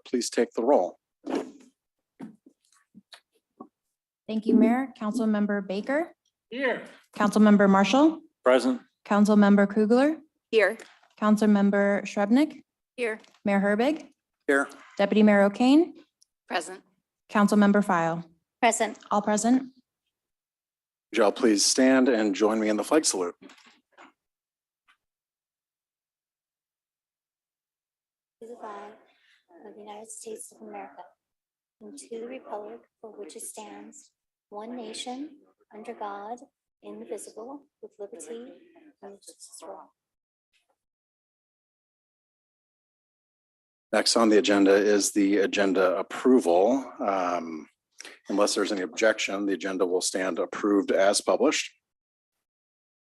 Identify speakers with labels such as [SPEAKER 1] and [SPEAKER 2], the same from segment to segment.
[SPEAKER 1] please take the roll.
[SPEAKER 2] Thank you, Mayor. Councilmember Baker,
[SPEAKER 3] Here.
[SPEAKER 2] Councilmember Marshall,
[SPEAKER 3] Present.
[SPEAKER 2] Councilmember Kugler,
[SPEAKER 4] Here.
[SPEAKER 2] Councilmember Shrubnik,
[SPEAKER 4] Here.
[SPEAKER 2] Mayor Herbig,
[SPEAKER 1] Here.
[SPEAKER 2] Deputy Mayor O'Kane,
[SPEAKER 4] Present.
[SPEAKER 2] Councilmember File.
[SPEAKER 4] Present.
[SPEAKER 2] All present.
[SPEAKER 1] Would you all please stand and join me in the flag salute?
[SPEAKER 5] To the flag of the United States of America and to the republic for which it stands, one nation, under God, indivisible, with liberty and justice for all.
[SPEAKER 1] Next on the agenda is the agenda approval. Unless there's any objection, the agenda will stand approved as published.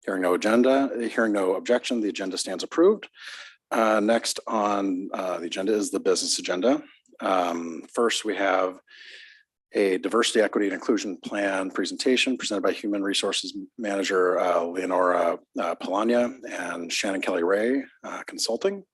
[SPEAKER 1] Hearing no objection, the agenda stands approved. Next on the agenda is the business agenda. First, we have a diversity, equity, and inclusion plan presentation presented by Human Resources Manager Leonora Palania and Shannon Kelly Ray Consulting.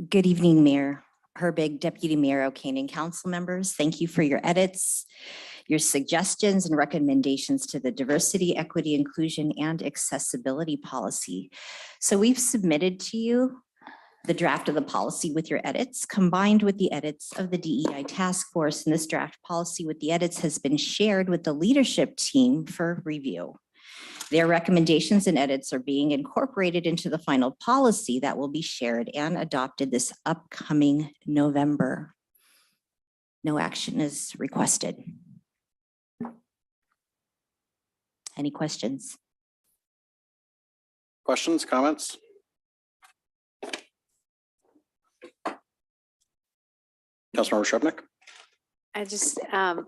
[SPEAKER 6] Good evening, Mayor Herbig, Deputy Mayor O'Kane, and council members. Thank you for your edits, your suggestions and recommendations to the diversity, equity, inclusion, and accessibility policy. So we've submitted to you the draft of the policy with your edits, combined with the edits of the DEI task force. And this draft policy with the edits has been shared with the leadership team for review. Their recommendations and edits are being incorporated into the final policy that will be shared and adopted this upcoming November. No action is requested. Any questions?
[SPEAKER 1] Questions, comments? Councilmember Shrubnik?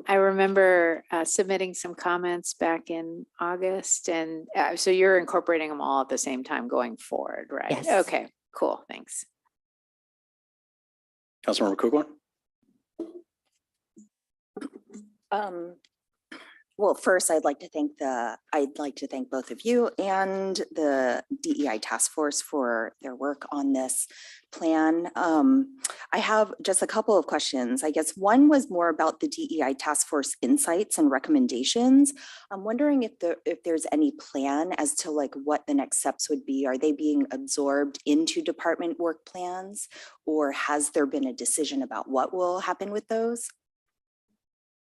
[SPEAKER 4] I remember submitting some comments back in August, and so you're incorporating them all at the same time going forward, right?
[SPEAKER 6] Yes.
[SPEAKER 4] Okay, cool, thanks.
[SPEAKER 1] Councilmember Kugler?
[SPEAKER 7] Well, first, I'd like to thank both of you and the DEI task force for their work on this plan. I have just a couple of questions. I guess one was more about the DEI task force insights and recommendations. I'm wondering if there's any plan as to like what the next steps would be. Are they being absorbed into department work plans, or has there been a decision about what will happen with those?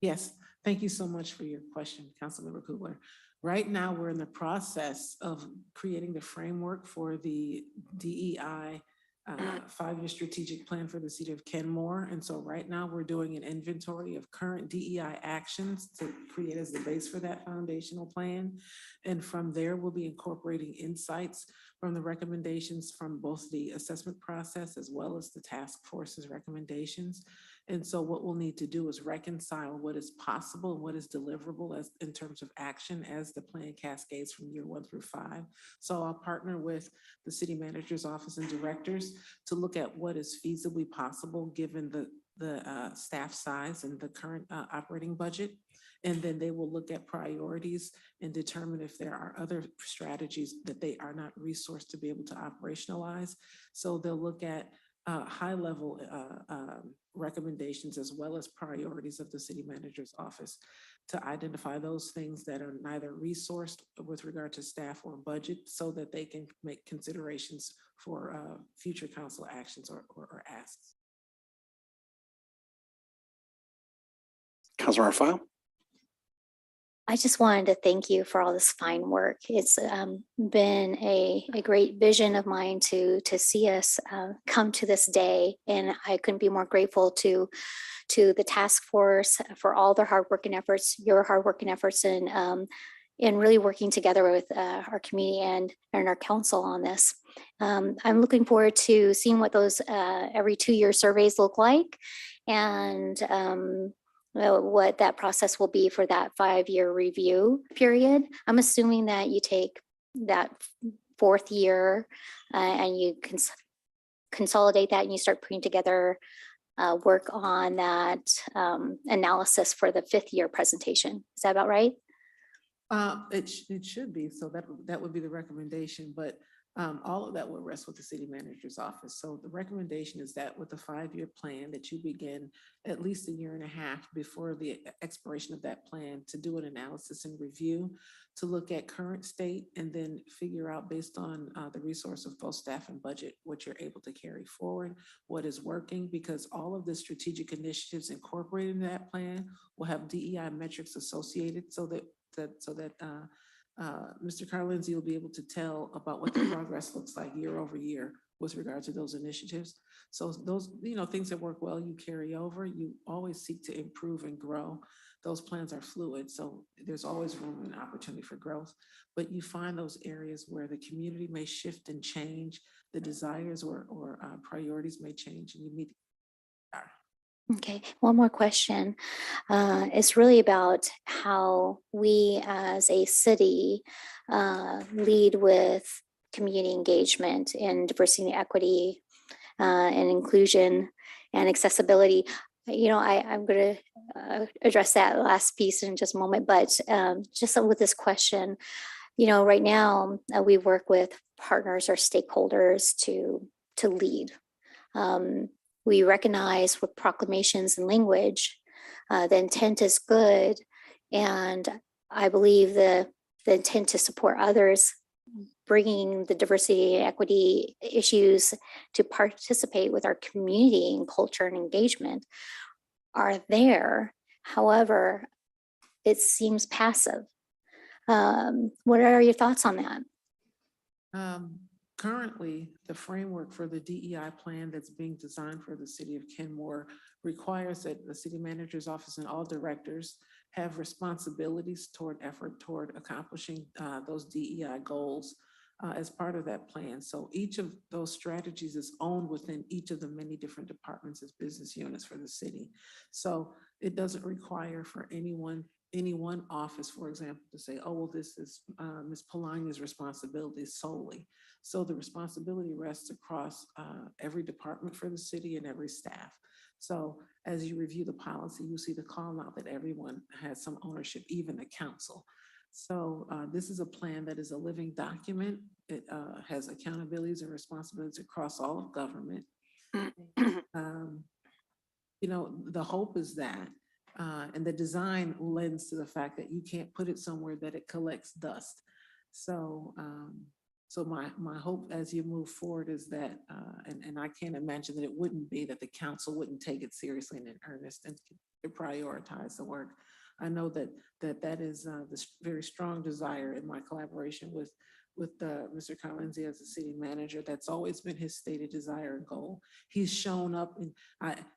[SPEAKER 3] Yes, thank you so much for your question, Councilmember Kugler. Right now, we're in the process of creating the framework for the DEI 5-year strategic plan for the city of Kenmore. And so right now we're doing an inventory of current DEI actions to create as the base for that foundational plan. And from there, we'll be incorporating insights from the recommendations from both the assessment process as well as the task force's recommendations. And so what we'll need to do is reconcile what is possible and what is deliverable as in terms of action as the plan cascades from year 1 through 5. So I'll partner with the city manager's office and directors to look at what is feasibly possible given the staff size and the current operating budget. And then they will look at priorities and determine if there are other strategies that they are not resourced to be able to operationalize. So they'll look at high level recommendations as well as priorities of the city manager's office to identify those things that are neither resourced with regard to staff or budget so that they can make considerations for future council actions or asks.
[SPEAKER 1] Councilmember File?
[SPEAKER 5] I just wanted to thank you for all this fine work. It's been a great vision of mine to see us come to this day, and I couldn't be more grateful to the task force for all their hard work and efforts, your hard work and efforts, and really working together with our community and our council on this. I'm looking forward to seeing what those every 2-year surveys look like, and what that process will be for that 5-year review period. I'm assuming that you take that 4th year and you consolidate that and you start putting together work on that analysis for the 5th year presentation. Is that about right?
[SPEAKER 3] It should be, so that would be the recommendation, but all of that will rest with the city manager's office. So the recommendation is that with the 5-year plan that you begin at least 1.5 years before the expiration of that plan to do an analysis and review, to look at current state and then figure out based on the resource of both staff and budget, what you're able to carry forward, what is working, because all of the strategic initiatives incorporated in that plan will have DEI metrics associated so that Mr. Carlinzi will be able to tell about what the progress looks like year over year with regard to those initiatives. So those, things that work well, you carry over. You always seek to improve and grow. Those plans are fluid, so there's always room and opportunity for growth. But you find those areas where the community may shift and change, the desires or priorities may change, and you meet.
[SPEAKER 5] Okay, one more question. It's really about how we as a city lead with community engagement and diversity and equity and inclusion and accessibility. I'm going to address that last piece in just a moment, but just with this question, right now we work with partners or stakeholders to lead. We recognize with proclamations and language, the intent is good. And I believe the intent to support others, bringing the diversity and equity issues to participate with our community and culture and engagement are there. However, it seems passive. What are your thoughts on that?
[SPEAKER 3] Currently, the framework for the DEI plan that's being designed for the city of Kenmore requires that the city manager's office and all directors have responsibilities toward accomplishing those DEI goals as part of that plan. So each of those strategies is owned within each of the many different departments as business units for the city. So it doesn't require for any one office, for example, to say, oh, well, this is Ms. Polani's responsibility solely. So the responsibility rests across every department for the city and every staff. So as you review the policy, you see the call out that everyone has some ownership, even the council. So this is a plan that is a living document. It has accountabilities and responsibilities across all of government. The hope is that, and the design lends to the fact that you can't put it somewhere that it collects dust. So my hope as you move forward is that, and I can't imagine that it wouldn't be that the council wouldn't take it seriously and in earnest and to prioritize the work. I know that is the very strong desire in my collaboration with Mr. Carlinzi as the city manager. That's always been his stated desire and goal. He's shown up, and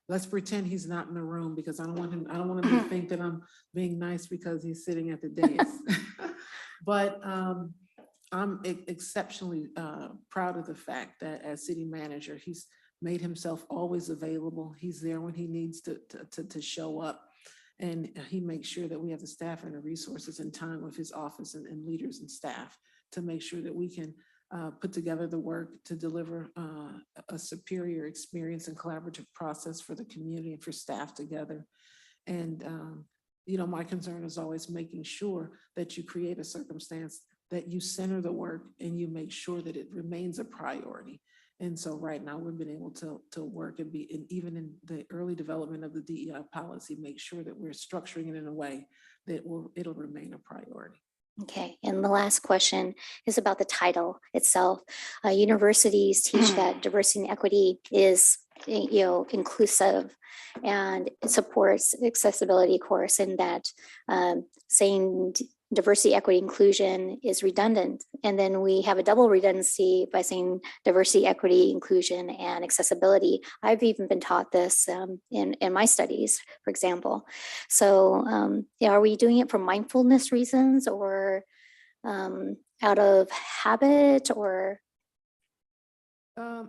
[SPEAKER 3] let's pretend he's not in the room because I don't want him to think that I'm being nice because he's sitting at the dais. But I'm exceptionally proud of the fact that as city manager, he's made himself always available. He's there when he needs to show up. And he makes sure that we have the staff and the resources and time with his office and leaders and staff to make sure that we can put together the work to deliver a superior experience and collaborative process for the community and for staff together. And, my concern is always making sure that you create a circumstance that you center the work and you make sure that it remains a priority. And so right now we've been able to work and even in the early development of the DEI policy, make sure that we're structuring it in a way that it'll remain a priority.
[SPEAKER 5] Okay, and the last question is about the title itself. Universities teach that diversity and equity is, inclusive, and it supports accessibility course, and that saying diversity, equity, inclusion is redundant. And then we have a double redundancy by saying diversity, equity, inclusion, and accessibility. I've even been taught this in my studies, for example. So are we doing it for mindfulness reasons or out of habit, or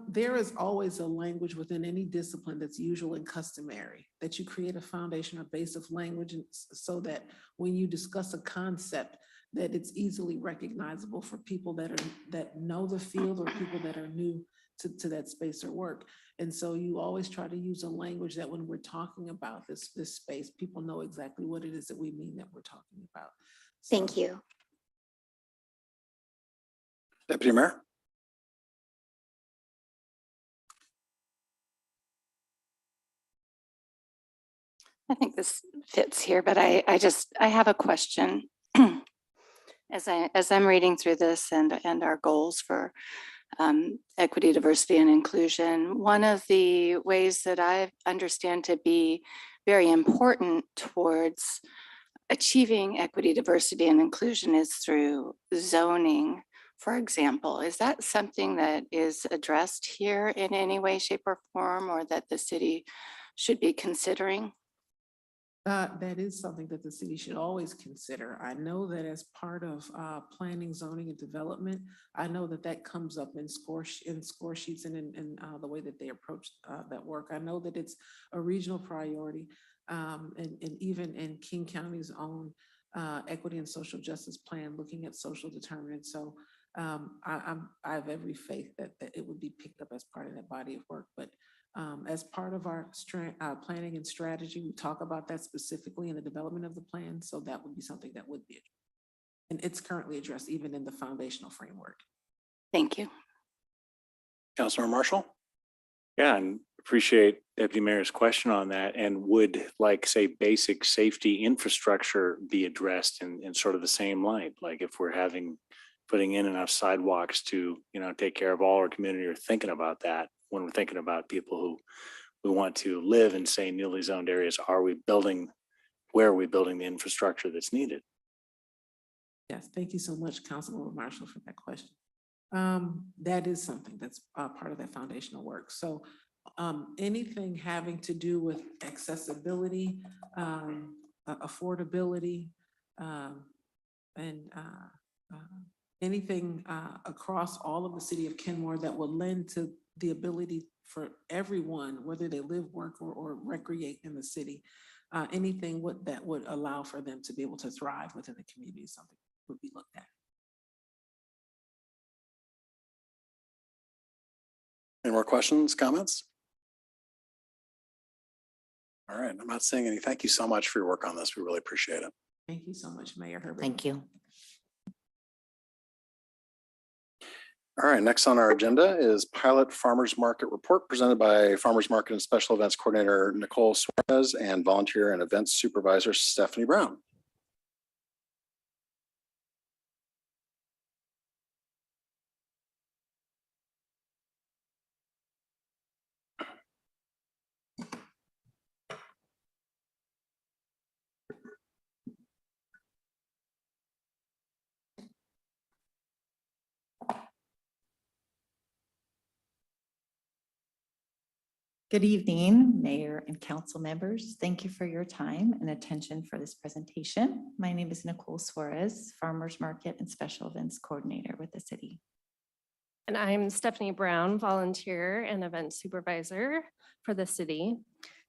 [SPEAKER 3] There is always a language within any discipline that's usual and customary, that you create a foundation or base of language so that when you discuss a concept, that it's easily recognizable for people that know the field or people that are new to that space or work. And so you always try to use a language that when we're talking about this space, people know exactly what it is that we mean that we're talking about.
[SPEAKER 5] Thank
[SPEAKER 3] So-
[SPEAKER 5] you.
[SPEAKER 1] Deputy Mayor?
[SPEAKER 8] I think this fits here, but I have a question. As I'm reading through this and our goals for equity, diversity, and inclusion, one of the ways that I understand to be very important towards achieving equity, diversity, and inclusion is through zoning, for example. Is that something that is addressed here in any way, shape, or form, or that the city should be considering?
[SPEAKER 3] That is something that the city should always consider. I know that as part of planning, zoning, and development, I know that comes up in score sheets and in the way that they approach that work. I know that it's a regional priority, and even in King County's own equity and social justice plan, looking at social determinants. So I have every faith that it would be picked up as part of that body of work. But as part of our planning and strategy, we talk about that specifically in the development of the plan. So that would be something that would be, and it's currently addressed even in the foundational framework.
[SPEAKER 8] Thank you.
[SPEAKER 1] Councilmember Marshall?
[SPEAKER 9] Yeah, and appreciate Deputy Mayor's question on that. And would, like, say, basic safety infrastructure be addressed in sort of the same light? Like if we're putting in enough sidewalks to, take care of all our community, or thinking about that when we're thinking about people who want to live in, say, newly zoned areas, where are we building the infrastructure that's needed?
[SPEAKER 3] Yes, thank you so much, Councilmember Marshall, for that question. That is something that's part of that foundational work. So anything having to do with accessibility, affordability, and anything across all of the city of Kenmore that will lend to the ability for everyone, whether they live, work, or recreate in the city, anything that would allow for them to be able to thrive within the community is something that would be looked at.
[SPEAKER 1] Any more questions, comments? All right, I'm not saying any. Thank you so much for your work on this. We really appreciate it.
[SPEAKER 3] Thank you so much, Mayor Herbert.
[SPEAKER 6] Thank you.
[SPEAKER 1] All right, next on our agenda is Pilot Farmers Market Report presented by Farmers Market and Special Events Coordinator Nicole Suarez and Volunteer and Events Supervisor Stephanie Brown.
[SPEAKER 10] Good evening, Mayor and Council members. Thank you for your time and attention for this presentation. My name is Nicole Suarez, Farmers Market and Special Events Coordinator with the city.
[SPEAKER 11] And I'm Stephanie Brown, Volunteer and Event Supervisor for the city.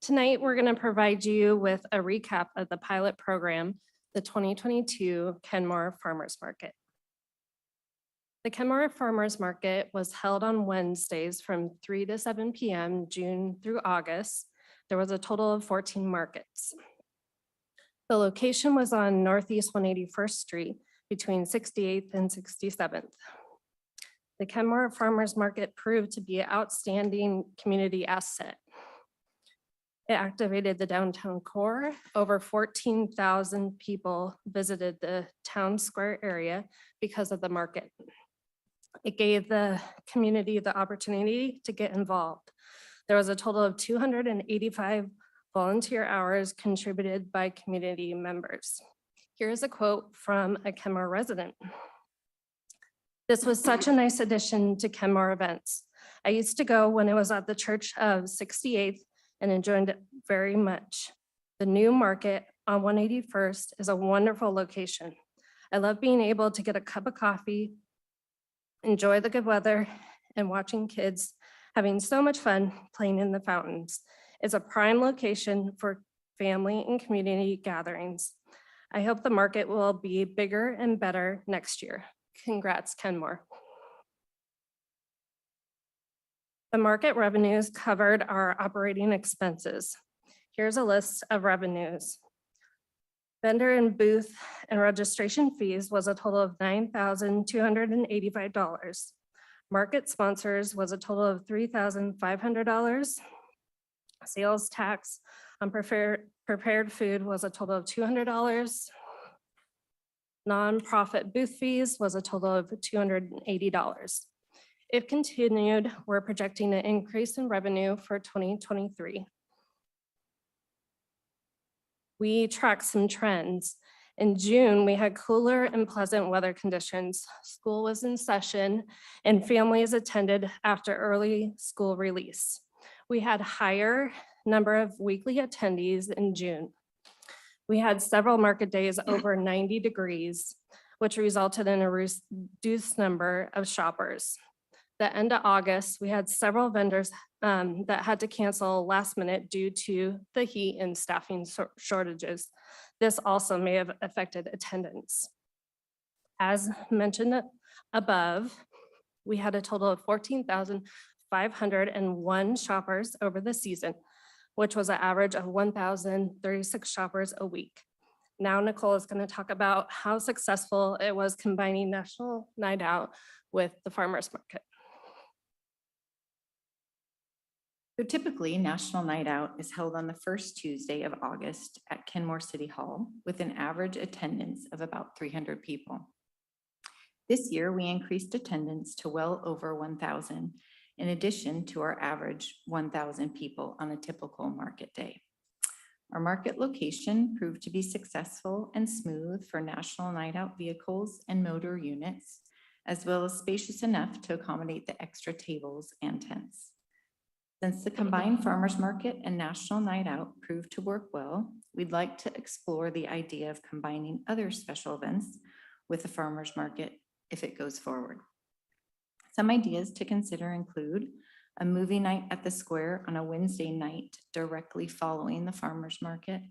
[SPEAKER 11] Tonight, we're going to provide you with a recap of the pilot program, the 2022 Kenmore Farmers Market. The Kenmore Farmers Market was held on Wednesdays from 3 to 7 p.m. June through August. There was a total of 14 markets. The location was on Northeast 181st Street between 68th and 67th. The Kenmore Farmers Market proved to be an outstanding community asset. It activated the downtown core. Over 14,000 people visited the town square area because of the market. It gave the community the opportunity to get involved. There was a total of 285 volunteer hours contributed by community members. Here's a quote from a Kenmore resident. "This was such a nice addition to Kenmore events. I used to go when it was at the Church of 68th and enjoyed it very much. The new market on 181st is a wonderful location. I love being able to get a cup of coffee, enjoy the good weather, and watching kids having so much fun playing in the fountains. It's a prime location for family and community gatherings. I hope the market will be bigger and better next year. Congrats, Kenmore. The market revenues covered our operating expenses. Here's a list of revenues. Vendor and booth and registration fees was a total of $9,285. Market sponsors was a total of $3,500. Sales tax on prepared food was a total of $200. Nonprofit booth fees was a total of $280. If continued, we're projecting an increase in revenue for 2023. We tracked some trends. In June, we had cooler and pleasant weather conditions. School was in session and families attended after early school release. We had higher number of weekly attendees in June. We had several market days over 90 degrees, which resulted in a reduced number of shoppers. The end of August, we had several vendors that had to cancel last minute due to the heat and staffing shortages. This also may have affected attendance. As mentioned above, we had a total of 14,501 shoppers over the season, which was an average of 1,036 shoppers a week. Now Nicole is going to talk about how successful it was combining National Night Out with the farmers market.
[SPEAKER 10] So typically, National Night Out is held on the first Tuesday of August at Kenmore City Hall with an average attendance of about 300 people. This year, we increased attendance to well over 1,000, in addition to our average 1,000 people on a typical market day. Our market location proved to be successful and smooth for National Night Out vehicles and motor units, as well as spacious enough to accommodate the extra tables and tents. Since the combined farmers market and National Night Out proved to work well, we'd like to explore the idea of combining other special events with the farmers market if it goes forward. Some ideas to consider include a movie night at the square on a Wednesday night directly following the farmers market,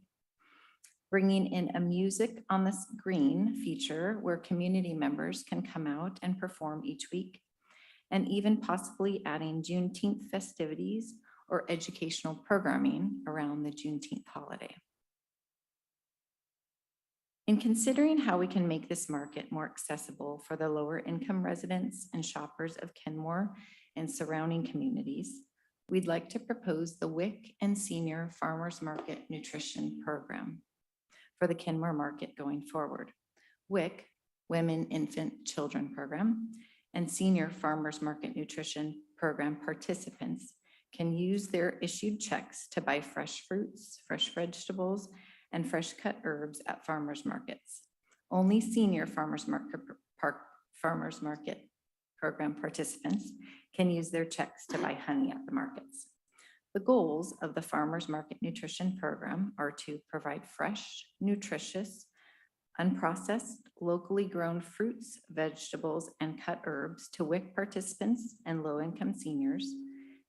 [SPEAKER 10] bringing in a music on the screen feature where community members can come out and perform each week, and even possibly adding Juneteenth festivities or educational programming around the Juneteenth holiday. In considering how we can make this market more accessible for the lower income residents and shoppers of Kenmore and surrounding communities, we'd like to propose the WIC and Senior Farmers Market Nutrition Program for the Kenmore market going forward. WIC, Women, Infant, Children Program, and Senior Farmers Market Nutrition Program participants can use their issued checks to buy fresh fruits, fresh vegetables, and fresh cut herbs at farmers markets. Only Senior Farmers Market Program participants can use their checks to buy honey at the markets. The goals of the Farmers Market Nutrition Program are to provide fresh, nutritious, unprocessed, locally grown fruits, vegetables, and cut herbs to WIC participants and low-income seniors,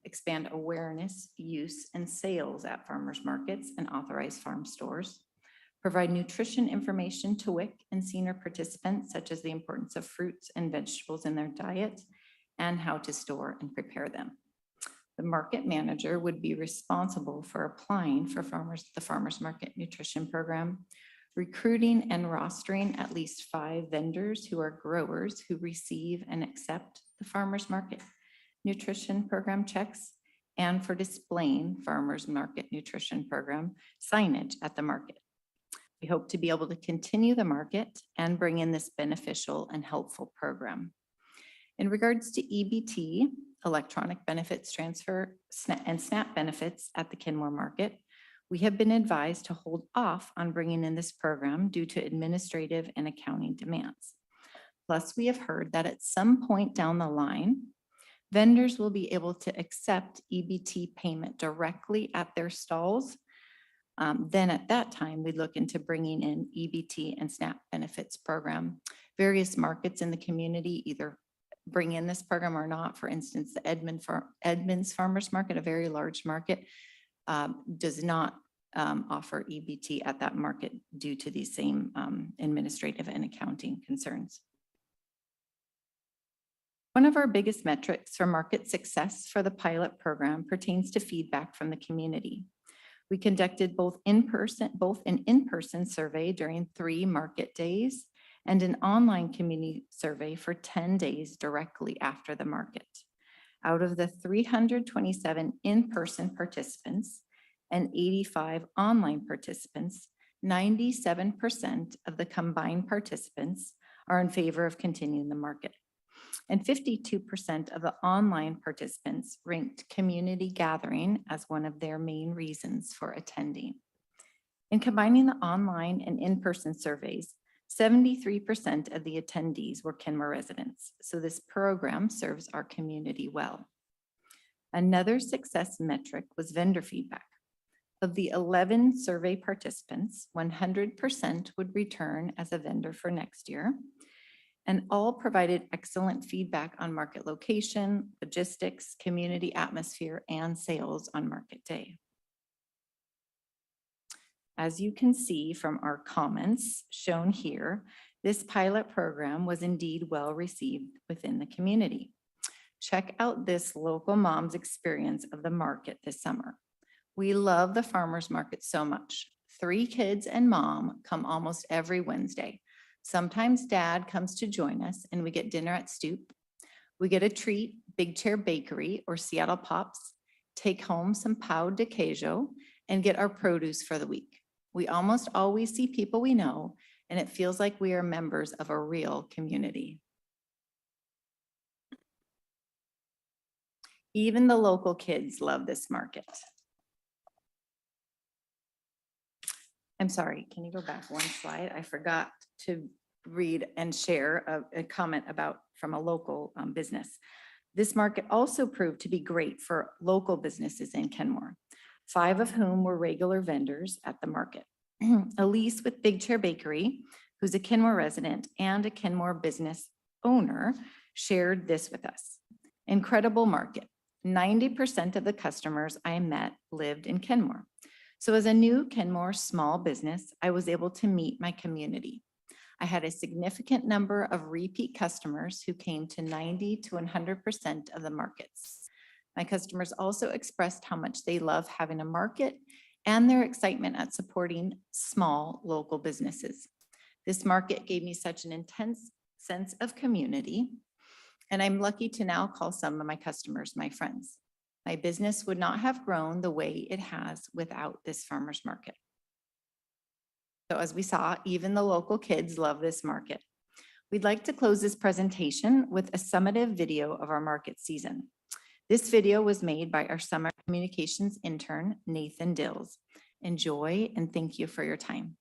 [SPEAKER 10] expand awareness, use, and sales at farmers markets and authorized farm stores, provide nutrition information to WIC and senior participants, such as the importance of fruits and vegetables in their diet and how to store and prepare them. The market manager would be responsible for applying for the Farmers Market Nutrition Program, recruiting and rostering at least 5 vendors who are growers who receive and accept the Farmers Market Nutrition Program checks, and for displaying Farmers Market Nutrition Program signage at the market. We hope to be able to continue the market and bring in this beneficial and helpful program. In regards to EBT, electronic benefits transfer and SNAP benefits at the Kenmore market, we have been advised to hold off on bringing in this program due to administrative and accounting demands. Plus, we have heard that at some point down the line, vendors will be able to accept EBT payment directly at their stalls. Then at that time, we'd look into bringing in EBT and SNAP benefits program. Various markets in the community either bring in this program or not. For instance, the Edmonds Farmers Market, a very large market, does not offer EBT at that market due to these same administrative and accounting concerns. One of our biggest metrics for market success for the pilot program pertains to feedback from the community. We conducted both an in-person survey during 3 market days and an online community survey for 10 days directly after the market. Out of the 327 in-person participants and 85 online participants, 97% of the combined participants are in favor of continuing the market. And 52% of the online participants ranked community gathering as one of their main reasons for attending. In combining the online and in-person surveys, 73% of the attendees were Kenmore residents, so this program serves our community well. Another success metric was vendor feedback. Of the 11 survey participants, 100% would return as a vendor for next year, and all provided excellent feedback on market location, logistics, community atmosphere, and sales on market day. As you can see from our comments shown here, this pilot program was indeed well received within the community. Check out this local mom's experience of the market this summer. We love the farmers market so much. 3 kids and mom come almost every Wednesday. Sometimes dad comes to join us and we get dinner at Stoop. We get a treat, Big Chair Bakery or Seattle Pops, take home some pão de queijo, and get our produce for the week. We almost always see people we know, and it feels like we are members of a real community. Even the local kids love this market. I'm sorry, can you go back 1 slide? I forgot to read and share a comment from a local business. This market also proved to be great for local businesses in Kenmore, 5 of whom were regular vendors at the market. Elise with Big Chair Bakery, who's a Kenmore resident and a Kenmore business owner, shared this with us. Incredible market. 90% of the customers I met lived in Kenmore. So as a new Kenmore small business, I was able to meet my community. I had a significant number of repeat customers who came to 90 to 100% of the markets. My customers also expressed how much they love having a market and their excitement at supporting small local businesses. This market gave me such an intense sense of community, and I'm lucky to now call some of my customers my friends. My business would not have grown the way it has without this farmers market. So as we saw, even the local kids love this market. We'd like to close this presentation with a summative video of our market season. This video was made by our summer communications intern, Nathan Dills. Enjoy and thank you for your time.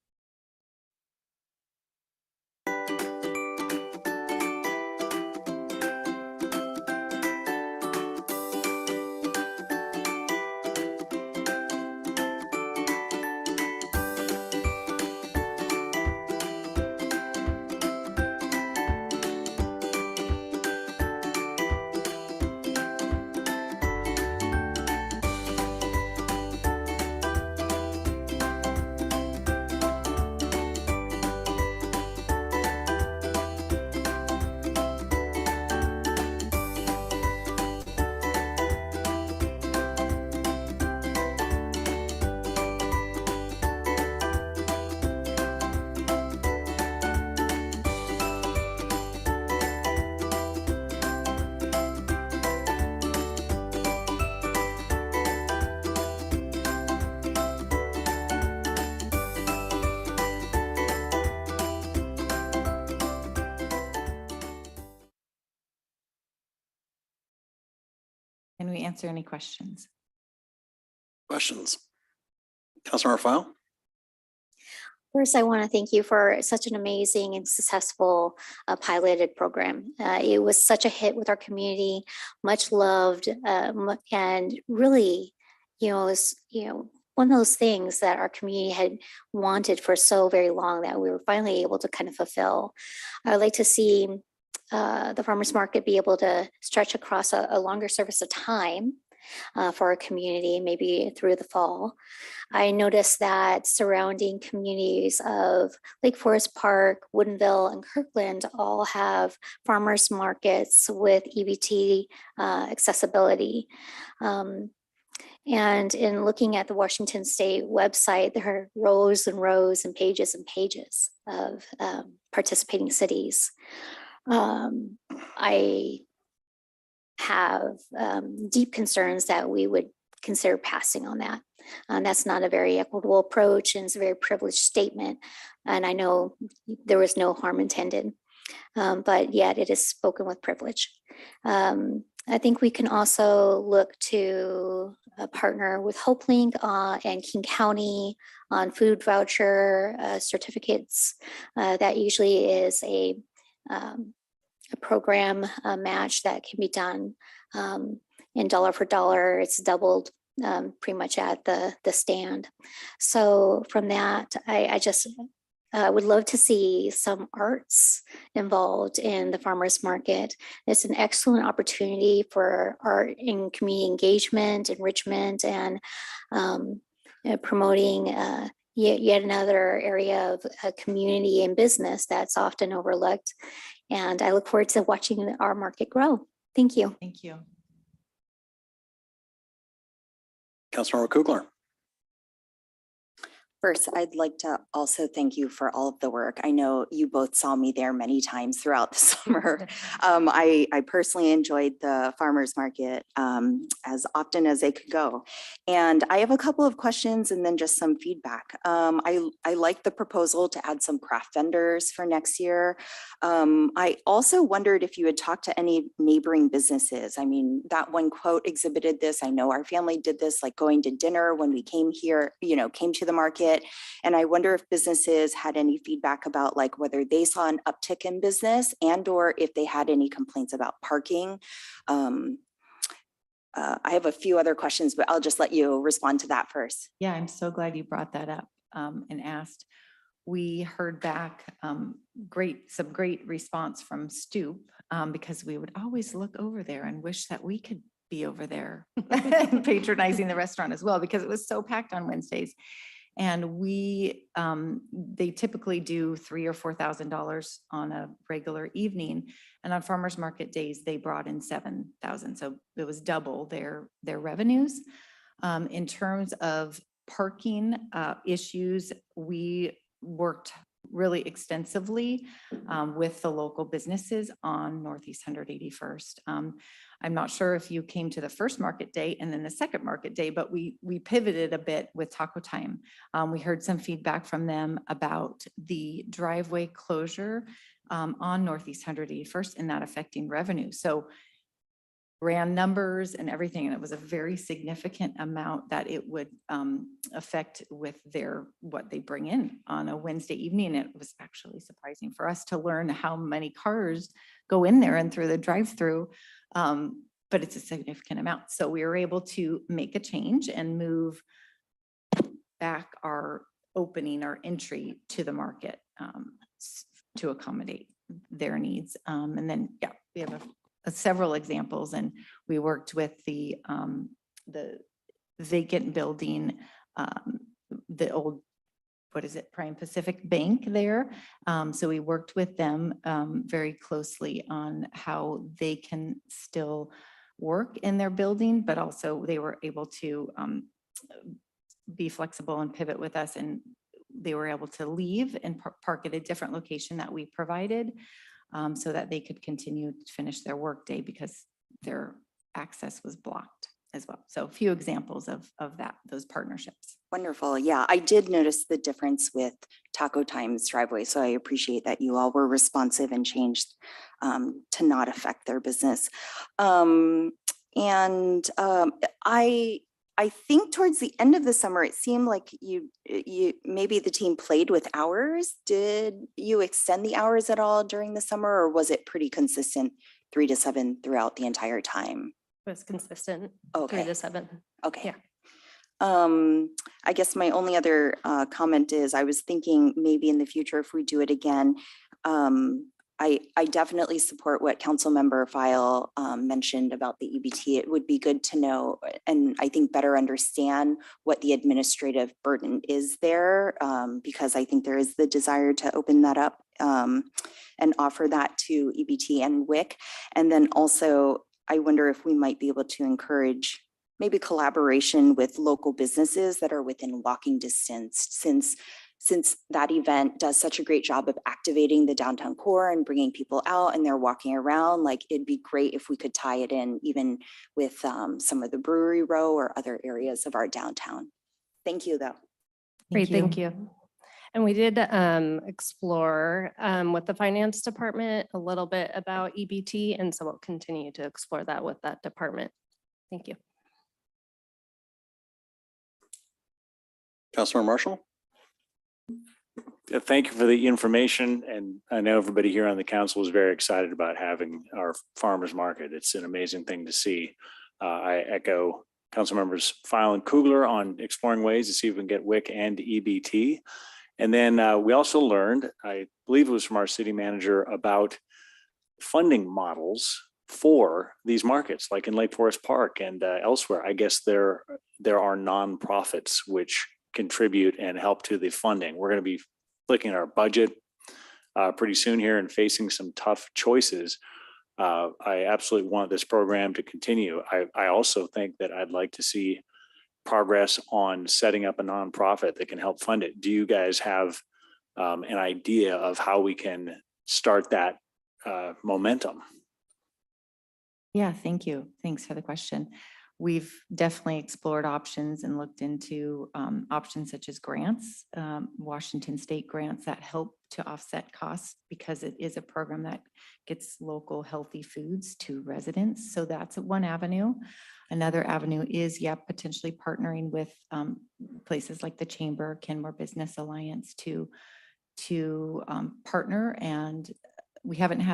[SPEAKER 10] Can we answer any questions?
[SPEAKER 1] Questions? Councilmember File?
[SPEAKER 5] First, I want to thank you for such an amazing and successful piloted program. It was such a hit with our community, much loved, and really, it was, one of those things that our community had wanted for so very long that we were finally able to kind of fulfill. I would like to see the farmer's market be able to stretch across a longer service of time for our community, maybe through the fall. I noticed that surrounding communities of Lake Forest Park, Woodinville, and Kirkland all have farmers markets with EBT accessibility. And in looking at the Washington State website, there are rows and rows and pages of participating cities. I have deep concerns that we would consider passing on that. That's not a very equitable approach, and it's a very privileged statement. And I know there was no harm intended, but yet it is spoken with privilege. I think we can also look to partner with HopeLink and King County on food voucher certificates. That usually is a program match that can be done in dollar for dollar. It's doubled pretty much at the stand. So from that, I just would love to see some arts involved in the farmers market. It's an excellent opportunity for art and community engagement, enrichment, and promoting yet another area of community and business that's often overlooked. And I look forward to watching our market grow. Thank you.
[SPEAKER 10] Thank you.
[SPEAKER 1] Councilmember Kugler.
[SPEAKER 7] First, I'd like to also thank you for all of the work. I know you both saw me there many times throughout the summer. I personally enjoyed the farmers market as often as they could go. And I have a couple of questions and then just some feedback. I like the proposal to add some craft vendors for next year. I also wondered if you had talked to any neighboring businesses. I mean, that one quote exhibited this. I know our family did this, like going to dinner when we came here, came to the market. And I wonder if businesses had any feedback about like whether they saw an uptick in business and or if they had any complaints about parking. I have a few other questions, but I'll just let you respond to that first.
[SPEAKER 10] Yeah, I'm so glad you brought that up and asked. We heard back some great response from Stoop because we would always look over there and wish that we could be over there patronizing the restaurant as well because it was so packed on Wednesdays. And they typically do $3,000 or $4,000 on a regular evening. And on farmers market days, they brought in 7,000. So it was double their revenues. In terms of parking issues, we worked really extensively with the local businesses on Northeast 181st. I'm not sure if you came to the first market day and then the second market day, but we pivoted a bit with Taco Time. We heard some feedback from them about the driveway closure on Northeast 181st and that affecting revenue. So ran numbers and everything, and it was a very significant amount that it would affect with what they bring in on a Wednesday evening. It was actually surprising for us to learn how many cars go in there and through the drive-through, but it's a significant amount. So we were able to make a change and move back our entry to the market to accommodate their needs. And then, yeah, we have several examples, and we worked with the vacant building, the old, Prime Pacific Bank there. So we worked with them very closely on how they can still work in their building, but also they were able to be flexible and pivot with us, and they were able to leave and park at a different location that we provided. So that they could continue to finish their workday because their access was blocked as well. So a few examples of those partnerships.
[SPEAKER 7] Wonderful. Yeah, I did notice the difference with Taco Time's driveway. So I appreciate that you all were responsive and changed to not affect their business. I think towards the end of the summer, it seemed like you maybe the team played with hours. Did you extend the hours at all during the summer, or was it pretty consistent 3 to 7 throughout the entire time?
[SPEAKER 11] It was consistent.
[SPEAKER 7] Okay.
[SPEAKER 11] 3 to 7.
[SPEAKER 7] Okay.
[SPEAKER 11] Yeah.
[SPEAKER 7] I guess my only other comment is I was thinking maybe in the future, if we do it again, I definitely support what Councilmember File mentioned about the EBT. It would be good to know and I think better understand what the administrative burden is there, because I think there is the desire to open that up and offer that to EBT and WIC. And then also, I wonder if we might be able to encourage maybe collaboration with local businesses that are within walking distance, since that event does such a great job of activating the downtown core and bringing people out and they're walking around. Like, it'd be great if we could tie it in even with some of the Brewery Row or other areas of our downtown. Thank you, though.
[SPEAKER 11] Great, thank you. And we did explore with the finance department a little bit about EBT, and so we'll continue to explore that with that department. Thank you.
[SPEAKER 1] Councilmember Marshall?
[SPEAKER 9] Yeah, thank you for the information. And I know everybody here on the council is very excited about having our farmers market. It's an amazing thing to see. I echo council members File and Kugler on exploring ways to see if we can get WIC and EBT. And then we also learned, I believe it was from our city manager, about funding models for these markets, like in Lake Forest Park and elsewhere. I guess there are nonprofits which contribute and help to the funding. We're going to be looking at our budget pretty soon here and facing some tough choices. I absolutely want this program to continue. I also think that I'd like to see progress on setting up a nonprofit that can help fund it. Do you guys have an idea of how we can start that momentum?
[SPEAKER 10] Yeah, thank you. Thanks for the question. We've definitely explored options and looked into options such as grants, Washington State grants that help to offset costs, because it is a program that gets local healthy foods to residents. So that's one avenue. Another avenue is, potentially partnering with places like the Chamber, Kenmore Business Alliance to partner. And we haven't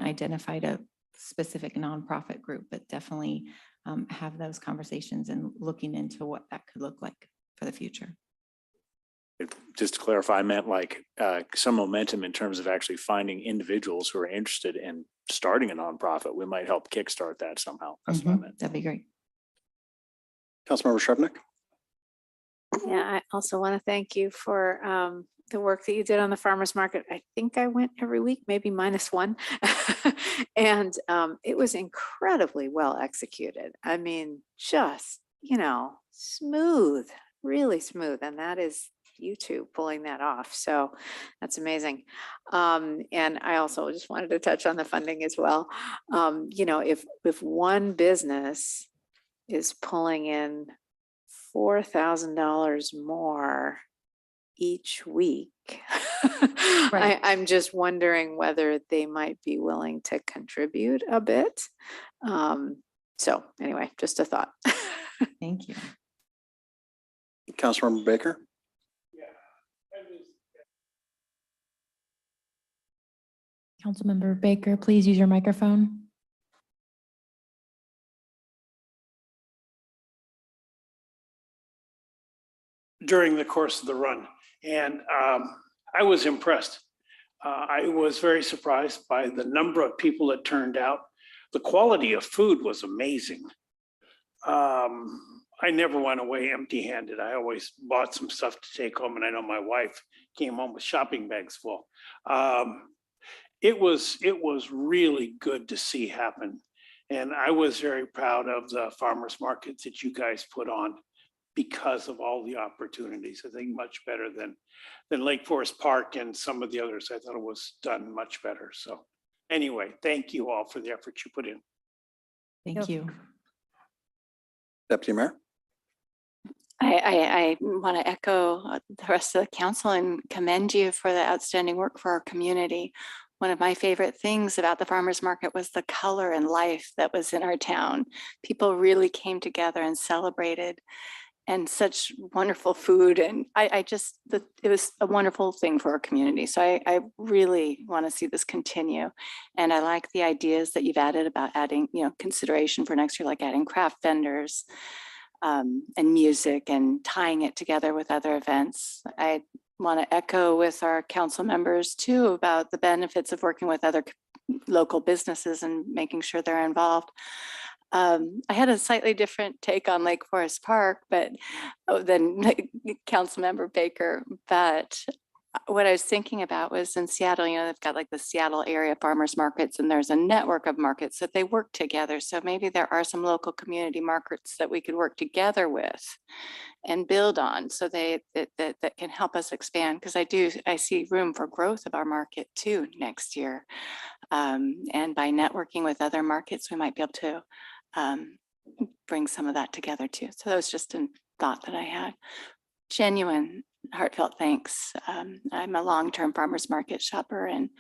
[SPEAKER 10] identified a specific nonprofit group, but definitely have those conversations and looking into what that could look like for the future.
[SPEAKER 9] Just to clarify, I meant like some momentum in terms of actually finding individuals who are interested in starting a nonprofit. We might help kickstart that somehow. That's what I meant.
[SPEAKER 10] That'd be great.
[SPEAKER 1] Councilmember Shrevenick?
[SPEAKER 4] Yeah, I also want to thank you for the work that you did on the farmer's market. I think I went every week, maybe -1. And it was incredibly well executed. I mean, just, smooth, really smooth. And that is you two pulling that off. So that's amazing. And I also just wanted to touch on the funding as well. If one business is pulling in $4,000 more each week,
[SPEAKER 10] Right.
[SPEAKER 4] I'm just wondering whether they might be willing to contribute a bit. So anyway, just a thought.
[SPEAKER 10] Thank you.
[SPEAKER 1] Councilmember Baker?
[SPEAKER 2] Councilmember Baker, please use your microphone.
[SPEAKER 12] During the course of the run. And I was impressed. I was very surprised by the number of people that turned out. The quality of food was amazing. I never went away empty-handed. I always bought some stuff to take home, and I know my wife came home with shopping bags full. It was really good to see happen. And I was very proud of the farmers markets that you guys put on, because of all the opportunities. I think much better than Lake Forest Park and some of the others. I thought it was done much better. So anyway, thank you all for the effort you put in.
[SPEAKER 10] Thank you.
[SPEAKER 1] Deputy Mayor?
[SPEAKER 8] I want to echo the rest of the council and commend you for the outstanding work for our community. One of my favorite things about the farmers market was the color and life that was in our town. People really came together and celebrated, and such wonderful food. And it was a wonderful thing for our community. So I really want to see this continue. And I like the ideas that you've added about adding, consideration for next year, like adding craft vendors and music and tying it together with other events. I want to echo with our council members too about the benefits of working with other local businesses and making sure they're involved. I had a slightly different take on Lake Forest Park, but than Councilmember Baker. But what I was thinking about was in Seattle, you know, they've got like the Seattle area farmers markets, and there's a network of markets that they work together. So maybe there are some local community markets that we could work together with and build on, so that can help us expand. Because I see room for growth of our market too next year. And by networking with other markets, we might be able to bring some of that together too. So that was just a thought that I had. Genuine, heartfelt thanks. I'm a long-term farmers market shopper and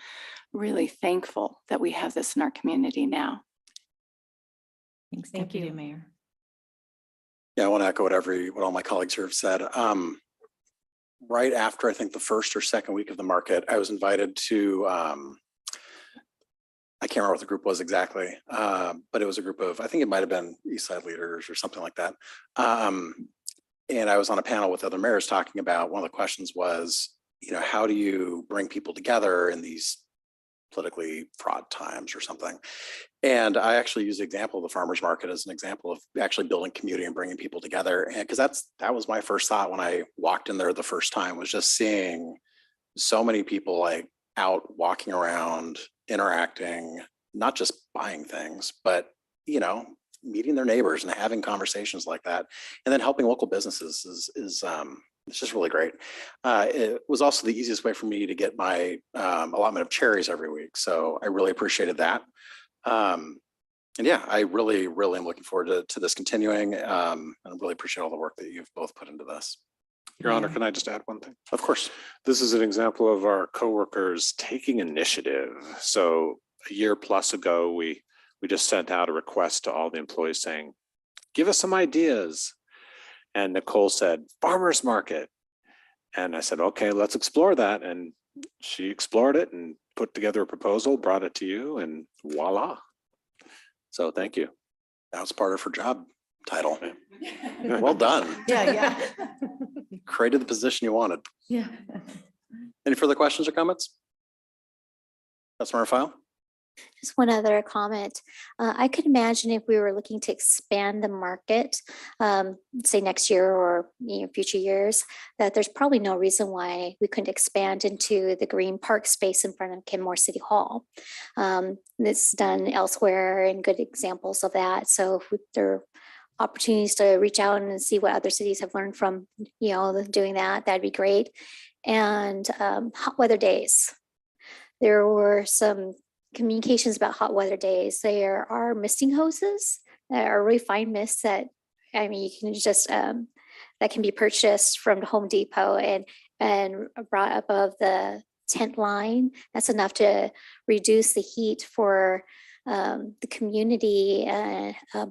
[SPEAKER 8] really thankful that we have this in our community now.
[SPEAKER 10] Thanks,
[SPEAKER 11] Thank
[SPEAKER 10] Deputy
[SPEAKER 11] you.
[SPEAKER 10] Mayor.
[SPEAKER 1] Yeah, I want to echo what all my colleagues here have said. Right after, I think, the first or second week of the market, I was invited to, I can't remember what the group was exactly, but it was a group of, I think it might have been East Side leaders or something like that. And I was on a panel with other mayors talking about, one of the questions was, you know, how do you bring people together in these politically fraught times or something? And I actually use the example of the farmers market as an example of actually building community and bringing people together. And because that was my first thought when I walked in there the first time, was just seeing so many people like out walking around, interacting, not just buying things, but, you know, meeting their neighbors and having conversations like that, and then helping local businesses is it's just really great. It was also the easiest way for me to get my allotment of cherries every week. So I really appreciated that. And yeah, I really am looking forward to this continuing. And I really appreciate all the work that you've both put into this.
[SPEAKER 9] Your Honor, can I just add one thing?
[SPEAKER 1] Of course.
[SPEAKER 9] This is an example of our coworkers taking initiative. So a year plus ago, we just sent out a request to all the employees saying, give us some ideas. And Nicole said, farmers market. And I said, okay, let's explore that. And she explored it and put together a proposal, brought it to you, and voila. So thank you.
[SPEAKER 1] That was part of her job title. Well done.
[SPEAKER 10] Yeah.
[SPEAKER 1] Created the position you wanted.
[SPEAKER 10] Yeah.
[SPEAKER 1] Any further questions or comments? Councilmember File?
[SPEAKER 5] Just one other comment. I could imagine if we were looking to expand the market, say next year or future years, that there's probably no reason why we couldn't expand into the green park space in front of Kenmore City Hall. It's done elsewhere and good examples of that. So if there are opportunities to reach out and see what other cities have learned from, doing that, that'd be great. And hot weather days. There were some communications about hot weather days. There are misting hoses that are really fine mists that, you can just, that can be purchased from Home Depot and brought above the tent line. That's enough to reduce the heat for the community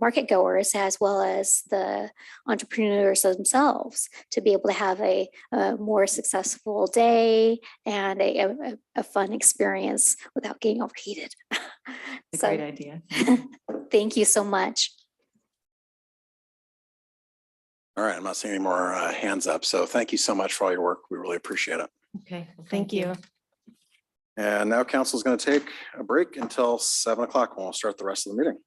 [SPEAKER 5] market goers, as well as the entrepreneurs themselves, to be able to have a more successful day and a fun experience without getting overheated.
[SPEAKER 10] It's a great idea.
[SPEAKER 5] Thank you so much.
[SPEAKER 1] All right, I'm not seeing any more hands up. So thank you so much for all your work. We really appreciate it.
[SPEAKER 10] Okay. Well,
[SPEAKER 11] Thank you.
[SPEAKER 1] And now council is going to take a break until 7 o'clock when we'll start the rest of the meeting.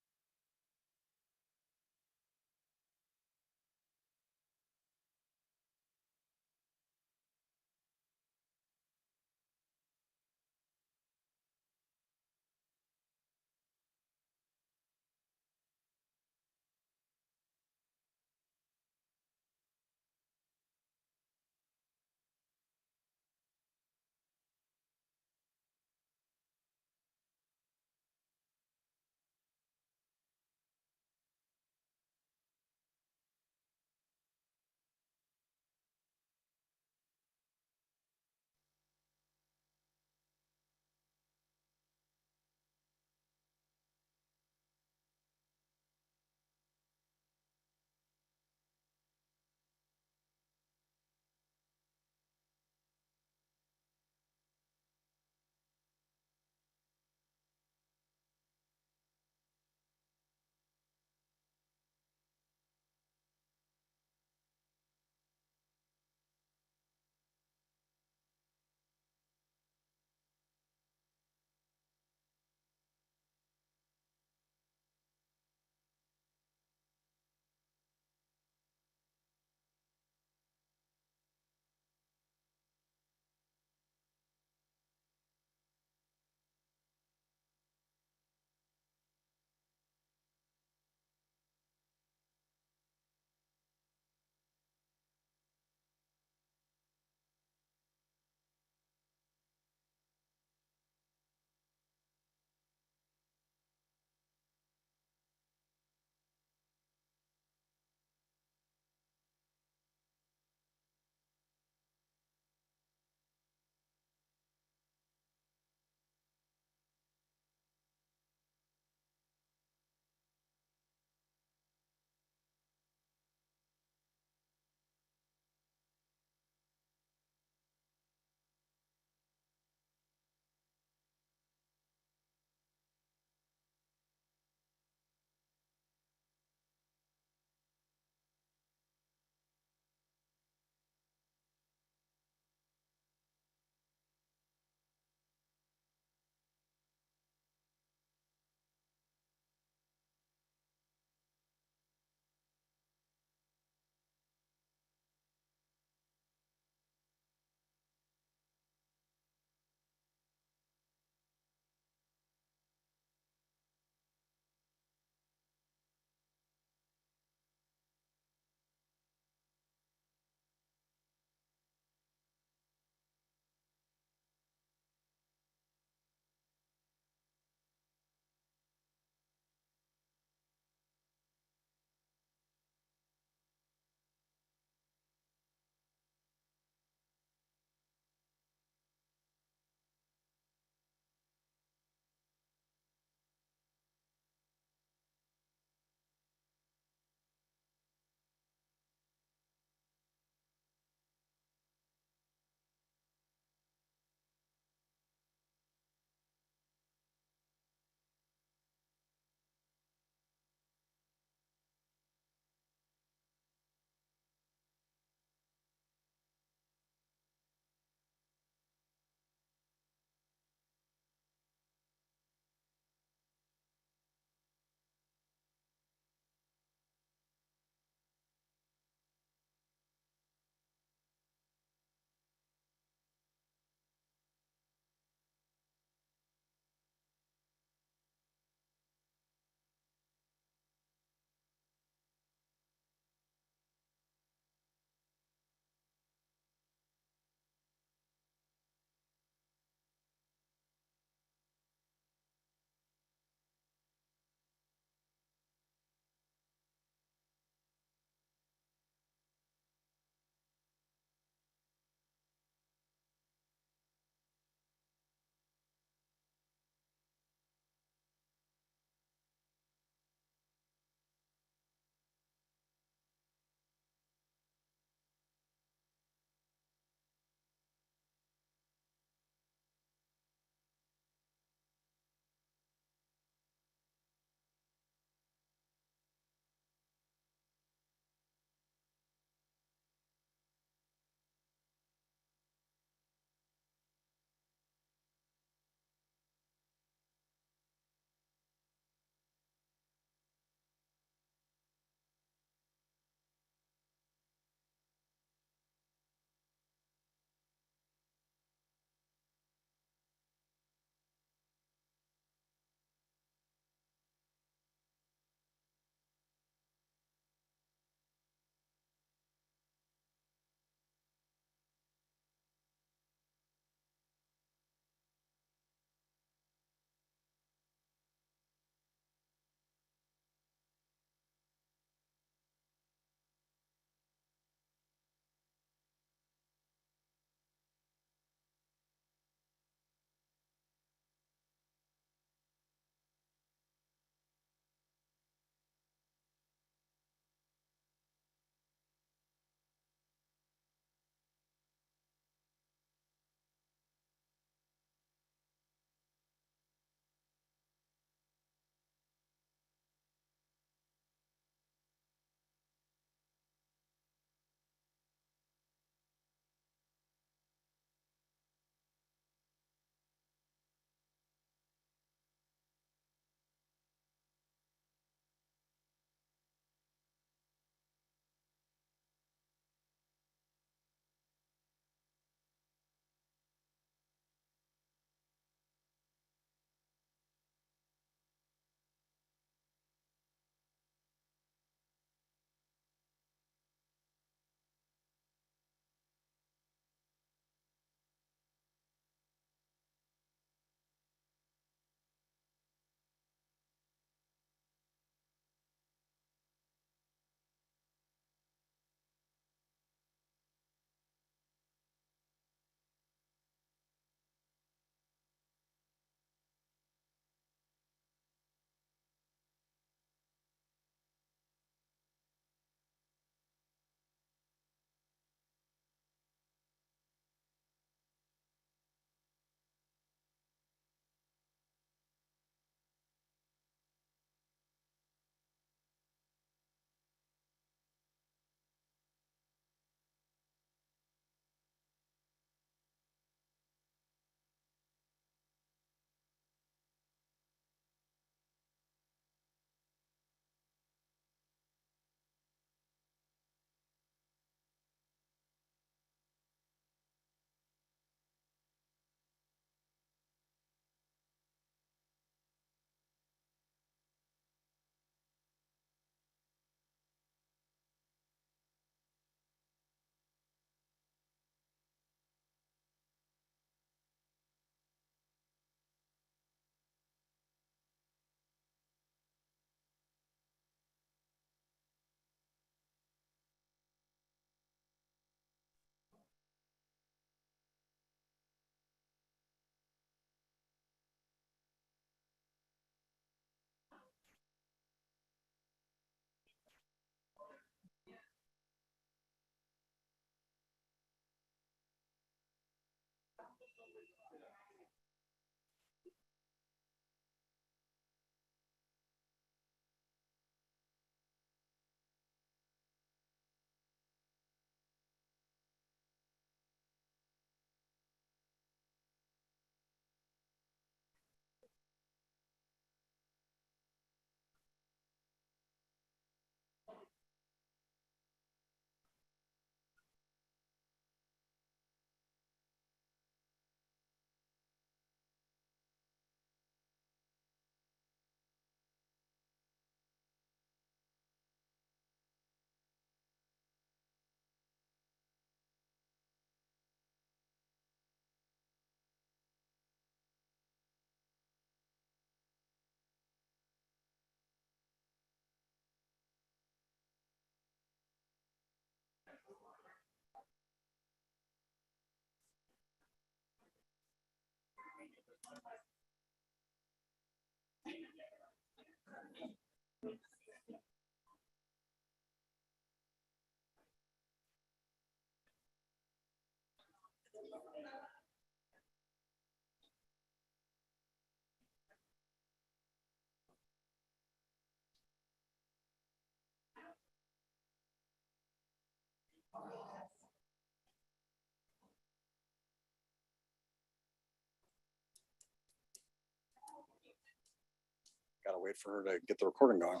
[SPEAKER 1] Gotta wait for her to get the recording going.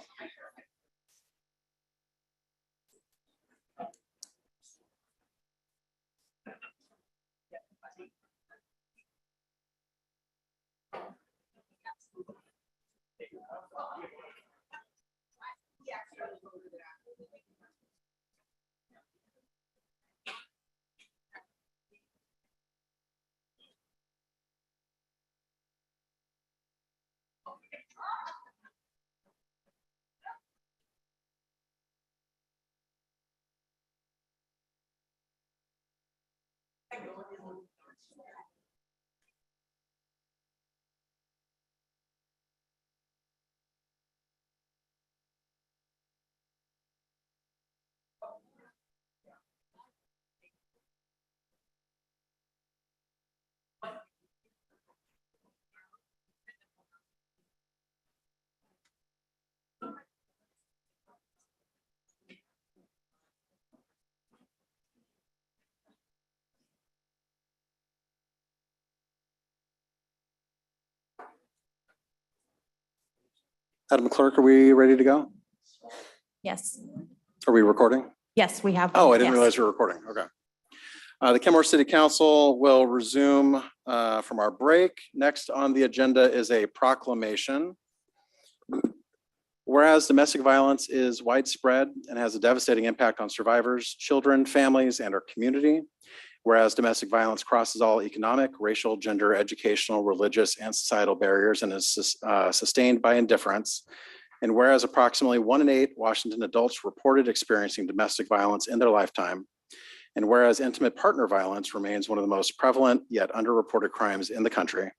[SPEAKER 1] Madam Clerk, are we ready to go?
[SPEAKER 10] Yes.
[SPEAKER 1] Are we recording?
[SPEAKER 10] Yes, we have.
[SPEAKER 1] Oh, I didn't
[SPEAKER 10] yes.
[SPEAKER 1] realize we were recording. Okay. The Kenmore City Council will resume from our break. Next on the agenda is a proclamation. Whereas domestic violence is widespread and has a devastating impact on survivors, children, families, and our community. Whereas domestic violence crosses all economic, racial, gender, educational, religious, and societal barriers and is sustained by indifference. And whereas approximately 1 in 8 Washington adults reported experiencing domestic violence in their lifetime. And whereas intimate partner violence remains one of the most prevalent yet underreported crimes in the country.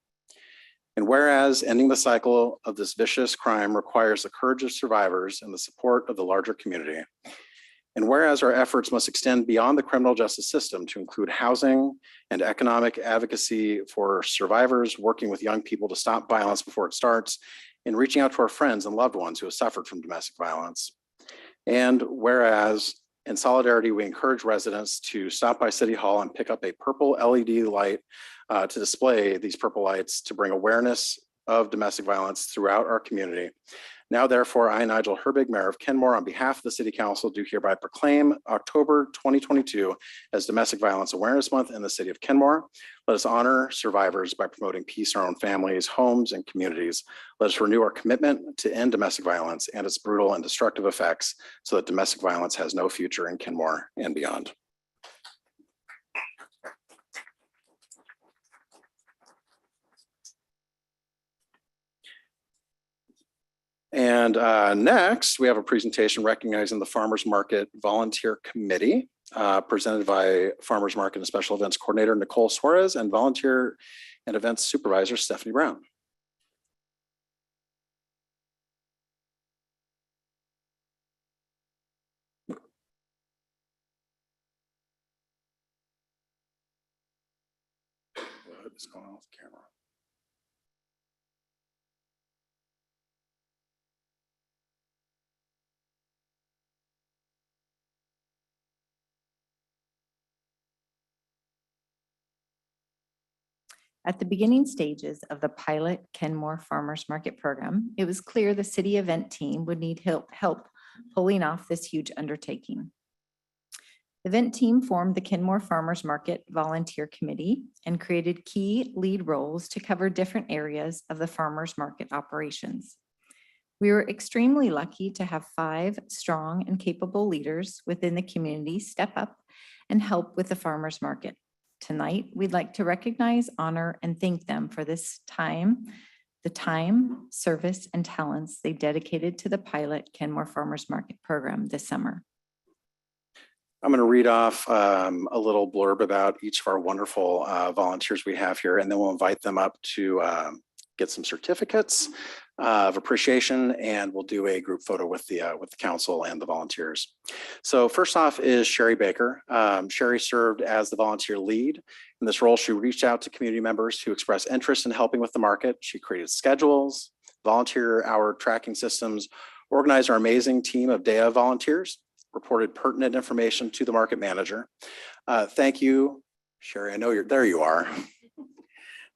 [SPEAKER 1] And whereas ending the cycle of this vicious crime requires the courage of survivors and the support of the larger community. And whereas our efforts must extend beyond the criminal justice system to include housing and economic advocacy for survivors, working with young people to stop violence before it starts, and reaching out to our friends and loved ones who have suffered from domestic violence. And whereas in solidarity, we encourage residents to stop by City Hall and pick up a purple LED light to display these purple lights to bring awareness of domestic violence throughout our community. Now, therefore, I, Nigel Herbig, Mayor of Kenmore, on behalf of the City Council, do hereby proclaim October 2022 as Domestic Violence Awareness Month in the City of Kenmore. Let us honor survivors by promoting peace in our own families, homes, and communities. Let us renew our commitment to end domestic violence and its brutal and destructive effects so that domestic violence has no future in Kenmore and beyond. And next, we have a presentation recognizing the Farmers Market Volunteer Committee presented by Farmers Market and Special Events Coordinator Nicole Suarez and Volunteer and Events Supervisor Stephanie Brown. What is going on with the camera?
[SPEAKER 10] At the beginning stages of the pilot Kenmore Farmers Market program, it was clear the city event team would need help pulling off this huge undertaking. The event team formed the Kenmore Farmers Market Volunteer Committee and created key lead roles to cover different areas of the farmers market operations. We were extremely lucky to have 5 strong and capable leaders within the community step up and help with the farmers market. Tonight, we'd like to recognize, honor, and thank them for this time, the time, service, and talents they've dedicated to the pilot Kenmore Farmers Market program this summer.
[SPEAKER 1] I'm going to read off a little blurb about each of our wonderful volunteers we have here, and then we'll invite them up to get some certificates of appreciation, and we'll do a group photo with the council and the volunteers. So first off is Sherry Baker. Sherry served as the volunteer lead. In this role, she reached out to community members who expressed interest in helping with the market. She created schedules, volunteer hour tracking systems, organized our amazing team of day of volunteers, reported pertinent information to the market manager. Thank you, Sherry. I know you're there. You are.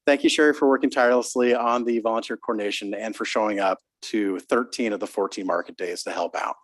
[SPEAKER 1] Thank you, Sherry, for working tirelessly on the volunteer coordination and for showing up to 13 of the 14 market days to help out.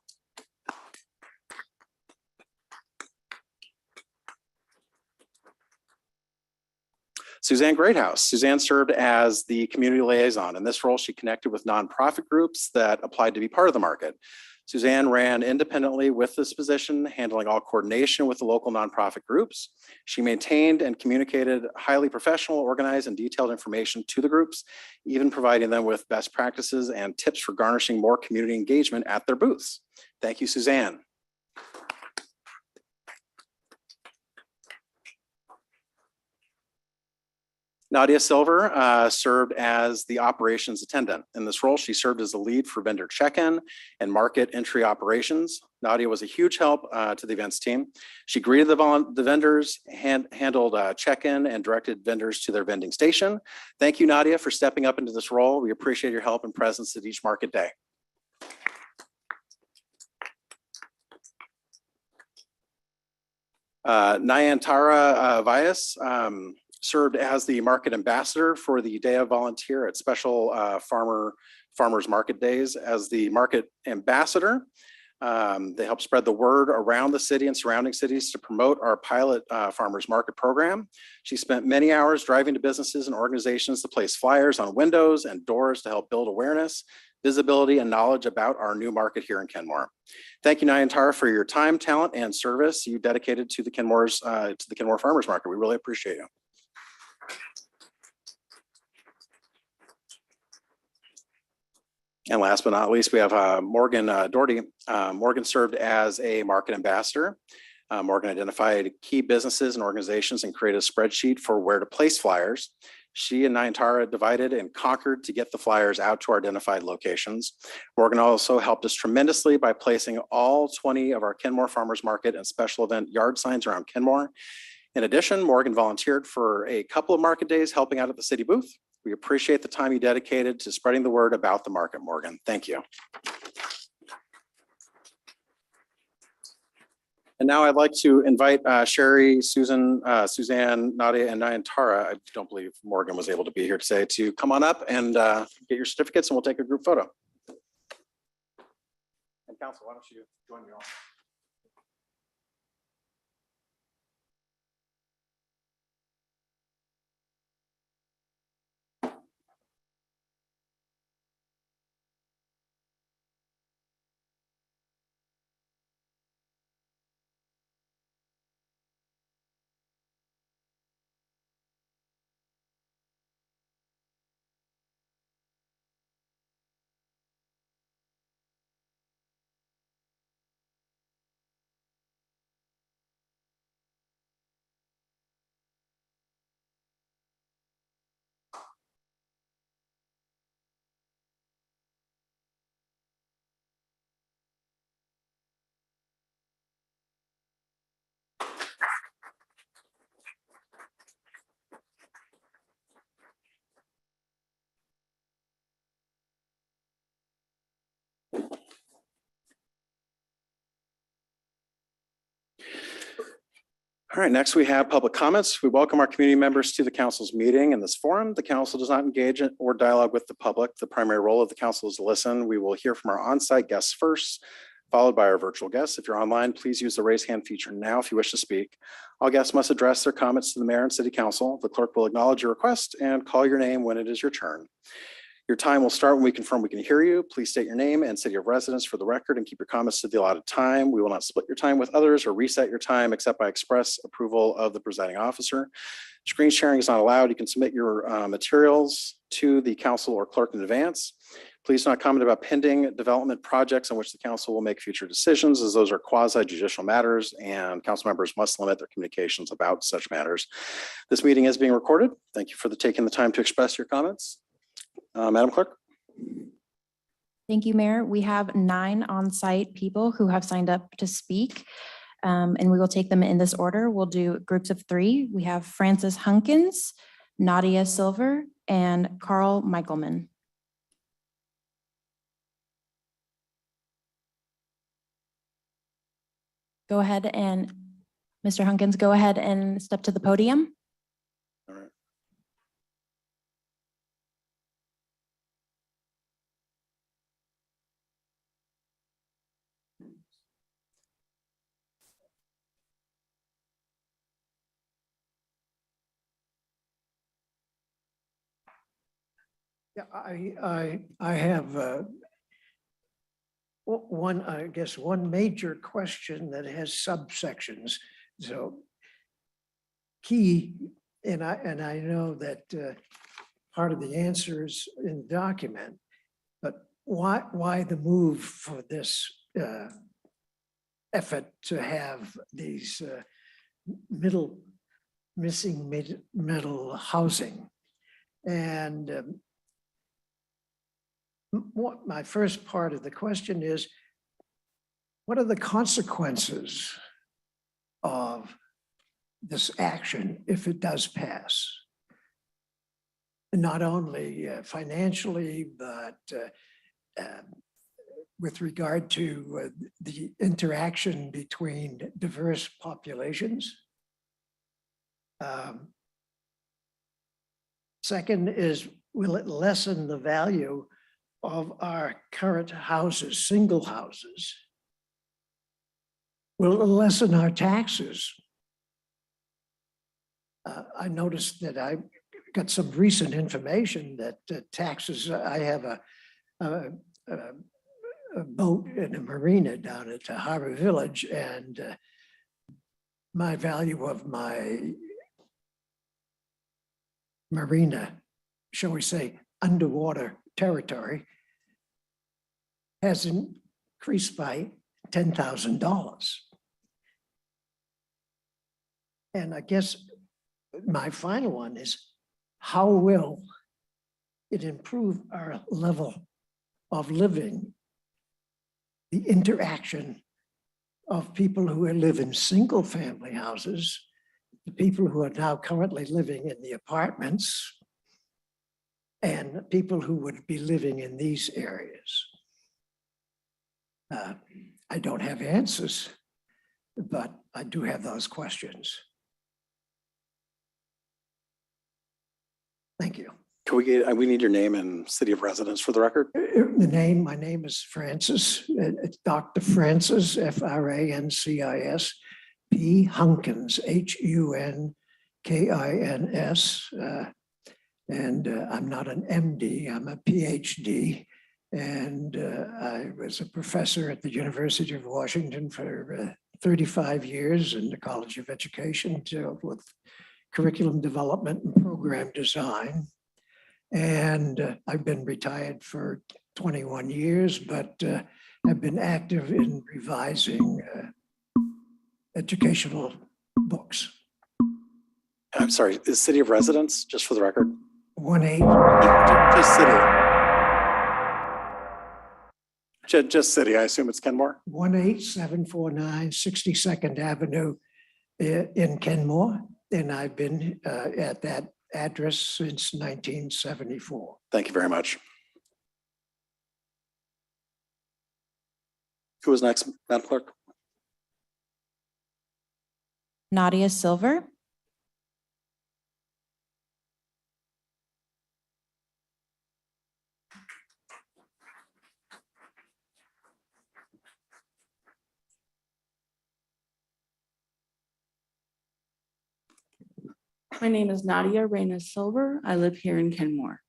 [SPEAKER 1] Suzanne Greathouse. Suzanne served as the community liaison. In this role, she connected with nonprofit groups that applied to be part of the market. Suzanne ran independently with this position, handling all coordination with the local nonprofit groups. She maintained and communicated highly professional, organized, and detailed information to the groups, even providing them with best practices and tips for garnishing more community engagement at their booths. Thank you, Suzanne. Nadia Silver served as the operations attendant. In this role, she served as the lead for vendor check-in and market entry operations. Nadia was a huge help to the events team. She greeted the vendors, handled check-in, and directed vendors to their vending station. Thank you, Nadia, for stepping up into this role. We appreciate your help and presence at each market day. Nayantara Vyas served as the market ambassador for the Day of Volunteer at special farmers market days. As the market ambassador, they help spread the word around the city and surrounding cities to promote our pilot farmers market program. She spent many hours driving to businesses and organizations to place flyers on windows and doors to help build awareness, visibility, and knowledge about our new market here in Kenmore. Thank you, Nayantara, for your time, talent, and service you dedicated to the Kenmore Farmers Market. We really appreciate you. And last but not least, we have Morgan Doherty. Morgan served as a market ambassador. Morgan identified key businesses and organizations and created a spreadsheet for where to place flyers. She and Nayantara divided and conquered to get the flyers out to our identified locations. Morgan also helped us tremendously by placing all 20 of our Kenmore Farmers Market and special event yard signs around Kenmore. In addition, Morgan volunteered for a couple of market days helping out at the city booth. We appreciate the time you dedicated to spreading the word about the market, Morgan. Thank you. And now I'd like to invite Sherry, Suzanne, Nadia, and Nayantara. I don't believe Morgan was able to be here today, to come on up and get your certificates, and we'll take a group photo. And council, why don't you join me all? All right, next we have public comments. We welcome our community members to the council's meeting. In this forum, the council does not engage in or dialogue with the public. The primary role of the council is to listen. We will hear from our on-site guests first, followed by our virtual guests. If you're online, please use the raise hand feature now if you wish to speak. All guests must address their comments to the mayor and city council. The clerk will acknowledge your request and call your name when it is your turn. Your time will start when we confirm we can hear you. Please state your name and city of residence for the record and keep your comments to the allotted time. We will not split your time with others or reset your time except by express approval of the presiding officer. Screen sharing is not allowed. You can submit your materials to the council or clerk in advance. Please do not comment about pending development projects on which the council will make future decisions, as those are quasi-judicial matters and council members must limit their communications about such matters. This meeting is being recorded. Thank you for taking the time to express your comments. Madam Clerk?
[SPEAKER 2] Thank you, Mayor. We have 9 on-site people who have signed up to speak, and we will take them in this order. We'll do groups of 3. We have Francis Hunkins, Nadia Silver, and Carl Michaelman. Go ahead and, Mr. Hunkins, go ahead and step to the podium.
[SPEAKER 1] All right.
[SPEAKER 13] Yeah, I have one, I guess, one major question that has subsections. So key, and I know that part of the answer is in the document, but why the move for this effort to have these missing middle housing? And what my first part of the question is, what are the consequences of this action if it does pass? Not only financially, but with regard to the interaction between diverse populations. Second is, will it lessen the value of our current houses, single houses? Will it lessen our taxes? I noticed that I got some recent information that taxes, I have a boat in a marina down at Harbor Village, and my value of my marina, shall we say, underwater territory, has increased by $10,000. And I guess my final one is, how will it improve our level of living, the interaction of people who live in single family houses, the people who are now currently living in the apartments, and people who would be living in these areas? I don't have answers, but I do have those questions. Thank you.
[SPEAKER 1] Can we get, we need your name and city of residence for the record?
[SPEAKER 13] My name is Francis. It's Dr. Francis, Francis, P. Hunkins, Hunkins. And I'm not an MD, I'm a PhD. And I was a professor at the University of Washington for 35 years in the College of Education, dealt with curriculum development and program design. And I've been retired for 21 years, but I've been active in revising educational books.
[SPEAKER 1] I'm sorry, is city of residence, just for the record?
[SPEAKER 13] 18.
[SPEAKER 1] Just city. Just city, I assume it's Kenmore?
[SPEAKER 13] 18749 62nd Avenue in Kenmore. And I've been at that address since 1974.
[SPEAKER 1] Thank you very much. Who is next, Madam Clerk?
[SPEAKER 2] Nadia Silver.
[SPEAKER 14] My name is Nadia Reyna Silver. I live here in Kenmore.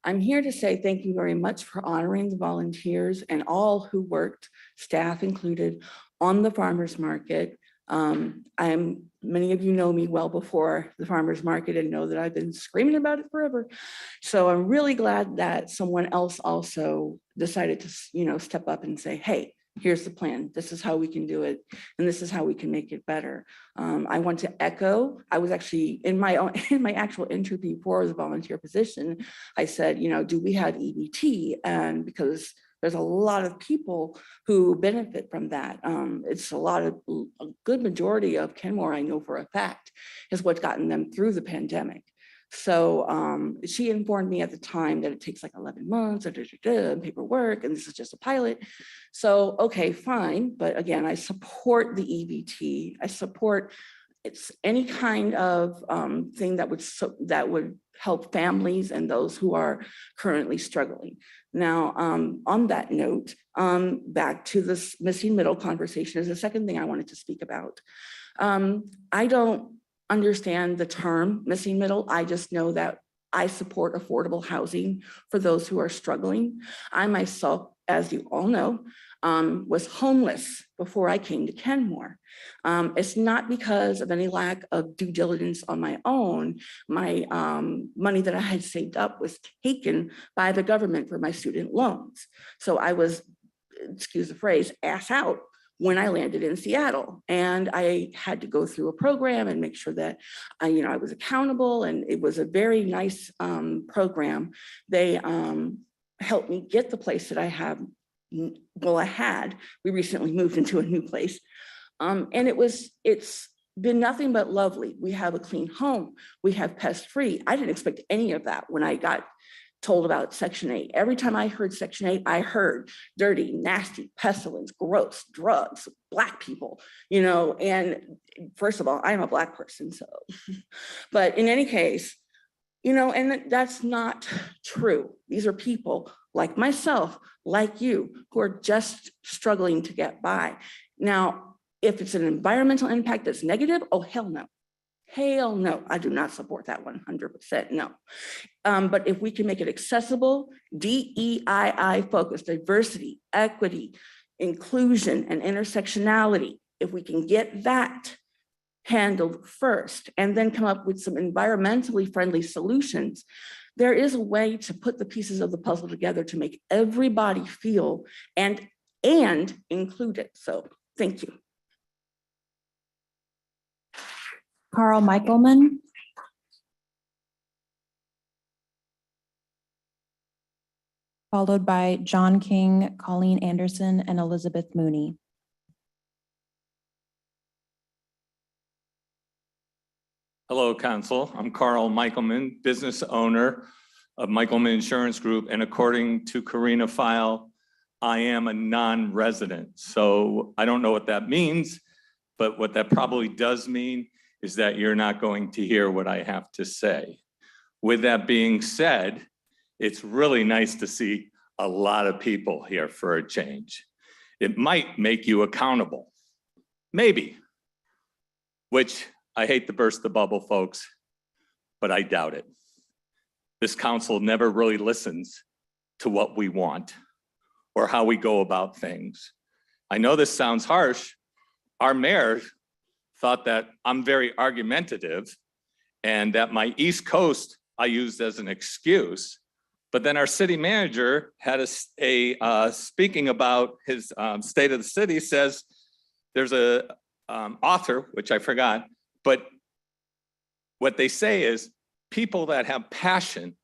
[SPEAKER 14] I'm here to say thank you very much for honoring the volunteers and all who worked, staff included, on the farmers market. Many of you know me well before the farmers market and know that I've been screaming about it forever. So I'm really glad that someone else also decided to, step up and say, hey, here's the plan. This is how we can do it. And this is how we can make it better. I want to echo, I was actually in my own, in my actual interview for the volunteer position, I said, you know, do we have EBT? And because there's a lot of people who benefit from that. It's a good majority of Kenmore, I know for a fact, is what's gotten them through the pandemic. So she informed me at the time that it takes like 11 months and paperwork, and this is just a pilot. So, okay, fine. But again, I support the EBT. I support it's any kind of thing that would help families and those who are currently struggling. Now, on that note, back to this missing middle conversation is the second thing I wanted to speak about. I don't understand the term missing middle. I just know that I support affordable housing for those who are struggling. I myself, as you all know, was homeless before I came to Kenmore. It's not because of any lack of due diligence on my own. My money that I had saved up was taken by the government for my student loans. So I was, excuse the phrase, ass out when I landed in Seattle, and I had to go through a program and make sure that I was accountable, and it was a very nice program. They helped me get the place that I have. Well, I had. We recently moved into a new place, and it's been nothing but lovely. We have a clean home. We have pest-free. I didn't expect any of that when I got told about Section 8. Every time I heard Section 8, I heard dirty, nasty, pestilence, gross, drugs, Black people, and first of all, I'm a Black person, so, but in any case, and that's not true. These are people like myself, like you, who are just struggling to get by. Now, if it's an environmental impact that's negative, oh, hell no. Hell no, I do not support that 100%, no. But if we can make it accessible, DEII focused, diversity, equity, inclusion, and intersectionality, if we can get that handled first and then come up with some environmentally friendly solutions, there is a way to put the pieces of the puzzle together to make everybody feel and included. So thank you.
[SPEAKER 2] Carl Michaelman. Followed by John King, Colleen Anderson, and Elizabeth Mooney.
[SPEAKER 15] Hello, Council. I'm Carl Michaelman, business owner of Michaelman Insurance Group, and according to Karina File, I am a non-resident. So I don't know what that means, but what that probably does mean is that you're not going to hear what I have to say. With that being said, it's really nice to see a lot of people here for a change. It might make you accountable, maybe, which I hate to burst the bubble, folks, but I doubt it. This council never really listens to what we want or how we go about things. I know this sounds harsh. Our mayor thought that I'm very argumentative and that my East Coast I used as an excuse. But then our city manager had a speaking about his state of the city, says there's a author, which I forgot, but what they say is people that have passion,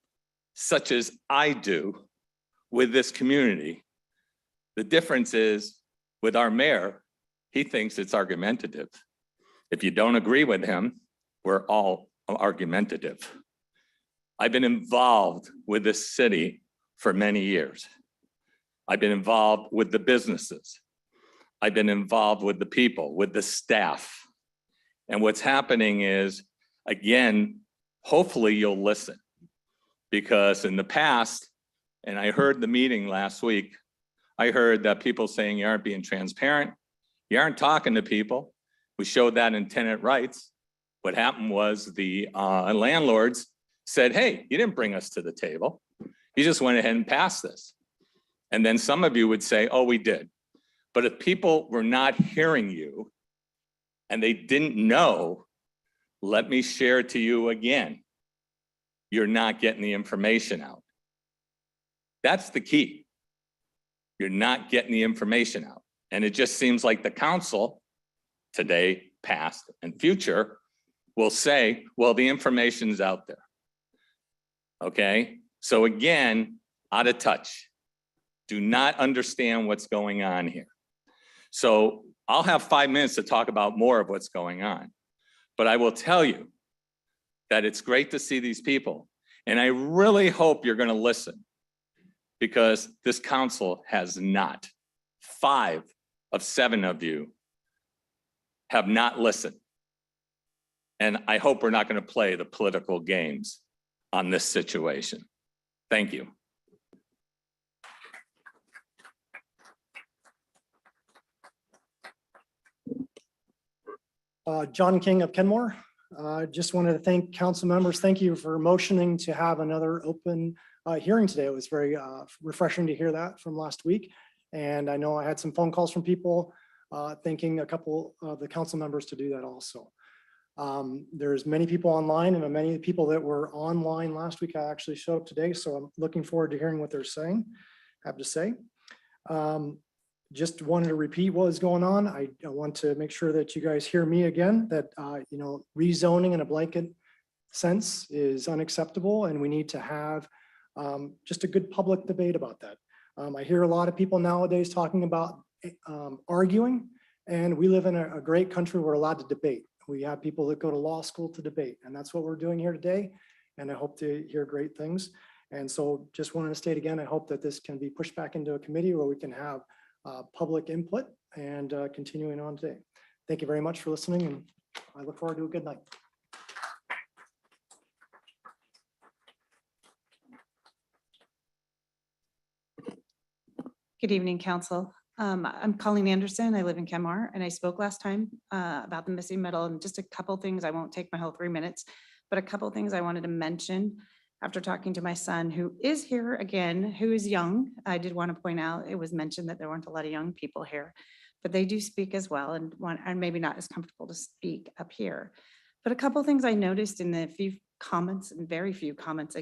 [SPEAKER 15] such as I do with this community, the difference is with our mayor, he thinks it's argumentative. If you don't agree with him, we're all argumentative. I've been involved with this city for many years. I've been involved with the businesses. I've been involved with the people, with the staff. And what's happening is, again, hopefully you'll listen. Because in the past, and I heard the meeting last week, I heard that people saying you aren't being transparent, you aren't talking to people. We showed that in tenant rights. What happened was the landlords said, hey, you didn't bring us to the table. You just went ahead and passed this. And then some of you would say, oh, we did. But if people were not hearing you and they didn't know, let me share to you again, you're not getting the information out. That's the key. You're not getting the information out. And it just seems like the council today, past and future will say, well, the information's out there. Okay, so again, out of touch. Do not understand what's going on here. So I'll have 5 minutes to talk about more of what's going on. But I will tell you that it's great to see these people. And I really hope you're going to listen, because this council has not. 5 of 7 of you have not listened. And I hope we're not going to play the political games on this situation. Thank you.
[SPEAKER 16] John King of Kenmore. Just wanted to thank council members. Thank you for motioning to have another open hearing today. It was very refreshing to hear that from last week. And I know I had some phone calls from people thanking a couple of the council members to do that also. There's many people online, and many people that were online last week I actually showed up today. So I'm looking forward to hearing what they're have to say. Just wanted to repeat what is going on. I want to make sure that you guys hear me again, that rezoning in a blanket sense is unacceptable, and we need to have just a good public debate about that. I hear a lot of people nowadays talking about arguing, and we live in a great country. We're allowed to debate. We have people that go to law school to debate, and that's what we're doing here today. And I hope to hear great things. And so just wanted to state again, I hope that this can be pushed back into a committee where we can have public input and continuing on today. Thank you very much for listening, and I look forward to a good night.
[SPEAKER 17] Good evening, council. I'm Colleen Anderson. I live in Kenmore, and I spoke last time about the missing middle, and just a couple things. I won't take my whole 3 minutes, but a couple things I wanted to mention after talking to my son, who is here again, who is young. I did want to point out, it was mentioned that there weren't a lot of young people here, but they do speak as well, and maybe not as comfortable to speak up here. But a couple things I noticed in the few comments, and very few comments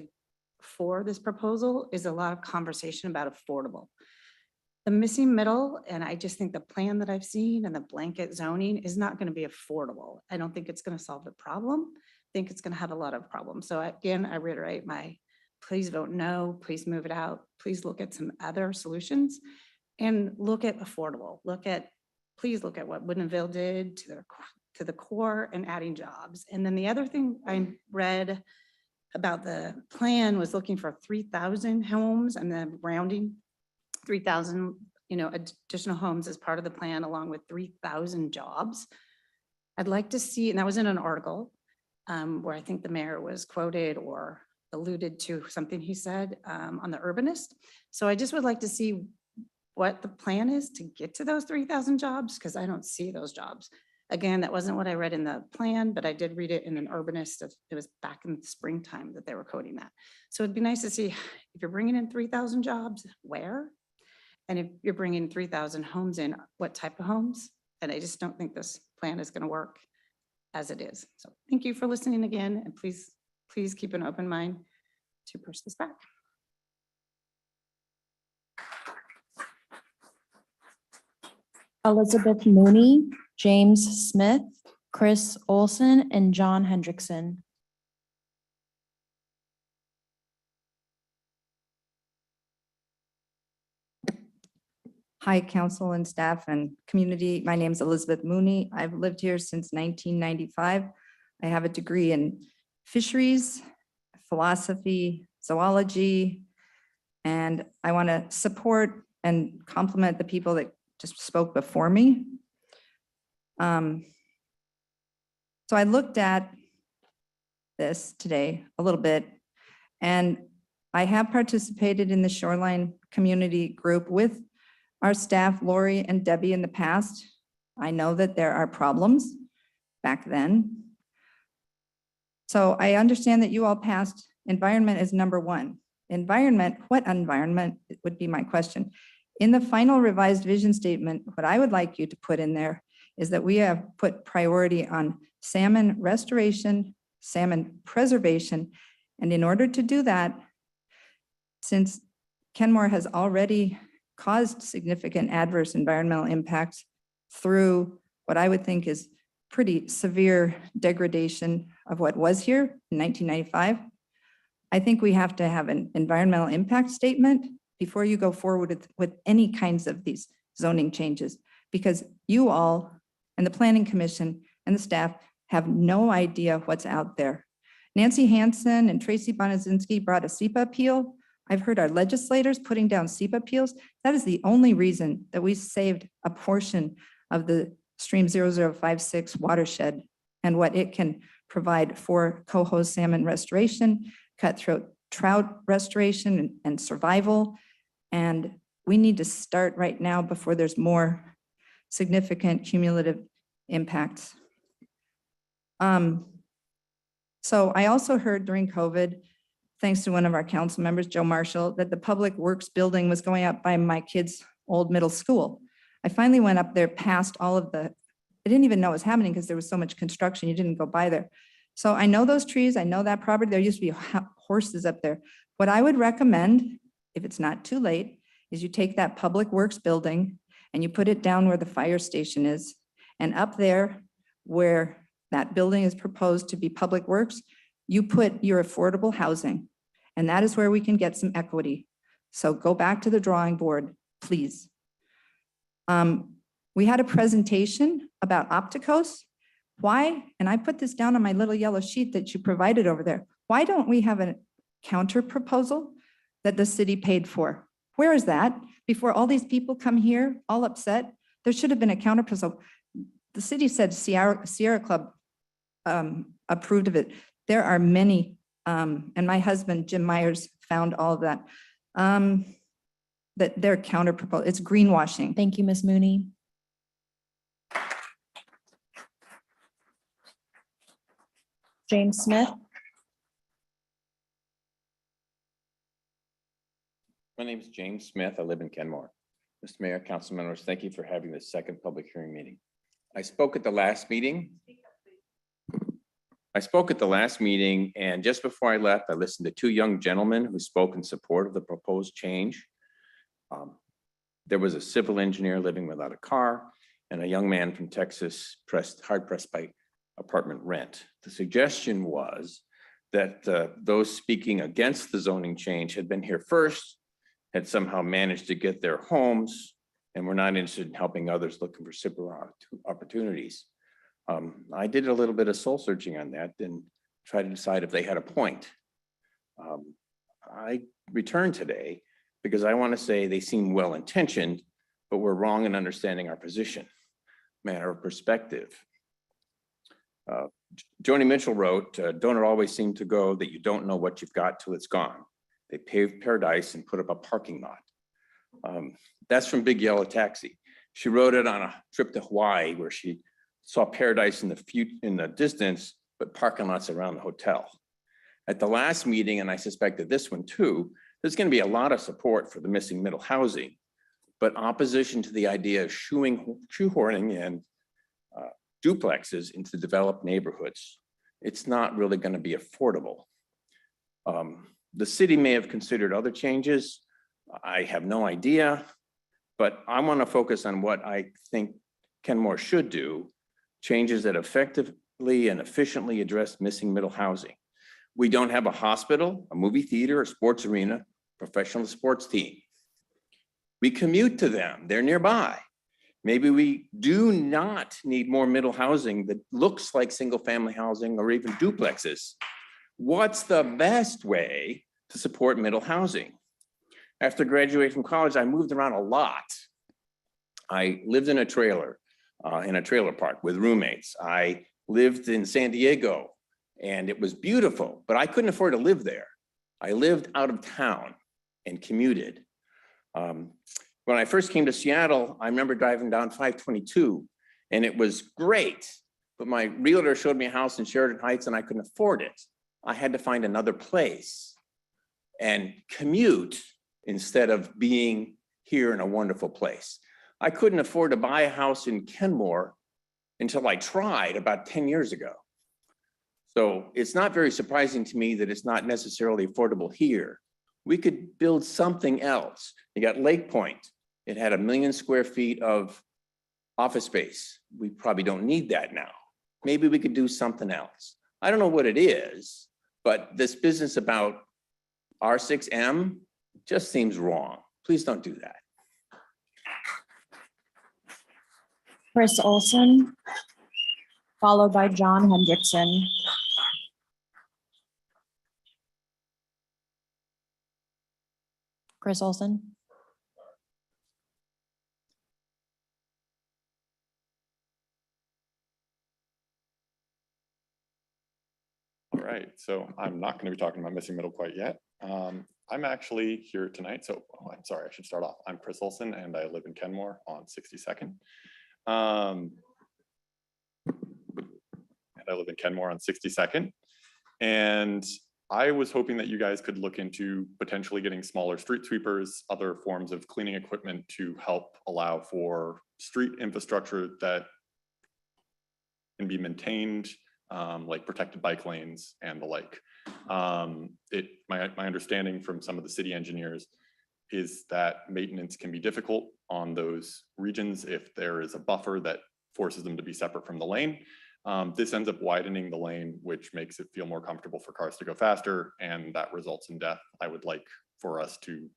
[SPEAKER 17] for this proposal, is a lot of conversation about affordable. The missing middle, and I just think the plan that I've seen and the blanket zoning is not going to be affordable. I don't think it's going to solve the problem. I think it's going to have a lot of problems. So again, I reiterate please vote no, please move it out. Please look at some other solutions and look at affordable. Please look at what Woodinville did to the core and adding jobs. And then the other thing I read about the plan was looking for 3,000 homes and then rounding 3,000, additional homes as part of the plan, along with 3,000 jobs. I'd like to see, and that was in an article where I think the mayor was quoted or alluded to something he said on the Urbanist. So I just would like to see what the plan is to get to those 3,000 jobs, because I don't see those jobs. Again, that wasn't what I read in the plan, but I did read it in an Urbanist. It was back in the springtime that they were quoting that. So it'd be nice to see if you're bringing in 3,000 jobs, where? And if you're bringing 3,000 homes in, what type of homes? And I just don't think this plan is going to work as it is. So thank you for listening again. And please keep an open mind to push this back.
[SPEAKER 2] Elizabeth Mooney, James Smith, Chris Olson, and John Hendrickson.
[SPEAKER 18] Hi, council and staff and community. My name is Elizabeth Mooney. I've lived here since 1995. I have a degree in fisheries, philosophy, zoology, and I want to support and compliment the people that just spoke before me. So I looked at this today a little bit, and I have participated in the Shoreline Community Group with our staff, Lori and Debbie, in the past. I know that there are problems back then. So I understand that you all passed environment as number 1. Environment, what environment would be my question. In the final revised vision statement, what I would like you to put in there is that we have put priority on salmon restoration, salmon preservation. And in order to do that, since Kenmore has already caused significant adverse environmental impacts through what I would think is pretty severe degradation of what was here in 1995. I think we have to have an environmental impact statement before you go forward with any kinds of these zoning changes, because you all and the Planning Commission and the staff have no idea what's out there. Nancy Hansen and Tracy Bonazinski brought a SEPA appeal. I've heard our legislators putting down SEPA appeals. That is the only reason that we saved a portion of the Stream 0056 watershed and what it can provide for coho salmon restoration, cutthroat trout restoration and survival. And we need to start right now before there's more significant cumulative impacts. So I also heard during COVID, thanks to one of our council members, Joe Marshall, that the Public Works building was going up by my kids' old middle school. I finally went up there past all of the, I didn't even know it was happening because there was so much construction, you didn't go by there. So I know those trees, I know that property, there used to be horses up there. What I would recommend, if it's not too late, is you take that Public Works building and you put it down where the fire station is. And up there where that building is proposed to be Public Works, you put your affordable housing. And that is where we can get some equity. So go back to the drawing board, please. We had a presentation about Opticos. Why, and I put this down on my little yellow sheet that you provided over there. Why don't we have a counter proposal that the city paid for? Where is that? Before all these people come here, all upset, there should have been a counter proposal. The city said Sierra Club approved of it. There are many, and my husband, Jim Myers, found all of that. That they're counter proposal. It's greenwashing.
[SPEAKER 2] Thank you, Ms. Mooney. James Smith.
[SPEAKER 19] My name is James Smith. I live in Kenmore. Mr. Mayor, council members, thank you for having this second public hearing meeting. I spoke at the last meeting. And just before I left, I listened to two young gentlemen who spoke in support of the proposed change. There was a civil engineer living without a car and a young man from Texas hard pressed by apartment rent. The suggestion was that those speaking against the zoning change had been here first, had somehow managed to get their homes, and were not interested in helping others looking for similar opportunities. I did a little bit of soul searching on that and tried to decide if they had a point. I returned today because I want to say they seem well-intentioned, but we're wrong in understanding our position. Matter of perspective. Joni Mitchell wrote, don't it always seem to go that you don't know what you've got till it's gone. They paved paradise and put up a parking lot. That's from Big Yellow Taxi. She wrote it on a trip to Hawaii where she saw paradise in the distance, but parking lots around the hotel. At the last meeting, and I suspect that this one too, there's going to be a lot of support for the missing middle housing, but opposition to the idea of shoehorning in duplexes into developed neighborhoods. It's not really going to be affordable. The city may have considered other changes. I have no idea, but I want to focus on what I think Kenmore should do, changes that effectively and efficiently address missing middle housing. We don't have a hospital, a movie theater, a sports arena, professional sports team. We commute to them, they're nearby. Maybe we do not need more middle housing that looks like single family housing or even duplexes. What's the best way to support middle housing? After graduating from college, I moved around a lot. I lived in a trailer park with roommates. I lived in San Diego and it was beautiful, but I couldn't afford to live there. I lived out of town and commuted. When I first came to Seattle, I remember driving down 522 and it was great, but my realtor showed me a house in Sheridan Heights and I couldn't afford it. I had to find another place and commute instead of being here in a wonderful place. I couldn't afford to buy a house in Kenmore until I tried about 10 years ago. So it's not very surprising to me that it's not necessarily affordable here. We could build something else. You got Lake Point, It had 1 million square feet of office space. We probably don't need that now. Maybe we could do something else. I don't know what it is, but this business about R6M just seems wrong. Please don't do that.
[SPEAKER 2] Chris Olson, followed by John Hendrickson. Chris Olson.
[SPEAKER 20] All right, so I'm not going to be talking about missing middle quite yet. I'm actually here tonight, so I'm sorry, I should start off. I'm Chris Olson and I live in Kenmore on 62nd. And I live in Kenmore on 62nd. And I was hoping that you guys could look into potentially getting smaller street sweepers, other forms of cleaning equipment to help allow for street infrastructure that can be maintained, like protected bike lanes and the like. My understanding from some of the city engineers is that maintenance can be difficult on those regions if there is a buffer that forces them to be separate from the lane. This ends up widening the lane, which makes it feel more comfortable for cars to go faster, and that results in death. I would like for us to,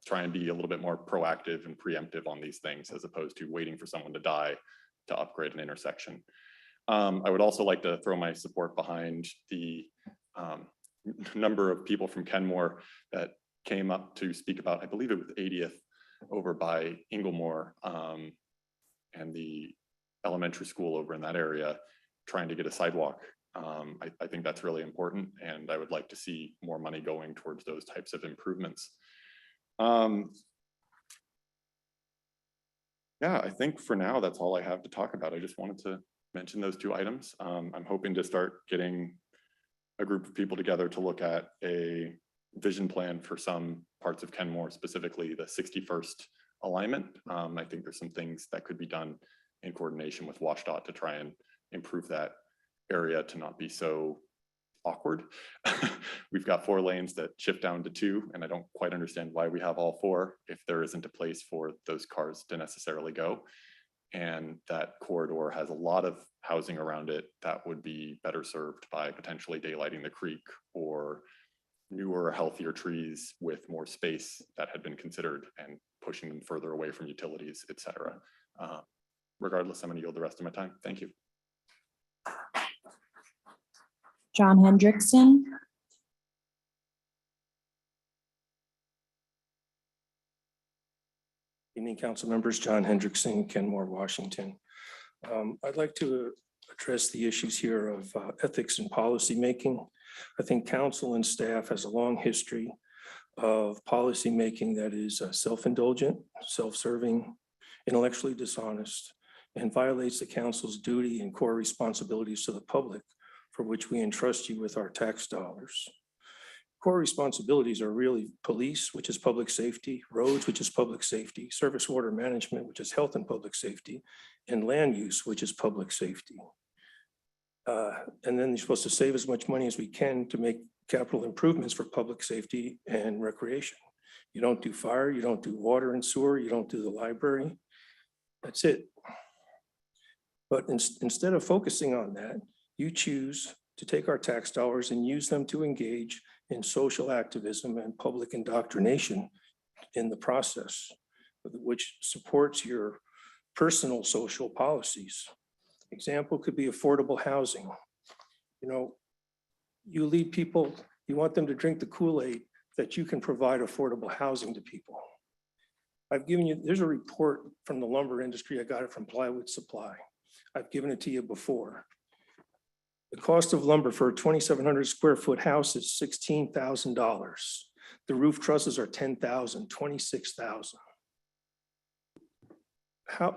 [SPEAKER 20] try and be a little bit more proactive and preemptive on these things, as opposed to waiting for someone to die to upgrade an intersection. I would also like to throw my support behind the number of people from Kenmore that came up to speak about, I believe it was 80th over by Inglemore and the elementary school over in that area, trying to get a sidewalk. I think that's really important, and I would like to see more money going towards those types of improvements. Yeah, I think for now, that's all I have to talk about. I just wanted to mention those two items. I'm hoping to start getting a group of people together to look at a vision plan for some parts of Kenmore, specifically the 61st alignment. I think there's some things that could be done in coordination with WashDOT to try and improve that area to not be so awkward. We've got 4 lanes that shift down to 2, and I don't quite understand why we have all 4 if there isn't a place for those cars to necessarily go. And that corridor has a lot of housing around it that would be better served by potentially daylighting the creek or newer, healthier trees with more space that had been considered and pushing them further away from utilities, et cetera. Regardless, I'm going to yield the rest of my time. Thank you.
[SPEAKER 2] John Hendrickson.
[SPEAKER 21] Evening, council members. John Hendrickson, Kenmore, Washington. I'd like to address the issues here of ethics and policy making. I think council and staff has a long history of policy making that is self-indulgent, self-serving, intellectually dishonest, and violates the council's duty and core responsibilities to the public, for which we entrust you with our tax dollars. Core responsibilities are really police, which is public safety, roads, which is public safety, surface water management, which is health and public safety, and land use, which is public safety. And then you're supposed to save as much money as we can to make capital improvements for public safety and recreation. You don't do fire, you don't do water and sewer, you don't do the library. That's it. But instead of focusing on that, you choose to take our tax dollars and use them to engage in social activism and public indoctrination in the process, which supports your personal social policies. Example could be affordable housing. You lead people, you want them to drink the Kool-Aid that you can provide affordable housing to people. I've given you, there's a report from the lumber industry. I got it from Plywood Supply. I've given it to you before. The cost of lumber for a 2,700 square foot house is $16,000. The roof trusses are $10,000, $26,000.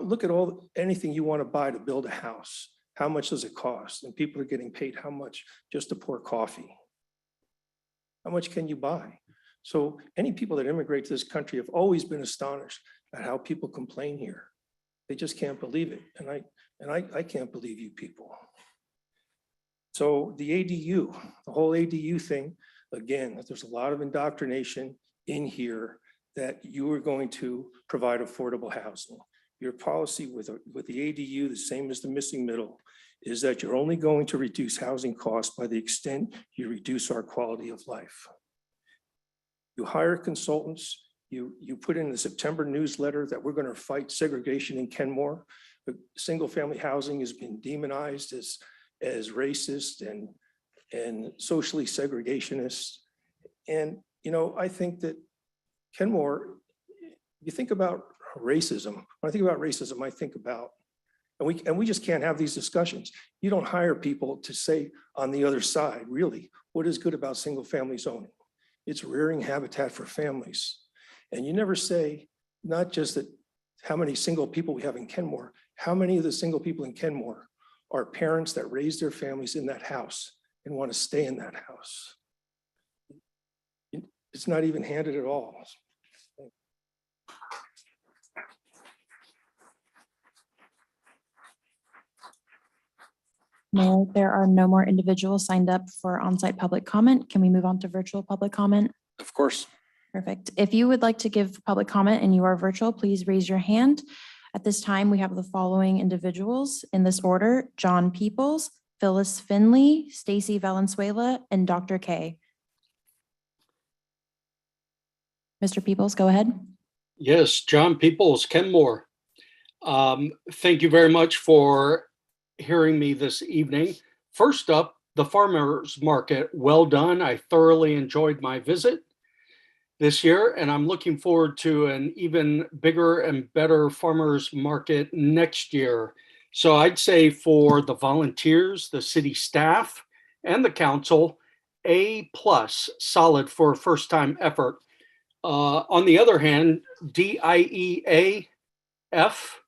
[SPEAKER 21] Look at anything you want to buy to build a house. How much does it cost? And people are getting paid how much just to pour coffee? How much can you buy? So any people that immigrate to this country have always been astonished at how people complain here. They just can't believe it. And I can't believe you people. So the whole ADU thing, again, there's a lot of indoctrination in here that you are going to provide affordable housing. Your policy with the ADU, the same as the missing middle, is that you're only going to reduce housing costs by the extent you reduce our quality of life. You hire consultants, you put in the September newsletter that we're going to fight segregation in Kenmore. But single-family housing has been demonized as racist and socially segregationist. And, you know, I think that Kenmore, you think about racism. When I think about racism, I think about, and we just can't have these discussions. You don't hire people to say on the other side, really, what is good about single-family zoning? It's rearing habitat for families. And you never say, not just that how many single people we have in Kenmore, how many of the single people in Kenmore are parents that raise their families in that house and want to stay in that house? It's not even handed at all.
[SPEAKER 2] Mayor, there are no more individuals signed up for on-site public comment. Can we move on to virtual public comment?
[SPEAKER 1] Of course.
[SPEAKER 2] Perfect. If you would like to give public comment and you are virtual, please raise your hand. At this time, we have the following individuals in this order: John Peoples, Phyllis Finley, Stacy Valenzuela, and Dr. K. Mr. Peoples, go ahead.
[SPEAKER 3] Yes, John Peoples, Kenmore. Thank you very much for hearing me this evening. First up, the farmers market. Well done. I thoroughly enjoyed my visit this year, and I'm looking forward to an even bigger and better farmers market next year. So I'd say for the volunteers, the city staff, and the council, A+, solid for a first-time effort. On the other hand, DIEA, F-,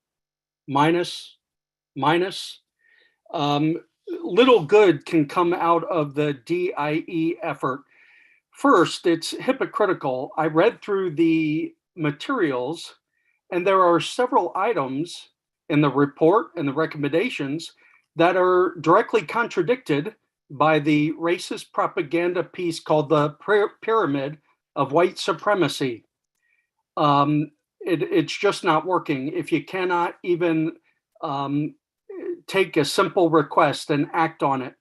[SPEAKER 3] little good can come out of the DIE effort. First, it's hypocritical. I read through the materials, and there are several items in the report and the recommendations that are directly contradicted by the racist propaganda piece called the Pyramid of White Supremacy. It's just not working. If you cannot even take a simple request and act on it.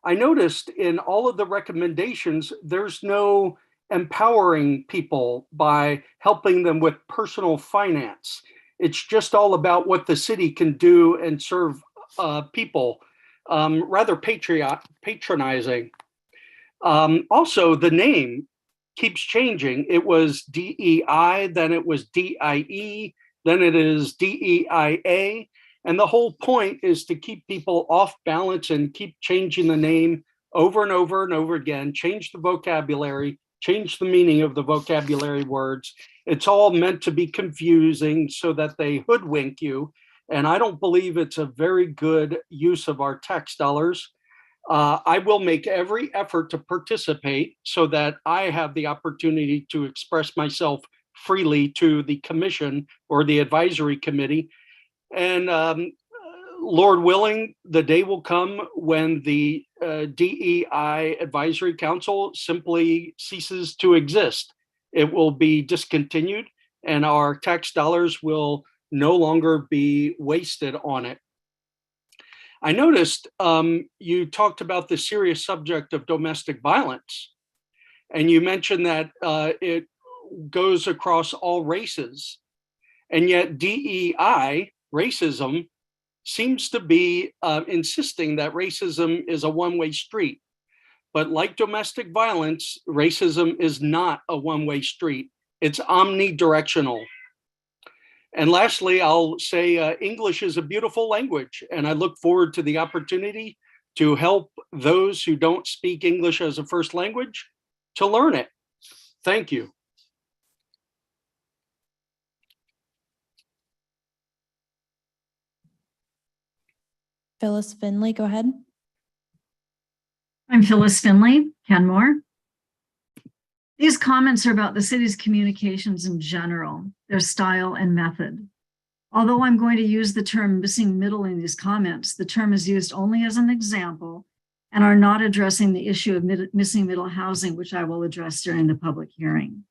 [SPEAKER 3] I noticed in all of the recommendations, there's no empowering people by helping them with personal finance. It's just all about what the city can do and serve people, rather patronizing. Also, the name keeps changing. It was DEI, then it was DIE, then it is DEIA. And the whole point is to keep people off balance and keep changing the name over and over and over again, change the vocabulary, change the meaning of the vocabulary words. It's all meant to be confusing so that they hoodwink you. And I don't believe it's a very good use of our tax dollars. I will make every effort to participate so that I have the opportunity to express myself freely to the commission or the advisory committee. And Lord willing, the day will come when the DEI Advisory Council simply ceases to exist. It will be discontinued and our tax dollars will no longer be wasted on it. I noticed you talked about the serious subject of domestic violence, and you mentioned that it goes across all races, and yet DEI, racism, seems to be insisting that racism is a one-way street. But like domestic violence, racism is not a one-way street. It's omnidirectional. And lastly, I'll say English is a beautiful language, and I look forward to the opportunity to help those who don't speak English as a first language to learn it. Thank you.
[SPEAKER 2] Phyllis Finley, go ahead.
[SPEAKER 22] I'm Phyllis Finley, Kenmore. These comments are about the city's communications in general, their style and method. Although I'm going to use the term missing middle in these comments, the term is used only as an example and are not addressing the issue of missing middle housing, which I will address during the public hearing.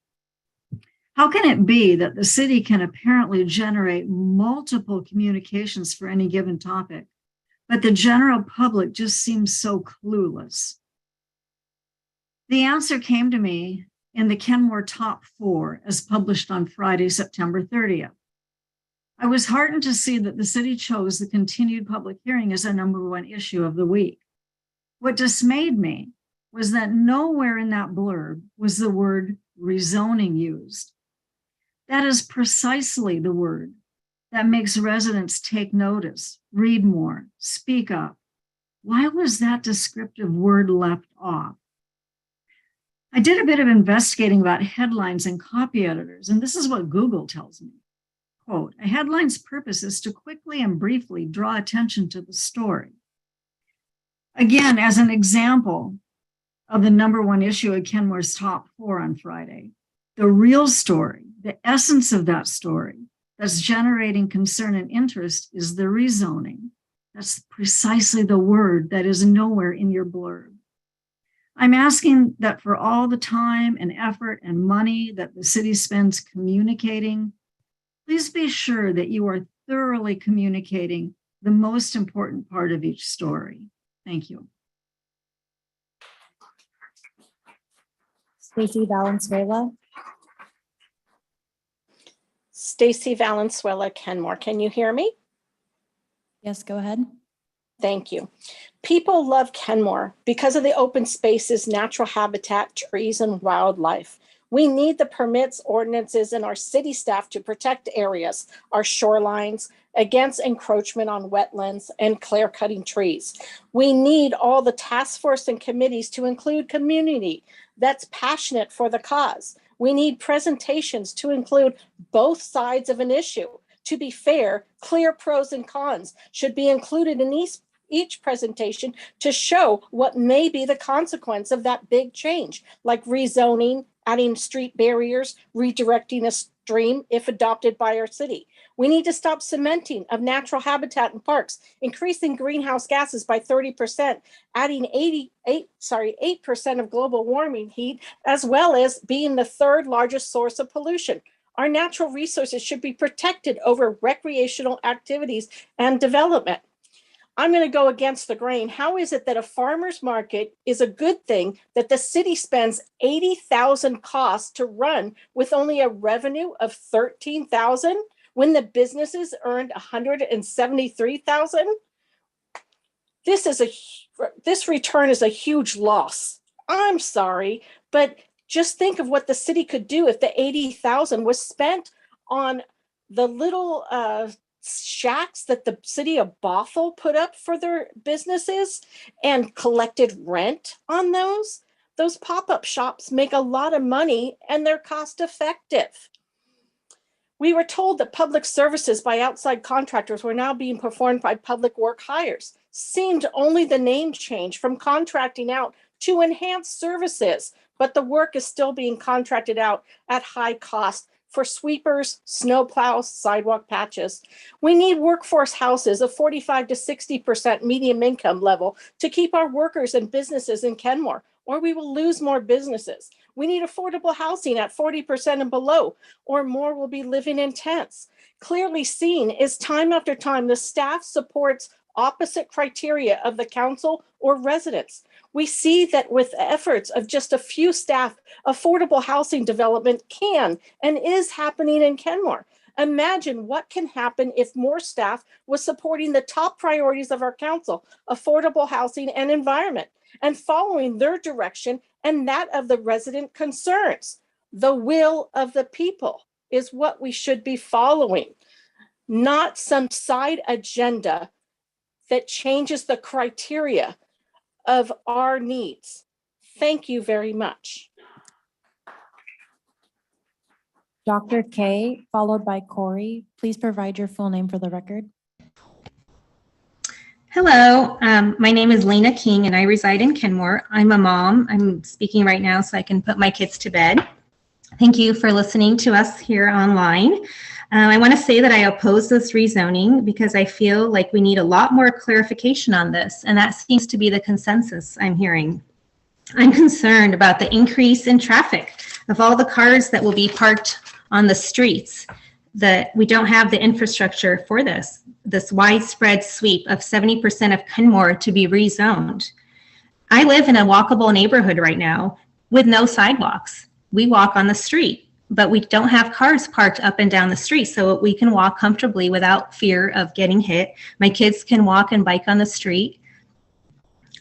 [SPEAKER 22] How can it be that the city can apparently generate multiple communications for any given topic, but the general public just seems so clueless? The answer came to me in the Kenmore Top 4 as published on Friday, September 30th. I was heartened to see that the city chose the continued public hearing as a #1 issue of the week. What dismayed me was that nowhere in that blurb was the word rezoning used. That is precisely the word that makes residents take notice, read more, speak up. Why was that descriptive word left off? I did a bit of investigating about headlines and copy editors, and this is what Google tells me. Quote, a headline's purpose is to quickly and briefly draw attention to the story. Again, as an example of the #1 issue of Kenmore's Top 4 on Friday, the real story, the essence of that story that's generating concern and interest is the rezoning. That's precisely the word that is nowhere in your blurb. I'm asking that for all the time and effort and money that the city spends communicating, please be sure that you are thoroughly communicating the most important part of each story. Thank you.
[SPEAKER 2] Stacy Valenzuela.
[SPEAKER 6] Stacy Valenzuela, Kenmore. Can you hear me?
[SPEAKER 2] Yes, go ahead.
[SPEAKER 6] Thank you. People love Kenmore because of the open spaces, natural habitat, trees, and wildlife. We need the permits, ordinances, and our city staff to protect areas, our shorelines, against encroachment on wetlands and clear-cutting trees. We need all the task force and committees to include community that's passionate for the cause. We need presentations to include both sides of an issue. To be fair, clear pros and cons should be included in each presentation to show what may be the consequence of that big change, like rezoning, adding street barriers, redirecting a stream if adopted by our city. We need to stop cementing of natural habitat in parks, increasing greenhouse gases by 30%, adding 8% of global warming heat, as well as being the third largest source of pollution. Our natural resources should be protected over recreational activities and development. I'm going to go against the grain. How is it that a farmer's market is a good thing that the city spends $80,000 costs to run with only a revenue of $13,000 when the businesses earned $173,000? This return is a huge loss. I'm sorry, but just think of what the city could do if the $80,000 was spent on the little shacks that the city of Bothell put up for their businesses and collected rent on those. Those pop-up shops make a lot of money and they're cost effective. We were told that public services by outside contractors were now being performed by public work hires. Seemed only the name change from contracting out to enhanced services, but the work is still being contracted out at high cost for sweepers, snow plows, sidewalk patches. We need workforce houses of 45 to 60% medium income level to keep our workers and businesses in Kenmore, or we will lose more businesses. We need affordable housing at 40% and below, or more will be living in tents. Clearly seen is time after time the staff supports opposite criteria of the council or residents. We see that with efforts of just a few staff, affordable housing development can and is happening in Kenmore. Imagine what can happen if more staff was supporting the top priorities of our council, affordable housing and environment, and following their direction and that of the resident concerns. The will of the people is what we should be following, not some side agenda that changes the criteria of our needs. Thank you very much.
[SPEAKER 2] Dr. K, followed by Corey. Please provide your full name for the record.
[SPEAKER 7] Hello, my name is Lena King and I reside in Kenmore. I'm a mom. I'm speaking right now so I can put my kids to bed. Thank you for listening to us here online. I want to say that I oppose this rezoning because I feel like we need a lot more clarification on this, and that seems to be the consensus I'm hearing. I'm concerned about the increase in traffic of all the cars that will be parked on the streets, that we don't have the infrastructure for this widespread sweep of 70% of Kenmore to be rezoned. I live in a walkable neighborhood right now with no sidewalks. We walk on the street, but we don't have cars parked up and down the street so we can walk comfortably without fear of getting hit. My kids can walk and bike on the street.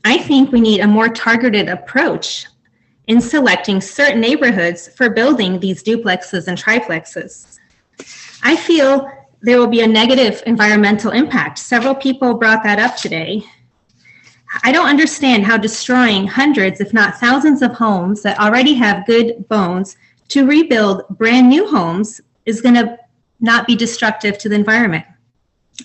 [SPEAKER 7] I think we need a more targeted approach in selecting certain neighborhoods for building these duplexes and triplexes. I feel there will be a negative environmental impact. Several people brought that up today. I don't understand how destroying hundreds, if not thousands of homes that already have good bones to rebuild brand new homes is going to not be destructive to the environment.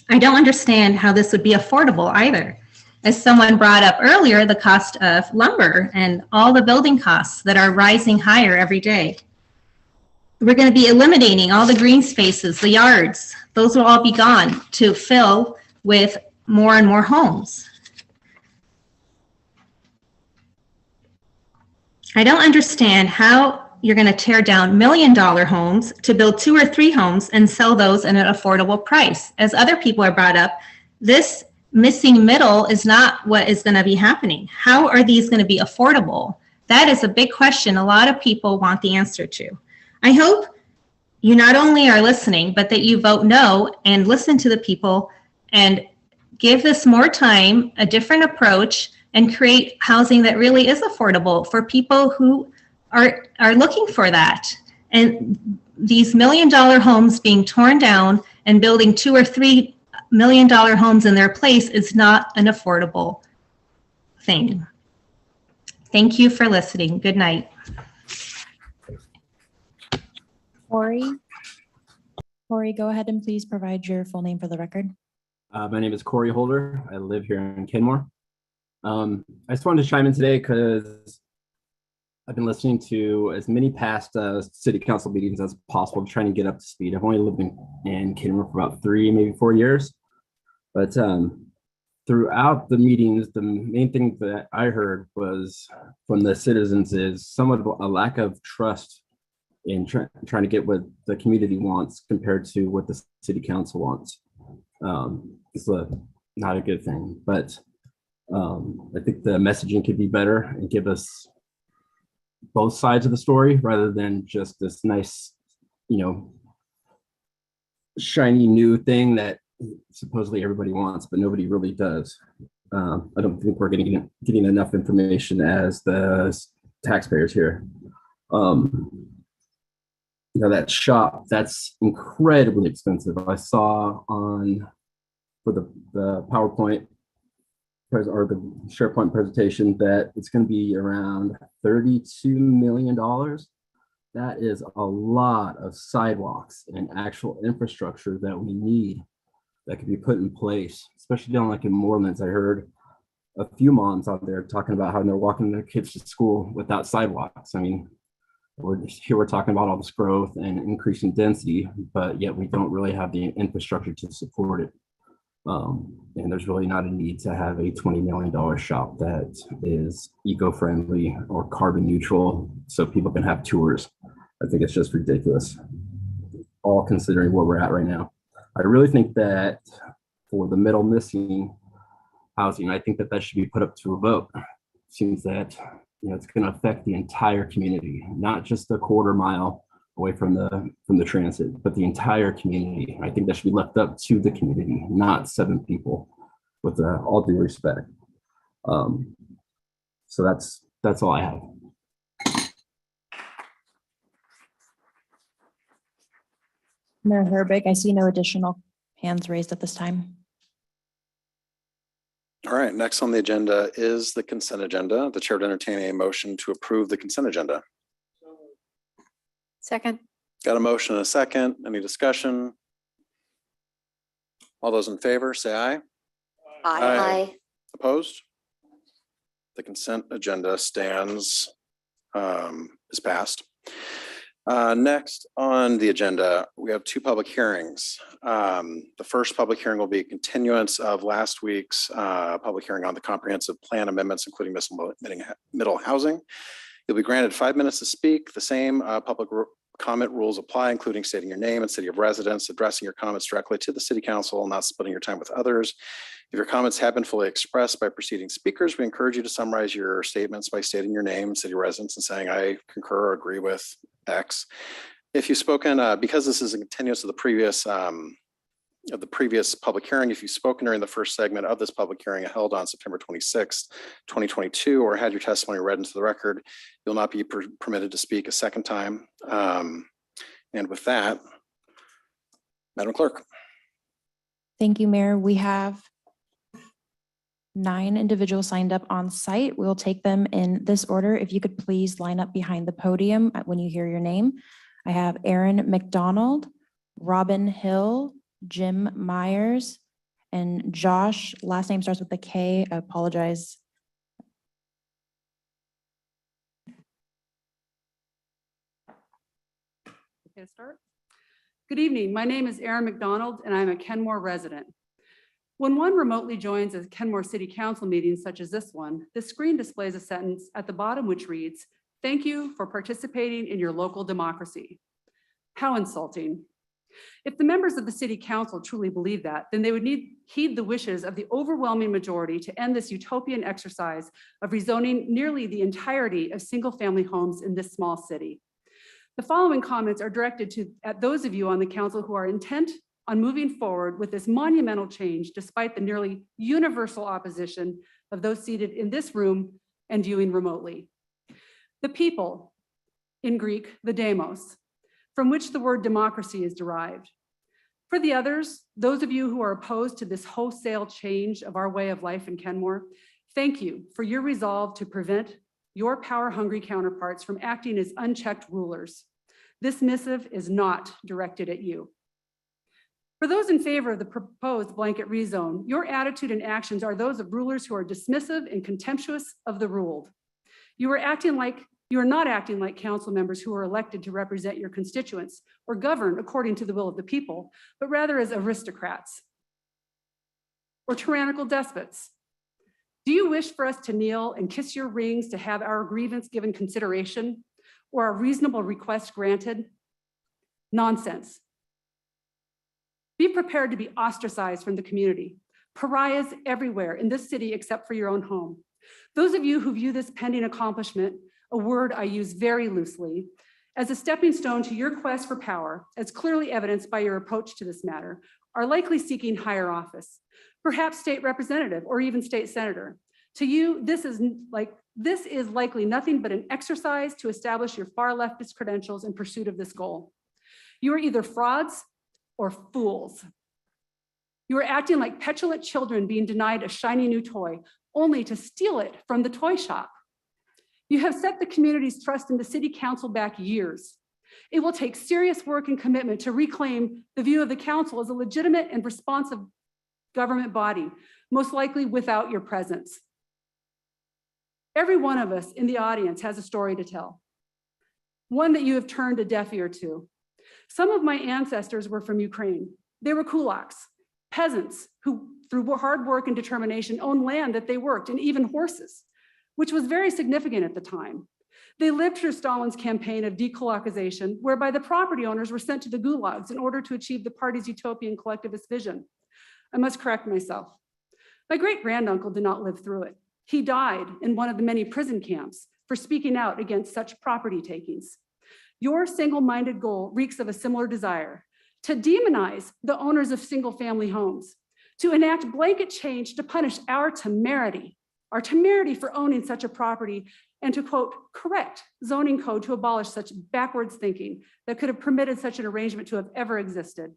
[SPEAKER 7] I don't understand how this would be affordable either. As someone brought up earlier, the cost of lumber and all the building costs that are rising higher every day. We're going to be eliminating all the green spaces, the yards. Those will all be gone to fill with more and more homes. I don't understand how you're going to tear down $1 million homes to build 2 or 3 homes and sell those at an affordable price. As other people are brought up, this missing middle is not what is going to be happening. How are these going to be affordable? That is a big question a lot of people want the answer to. I hope you not only are listening, but that you vote no and listen to the people and give this more time, a different approach, and create housing that really is affordable for people who are looking for that. And these $1 million homes being torn down and building $2 or $3 million homes in their place is not an affordable thing. Thank you for listening. Good night.
[SPEAKER 2] Corey, go ahead and please provide your full name for the record.
[SPEAKER 4] My name is Corey Holder. I live here in Kenmore. I just wanted to chime in today because I've been listening to as many past city council meetings as possible, trying to get up to speed. I've only lived in Kenmore for about 3, maybe 4 years. But throughout the meetings, the main thing that I heard was from the citizens is somewhat of a lack of trust in trying to get what the community wants compared to what the city council wants. It's not a good thing, but I think the messaging could be better and give us both sides of the story rather than just this nice, shiny new thing that supposedly everybody wants, but nobody really does. I don't think we're getting enough information as the taxpayers here. That shop, that's incredibly expensive. I saw for the PowerPoint or the SharePoint presentation that it's going to be around $32 million. That is a lot of sidewalks and actual infrastructure that we need that could be put in place, especially down like in Morelands. I heard a few moms out there talking about how they're walking their kids to school without sidewalks. I mean, we're talking about all this growth and increasing density, but yet we don't really have the infrastructure to support it. And there's really not a need to have a $20 million shop that is eco-friendly or carbon neutral so people can have tours. I think it's just ridiculous, all considering where we're at right now. I really think that for the middle missing housing, I think that should be put up to a vote. It seems that it's going to affect the entire community, not just a quarter mile away from the transit, but the entire community. I think that should be left up to the community, not 7 people, with all due respect. So that's all I have.
[SPEAKER 2] Mayor Herbig, I see no additional hands raised at this time.
[SPEAKER 1] All right, next on the agenda is the consent agenda. The chair would entertain a motion to approve the consent agenda.
[SPEAKER 8] Second.
[SPEAKER 1] Got a motion and a second. Any discussion? All those in favor, say aye.
[SPEAKER 5] Aye.
[SPEAKER 1] Opposed? The consent agenda stands, is passed. Next on the agenda, we have 2 public hearings. The first public hearing will be a continuance of last week's public hearing on the comprehensive plan amendments, including middle housing. You'll be granted 5 minutes to speak. The same public comment rules apply, including stating your name and city of residence, addressing your comments directly to the city council, not splitting your time with others. If your comments have been fully expressed by preceding speakers, we encourage you to summarize your statements by stating your name and city residence and saying, I concur or agree with X. If you've spoken, because this is a continuance of the previous public hearing, if you've spoken during the first segment of this public hearing held on September 26th, 2022, or had your testimony read into the record, you'll not be permitted to speak a second time. And with that, Madam Clerk.
[SPEAKER 2] Thank you, Mayor. We have 9 individuals signed up on site. We'll take them in this order. If you could please line up behind the podium when you hear your name. I have Aaron McDonald, Robin Hill, Jim Myers, and Josh. Last name starts with a K. I apologize.
[SPEAKER 9] Okay, start. Good evening. My name is Aaron McDonald, and I'm a Kenmore resident. When one remotely joins a Kenmore City Council meeting such as this one, the screen displays a sentence at the bottom which reads, "Thank you for participating in your local democracy." How insulting. If the members of the City Council truly believe that, then they would heed the wishes of the overwhelming majority to end this utopian exercise of rezoning nearly the entirety of single-family homes in this small city. The following comments are directed at those of you on the council who are intent on moving forward with this monumental change despite the nearly universal opposition of those seated in this room and viewing remotely. The people, in Greek, the demos, from which the word democracy is derived. For the others, those of you who are opposed to this wholesale change of our way of life in Kenmore, thank you for your resolve to prevent your power-hungry counterparts from acting as unchecked rulers. This missive is not directed at you. For those in favor of the proposed blanket rezone, your attitude and actions are those of rulers who are dismissive and contemptuous of the ruled. You are not acting like council members who are elected to represent your constituents or govern according to the will of the people, but rather as aristocrats or tyrannical despots. Do you wish for us to kneel and kiss your rings to have our grievance given consideration or a reasonable request granted? Nonsense. Be prepared to be ostracized from the community. Pariahs everywhere in this city except for your own home. Those of you who view this pending accomplishment, a word I use very loosely, as a stepping stone to your quest for power, as clearly evidenced by your approach to this matter, are likely seeking higher office, perhaps state representative or even state senator. To you, this is likely nothing but an exercise to establish your far leftist credentials in pursuit of this goal. You are either frauds or fools. You are acting like petulant children being denied a shiny new toy, only to steal it from the toy shop. You have set the community's trust in the city council back years. It will take serious work and commitment to reclaim the view of the council as a legitimate and responsive government body, most likely without your presence. Every one of us in the audience has a story to tell, one that you have turned a deaf ear to. Some of my ancestors were from Ukraine. They were kulaks, peasants who, through hard work and determination, owned land that they worked and even horses, which was very significant at the time. They lived through Stalin's campaign of dekulakization, whereby the property owners were sent to the gulags in order to achieve the party's utopian collectivist vision. I must correct myself. My great-granduncle did not live through it. He died in one of the many prison camps for speaking out against such property takings. Your single-minded goal reeks of a similar desire to demonize the owners of single-family homes, to enact blanket change to punish our temerity for owning such a property, and to, quote, correct zoning code to abolish such backwards thinking that could have permitted such an arrangement to have ever existed.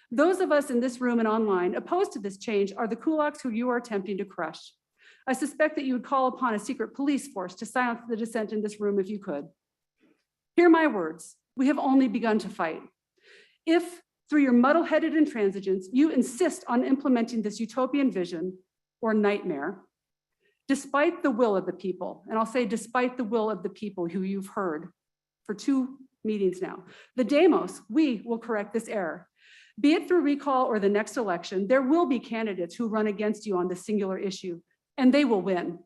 [SPEAKER 9] Those of us in this room and online opposed to this change are the kulaks who you are attempting to crush. I suspect that you would call upon a secret police force to silence the dissent in this room if you could. Hear my words. We have only begun to fight. If, through your muddle-headed intransigence, you insist on implementing this utopian vision or nightmare, despite the will of the people, and I'll say despite the will of the people who you've heard for 2 meetings now, the demos, we will correct this error. Be it through recall or the next election, there will be candidates who run against you on this singular issue, and they will win.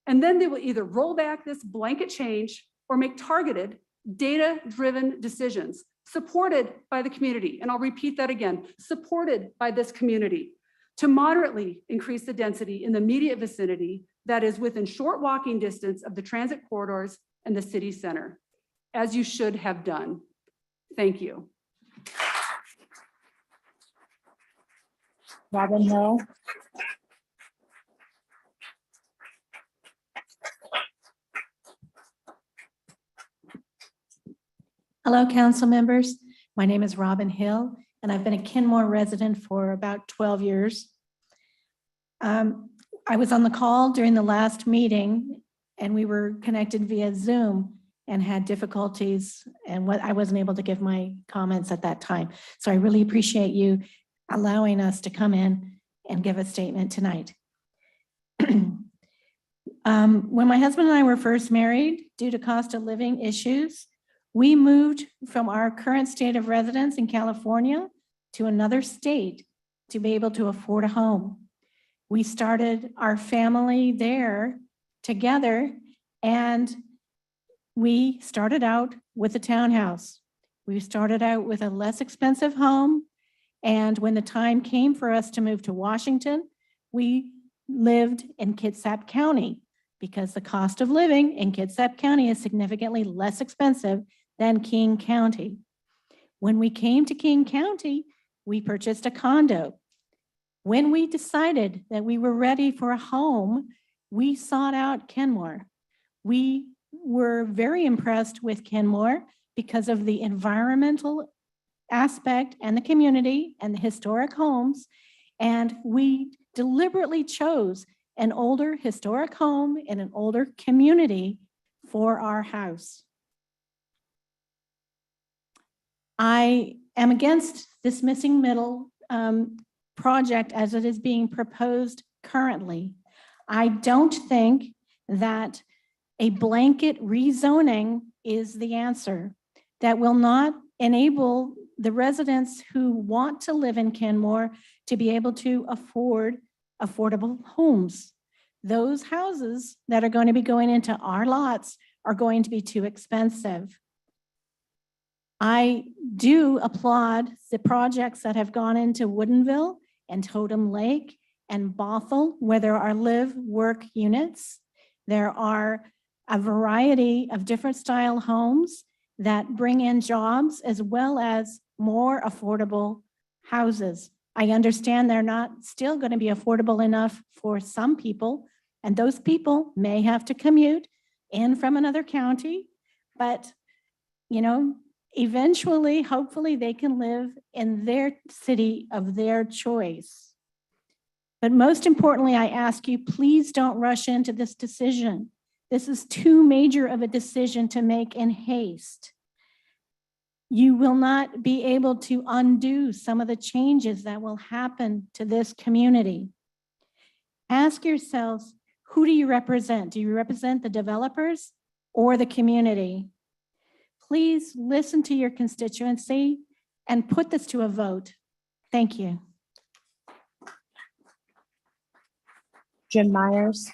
[SPEAKER 9] And then they will either roll back this blanket change or make targeted, data-driven decisions supported by the community. And I'll repeat that again, supported by this community to moderately increase the density in the immediate vicinity that is within short walking distance of the transit corridors and the city center, as you should have done. Thank you.
[SPEAKER 2] Robin Hill.
[SPEAKER 11] Hello, council members. My name is Robin Hill, and I've been a Kenmore resident for about 12 years. I was on the call during the last meeting, and we were connected via Zoom and had difficulties, and I wasn't able to give my comments at that time. So I really appreciate you allowing us to come in and give a statement tonight. When my husband and I were first married, due to cost of living issues, we moved from our current state of residence in California to another state to be able to afford a home. We started our family there together, and we started out with a townhouse. We started out with a less expensive home, and when the time came for us to move to Washington, we lived in Kitsap County because the cost of living in Kitsap County is significantly less expensive than King County. When we came to King County, we purchased a condo. When we decided that we were ready for a home, we sought out Kenmore. We were very impressed with Kenmore because of the environmental aspect and the community and the historic homes. And we deliberately chose an older historic home in an older community for our house. I am against this missing middle project as it is being proposed currently. I don't think that a blanket rezoning is the answer. That will not enable the residents who want to live in Kenmore to be able to afford affordable homes. Those houses that are going to be going into our lots are going to be too expensive. I do applaud the projects that have gone into Woodinville and Totem Lake and Bothell, where there are live-work units. There are a variety of different style homes that bring in jobs as well as more affordable houses. I understand they're not still going to be affordable enough for some people, and those people may have to commute in from another county, but you know, eventually, hopefully they can live in their city of their choice. But most importantly, I ask you, please don't rush into this decision. This is too major of a decision to make in haste. You will not be able to undo some of the changes that will happen to this community. Ask yourselves, who do you represent? Do you represent the developers or the community? Please listen to your constituency and put this to a vote. Thank you.
[SPEAKER 2] Jim Myers.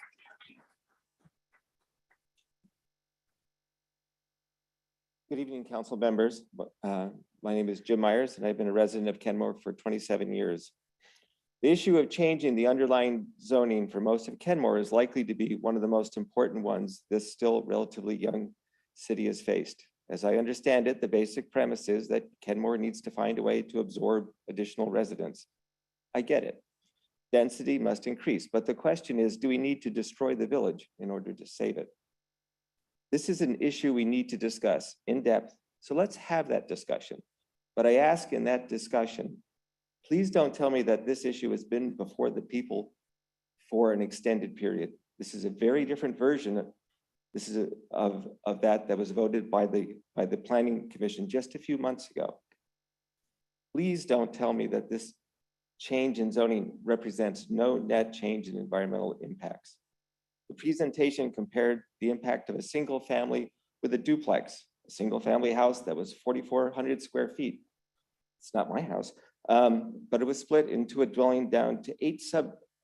[SPEAKER 12] Good evening, council members. My name is Jim Myers, and I've been a resident of Kenmore for 27 years. The issue of changing the underlying zoning for most of Kenmore is likely to be one of the most important ones this still relatively young city has faced. As I understand it, the basic premise is that Kenmore needs to find a way to absorb additional residents. I get it. Density must increase, but the question is, do we need to destroy the village in order to save it? This is an issue we need to discuss in depth, so let's have that discussion. But I ask in that discussion, please don't tell me that this issue has been before the people for an extended period. This is a very different version of that was voted by the Planning Commission just a few months ago. Please don't tell me that this change in zoning represents no net change in environmental impacts. The presentation compared the impact of a single family with a duplex, a single family house that was 4,400 square feet. It's not my house, but it was split into a dwelling down to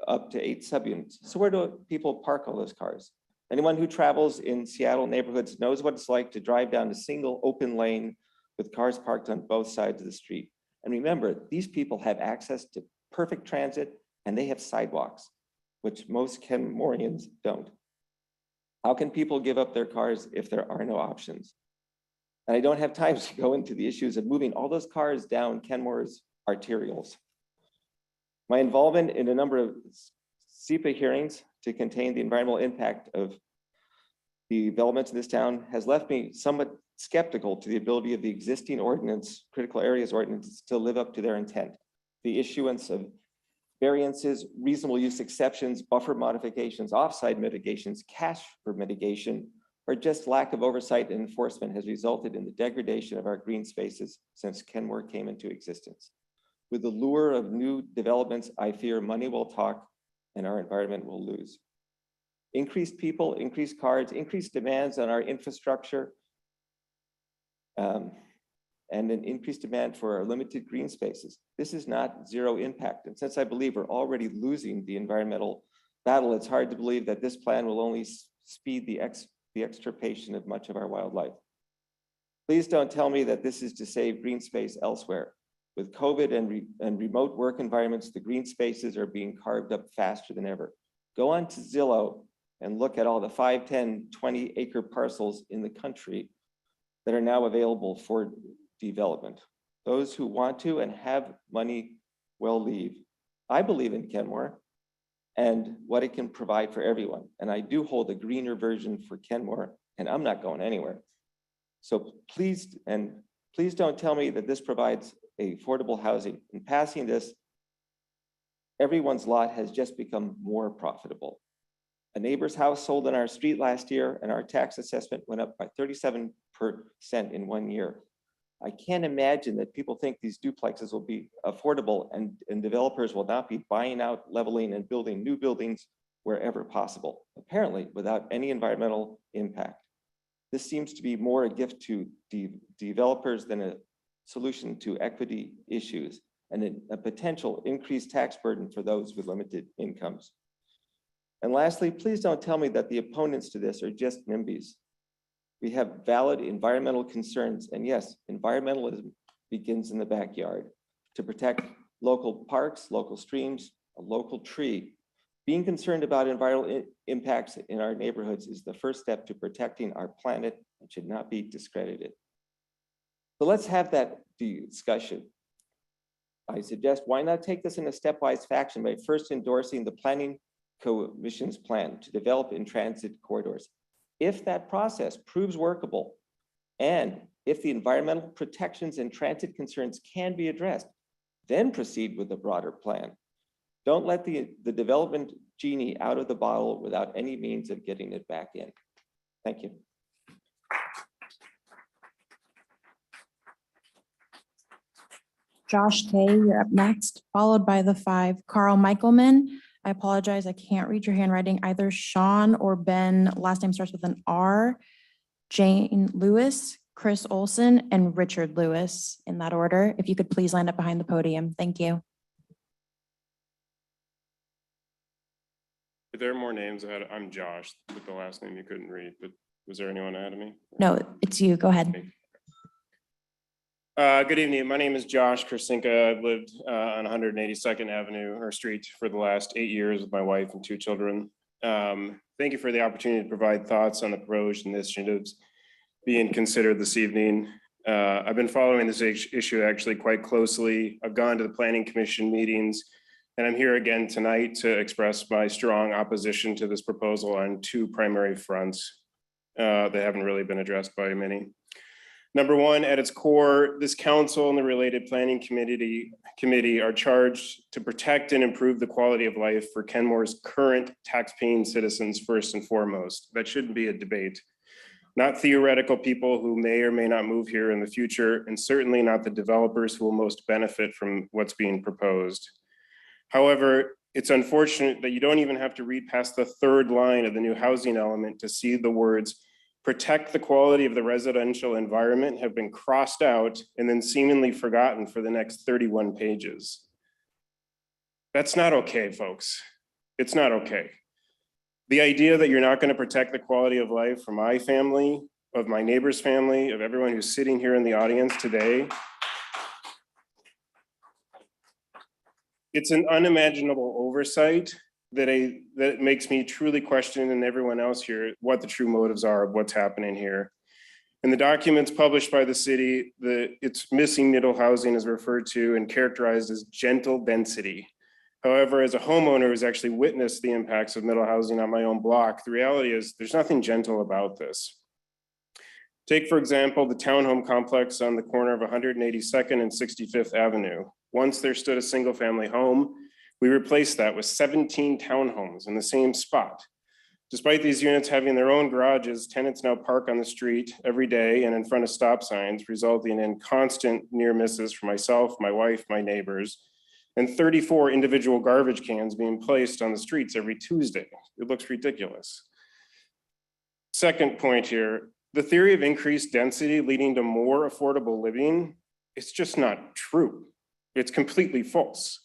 [SPEAKER 12] up to eight subunits. So where do people park all those cars? Anyone who travels in Seattle neighborhoods knows what it's like to drive down a single open lane with cars parked on both sides of the street. And remember, these people have access to perfect transit and they have sidewalks, which most Kenmorians don't. How can people give up their cars if there are no options? And I don't have time to go into the issues of moving all those cars down Kenmore's arterials. My involvement in a number of SEPA hearings to contain the environmental impact of the developments in this town has left me somewhat skeptical to the ability of the existing ordinance, critical areas ordinance, to live up to their intent. The issuance of variances, reasonable use exceptions, buffer modifications, offsite mitigations, cash for mitigation, or just lack of oversight and enforcement has resulted in the degradation of our green spaces since Kenmore came into existence. With the lure of new developments, I fear money will talk and our environment will lose. Increased people, increased cars, increased demands on our infrastructure, and an increased demand for our limited green spaces. This is not zero impact. And since I believe we're already losing the environmental battle, it's hard to believe that this plan will only speed the extirpation of much of our wildlife. Please don't tell me that this is to save green space elsewhere. With COVID and remote work environments, the green spaces are being carved up faster than ever. Go on to Zillow and look at all the 5, 10, 20 acre parcels in the country that are now available for development. Those who want to and have money will leave. I believe in Kenmore and what it can provide for everyone. And I do hold a greener version for Kenmore, and I'm not going anywhere. So please don't tell me that this provides affordable housing. In passing this, everyone's lot has just become more profitable. A neighbor's house sold on our street last year and our tax assessment went up by 37% in 1 year. I can't imagine that people think these duplexes will be affordable and developers will not be buying out, leveling, and building new buildings wherever possible, apparently without any environmental impact. This seems to be more a gift to developers than a solution to equity issues and a potential increased tax burden for those with limited incomes. And lastly, please don't tell me that the opponents to this are just NIMBYs. We have valid environmental concerns, and yes, environmentalism begins in the backyard. To protect local parks, local streams, a local tree. Being concerned about environmental impacts in our neighborhoods is the first step to protecting our planet and should not be discredited. So let's have that discussion. I suggest why not take this in a stepwise fashion by first endorsing the Planning Commission's plan to develop in transit corridors. If that process proves workable, and if the environmental protections and transit concerns can be addressed, then proceed with the broader plan. Don't let the development genie out of the bottle without any means of getting it back in. Thank you.
[SPEAKER 2] Josh Kay, you're up next, followed by the 5. Carl Michaelman. I apologize, I can't read your handwriting. Either Sean or Ben, last name starts with an R. Jane Lewis, Chris Olson, and Richard Lewis in that order. If you could please line up behind the podium. Thank you.
[SPEAKER 10] There are more names. I'm Josh with the last name you couldn't read, but was there anyone ahead of me?
[SPEAKER 2] No, it's you. Go ahead.
[SPEAKER 10] Okay. Good evening. My name is Josh Krasinka. I've lived on 182nd Avenue or Street for the last 8 years with my wife and 2 children. Thank you for the opportunity to provide thoughts on the proposed initiatives being considered this evening. I've been following this issue actually quite closely. I've gone to the Planning Commission meetings, and I'm here again tonight to express my strong opposition to this proposal on 2 primary fronts that haven't really been addressed by many. Number one, at its core, this council and the related planning committee are charged to protect and improve the quality of life for Kenmore's current tax-paying citizens first and foremost. That shouldn't be a debate. Not theoretical people who may or may not move here in the future, and certainly not the developers who will most benefit from what's being proposed. However, it's unfortunate that you don't even have to read past the 3rd line of the new housing element to see the words "protect the quality of the residential environment" have been crossed out and then seemingly forgotten for the next 31 pages. That's not okay, folks. It's not okay. The idea that you're not going to protect the quality of life for my family, of my neighbor's family, of everyone who's sitting here in the audience today, it's an unimaginable oversight that makes me truly question, and everyone else here, what the true motives are of what's happening here. In the documents published by the city, its missing middle housing is referred to and characterized as gentle density. However, as a homeowner who's actually witnessed the impacts of middle housing on my own block, the reality is there's nothing gentle about this. Take, for example, the townhome complex on the corner of 182nd and 65th Avenue. Once there stood a single family home, we replaced that with 17 townhomes in the same spot. Despite these units having their own garages, tenants now park on the street every day and in front of stop signs, resulting in constant near misses for myself, my wife, my neighbors, and 34 individual garbage cans being placed on the streets every Tuesday. It looks ridiculous. Second point here, the theory of increased density leading to more affordable living, it's just not true. It's completely false.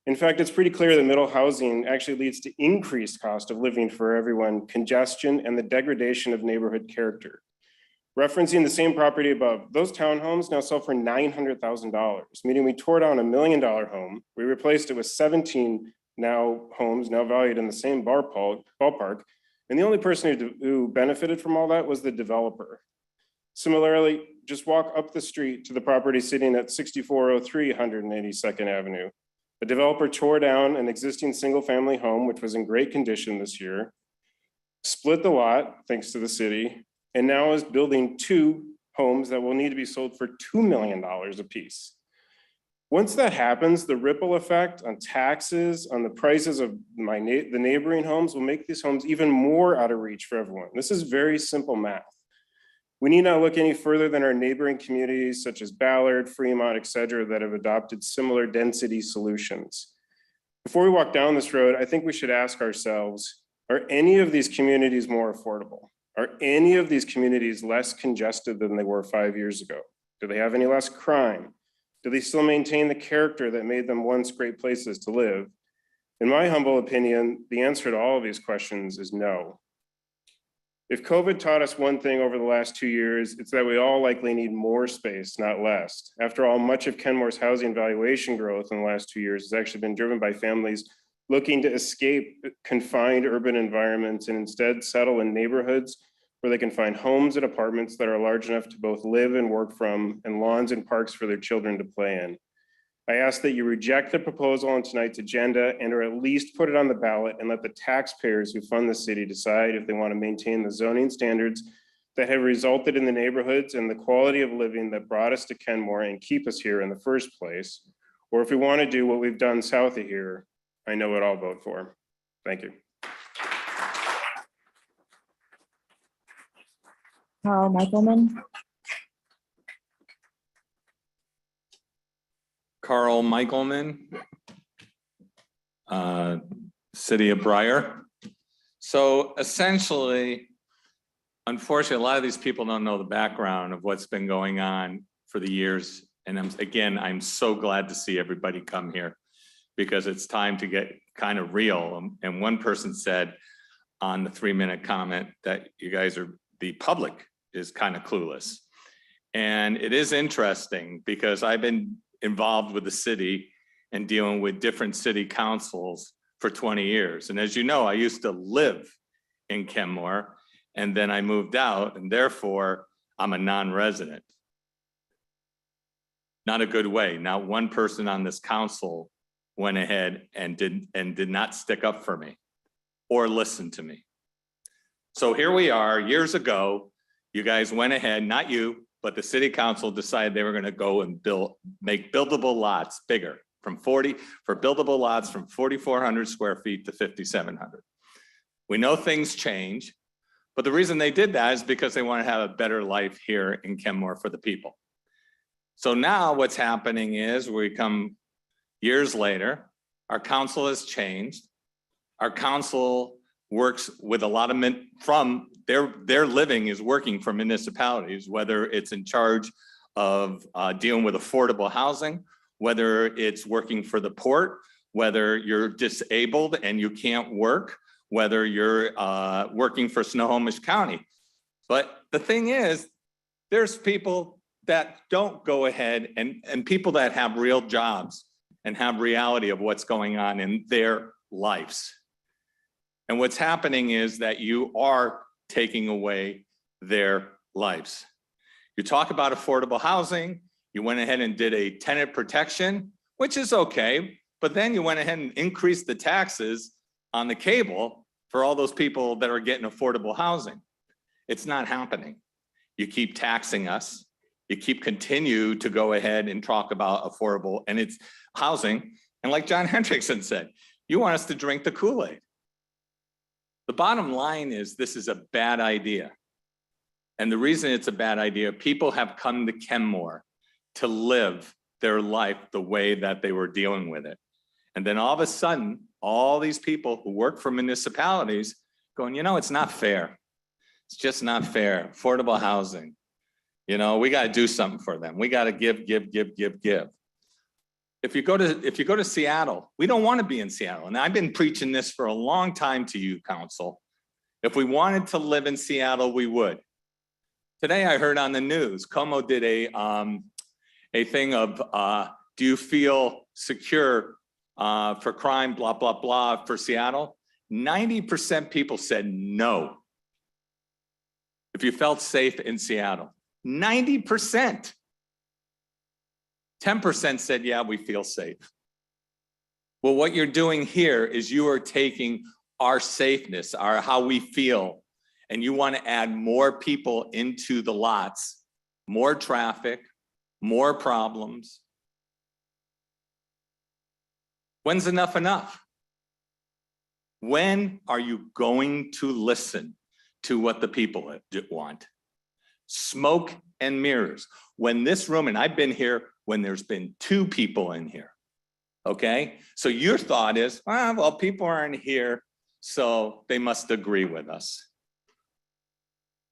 [SPEAKER 10] In fact, it's pretty clear that middle housing actually leads to increased cost of living for everyone, congestion, and the degradation of neighborhood character. Referencing the same property above, those townhomes now sell for $900,000, meaning we tore down $1 million home. We replaced it with 17 homes now valued in the same ballpark. And the only person who benefited from all that was the developer. Similarly, just walk up the street to the property sitting at 6403 182nd Avenue. A developer tore down an existing single-family home, which was in great condition this year, split the lot, thanks to the city, and now is building 2 homes that will need to be sold for $2 million apiece. Once that happens, the ripple effect on taxes, on the prices of the neighboring homes will make these homes even more out of reach for everyone. This is very simple math. We need not look any further than our neighboring communities such as Ballard, Fremont, et cetera, that have adopted similar density solutions. Before we walk down this road, I think we should ask ourselves, are any of these communities more affordable? Are any of these communities less congested than they were 5 years ago? Do they have any less crime? Do they still maintain the character that made them once great places to live? In my humble opinion, the answer to all of these questions is no. If COVID taught us one thing over the last 2 years, it's that we all likely need more space, not less. After all, much of Kenmore's housing valuation growth in the last 2 years has actually been driven by families looking to escape confined urban environments and instead settle in neighborhoods where they can find homes and apartments that are large enough to both live and work from, and lawns and parks for their children to play in. I ask that you reject the proposal on tonight's agenda and or at least put it on the ballot and let the taxpayers who fund the city decide if they want to maintain the zoning standards that have resulted in the neighborhoods and the quality of living that brought us to Kenmore and keep us here in the first place, or if we want to do what we've done south of here. I know what I'll vote for. Thank you.
[SPEAKER 2] Carl Michaelman.
[SPEAKER 15] Carl Michaelman, City of Briar. So essentially, unfortunately, a lot of these people don't know the background of what's been going on for the years. And I'm so glad to see everybody come here because it's time to get kind of real. And one person said on the 3-minute comment that you guys are, the public is kind of clueless. And it is interesting because I've been involved with the city and dealing with different city councils for 20 years. And as you know, I used to live in Kenmore and then I moved out and therefore I'm a non-resident. Not a good way. Not one person on this council went ahead and did not stick up for me or listen to me. So here we are, years ago, you guys went ahead, not you, but the city council decided they were going to go and make buildable lots bigger from 4,400 square feet to 5,700. We know things change, but the reason they did that is because they want to have a better life here in Kenmore for the people. So now what's happening is we come years later, our council has changed. Our council works with a lot of men from their living is working for municipalities, whether it's in charge of dealing with affordable housing, whether it's working for the port, whether you're disabled and you can't work, whether you're working for Snohomish County. But the thing is, there's people that don't go ahead and people that have real jobs and have reality of what's going on in their lives. And what's happening is that you are taking away their lives. You talk about affordable housing, you went ahead and did a tenant protection, which is okay, but then you went ahead and increased the taxes on the cable for all those people that are getting affordable housing. It's not happening. You keep taxing us. You keep continue to go ahead and talk about affordable and it's housing. And like John Hendrickson said, you want us to drink the Kool-Aid. The bottom line is this is a bad idea. And the reason it's a bad idea, people have come to Kenmore to live their life the way that they were dealing with it. And then all of a sudden, all these people who work for municipalities going, you know, it's not fair. It's just not fair. Affordable housing. You know, we got to do something for them. We got to give. If you go to Seattle, we don't want to be in Seattle. And I've been preaching this for a long time to you, council. If we wanted to live in Seattle, we would. Today I heard on the news, Como did a thing of, do you feel secure for crime, blah, blah, blah, for Seattle? 90% people said no. If you felt safe in Seattle, 90%. 10% said, yeah, we feel safe. Well, what you're doing here is you are taking our safeness, our how we feel, and you want to add more people into the lots, more traffic, more problems. When's enough enough? When are you going to listen to what the people want? Smoke and mirrors. When this room, and I've been here when there's been 2 people in here, okay? So your thought is, well, people aren't here, so they must agree with us.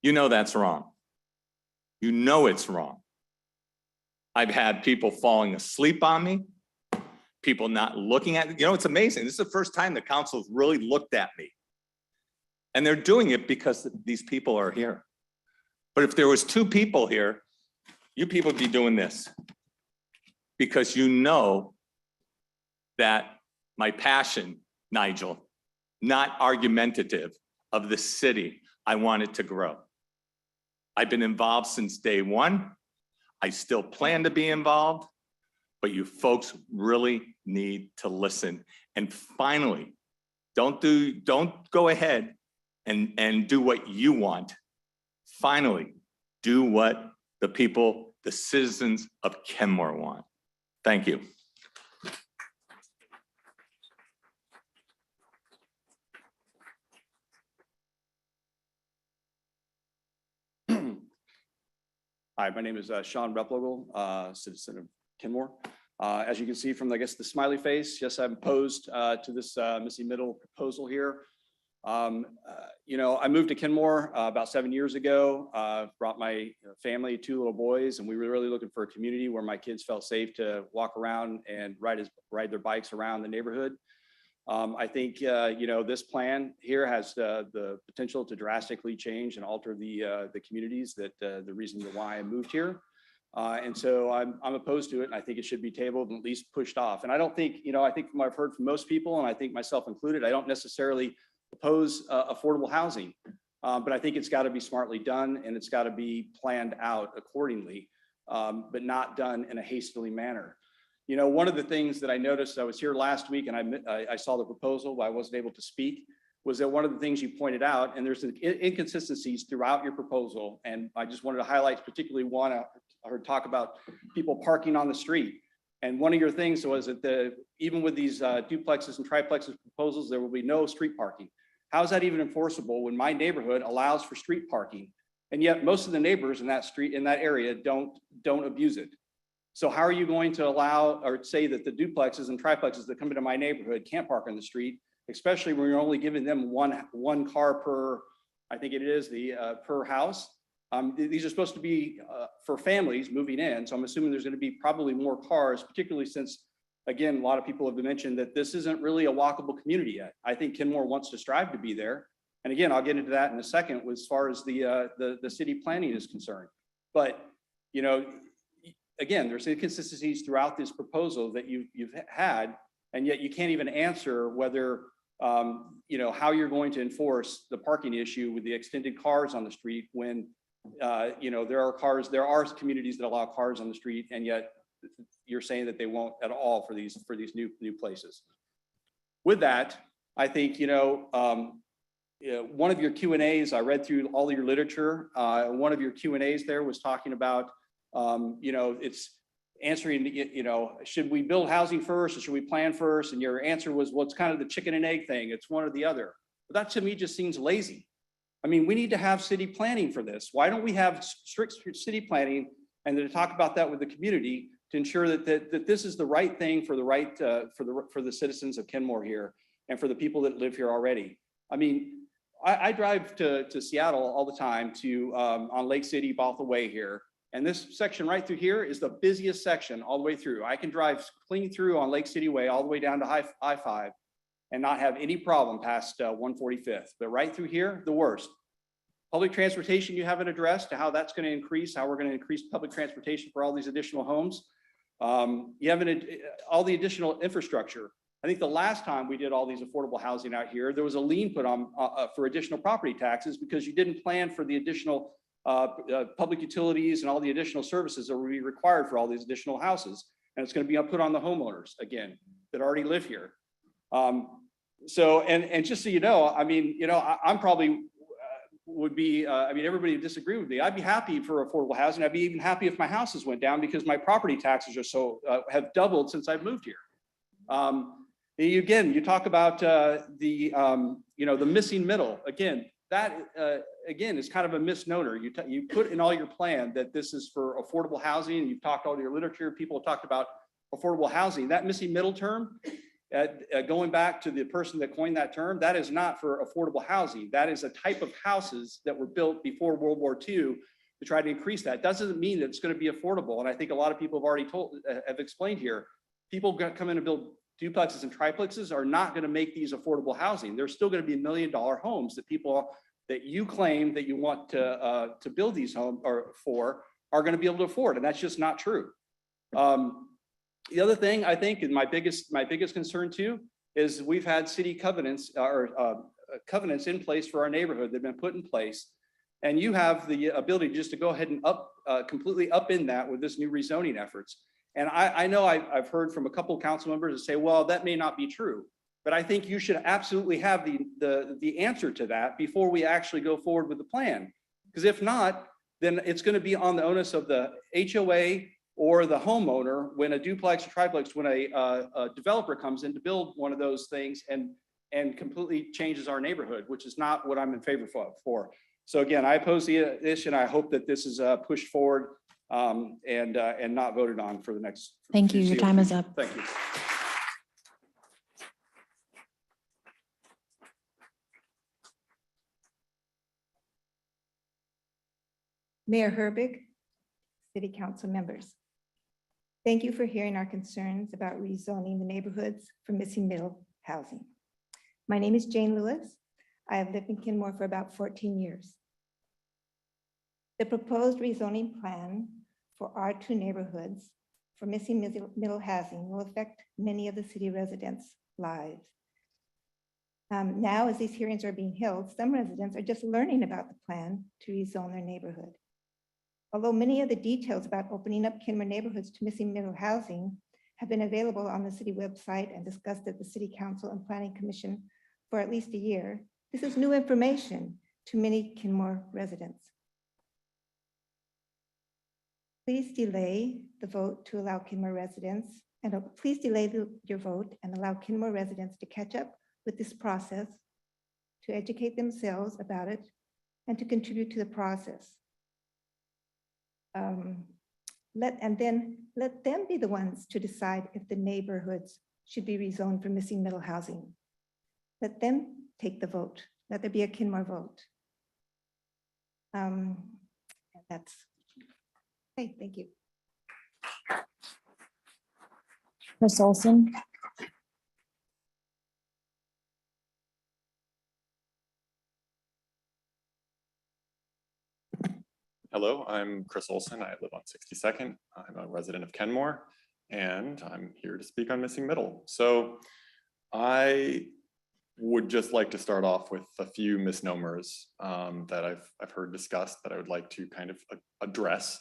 [SPEAKER 15] You know that's wrong. You know it's wrong. I've had people falling asleep on me, people not looking at me. You know, it's amazing. This is the first time the council's really looked at me. And they're doing it because these people are here. But if there was 2 people here, you people would be doing this. Because you know that my passion, Nigel, not argumentative, of the city, I want it to grow. I've been involved since day one. I still plan to be involved, but you folks really need to listen. And finally, don't go ahead and do what you want. Finally, do what the people, the citizens of Kenmore want. Thank you.
[SPEAKER 13] Hi, my name is Sean Replogle, citizen of Kenmore. As you can see from, I guess, the smiley face, yes, I'm opposed to this missing middle proposal here. You know, I moved to Kenmore about 7 years ago, brought my family, 2 little boys, and we were really looking for a community where my kids felt safe to walk around and ride their bikes around the neighborhood. I think, you know, this plan here has the potential to drastically change and alter the communities that the reason why I moved here. And so I'm opposed to it. And I think it should be tabled and at least pushed off. And I don't think, you know, I think from what I've heard from most people, and I think myself included, I don't necessarily oppose affordable housing, but I think it's got to be smartly done and it's got to be planned out accordingly, but not done in a hastily manner. You know, one of the things that I noticed, I was here last week and I saw the proposal, but I wasn't able to speak, was that one of the things you pointed out, and there's inconsistencies throughout your proposal. And I just wanted to highlight particularly one, I heard talk about people parking on the street. And one of your things was that even with these duplexes and triplexes proposals, there will be no street parking. How is that even enforceable when my neighborhood allows for street parking? And yet most of the neighbors in that street, in that area, don't abuse it. So how are you going to allow or say that the duplexes and triplexes that come into my neighborhood can't park on the street, especially when you're only giving them one car per, I think it is per house. These are supposed to be for families moving in. So I'm assuming there's going to be probably more cars, particularly since again, a lot of people have mentioned that this isn't really a walkable community yet. I think Kenmore wants to strive to be there. And again, I'll get into that in a second as far as the city planning is concerned. But, you know, again, there's inconsistencies throughout this proposal that you've had, and yet you can't even answer whether, you know, how you're going to enforce the parking issue with the extended cars on the street when, you know, there are communities that allow cars on the street, and yet you're saying that they won't at all for these new places. With that, I think, you know, one of your Q&As, I read through all of your literature. One of your Q&As there was talking about, you know, it's answering, you know, should we build housing first or should we plan first? And your answer was, well, it's kind of the chicken and egg thing. It's one or the other. But that to me just seems lazy. I mean, we need to have city planning for this. Why don't we have strict city planning and then talk about that with the community to ensure that this is the right thing for the citizens of Kenmore here and for the people that live here already. I mean, I drive to Seattle all the time on Lake City, Bothell Way here. And this section right through here is the busiest section all the way through. I can drive clean through on Lake City Way all the way down to I-5 and not have any problem past 145th. But right through here, the worst. Public transportation you haven't addressed to how that's going to increase, how we're going to increase public transportation for all these additional homes. You haven't, all the additional infrastructure. I think the last time we did all these affordable housing out here, there was a lien put on for additional property taxes because you didn't plan for the additional public utilities and all the additional services that will be required for all these additional houses. And it's going to be put on the homeowners again that already live here. So, and just so you know, I mean, you know, I'm probably would be, I mean, everybody would disagree with me. I'd be happy for affordable housing. I'd be even happy if my houses went down because my property taxes are so, have doubled since I've moved here. Again, you talk about you know, the missing middle. Again, that again is kind of a misnomer. You put in all your plan that this is for affordable housing. And you've talked all your literature. People have talked about affordable housing. That missing middle term, going back to the person that coined that term, that is not for affordable housing. That is a type of houses that were built before World War II to try to increase that. Doesn't mean that it's going to be affordable. And I think a lot of people have already have explained here. People come in and build duplexes and triplexes are not going to make these affordable housing. There's still going to be $1 million homes that people that you claim that you want to build these homes for are going to be able to afford, and that's just not true. The other thing I think, and my biggest concern too, is we've had city covenants or covenants in place for our neighborhood that have been put in place, and you have the ability just to go ahead and completely up in that with this new rezoning efforts. And I know I've heard from a couple of council members that say, well, that may not be true, but I think you should absolutely have the answer to that before we actually go forward with the plan. Because if not, then it's going to be on the onus of the HOA or the homeowner when a duplex or triplex, when a developer comes in to build one of those things and completely changes our neighborhood, which is not what I'm in favor for. So again, I oppose this, and I hope that this is pushed forward and not voted on for the next.
[SPEAKER 2] Thank you. Your time is up.
[SPEAKER 13] Thank you.
[SPEAKER 14] Mayor Herbig, City Council members. Thank you for hearing our concerns about rezoning the neighborhoods for missing middle housing. My name is Jane Lewis. I have lived in Kenmore for about 14 years. The proposed rezoning plan for our two neighborhoods for missing middle housing will affect many of the city residents' lives. Now, as these hearings are being held, some residents are just learning about the plan to rezone their neighborhood. Although many of the details about opening up Kenmore neighborhoods to missing middle housing have been available on the city website and discussed at the City Council and Planning Commission for at least a year, this is new information to many Kenmore residents. Please delay the vote to allow Kenmore residents, and please delay your vote and allow Kenmore residents to catch up with this process, to educate themselves about it, and to contribute to the process. And then let them be the ones to decide if the neighborhoods should be rezoned for missing middle housing. Let them take the vote. Let there be a Kenmore vote. That's okay. Thank you.
[SPEAKER 2] Chris Olson,
[SPEAKER 20] Hello, I'm Chris Olson. I live on 62nd. I'm a resident of Kenmore, and I'm here to speak on missing middle. So I would just like to start off with a few misnomers that I've heard discussed that I would like to kind of address.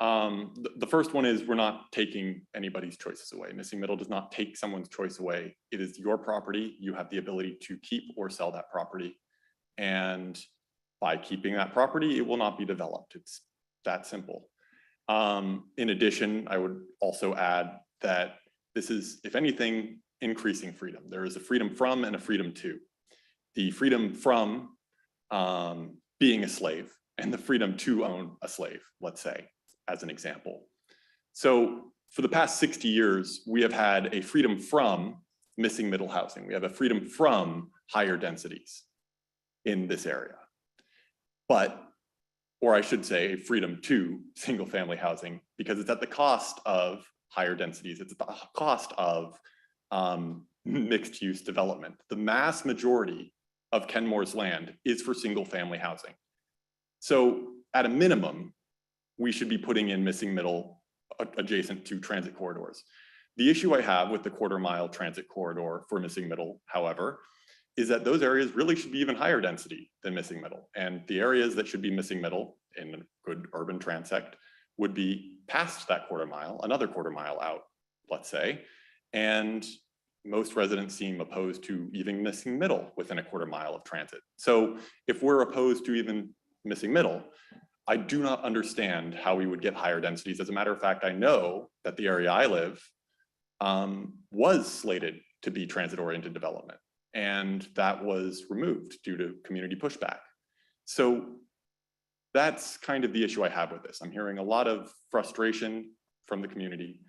[SPEAKER 20] The first one is we're not taking anybody's choices away. Missing middle does not take someone's choice away. It is your property. You have the ability to keep or sell that property. And by keeping that property, it will not be developed. It's that simple. In addition, I would also add that this is, if anything, increasing freedom. There is a freedom from and a freedom to. The freedom from being a slave and the freedom to own a slave, let's say, as an example. So for the past 60 years, we have had a freedom from missing middle housing. We have a freedom from higher densities in this area. But, or I should say, a freedom to single family housing, because it's at the cost of higher densities. It's at the cost of mixed use development. The mass majority of Kenmore's land is for single family housing. So at a minimum, we should be putting in missing middle adjacent to transit corridors. The issue I have with the quarter-mile transit corridor for missing middle, however, is that those areas really should be even higher density than missing middle. And the areas that should be missing middle in a good urban transect would be past that quarter mile, another quarter mile out, let's say. And most residents seem opposed to even missing middle within a quarter mile of transit. So if we're opposed to even missing middle, I do not understand how we would get higher densities. As a matter of fact, I know that the area I live was slated to be transit-oriented development, and that was removed due to community pushback. So that's kind of the issue I have with this. I'm hearing a lot of frustration from the community,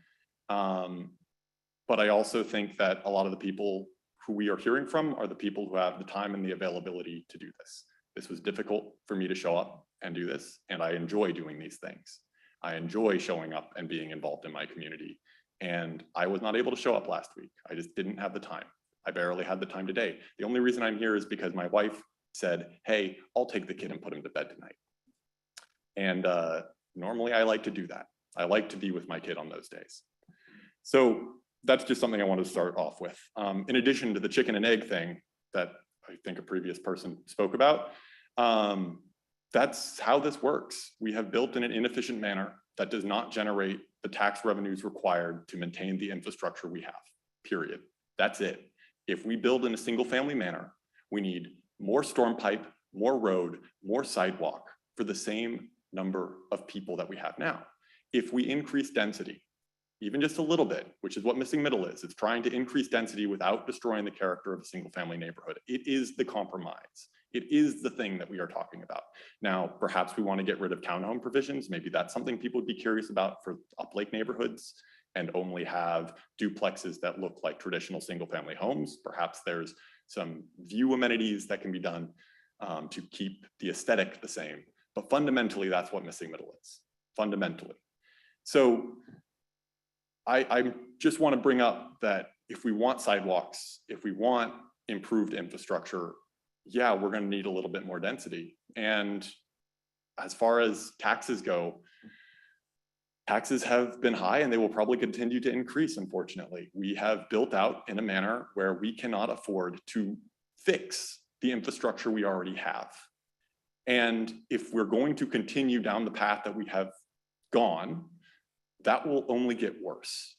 [SPEAKER 20] but I also think that a lot of the people who we are hearing from are the people who have the time and the availability to do this. This was difficult for me to show up and do this, and I enjoy doing these things. I enjoy showing up and being involved in my community, and I was not able to show up last week. I just didn't have the time. I barely had the time today. The only reason I'm here is because my wife said, hey, I'll take the kid and put him to bed tonight. And normally I like to do that. I like to be with my kid on those days. So that's just something I wanted to start off with. In addition to the chicken and egg thing that I think a previous person spoke about, that's how this works. We have built in an inefficient manner that does not generate the tax revenues required to maintain the infrastructure we have, period. That's it. If we build in a single family manner, we need more storm pipe, more road, more sidewalk for the same number of people that we have now. If we increase density, even just a little bit, which is what missing middle is, it's trying to increase density without destroying the character of a single family neighborhood. It is the compromise. It is the thing that we are talking about. Now, perhaps we want to get rid of townhome provisions. Maybe that's something people would be curious about for uplake neighborhoods and only have duplexes that look like traditional single family homes. Perhaps there's some view amenities that can be done to keep the aesthetic the same. But fundamentally, that's what missing middle is, fundamentally. So I just want to bring up that if we want sidewalks, if we want improved infrastructure, yeah, we're going to need a little bit more density. And as far as taxes go, taxes have been high and they will probably continue to increase, unfortunately. We have built out in a manner where we cannot afford to fix the infrastructure we already have. And if we're going to continue down the path that we have gone, that will only get worse.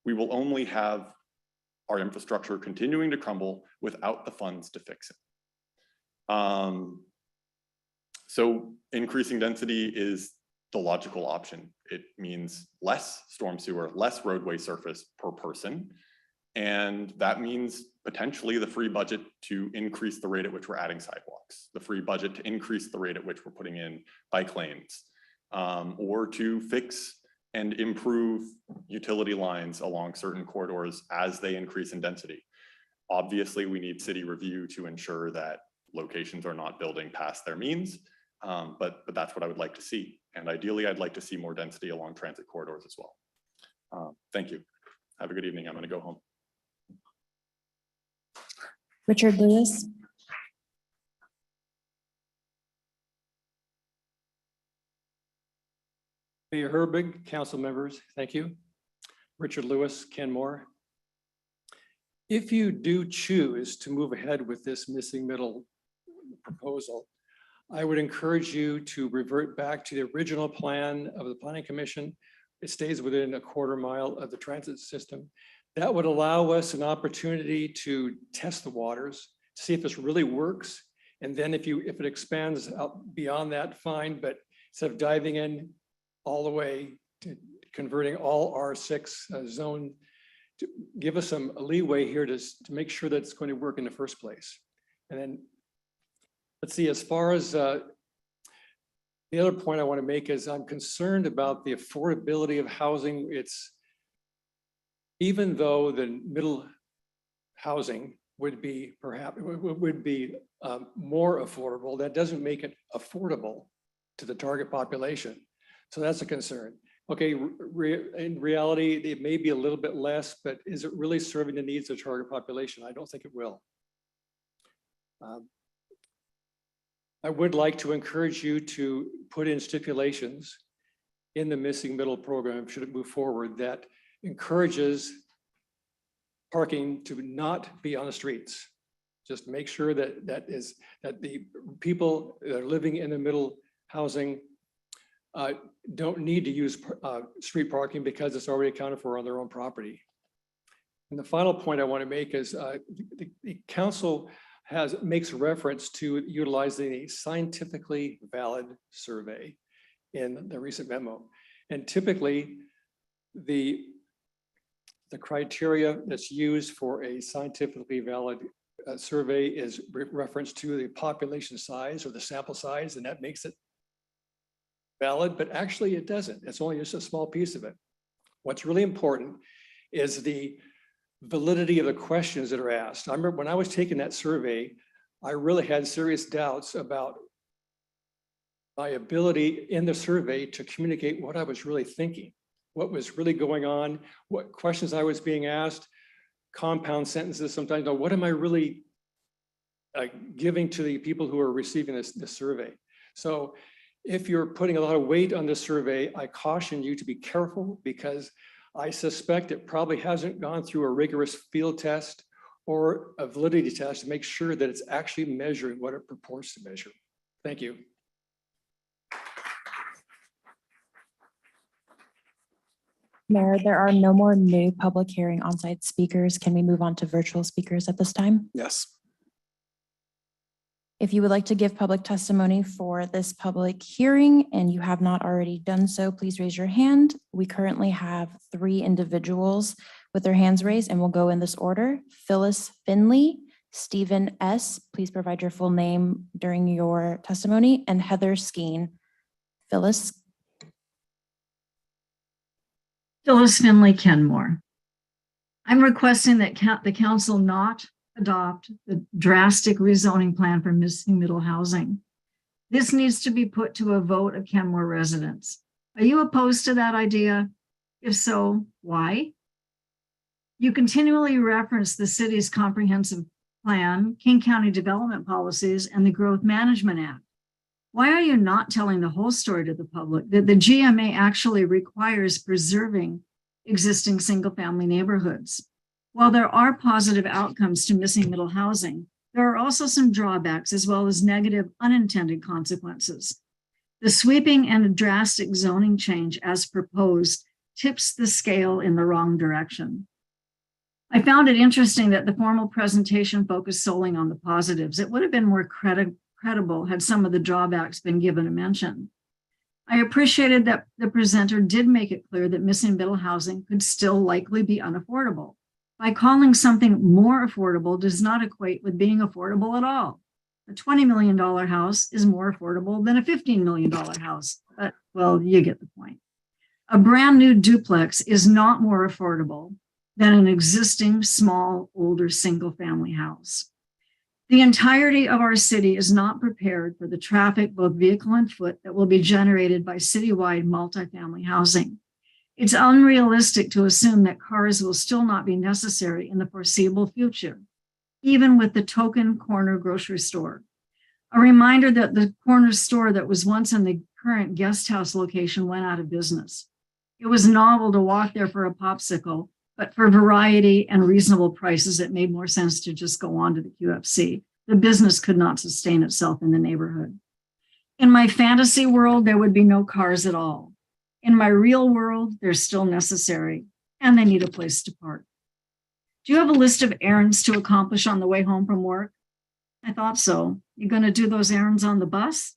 [SPEAKER 20] We will only have our infrastructure continuing to crumble without the funds to fix it. So increasing density is the logical option. It means less storm sewer, less roadway surface per person. And that means potentially the free budget to increase the rate at which we're adding sidewalks, the free budget to increase the rate at which we're putting in bike lanes, or to fix and improve utility lines along certain corridors as they increase in density. Obviously, we need city review to ensure that locations are not building past their means, but that's what I would like to see. And ideally, I'd like to see more density along transit corridors as well. Thank you. Have a good evening. I'm going to go home.
[SPEAKER 2] Richard Lewis.
[SPEAKER 16] Mayor Herbig, council members, thank you. Richard Lewis, Kenmore. If you do choose to move ahead with this missing middle proposal, I would encourage you to revert back to the original plan of the Planning Commission. It stays within a quarter mile of the transit system. That would allow us an opportunity to test the waters, see if this really works. And then if it expands out beyond that, fine, but instead of diving in all the way to converting all R6 zone, to give us some leeway here to make sure that it's going to work in the first place. And then let's see, as far as the other point I want to make is I'm concerned about the affordability of housing. It's, even though the middle housing would be perhaps more affordable, that doesn't make it affordable to the target population. So that's a concern. Okay, in reality, it may be a little bit less, but is it really serving the needs of the target population? I don't think it will. I would like to encourage you to put in stipulations in the missing middle program, should it move forward, that encourages parking to not be on the streets. Just make sure that the people that are living in the middle housing don't need to use street parking because it's already accounted for on their own property. And the final point I want to make is the council makes reference to utilizing a scientifically valid survey in the recent memo. And typically the criteria that's used for a scientifically valid survey is reference to the population size or the sample size, and that makes it valid, but actually it doesn't. It's only just a small piece of it. What's really important is the validity of the questions that are asked. I remember when I was taking that survey, I really had serious doubts about my ability in the survey to communicate what I was really thinking, what was really going on, what questions I was being asked, compound sentences sometimes. Now, what am I really giving to the people who are receiving this survey? So if you're putting a lot of weight on this survey, I caution you to be careful, because I suspect it probably hasn't gone through a rigorous field test or a validity test to make sure that it's actually measuring what it purports to measure. Thank you.
[SPEAKER 2] Mayor, there are no more new public hearing on-site speakers. Can we move on to virtual speakers at this time?
[SPEAKER 1] Yes.
[SPEAKER 2] If you would like to give public testimony for this public hearing and you have not already done so, please raise your hand. We currently have 3 individuals with their hands raised, and we'll go in this order. Phyllis Finley, Stephen S., please provide your full name during your testimony, and Heather Skeen. Phyllis.
[SPEAKER 22] Phyllis Finley, Kenmore. I'm requesting that the council not adopt the drastic rezoning plan for missing middle housing. This needs to be put to a vote of Kenmore residents. Are you opposed to that idea? If so, why? You continually reference the city's comprehensive plan, King County development policies, and the Growth Management Act. Why are you not telling the whole story to the public that the GMA actually requires preserving existing single-family neighborhoods? While there are positive outcomes to missing middle housing, there are also some drawbacks as well as negative unintended consequences. The sweeping and drastic zoning change as proposed tips the scale in the wrong direction. I found it interesting that the formal presentation focused solely on the positives. It would have been more credible had some of the drawbacks been given a mention. I appreciated that the presenter did make it clear that missing middle housing could still likely be unaffordable. By calling something more affordable does not equate with being affordable at all. A $20 million house is more affordable than a $15 million house, but well, you get the point. A brand new duplex is not more affordable than an existing small, older single-family house. The entirety of our city is not prepared for the traffic, both vehicle and foot, that will be generated by citywide multifamily housing. It's unrealistic to assume that cars will still not be necessary in the foreseeable future, even with the token corner grocery store. A reminder that the corner store that was once in the current guest house location went out of business. It was novel to walk there for a popsicle, but for variety and reasonable prices, it made more sense to just go on to the QFC. The business could not sustain itself in the neighborhood. In my fantasy world, there would be no cars at all. In my real world, they're still necessary, and they need a place to park. Do you have a list of errands to accomplish on the way home from work? I thought so. You going to do those errands on the bus?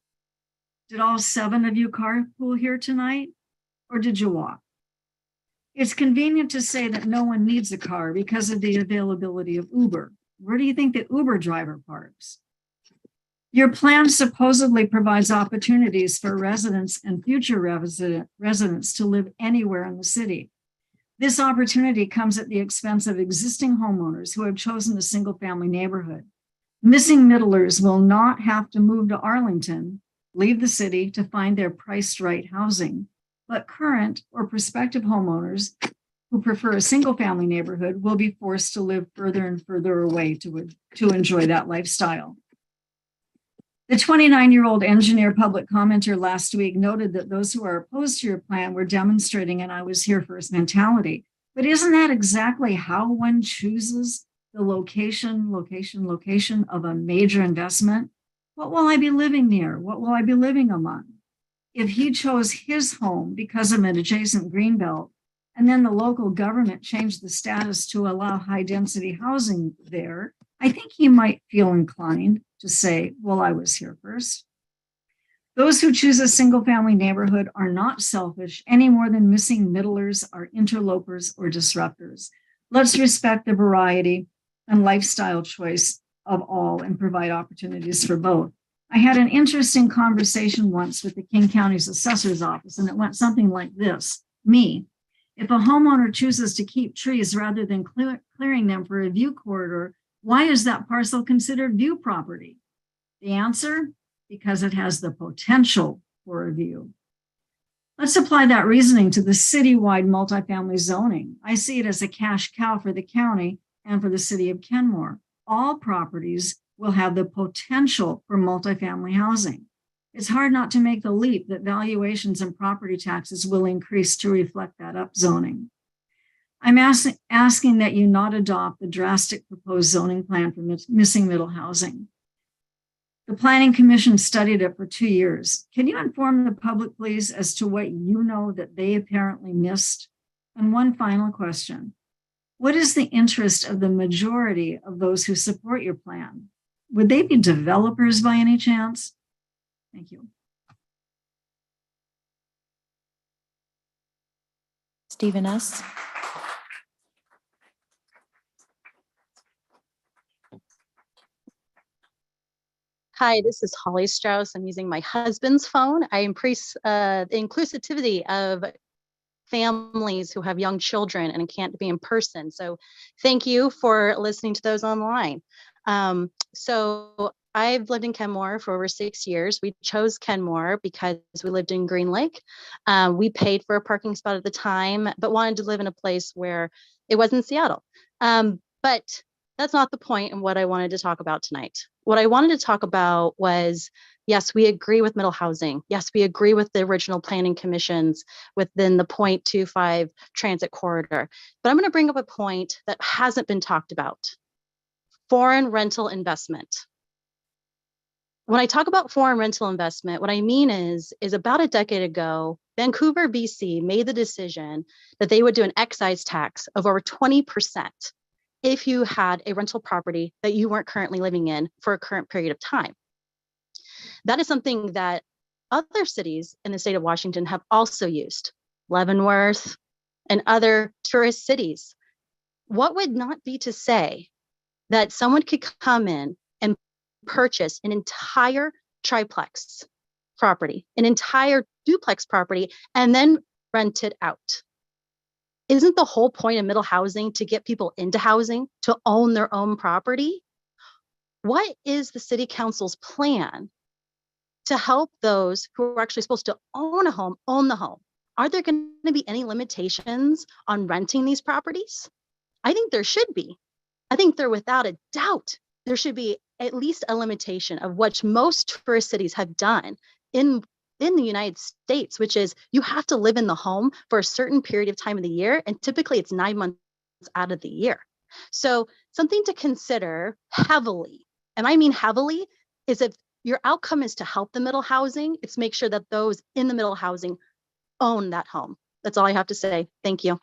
[SPEAKER 22] Did all 7 of you carpool here tonight, or did you walk? It's convenient to say that no one needs a car because of the availability of Uber. Where do you think the Uber driver parks? Your plan supposedly provides opportunities for residents and future residents to live anywhere in the city. This opportunity comes at the expense of existing homeowners who have chosen a single-family neighborhood. Missing middlers will not have to move to Arlington, leave the city to find their priced right housing, but current or prospective homeowners who prefer a single-family neighborhood will be forced to live further and further away to enjoy that lifestyle. The 29-year-old engineer public commenter last week noted that those who are opposed to your plan were demonstrating an I was here first mentality. But isn't that exactly how one chooses the location of a major investment? What will I be living near? What will I be living among? If he chose his home because of an adjacent greenbelt, and then the local government changed the status to allow high density housing there, I think he might feel inclined to say, well, I was here first. Those who choose a single family neighborhood are not selfish any more than missing middlers are interlopers or disruptors. Let's respect the variety and lifestyle choice of all and provide opportunities for both. I had an interesting conversation once with the King County's assessor's office, and it went something like this. Me, if a homeowner chooses to keep trees rather than clearing them for a view corridor, why is that parcel considered view property? The answer, because it has the potential for a view. Let's apply that reasoning to the citywide multifamily zoning. I see it as a cash cow for the county and for the city of Kenmore. All properties will have the potential for multifamily housing. It's hard not to make the leap that valuations and property taxes will increase to reflect that upzoning. I'm asking that you not adopt the drastic proposed zoning plan for missing middle housing. The Planning Commission studied it for 2 years. Can you inform the public, please, as to what you know that they apparently missed? And one final question. What is the interest of the majority of those who support your plan? Would they be developers by any chance? Thank you.
[SPEAKER 2] Stephen S.
[SPEAKER 17] Hi, this is Holly Strauss. I'm using my husband's phone. I increase the inclusivity of families who have young children and can't be in person. So thank you for listening to those online. So I've lived in Kenmore for over 6 years. We chose Kenmore because we lived in Green Lake. We paid for a parking spot at the time, but wanted to live in a place where it wasn't Seattle. But that's not the point and what I wanted to talk about tonight. What I wanted to talk about was, yes, we agree with middle housing. Yes, we agree with the original planning commissions within the 0.25 transit corridor. But I'm going to bring up a point that hasn't been talked about. Foreign rental investment. When I talk about foreign rental investment, what I mean is about a decade ago, Vancouver, BC made the decision that they would do an excise tax of over 20% if you had a rental property that you weren't currently living in for a current period of time. That is something that other cities in the state of Washington have also used, Leavenworth and other tourist cities. What would not be to say that someone could come in and purchase an entire triplex property, an entire duplex property, and then rent it out? Isn't the whole point of middle housing to get people into housing, to own their own property? What is the city council's plan to help those who are actually supposed to own a home, own the home? are there going to be any limitations on renting these properties? I think there should be. I think there, without a doubt, there should be at least a limitation of what most tourist cities have done in the United States, which is you have to live in the home for a certain period of time of the year. And typically it's 9 months out of the year. So something to consider heavily, and I mean heavily, is if your outcome is to help the middle housing, it's make sure that those in the middle housing own that home. That's all I have to say. Thank you.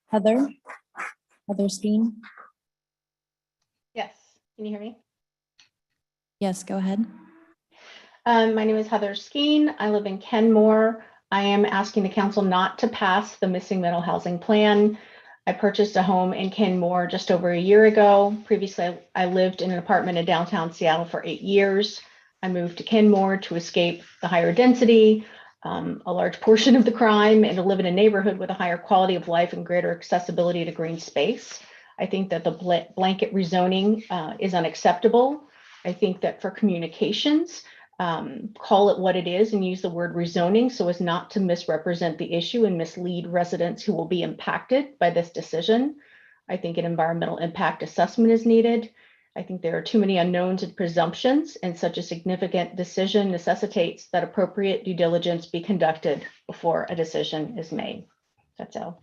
[SPEAKER 2] Heather Skeen.
[SPEAKER 18] Yes, can you hear me?
[SPEAKER 2] Yes, go ahead.
[SPEAKER 18] My name is Heather Skeen. I live in Kenmore. I am asking the council not to pass the missing middle housing plan. I purchased a home in Kenmore just over a year ago. Previously, I lived in an apartment in downtown Seattle for 8 years. I moved to Kenmore to escape the higher density, a large portion of the crime, and to live in a neighborhood with a higher quality of life and greater accessibility to green space. I think that the blanket rezoning is unacceptable. I think that for communications, call it what it is and use the word rezoning so as not to misrepresent the issue and mislead residents who will be impacted by this decision. I think an environmental impact assessment is needed. I think there are too many unknowns and presumptions, and such a significant decision necessitates that appropriate due diligence be conducted before a decision is made. That's all.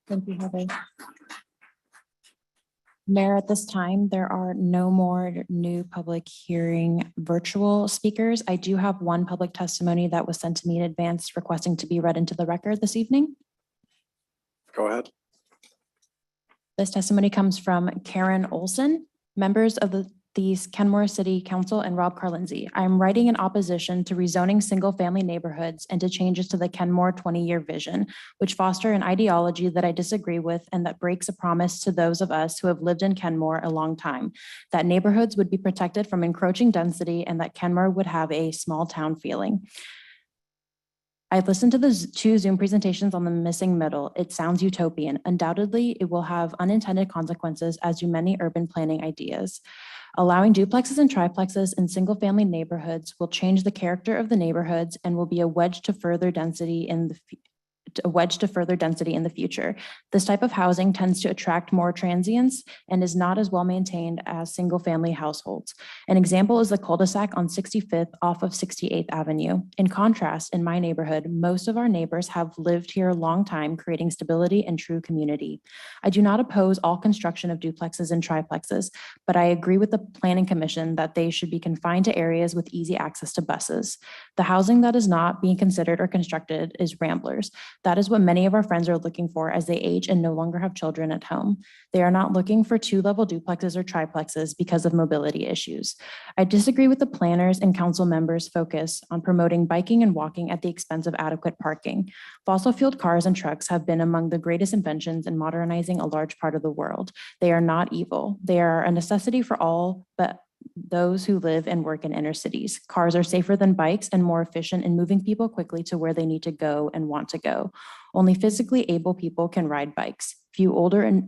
[SPEAKER 2] Thank you, Heather. Mayor, at this time, there are no more new public hearing virtual speakers. I do have one public testimony that was sent to me in advance requesting to be read into the record this evening.
[SPEAKER 1] Go ahead.
[SPEAKER 2] This testimony comes from Karen Olson, members of the Kenmore City Council and Rob Carlinzi. I'm writing in opposition to rezoning single-family neighborhoods and to changes to the Kenmore 20-year vision, which foster an ideology that I disagree with and that breaks a promise to those of us who have lived in Kenmore a long time, that neighborhoods would be protected from encroaching density and that Kenmore would have a small town feeling. I listened to the 2 Zoom presentations on the missing middle. It sounds utopian. Undoubtedly, it will have unintended consequences, as do many urban planning ideas. Allowing duplexes and triplexes in single-family neighborhoods will change the character of the neighborhoods and will be a wedge to further density in the future. This type of housing tends to attract more transients and is not as well maintained as single-family households. An example is the cul-de-sac on 65th off of 68th Avenue. In contrast, in my neighborhood, most of our neighbors have lived here a long time, creating stability and true community. I do not oppose all construction of duplexes and triplexes, but I agree with the Planning Commission that they should be confined to areas with easy access to buses. The housing that is not being considered or constructed is ramblers. That is what many of our friends are looking for as they age and no longer have children at home. They are not looking for 2-level duplexes or triplexes because of mobility issues. I disagree with the planners and council members' focus on promoting biking and walking at the expense of adequate parking. Fossil-fueled cars and trucks have been among the greatest inventions in modernizing a large part of the world. They are not evil. They are a necessity for all, but those who live and work in inner cities. Cars are safer than bikes and more efficient in moving people quickly to where they need to go and want to go. Only physically able people can ride bikes. Few older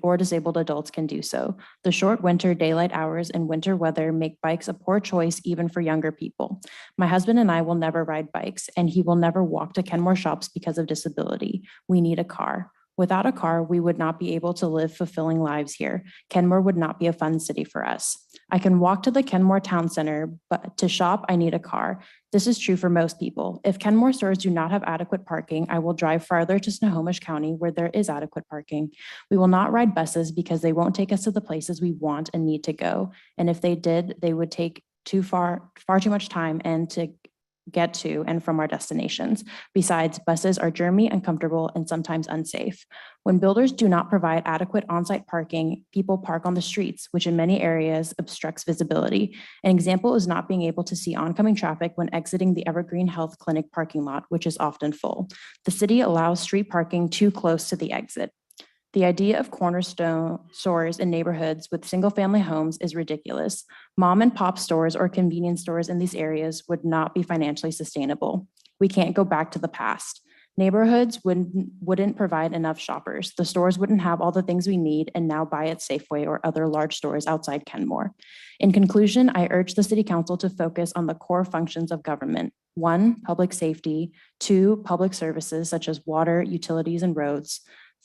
[SPEAKER 2] or disabled adults can do so. The short winter daylight hours and winter weather make bikes a poor choice even for younger people. My husband and I will never ride bikes, and he will never walk to Kenmore shops because of disability. We need a car. Without a car, we would not be able to live fulfilling lives here. Kenmore would not be a fun city for us. I can walk to the Kenmore Town Center, but to shop, I need a car. This is true for most people. If Kenmore stores do not have adequate parking, I will drive farther to Snohomish County where there is adequate parking. We will not ride buses because they won't take us to the places we want and need to go. And if they did, they would take far too much time and to get to and from our destinations. Besides, buses are germy, uncomfortable, and sometimes unsafe. When builders do not provide adequate on-site parking, people park on the streets, which in many areas obstructs visibility. An example is not being able to see oncoming traffic when exiting the Evergreen Health Clinic parking lot, which is often full. The city allows street parking too close to the exit. The idea of cornerstone stores in neighborhoods with single-family homes is ridiculous. Mom and pop stores or convenience stores in these areas would not be financially sustainable. We can't go back to the past. Neighborhoods wouldn't provide enough shoppers. The stores wouldn't have all the things we need and now buy at Safeway or other large stores outside Kenmore. In conclusion, I urge the City Council to focus on the core functions of government. 1, public safety. 2, public services such as water, utilities, and roads.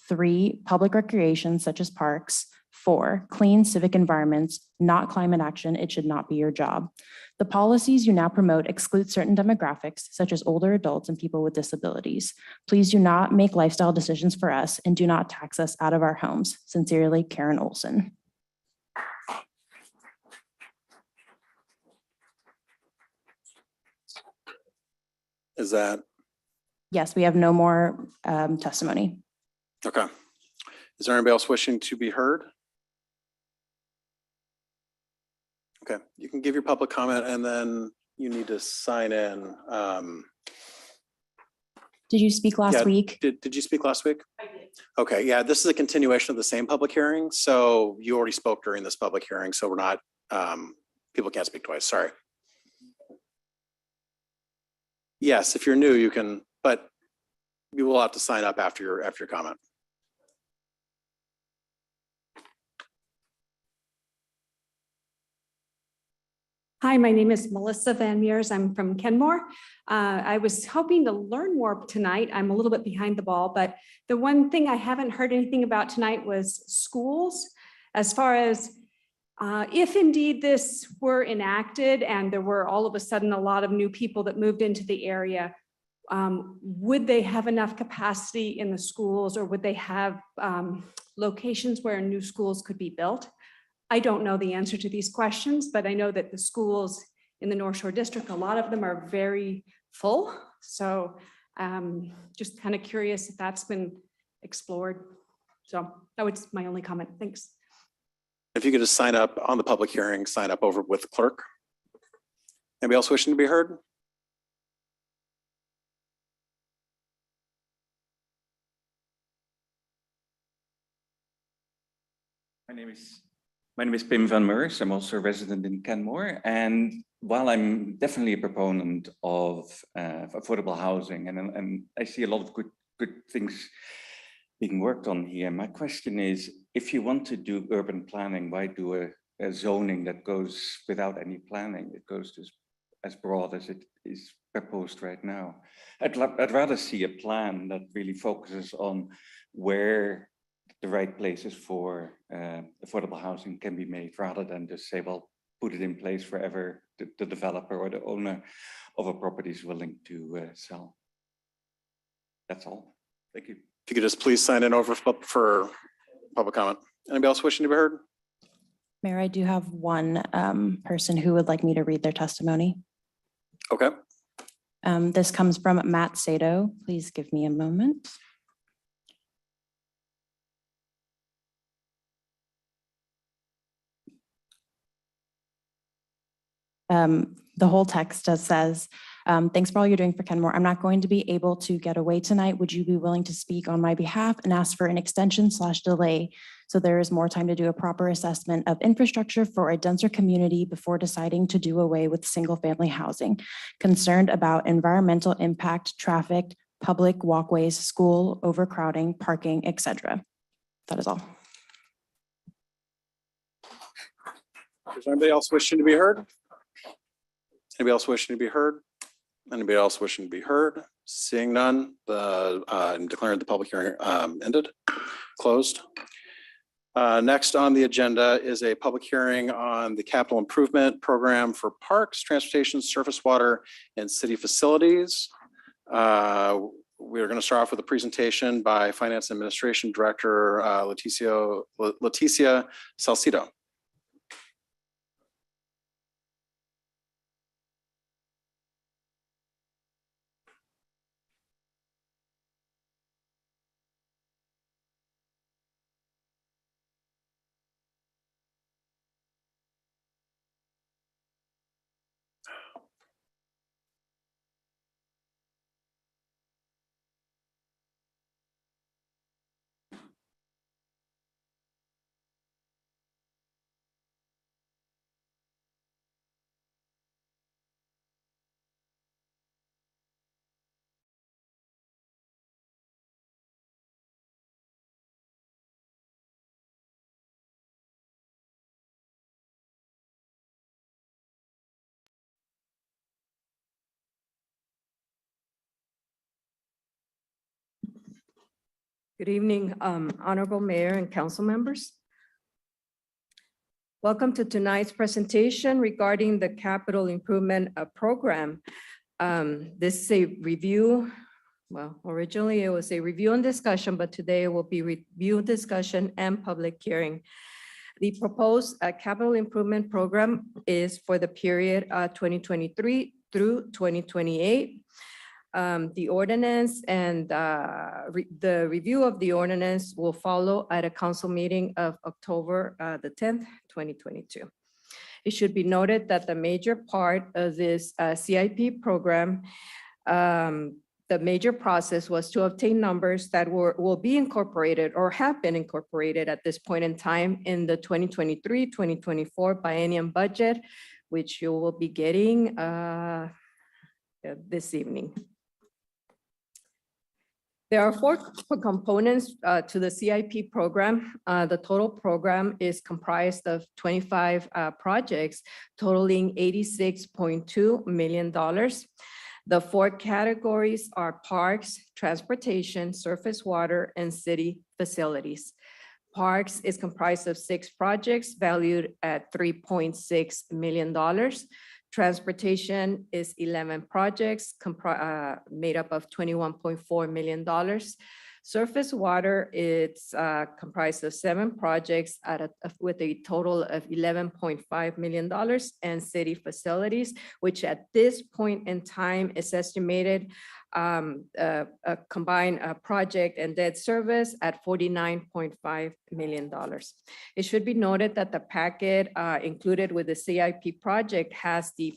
[SPEAKER 2] 3, public recreation such as parks. 4, clean civic environments, not climate action. It should not be your job. The policies you now promote exclude certain demographics, such as older adults and people with disabilities. Please do not make lifestyle decisions for us and do not tax us out of our homes. Sincerely, Karen Olson.
[SPEAKER 1] Is that
[SPEAKER 2] Yes, we have no more testimony.
[SPEAKER 1] okay? Is there anybody else wishing to be heard? Okay, you can give your public comment and then you need to sign in.
[SPEAKER 2] Did you speak last
[SPEAKER 1] Yeah,
[SPEAKER 2] week?
[SPEAKER 1] Did you speak last week? I did. Okay, yeah, this is a continuation of the same public hearing. So you already spoke during this public hearing, so we're not, people can't speak twice, sorry. Yes, if you're new, you can, but you will have to sign up after your comment.
[SPEAKER 9] Hi, my name is Melissa Van Meers. I'm from Kenmore. I was hoping to learn more tonight. I'm a little bit behind the ball, but the one thing I haven't heard anything about tonight was schools. As far as if indeed this were enacted and there were all of a sudden a lot of new people that moved into the area, would they have enough capacity in the schools, or would they have locations where new schools could be built? I don't know the answer to these questions, but I know that the schools in the North Shore District, a lot of them are very full. So just kind of curious if that's been explored. So that was my only comment. Thanks.
[SPEAKER 1] If you could just sign up on the public hearing, sign up over with the clerk. Anybody else wishing to be heard?
[SPEAKER 19] My name is Pim van Meurs. I'm also a resident in Kenmore. And while I'm definitely a proponent of affordable housing, and I see a lot of good things being worked on here, my question is, if you want to do urban planning, why do a zoning that goes without any planning? It goes to as broad as it is proposed right now. I'd rather see a plan that really focuses on where the right places for affordable housing can be made, rather than just say, well, put it in place wherever the developer or the owner of a property is willing to sell. That's all. Thank you.
[SPEAKER 1] If you could just please sign in over for public comment. Anybody else wishing to be heard?
[SPEAKER 2] Mayor, I do have one person who would like me to read their testimony.
[SPEAKER 1] Okay.
[SPEAKER 2] This comes from Matt Sato. Please give me a moment. The whole text says, thanks for all you're doing for Kenmore. I'm not going to be able to get away tonight. Would you be willing to speak on my behalf and ask for an extension/delay so there is more time to do a proper assessment of infrastructure for a denser community before deciding to do away with single-family housing? Concerned about environmental impact, traffic, public walkways, school, overcrowding, parking, etc. That is all.
[SPEAKER 1] Is there anybody else wishing to be heard? Anybody else wishing to be heard? Anybody else wishing to be heard? Seeing none, I'm declaring the public hearing ended, closed. Next on the agenda is a public hearing on the capital improvement program for parks, transportation, surface water, and city facilities. We are going to start off with a presentation by Finance Administration Director Leticia Salcido.
[SPEAKER 3] Good evening, Honorable Mayor and council members. Welcome to tonight's presentation regarding the capital improvement program. This is a review. Well, originally it was a review and discussion, but today it will be review, discussion, and public hearing. The proposed capital improvement program is for the period 2023 through 2028. The ordinance and the review of the ordinance will follow at a council meeting of October the 10th, 2022. It should be noted that the major part of this CIP program, the major process was to obtain numbers that will be incorporated or have been incorporated at this point in time in the 2023-2024 biennium budget, which you will be getting this evening. There are four components to the CIP program. The total program is comprised of 25 projects totaling $86.2 million. The four categories are parks, transportation, surface water, and city facilities. Parks is comprised of 6 projects valued at $3.6 million. Transportation is 11 projects made up of $21.4 million. Surface water, it's comprised of 7 projects with a total of $11.5 million, and city facilities, which at this point in time is estimated a combined project and debt service at $49.5 million. It should be noted that the packet included with the CIP project has the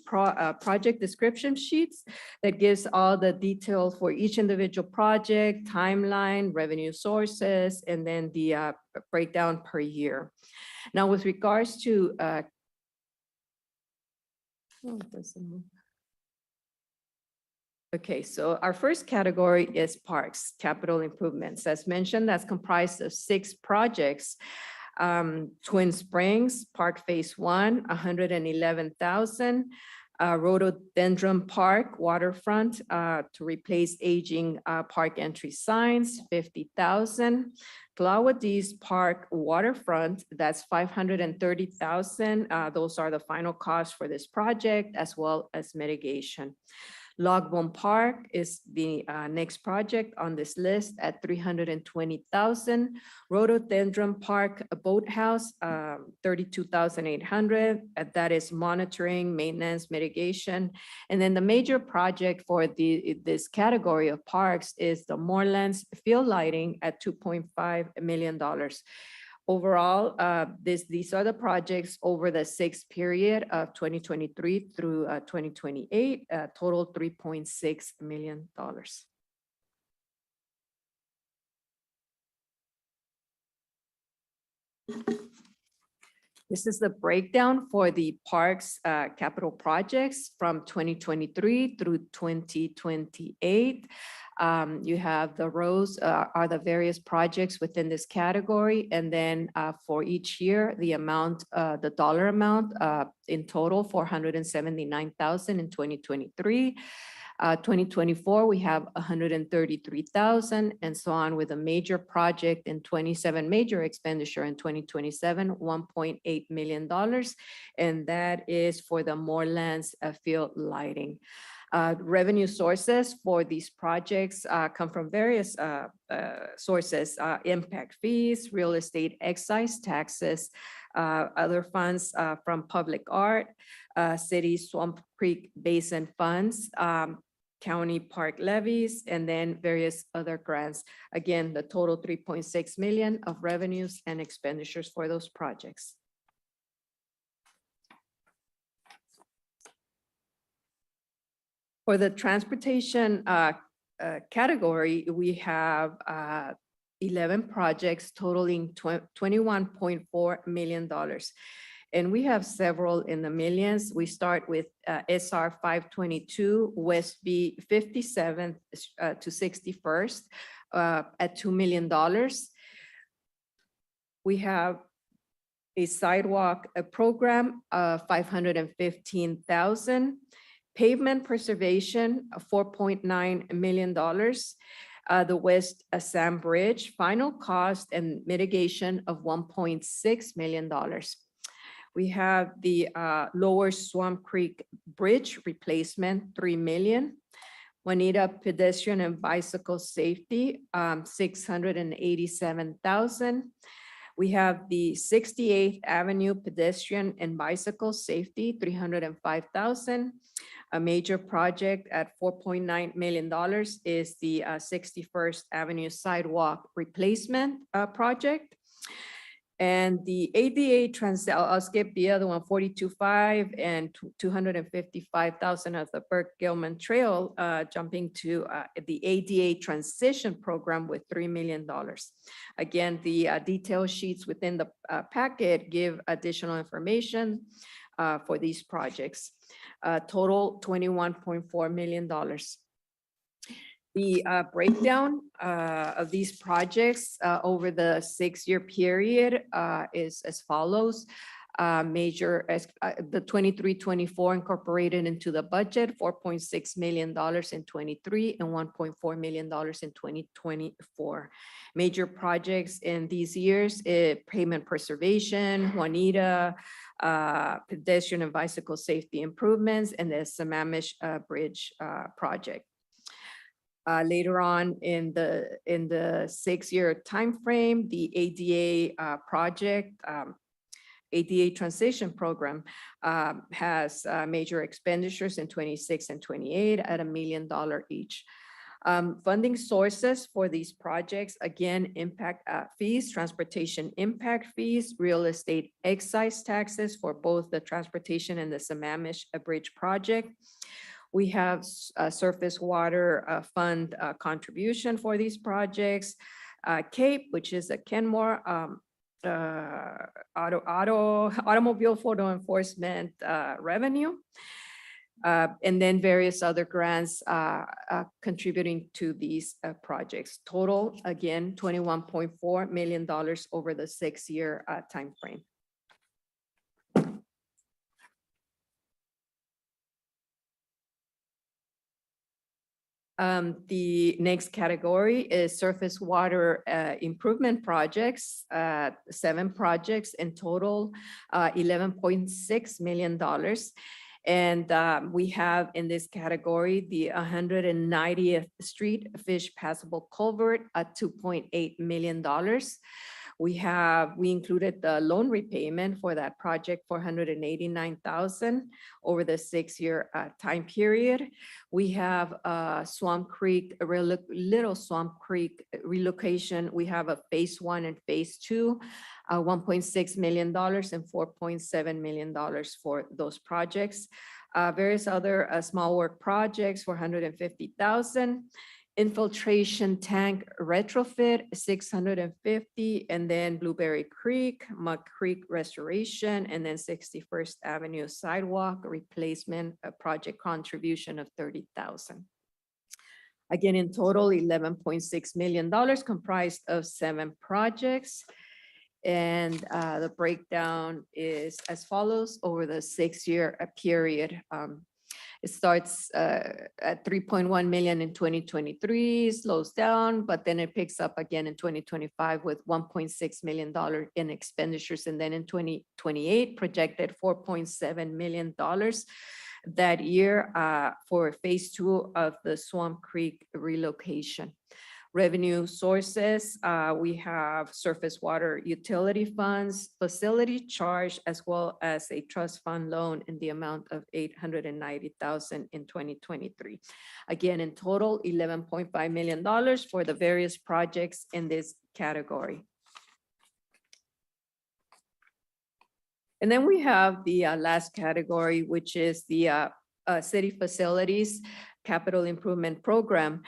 [SPEAKER 3] project description sheets that gives all the details for each individual project, timeline, revenue sources, and then the breakdown per year. Now, with regards to okay, so our first category is parks, capital improvements. As mentioned, that's comprised of 6 projects. Twin Springs, Park Phase 1, $111,000. Rhododendron Park, waterfront, to replace aging park entry signs, $50,000. Clawadiz Park waterfront, that's $530,000. Those are the final costs for this project, as well as mitigation. Logbone Park is the next project on this list at $320,000. Rhododendron Park Boathouse, $32,800. That is monitoring, maintenance, mitigation. And then the major project for this category of parks is the Moorlands Field Lighting at $2.5 million. Overall, these are the projects over the 6th period of 2023 through 2028, total $3.6 million. This is the breakdown for the parks capital projects from 2023 through 2028. You have the rows are the various projects within this category. And then for each year, the amount, the dollar amount in total, $479,000 in 2023. 2024, we have $133,000 and so on, with a major project in 27 major expenditure in 2027, $1.8 million. And that is for the Moorlands field lighting. Revenue sources for these projects come from various sources, impact fees, real estate excise taxes, other funds from public art, city Swamp Creek Basin funds, county park levies, and then various other grants. Again, the total 3.6 million of revenues and expenditures for those projects. For the transportation category, we have 11 projects totaling $21.4 million. And we have several in the millions. We start with SR 522 West B 57th to 61st at $2 million. We have a sidewalk program of $515,000. Pavement preservation, $4.9 million. The West Assam Bridge, final cost and mitigation of $1.6 million. We have the Lower Swamp Creek Bridge replacement, $3 million. Juanita pedestrian and bicycle safety, $687,000. We have the 68th Avenue pedestrian and bicycle safety, $305,000. A major project at $4.9 million is the 61st Avenue sidewalk replacement project. And the ADA I'll skip the other one, 42.5 and 255,000 of the Burke Gilman Trail, jumping to the ADA transition program with $3 million. Again, the detail sheets within the packet give additional information for these projects. Total $21.4 million. The breakdown of these projects over the 6-year period is as follows. The 23-24 incorporated into the budget, $4.6 million in 23 and $1.4 million in 2024. Major projects in these years, pavement preservation, Juanita, pedestrian and bicycle safety improvements, and the Sammamish Bridge project. Later on in the 6-year timeframe, the ADA project, ADA transition program has major expenditures in 26 and 28 at $1 million each. Funding sources for these projects, again, impact fees, transportation impact fees, real estate excise taxes for both the transportation and the Sammamish Bridge project. We have a surface water fund contribution for these projects. CAPE, which is a Kenmore automobile photo enforcement revenue. And then various other grants contributing to these projects. Total, again, $21.4 million over the 6-year timeframe. The next category is surface water improvement projects, 7 projects in total, $11.6 million. And we have in this category the 190th Street Fish Passable Culvert at $2.8 million. We included the loan repayment for that project, $489,000 over the 6-year time period. We have Swamp Creek, Little Swamp Creek relocation. We have a phase 1 and phase 2, $1.6 million and $4.7 million for those projects. Various other small work projects for $150,000. Infiltration tank retrofit, $650,000, and then Blueberry Creek, Muck Creek restoration, and then 61st Avenue sidewalk replacement, a project contribution of $30,000. Again, in total, $11.6 million comprised of 7 projects. And the breakdown is as follows over the 6-year period. It starts at 3.1 million in 2023, slows down, but then it picks up again in 2025 with $1.6 million in expenditures. And then in 2028, projected $4.7 million that year for phase 2 of the Swamp Creek relocation. Revenue sources, we have surface water utility funds, facility charge, as well as a trust fund loan in the amount of $890,000 in 2023. Again, in total, $11.5 million for the various projects in this category. And then we have the last category, which is the city facilities capital improvement program.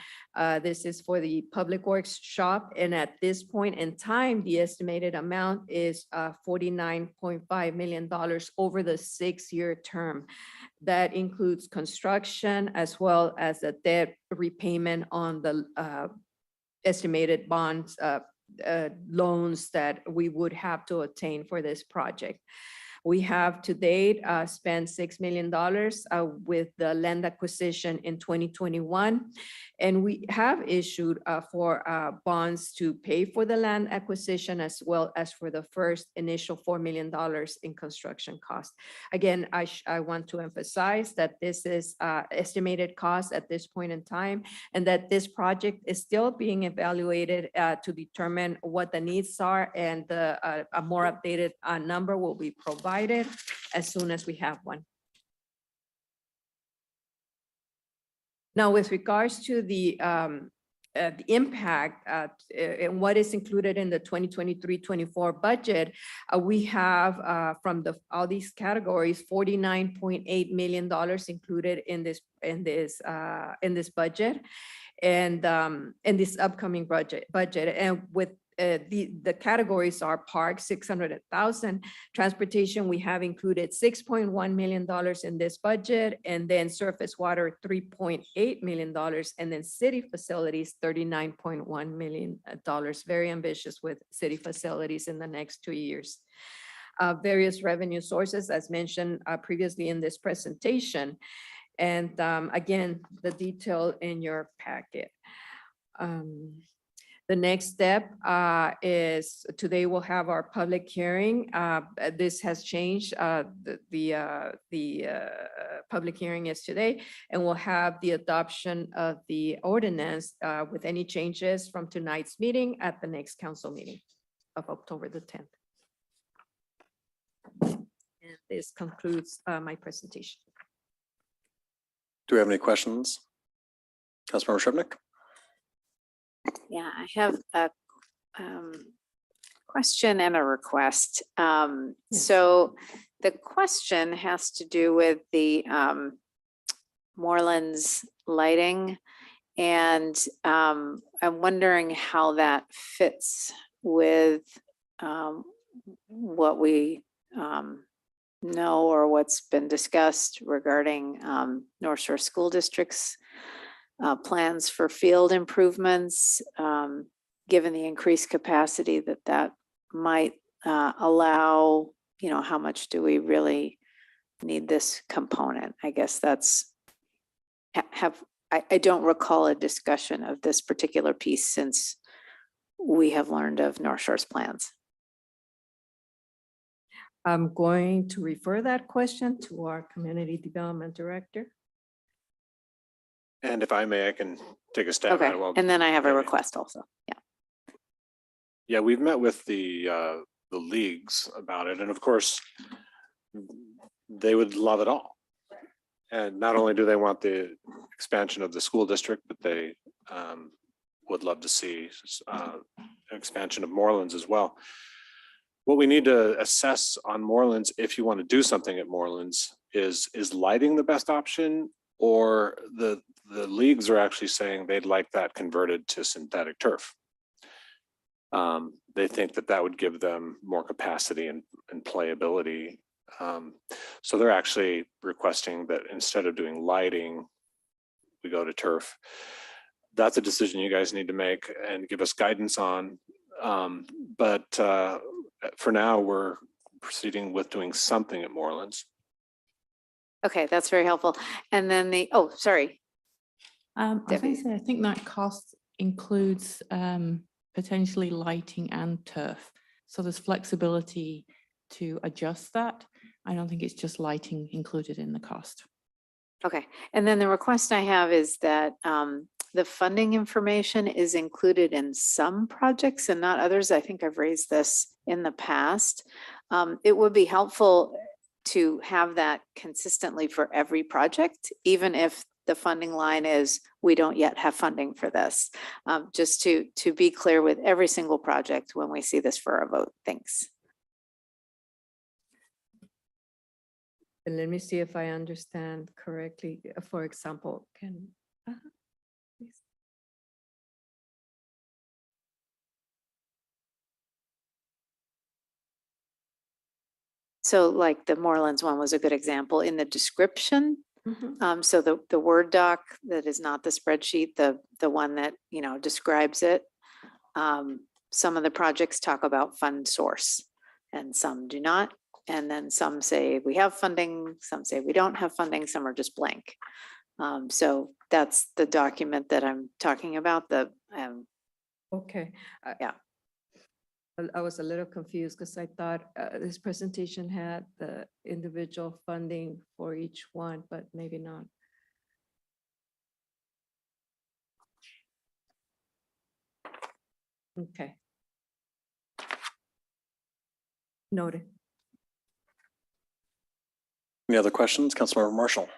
[SPEAKER 3] This is for the Public Works shop. And at this point in time, the estimated amount is $49.5 million over the 6-year term. That includes construction as well as a debt repayment on the estimated bonds, loans that we would have to obtain for this project. We have to date spent $6 million with the land acquisition in 2021. And we have issued for bonds to pay for the land acquisition as well as for the first initial $4 million in construction cost. Again, I want to emphasize that this is estimated cost at this point in time, and that this project is still being evaluated to determine what the needs are, and a more updated number will be provided as soon as we have one. Now, with regards to the impact and what is included in the 2023-24 budget, we have from all these categories, $49.8 million included in this budget, and in this upcoming budget. And with the categories are parks, 600,000, transportation, we have included $6.1 million in this budget, and then surface water, $3.8 million, and then city facilities, $39.1 million. Very ambitious with city facilities in the next 2 years. Various revenue sources, as mentioned previously in this presentation. And again, the detail in your packet. The next step is today we'll have our public hearing. This has changed. The public hearing is today, and we'll have the adoption of the ordinance with any changes from tonight's meeting at the next council meeting of October the 10th. And this concludes my presentation.
[SPEAKER 1] Do we have any questions? Councilmember Shribnick?
[SPEAKER 6] Yeah, I have a question and a request. So the question has to do with the Morelands lighting, and I'm wondering how that fits with what we know or what's been discussed regarding North Shore School District's plans for field improvements, given the increased capacity that might allow. You know, how much do we really need this component? I guess that's, I don't recall a discussion of this particular piece since we have learned of North Shore's plans.
[SPEAKER 3] I'm going to refer that question to our Community Development Director.
[SPEAKER 1] And if I may, I can take a stab at it. Well,
[SPEAKER 6] and then I have a request also. Yeah.
[SPEAKER 1] Yeah, we've met with the leagues about it, and of course, they would love it all. And not only do they want the expansion of the school district, but they would love to see an expansion of Morelands as well. What we need to assess on Morelands, if you want to do something at Morelands, is lighting the best option, or the leagues are actually saying they'd like that converted to synthetic turf. They think that would give them more capacity and playability. So they're actually requesting that instead of doing lighting, we go to turf. That's a decision you guys need to make and give us guidance on. But for now, we're proceeding with doing something at Morelands.
[SPEAKER 6] Okay, that's very helpful. And then sorry.
[SPEAKER 21] I think that cost includes potentially lighting and turf. So there's flexibility to adjust that. I don't think it's just lighting included in the cost.
[SPEAKER 6] Okay, and then the request I have is that the funding information is included in some projects and not others. I think I've raised this in the past. It would be helpful to have that consistently for every project, even if the funding line is, we don't yet have funding for this. Just to be clear with every single project when we see this for a vote. Thanks.
[SPEAKER 3] And let me see if I understand correctly. For example, please.
[SPEAKER 6] So like the Morelands one was a good example in the description. So the Word doc that is not the spreadsheet, the one that, you know, describes it. Some of the projects talk about fund source and some do not. And then some say we have funding, some say we don't have funding, some are just blank. So that's the document that I'm talking about,
[SPEAKER 3] Okay.
[SPEAKER 6] Yeah.
[SPEAKER 3] I was a little confused because I thought this presentation had the individual funding for each one, but maybe not. Okay. Noted.
[SPEAKER 1] Any other questions? Councilmember Marshall.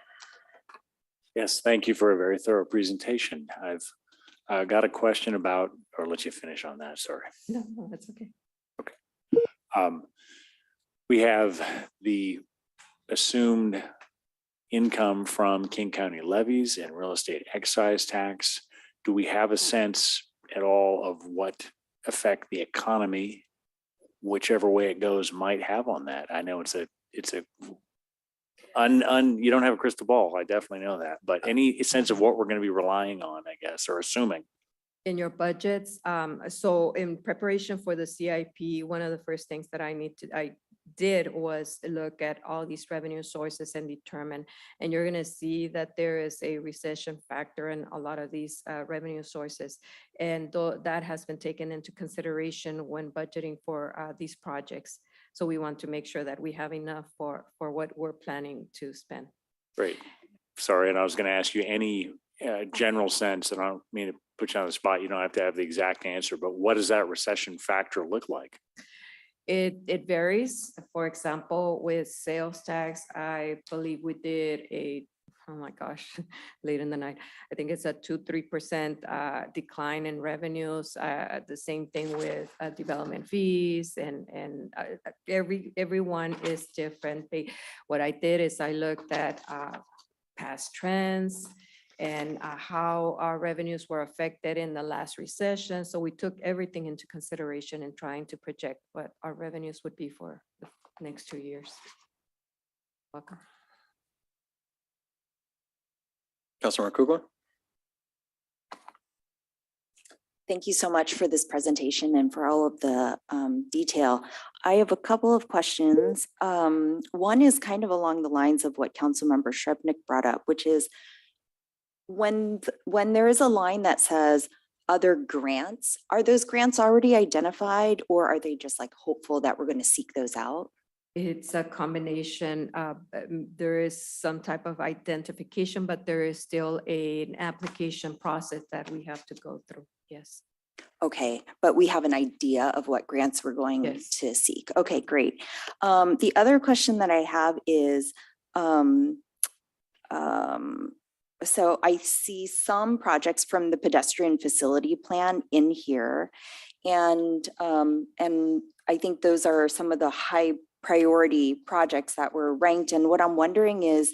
[SPEAKER 4] Yes, thank you for a very thorough presentation. I've got a question about, or let you finish on that, sorry.
[SPEAKER 3] No, that's okay.
[SPEAKER 4] We have the assumed income from King County levies and real estate excise tax. Do we have a sense at all of what effect the economy, whichever way it goes, might have on that? I know it's a you don't have a crystal ball. I definitely know that, but any sense of what we're going to be relying on, I guess, or assuming?
[SPEAKER 3] In your budgets, so in preparation for the CIP, one of the first things that I did was look at all these revenue sources and determine, and you're gonna see that there is a recession factor in a lot of these revenue sources. And that has been taken into consideration when budgeting for these projects. So we want to make sure that we have enough for what we're planning to spend.
[SPEAKER 4] Great. Sorry, and I was going to ask you any general sense, and I don't mean to put you on the spot. You don't have to have the exact answer, but what does that recession factor look like?
[SPEAKER 3] It varies. For example, with sales tax, I believe we did oh my gosh, late in the night. I think it's a 2-3% decline in revenues. The same thing with development fees, and everyone is different. What I did is I looked at past trends and how our revenues were affected in the last recession. So we took everything into consideration in trying to project what our revenues would be for the next 2 years. Welcome.
[SPEAKER 1] Councilmember Kugler.
[SPEAKER 7] Thank you so much for this presentation and for all of the detail. I have a couple of questions. One is kind of along the lines of what Councilmember Shrepnick brought up, which is when there is a line that says other grants, are those grants already identified, or are they just like hopeful that we're going to seek those out?
[SPEAKER 3] It's a combination. There is some type of identification, but there is still an application process that we have to go through. Yes.
[SPEAKER 7] Okay, but we have an idea of what grants we're going to seek. Okay, great. The other question that I have is, so I see some projects from the pedestrian facility plan in here, and I think those are some of the high priority projects that were ranked. And what I'm wondering is,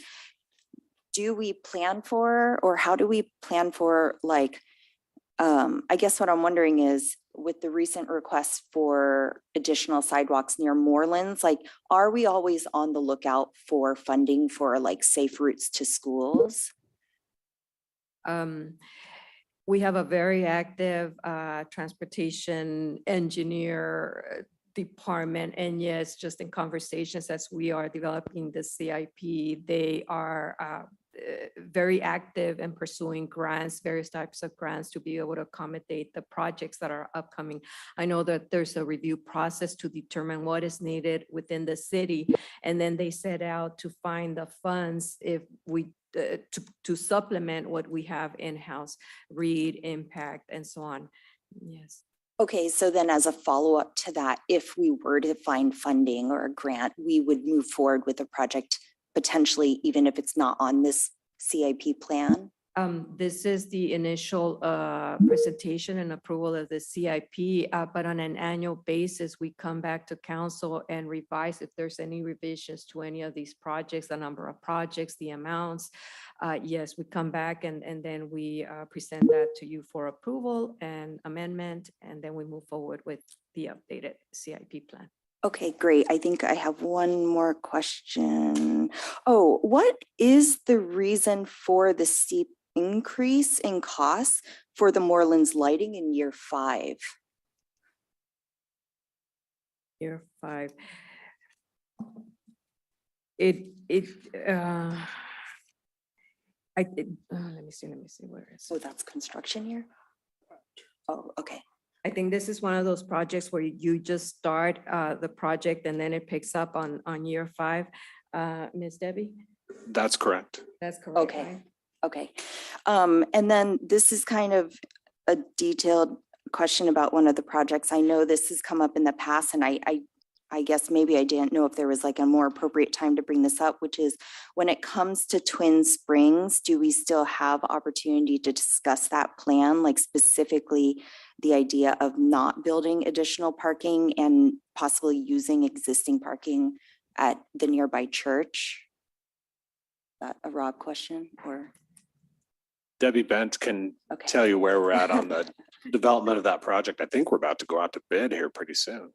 [SPEAKER 7] do we plan for, or how do we plan for, like, I guess what I'm wondering is, with the recent requests for additional sidewalks near Morelands, like, are we always on the lookout for funding for like safe routes to schools?
[SPEAKER 3] We have a very active transportation engineer department, and yes, just in conversations as we are developing the CIP, they are very active in pursuing grants, various types of grants, to be able to accommodate the projects that are upcoming. I know that there's a review process to determine what is needed within the city, and then they set out to find the funds if we to supplement what we have in-house, READ, impact, and so on. Yes.
[SPEAKER 7] Okay, so then as a follow-up to that, if we were to find funding or a grant, we would move forward with a project potentially, even if it's not on this CIP plan?
[SPEAKER 3] This is the initial presentation and approval of the CIP, but on an annual basis, we come back to council and revise if there's any revisions to any of these projects, the number of projects, the amounts. Yes, we come back and then we present that to you for approval and amendment, and then we move forward with the updated CIP plan.
[SPEAKER 7] Okay, great. I think I have one more question. Oh, what is the reason for the steep increase in costs for the Morelands lighting in year 5?
[SPEAKER 3] Year 5. Let me see, where is
[SPEAKER 7] So
[SPEAKER 3] it?
[SPEAKER 7] that's construction year? Oh, okay.
[SPEAKER 3] I think this is one of those projects where you just start the project and then it picks up on year 5. Ms. Debbie?
[SPEAKER 1] That's correct.
[SPEAKER 3] That's correct.
[SPEAKER 7] Okay.
[SPEAKER 3] right?
[SPEAKER 7] Okay. And then this is kind of a detailed question about one of the projects. I know this has come up in the past, and I guess maybe I didn't know if there was like a more appropriate time to bring this up, which is when it comes to Twin Springs, do we still have opportunity to discuss that plan, like specifically the idea of not building additional parking and possibly using existing parking at the nearby church? That a Rob question or?
[SPEAKER 1] Debbie Bent can
[SPEAKER 7] Okay.
[SPEAKER 1] tell you where we're at on the development of that project. I think we're about to go out to bid here pretty soon.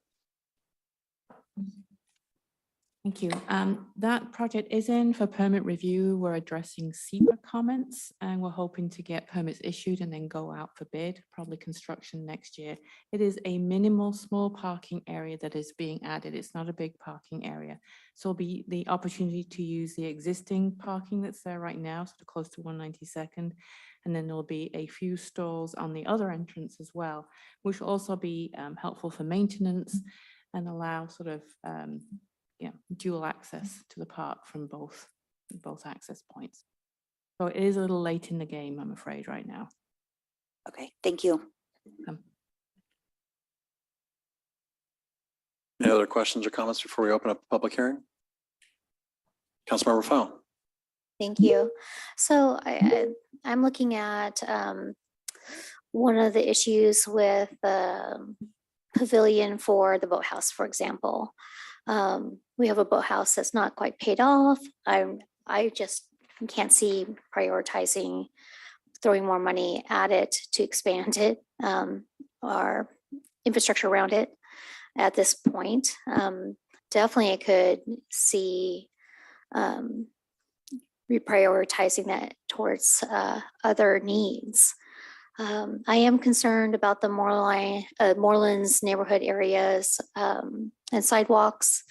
[SPEAKER 21] Thank you. That project is in for permit review. We're addressing SEPA comments and we're hoping to get permits issued and then go out for bid, probably construction next year. It is a minimal small parking area that is being added. It's not a big parking area. So it'll be the opportunity to use the existing parking that's there right now, sort of close to 192nd. And then there'll be a few stalls on the other entrance as well, which will also be helpful for maintenance and allow sort of dual access to the park from both access points. So it is a little late in the game, I'm afraid, right now.
[SPEAKER 7] Okay, thank you.
[SPEAKER 1] Any other questions or comments before we open up the public hearing? Councilmember Fowl.
[SPEAKER 5] Thank you. So I'm looking at one of the issues with the pavilion for the boathouse, for example. We have a boathouse that's not quite paid off. I just can't see prioritizing throwing more money at it to expand it, our infrastructure around it at this point. Definitely I could see reprioritizing that towards other needs. I am concerned about the Morelands neighborhood areas and sidewalks.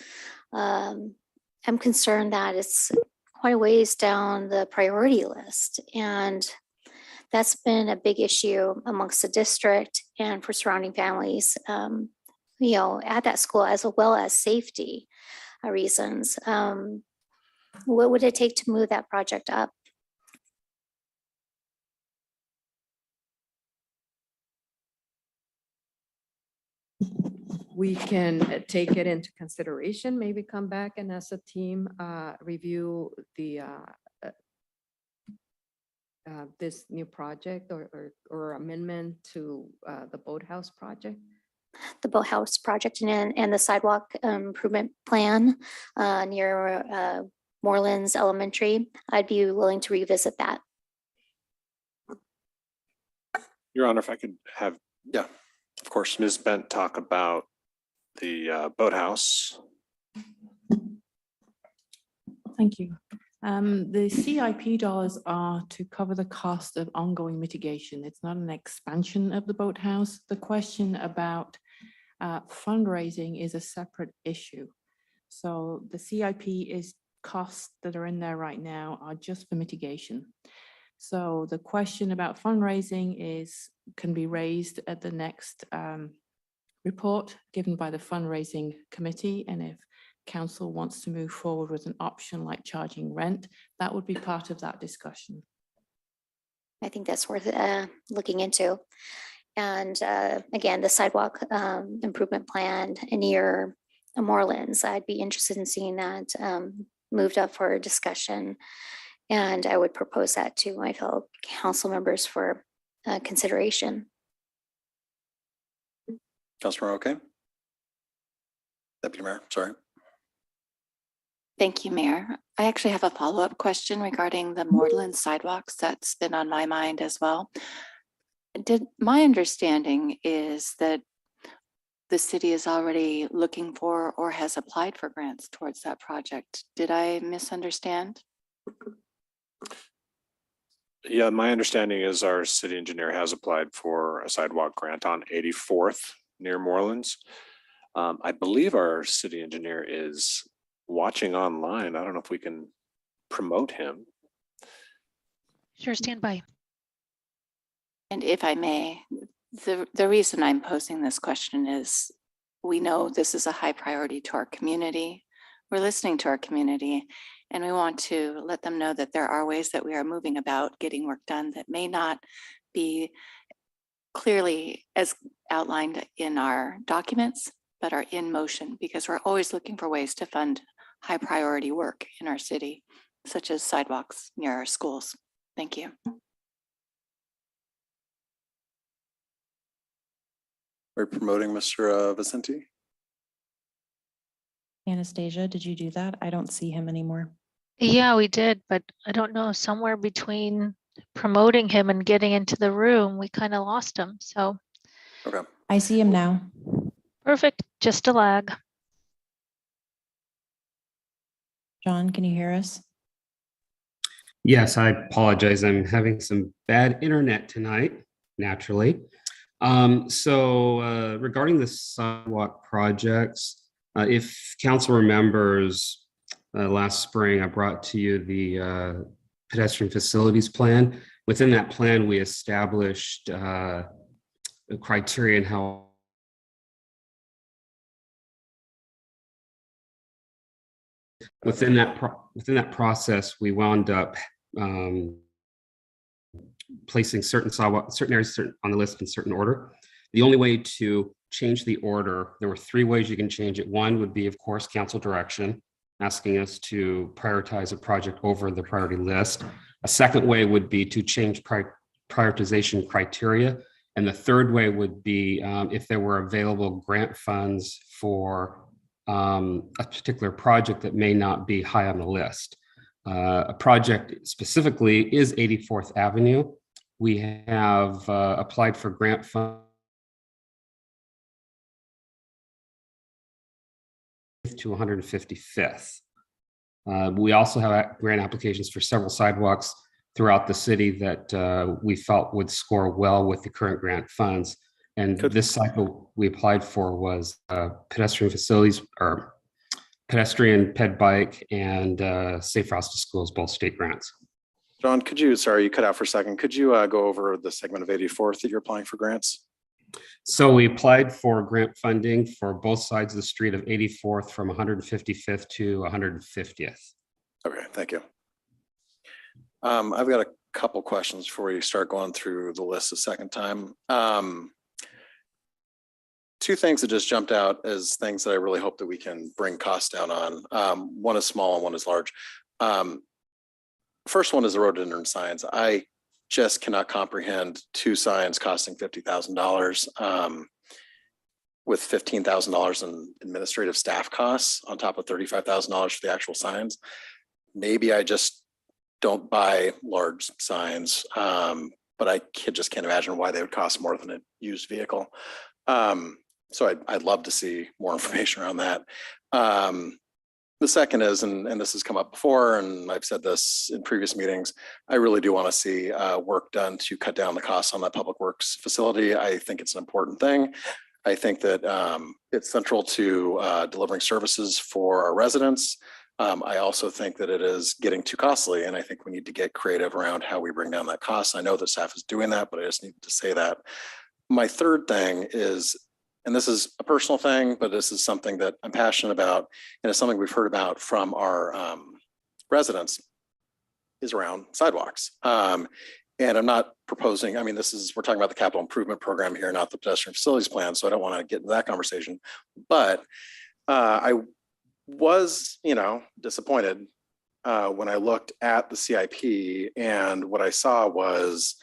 [SPEAKER 5] I'm concerned that it's quite a ways down the priority list, and that's been a big issue amongst the district and for surrounding families, at that school, as well as safety reasons. What would it take to move that project up?
[SPEAKER 3] We can take it into consideration, maybe come back and as a team review the this new project or amendment to the boathouse project.
[SPEAKER 5] The boathouse project and the sidewalk improvement plan near Morelands Elementary. I'd be willing to revisit that.
[SPEAKER 1] Your Honor, if I could have, yeah, of course, Ms. Bent talk about the boathouse.
[SPEAKER 21] Thank you. The CIP dollars are to cover the cost of ongoing mitigation. It's not an expansion of the boathouse. The question about fundraising is a separate issue. So the CIP is costs that are in there right now are just for mitigation. So the question about fundraising can be raised at the next report given by the fundraising committee. And if council wants to move forward with an option like charging rent, that would be part of that discussion.
[SPEAKER 5] I think that's worth looking into. And again, the sidewalk improvement plan near Morelands, I'd be interested in seeing that moved up for discussion. And I would propose that to my fellow council members for consideration.
[SPEAKER 1] Councilor, okay? Deputy Mayor, sorry.
[SPEAKER 8] Thank you, Mayor. I actually have a follow-up question regarding the Moreland sidewalks. That's been on my mind as well. My understanding is that the city is already looking for or has applied for grants towards that project. Did I misunderstand?
[SPEAKER 1] Yeah, my understanding is our city engineer has applied for a sidewalk grant on 84th near Morelands. I believe our city engineer is
[SPEAKER 11] watching online. I don't know if we can promote him.
[SPEAKER 12] Sure, stand by.
[SPEAKER 8] And if I may, the reason I'm posing this question is we know this is a high priority to our community. We're listening to our community, and we want to let them know that there are ways that we are moving about getting work done that may not be clearly as outlined in our documents, but are in motion, because we're always looking for ways to fund high priority work in our city, such as sidewalks near our schools. Thank you.
[SPEAKER 1] We're promoting Mr. Vicente.
[SPEAKER 2] Anastasia, did you do that? I don't see him anymore.
[SPEAKER 12] Yeah, we did, but I don't know, somewhere between promoting him and getting into the room, we kind of lost him. So
[SPEAKER 1] Okay.
[SPEAKER 2] I see him now.
[SPEAKER 12] perfect, just a lag.
[SPEAKER 2] John, can you hear us?
[SPEAKER 23] Yes, I apologize. I'm having some bad internet tonight, naturally. Regarding the sidewalk projects, if council remembers, last spring, I brought to you the pedestrian facilities plan. Within that plan, we established a criteria and how within that process, we wound up placing certain areas on the list in certain order. The only way to change the order, there were 3 ways you can change it. One would be, of course, council direction, asking us to prioritize a project over the priority list. A second way would be to change prioritization criteria. And the third way would be if there were available grant funds for a particular project that may not be high on the list. A project specifically is 84th Avenue. We have applied for grant funds to 155th. We also have grant applications for several sidewalks throughout the city that we felt would score well with the current grant funds. And this cycle we applied for was pedestrian facilities or pedestrian ped bike and safe routes to schools, both state grants.
[SPEAKER 1] John, could you, sorry, you cut out for a second. Could you go over the segment of 84th that you're applying for grants?
[SPEAKER 23] So we applied for grant funding for both sides of the street of 84th from 155th to 150th.
[SPEAKER 1] Okay, thank you. I've got a couple questions before we start going through the list a second time. 2 things that just jumped out as things that I really hope that we can bring costs down on. One is small and one is large. First one is the rhododendron signs. I just cannot comprehend 2 signs costing $50,000 with $15,000 in administrative staff costs on top of $35,000 for the actual signs. Maybe I just don't buy large signs, but I just can't imagine why they would cost more than a used vehicle. So I'd love to see more information around that. The second is, and this has come up before, and I've said this in previous meetings, I really do want to see work done to cut down the costs on that public works facility. I think it's an important thing. I think that it's central to delivering services for our residents. I also think that it is getting too costly, and I think we need to get creative around how we bring down that cost. I know that staff is doing that, but I just need to say that. My third thing is, and this is a personal thing, but this is something that I'm passionate about, and it's something we've heard about from our residents, is around sidewalks. And I'm not proposing, I mean, we're talking about the capital improvement program here, not the pedestrian facilities plan, so I don't want to get into that conversation. But I was, disappointed when I looked at the CIP, and what I saw was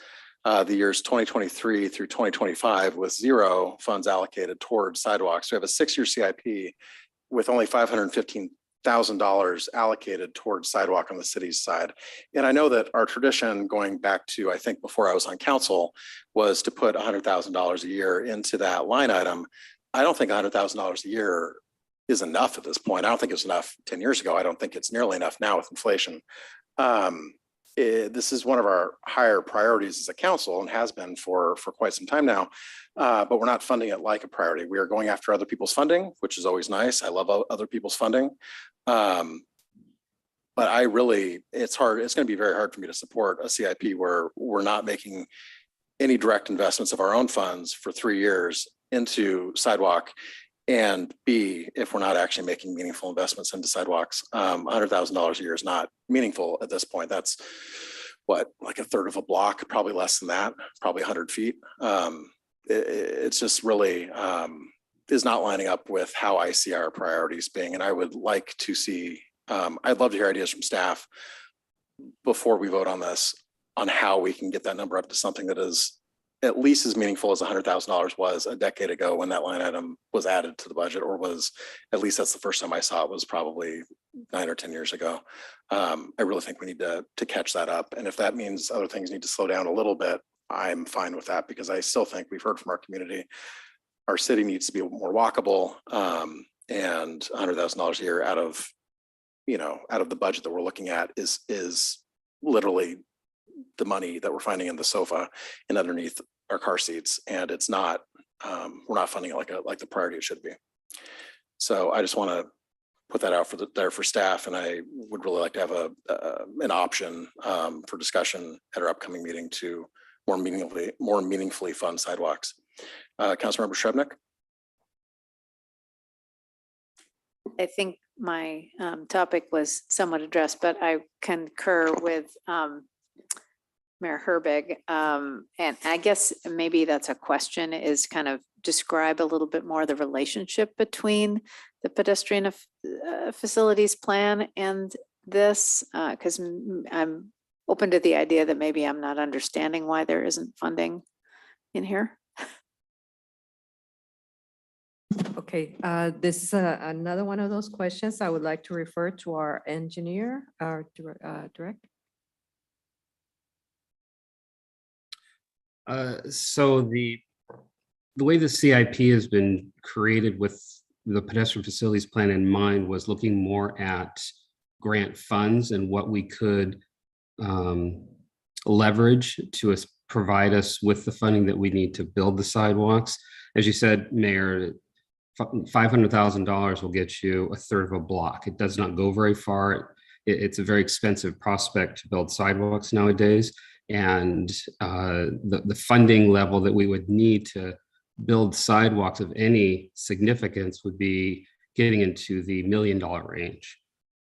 [SPEAKER 1] the years 2023 through 2025 with 0 funds allocated towards sidewalks. We have a 6-year CIP with only $515,000 allocated towards sidewalk on the city's side. And I know that our tradition, going back to, I think before I was on council, was to put $100,000 a year into that line item. I don't think $100,000 a year is enough at this point. I don't think it was enough 10 years ago. I don't think it's nearly enough now with inflation. this is one of our higher priorities as a council and has been for quite some time now. But we're not funding it like a priority. We are going after other people's funding, which is always nice. I love other people's funding. But I really, it's hard. It's going to be very hard for me to support a CIP where we're not making any direct investments of our own funds for 3 years into sidewalk. And B, if we're not actually making meaningful investments into sidewalks, $100,000 a year is not meaningful at this point. That's what, like a third of a block, probably less than that, probably 100 feet. It's just really is not lining up with how I see our priorities being. And I would like to see, I'd love to hear ideas from staff before we vote on this, on how we can get that number up to something that is at least as meaningful as $100,000 was a decade ago when that line item was added to the budget, or was, at least that's the first time I saw it, was probably 9 or 10 years ago. I really think we need to catch that up. And if that means other things need to slow down a little bit, I'm fine with that, because I still think we've heard from our community, our city needs to be more walkable, and $100,000 a year out of the budget that we're looking at is literally the money that we're finding in the sofa and underneath our car seats. And it's not, we're not funding it like the priority it should be. So I just want to put that out there for staff. And I would really like to have an option for discussion at our upcoming meeting to more meaningfully fund sidewalks. Councilmember Shrebnick.
[SPEAKER 6] I think my topic was somewhat addressed, but I concur with Mayor Herbig. And I guess maybe that's a question, is kind of describe a little bit more the relationship between the pedestrian facilities plan and this, because I'm open to the idea that maybe I'm not understanding why there isn't funding in here.
[SPEAKER 3] Okay, this is another one of those questions I would like to refer to our engineer, our director.
[SPEAKER 23] So the way the CIP has been created with the pedestrian facilities plan in mind was looking more at grant funds and what we could leverage to provide us with the funding that we need to build the sidewalks. As you said, Mayor, $500,000 will get you a third of a block. It does not go very far. It's a very expensive prospect to build sidewalks nowadays. And the funding level that we would need to build sidewalks of any significance would be getting into the $1 million range.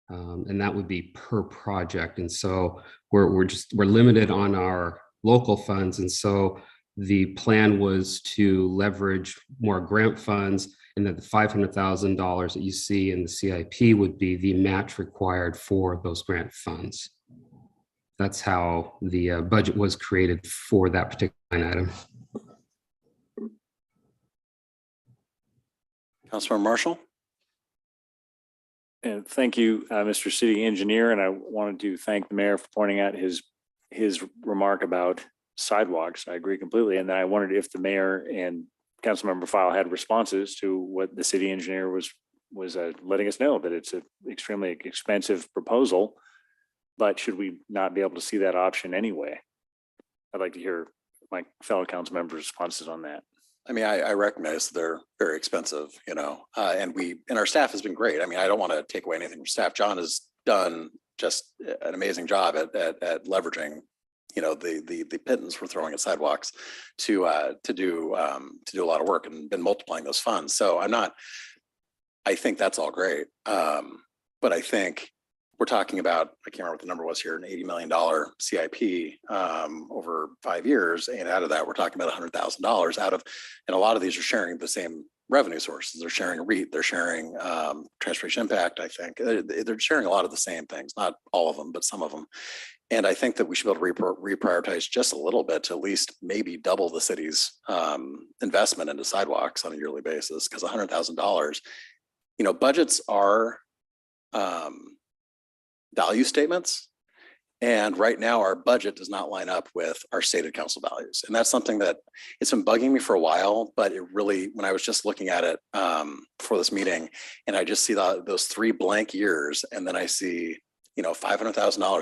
[SPEAKER 23] And that would be per project. And so we're limited on our local funds. And so the plan was to leverage more grant funds, and that the $500,000 that you see in the CIP would be the match required for those grant funds. That's how the budget was created for that particular line item.
[SPEAKER 1] Councilmember Marshall.
[SPEAKER 4] And thank you, Mr. City Engineer. And I wanted to thank the mayor for pointing out his remark about sidewalks. I agree completely. And then I wondered if the mayor and Councilmember File had responses to what the city engineer was letting us know, that it's an extremely expensive proposal, but should we not be able to see that option anyway? I'd like to hear my fellow council members' responses on that.
[SPEAKER 1] I mean, I recognize they're very expensive, and our staff has been great. I mean, I don't want to take away anything from staff. John has done just an amazing job at leveraging, the pittance we're throwing at sidewalks to do a lot of work, and been multiplying those funds. So I think that's all great. But I think we're talking about, I can't remember what the number was here, an $80 million CIP over 5 years. And out of that, we're talking about $100,000 and a lot of these are sharing the same revenue sources. They're sharing a REIT, they're sharing transportation impact, I think. They're sharing a lot of the same things, not all of them, but some of them. And I think that we should be able to reprioritize just a little bit to at least maybe double the city's investment into sidewalks on a yearly basis, because $100,000, budgets are value statements. And right now our budget does not line up with our stated council values. And that's something that it's been bugging me for a while, but it really, when I was just looking at it for this meeting, and I just see those 3 blank years, and then I see $500,000,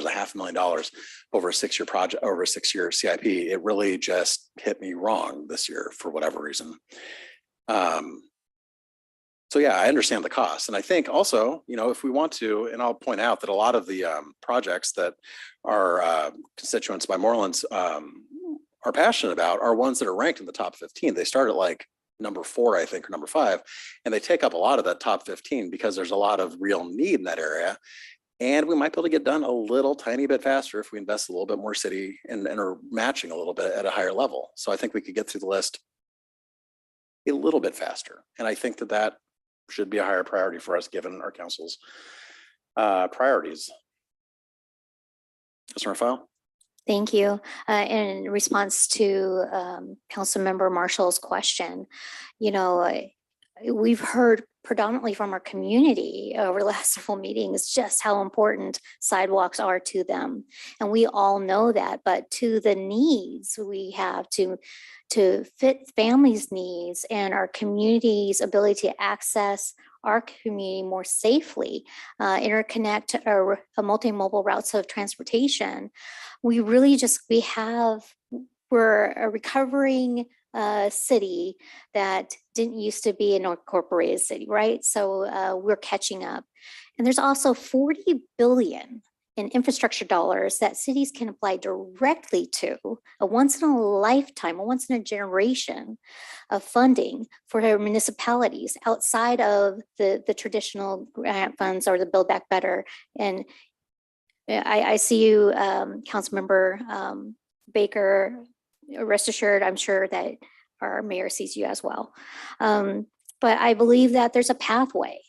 [SPEAKER 1] $500,000 over a 6-year project, over a 6-year CIP. It really just hit me wrong this year for whatever reason. So yeah, I understand the cost. And I think also, if we want to, and I'll point out that a lot of the projects that our constituents by Morelands are passionate about are ones that are ranked in the top 15. They start at like number 4, I think, or number 5, and they take up a lot of that top 15 because there's a lot of real need in that area. And we might be able to get done a little tiny bit faster if we invest a little bit more city and are matching a little bit at a higher level. So I think we could get through the list a little bit faster. And I think that should be a higher priority for us given our council's priorities. Mr. Rafael?
[SPEAKER 5] Thank you. In response to Councilmember Marshall's question, we've heard predominantly from our community over the last several meetings just how important sidewalks are to them. And we all know that, but to the needs we have to fit families' needs and our community's ability to access our community more safely, interconnect our multimodal routes of transportation. We're a recovering city that didn't used to be an incorporated city, right? So we're catching up. And there's also 40 billion in infrastructure dollars that cities can apply directly to, a once in a lifetime, a once in a generation of funding for their municipalities outside of the traditional grant funds or the Build Back Better. And I see you, Councilmember Baker. Rest assured, I'm sure that our mayor sees you as well. But I believe that there's a pathway.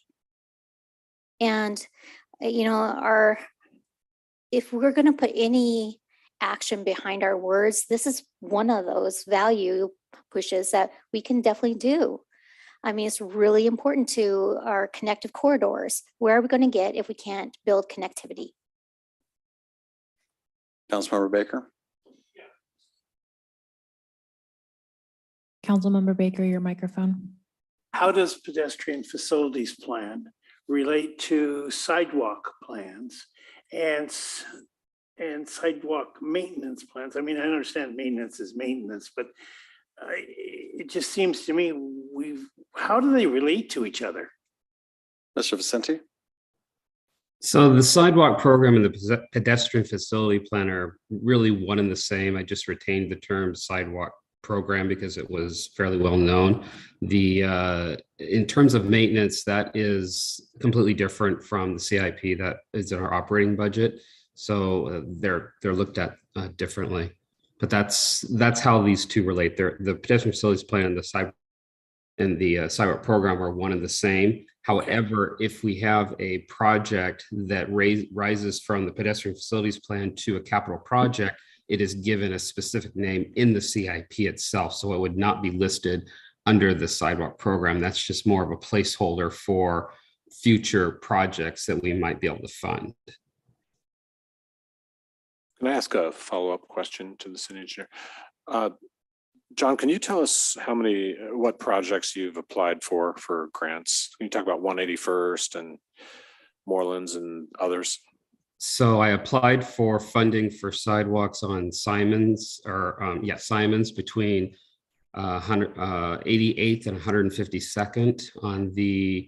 [SPEAKER 5] And, if we're going to put any action behind our words, this is one of those value pushes that we can definitely do. I mean, it's really important to our connective corridors. Where are we going to get if we can't build connectivity?
[SPEAKER 1] Councilmember Baker?
[SPEAKER 2] Councilmember Baker, your microphone.
[SPEAKER 10] How does pedestrian facilities plan relate to sidewalk plans and sidewalk maintenance plans? I mean, I understand maintenance is maintenance, but it just seems to me how do they relate to each other?
[SPEAKER 1] Mr. Vicente?
[SPEAKER 23] So the sidewalk program and the pedestrian facility plan are really one and the same. I just retained the term sidewalk program because it was fairly well known. In terms of maintenance, that is completely different from the CIP that is in our operating budget. So they're looked at differently. But that's how these two relate. The pedestrian facilities plan and the sidewalk program are one and the same. However, if we have a project that rises from the pedestrian facilities plan to a capital project, it is given a specific name in the CIP itself. So it would not be listed under the sidewalk program. That's just more of a placeholder for future projects that we might be able to fund.
[SPEAKER 11] Can I ask a follow-up question to the city engineer? John, can you tell us what projects you've applied for grants? Can you talk about 181st and Morelands and others?
[SPEAKER 23] So I applied for funding for sidewalks on Simons between 88th and 152nd on the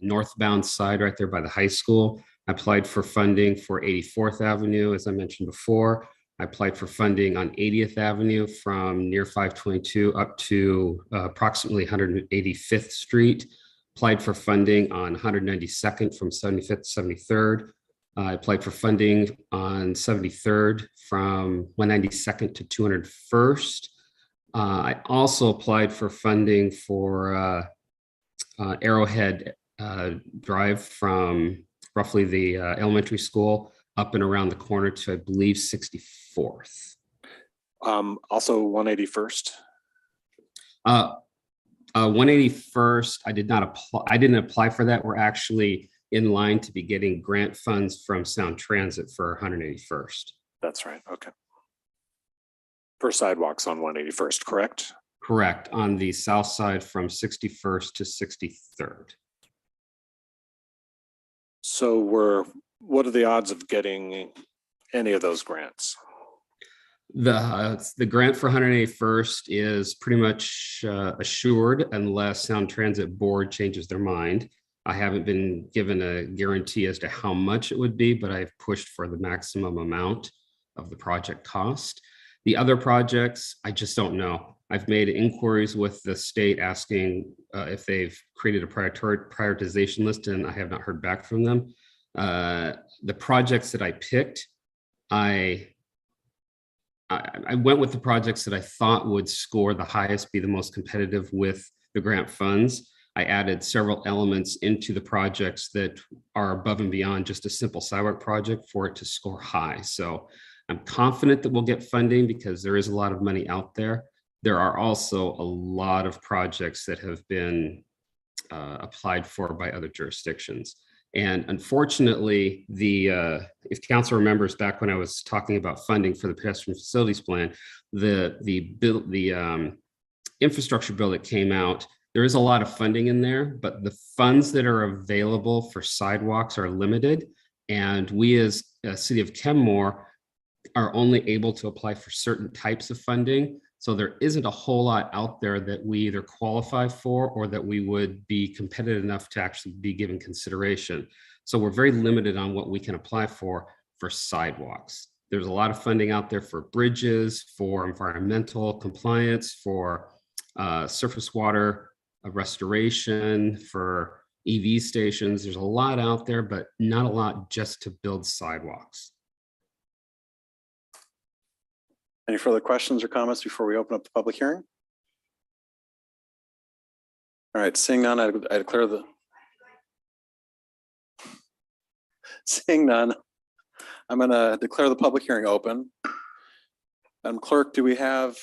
[SPEAKER 23] northbound side right there by the high school. I applied for funding for 84th Avenue, as I mentioned before. I applied for funding on 80th Avenue from near 522 up to approximately 185th Street. Applied for funding on 192nd from 75th to 73rd. I applied for funding on 73rd from 192nd to 201st. I also applied for funding for Arrowhead Drive from roughly the elementary school up and around the corner to, I believe, 64th.
[SPEAKER 11] Also 181st.
[SPEAKER 23] 181st, I didn't apply for that. We're actually in line to be getting grant funds from Sound Transit for 181st.
[SPEAKER 11] That's right. Okay. For sidewalks on 181st, correct?
[SPEAKER 23] Correct. On the south side from 61st to 63rd.
[SPEAKER 11] So we're What are the odds of getting any of those grants?
[SPEAKER 23] The grant for 181st is pretty much assured unless Sound Transit Board changes their mind. I haven't been given a guarantee as to how much it would be, but I've pushed for the maximum amount of the project cost. The other projects, I just don't know. I've made inquiries with the state asking if they've created a prioritization list, and I have not heard back from them. The projects that I picked, I went with the projects that I thought would score the highest, be the most competitive with the grant funds. I added several elements into the projects that are above and beyond just a simple sidewalk project for it to score high. So I'm confident that we'll get funding because there is a lot of money out there. There are also a lot of projects that have been applied for by other jurisdictions. And unfortunately, if council remembers back when I was talking about funding for the pedestrian facilities plan, the infrastructure bill that came out, there is a lot of funding in there, but the funds that are available for sidewalks are limited. And we as a city of Kenmore are only able to apply for certain types of funding. So there isn't a whole lot out there that we either qualify for or that we would be competitive enough to actually be given consideration. So we're very limited on what we can apply for sidewalks. There's a lot of funding out there for bridges, for environmental compliance, for surface water restoration, for EV stations. There's a lot out there, but not a lot just to build sidewalks.
[SPEAKER 1] Any further questions or comments before we open up the public hearing? All right, seeing none, I declare seeing none, I'm going to declare the public hearing open. Madam Clerk, do we have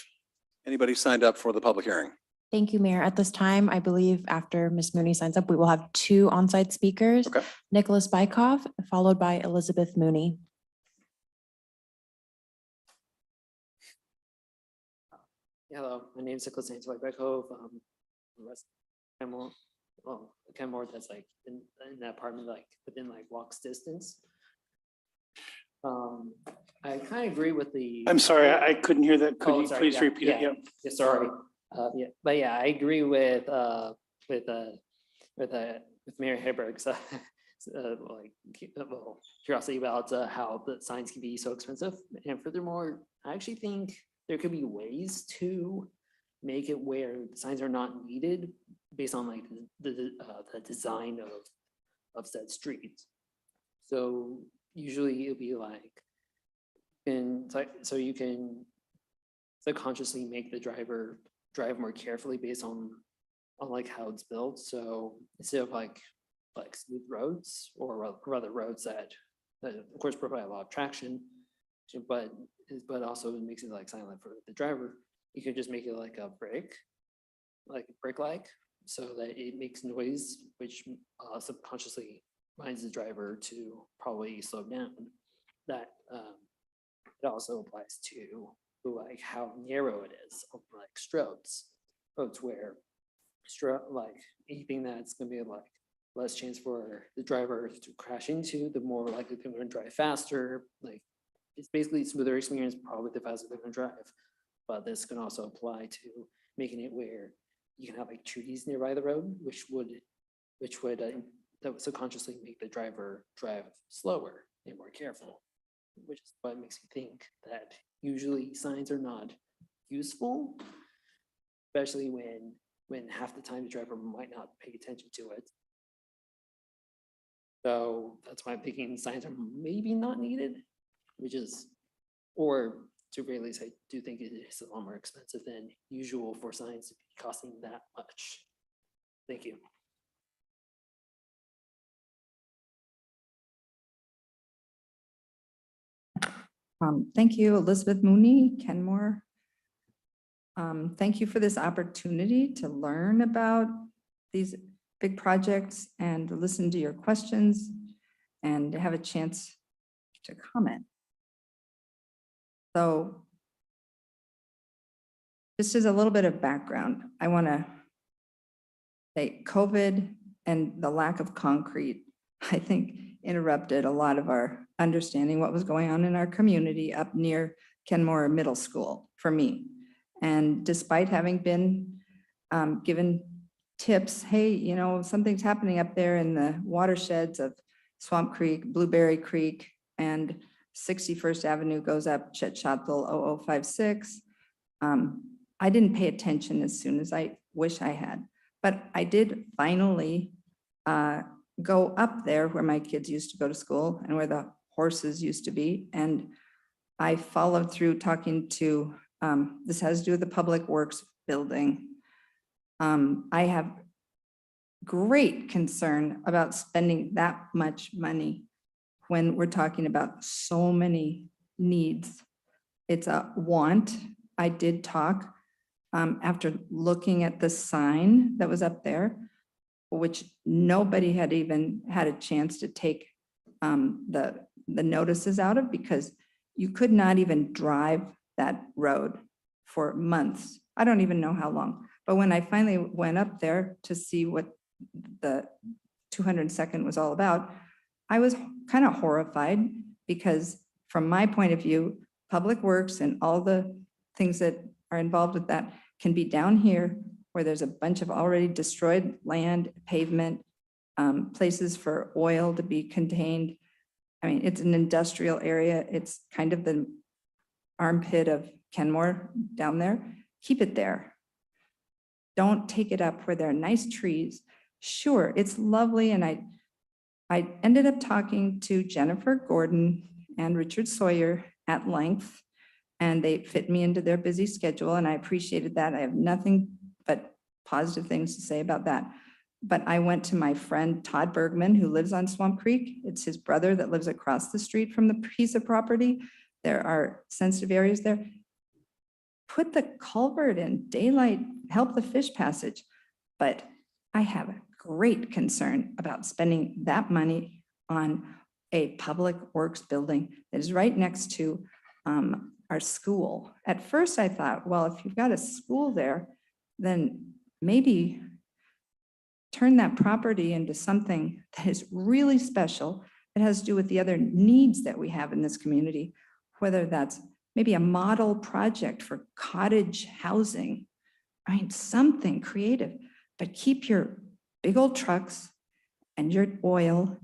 [SPEAKER 1] anybody signed up for the public hearing?
[SPEAKER 2] Thank you, Mayor. At this time, I believe after Ms. Mooney signs up, we will have 2 on-site speakers.
[SPEAKER 1] Okay.
[SPEAKER 2] Nicholas Bykoff, followed by Elizabeth Mooney.
[SPEAKER 13] Hello, my name is Nicholas Bykoff. Kenmore, that's like in that apartment, like within like walks distance. I kind of agree with the.
[SPEAKER 10] I'm sorry, I couldn't hear that. Could you
[SPEAKER 13] sorry,
[SPEAKER 10] please repeat it? Yep.
[SPEAKER 13] Yeah, sorry. But yeah, I agree with Mayor Hedberg's curiosity about how the signs can be so expensive. And furthermore, I actually think there could be ways to make it where signs are not needed based on like the design of said streets. So usually it'll be like, so you can subconsciously make the driver drive more carefully based on like how it's built. So instead of like smooth roads, or rather roads that of course provide a lot of traction, but also makes it like silent for the driver, you could just make it like a brake, like so that it makes noise, which subconsciously reminds the driver to probably slow down. That it also applies to like how narrow it is, like roads where like anything that's gonna be like less chance for the driver to crash into, the more likely they're gonna drive faster. Like it's basically a smoother experience, probably the faster they're gonna drive. But this can also apply to making it where you can have like trees nearby the road, which would subconsciously make the driver drive slower and more careful, which is what makes me think that usually signs are not useful, especially when half the time the driver might not pay attention to it. So that's why I'm thinking signs are maybe not needed, or to very least, I do think it is a lot more expensive than usual for signs to be costing that much. Thank you.
[SPEAKER 14] Thank you, Elizabeth Mooney, Kenmore. Thank you for this opportunity to learn about these big projects and to listen to your questions and to have a chance to comment. So just as a little bit of background, I want to say COVID and the lack of concrete, I think, interrupted a lot of our understanding what was going on in our community up near Kenmore Middle School for me. And despite having been given tips, hey, you know, something's happening up there in the watersheds of Swamp Creek, Blueberry Creek, and 61st Avenue goes up Chetchatel 0056. I didn't pay attention as soon as I wish I had, but I did finally go up there where my kids used to go to school and where the horses used to be. And I followed through talking to, this has to do with the Public Works building. I have great concern about spending that much money when we're talking about so many needs. It's a want. I did talk after looking at the sign that was up there, which nobody had even had a chance to take the notices out of, because you could not even drive that road for months. I don't even know how long. But when I finally went up there to see what the 202nd was all about, I was kind of horrified, because from my point of view, Public Works and all the things that are involved with that can be down here where there's a bunch of already destroyed land, pavement, places for oil to be contained. I mean, it's an industrial area. It's kind of the armpit of Kenmore down there. Keep it there. Don't take it up where there are nice trees. Sure, it's lovely. And I ended up talking to Jennifer Gordon and Richard Sawyer at length, and they fit me into their busy schedule, and I appreciated that. I have nothing but positive things to say about that. But I went to my friend Todd Bergman, who lives on Swamp Creek. It's his brother that lives across the street from the piece of property. There are sensitive areas there. Put the culvert in, daylight, help the fish passage. But I have a great concern about spending that money on a Public Works building that is right next to our school. At first I thought, well, if you've got a school there, then maybe turn that property into something that is really special. It has to do with the other needs that we have in this community, whether that's maybe a model project for cottage housing. I mean, something creative, but keep your big old trucks and your oil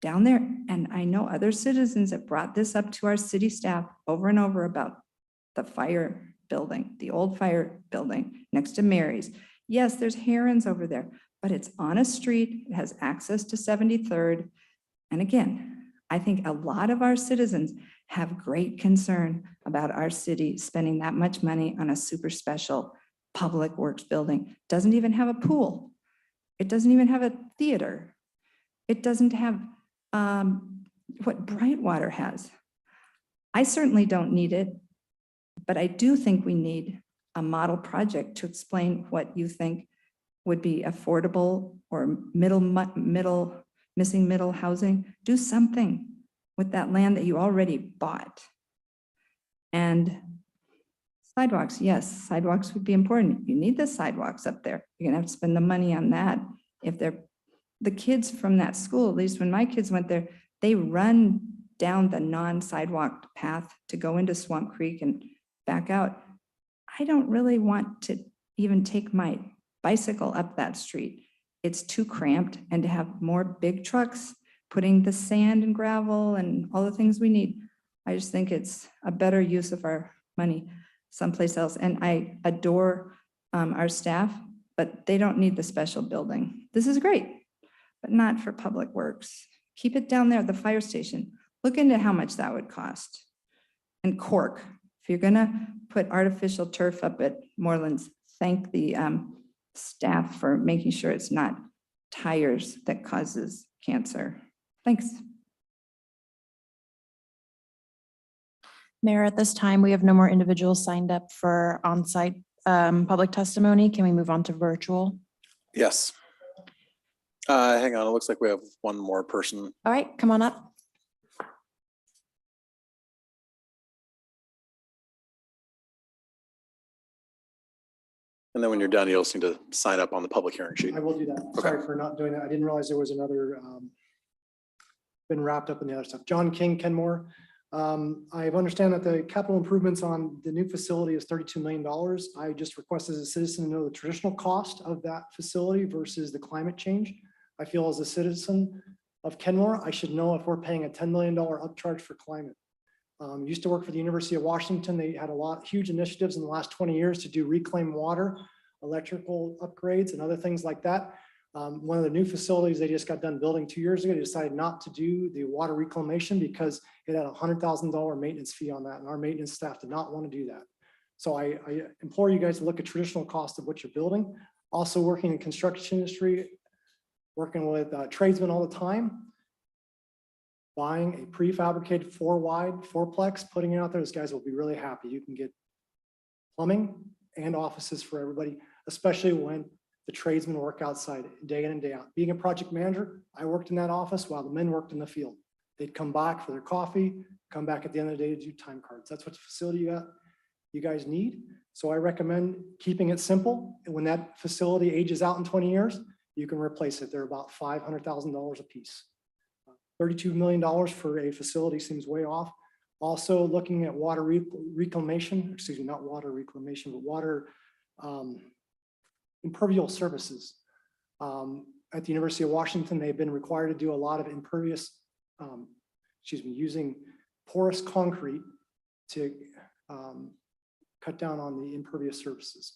[SPEAKER 14] down there. And I know other citizens have brought this up to our city staff over and over about the fire building, the old fire building next to Mary's. Yes, there's herons over there, but it's on a street. It has access to 73rd. And again, I think a lot of our citizens have great concern about our city spending that much money on a super special Public Works building. Doesn't even have a pool. It doesn't even have a theater. It doesn't have what Brightwater has. I certainly don't need it, but I do think we need a model project to explain what you think would be affordable or missing middle housing. Do something with that land that you already bought. And sidewalks, yes, sidewalks would be important. You need the sidewalks up there. You're gonna have to spend the money on that. If they're the kids from that school, at least when my kids went there, they run down the non-sidewalk path to go into Swamp Creek and back out. I don't really want to even take my bicycle up that street. It's too cramped, and to have more big trucks putting the sand and gravel and all the things we need, I just think it's a better use of our money someplace else. And I adore our staff, but they don't need the special building. This is great, but not for Public Works. Keep it down there at the fire station. Look into how much that would cost. And cork, if you're gonna put artificial turf up at Morelands, thank the staff for making sure it's not tires that causes cancer. Thanks.
[SPEAKER 2] Mayor, at this time, we have no more individuals signed up for on-site public testimony. Can we move on to virtual?
[SPEAKER 1] Yes. Hang on, it looks like we have one more person.
[SPEAKER 2] All right, come on up.
[SPEAKER 1] And then when you're done, you'll just need to sign up on the public hearing sheet.
[SPEAKER 15] I will do that.
[SPEAKER 1] Okay.
[SPEAKER 15] Sorry for not doing that. I didn't realize there was another been wrapped up in the other stuff. John King, Kenmore. I understand that the capital improvements on the new facility is $32 million. I just request as a citizen to know the traditional cost of that facility versus the climate change. I feel as a citizen of Kenmore, I should know if we're paying a $10 million upcharge for climate. Used to work for the University of Washington. They had huge initiatives in the last 20 years to do reclaimed water, electrical upgrades, and other things like that. One of the new facilities they just got done building 2 years ago, they decided not to do the water reclamation because it had a $100,000 maintenance fee on that, and our maintenance staff did not want to do that. So I implore you guys to look at traditional cost of what you're building. Also working in construction industry, working with tradesmen all the time. Buying a prefabricated 4-wide, 4-plex, putting it out there, those guys will be really happy. You can get plumbing and offices for everybody, especially when the tradesmen work outside day in and day out. Being a project manager, I worked in that office while the men worked in the field. They'd come back for their coffee, come back at the end of the day to do time cards. That's what the facility you guys need. So I recommend keeping it simple. And when that facility ages out in 20 years, you can replace it. They're about $500,000 a piece. $32 million for a facility seems way off. Also looking at water reclamation, excuse me, not water reclamation, but water impervial surfaces. At the University of Washington, they've been required to do a lot of impervious, using porous concrete to cut down on the impervious surfaces.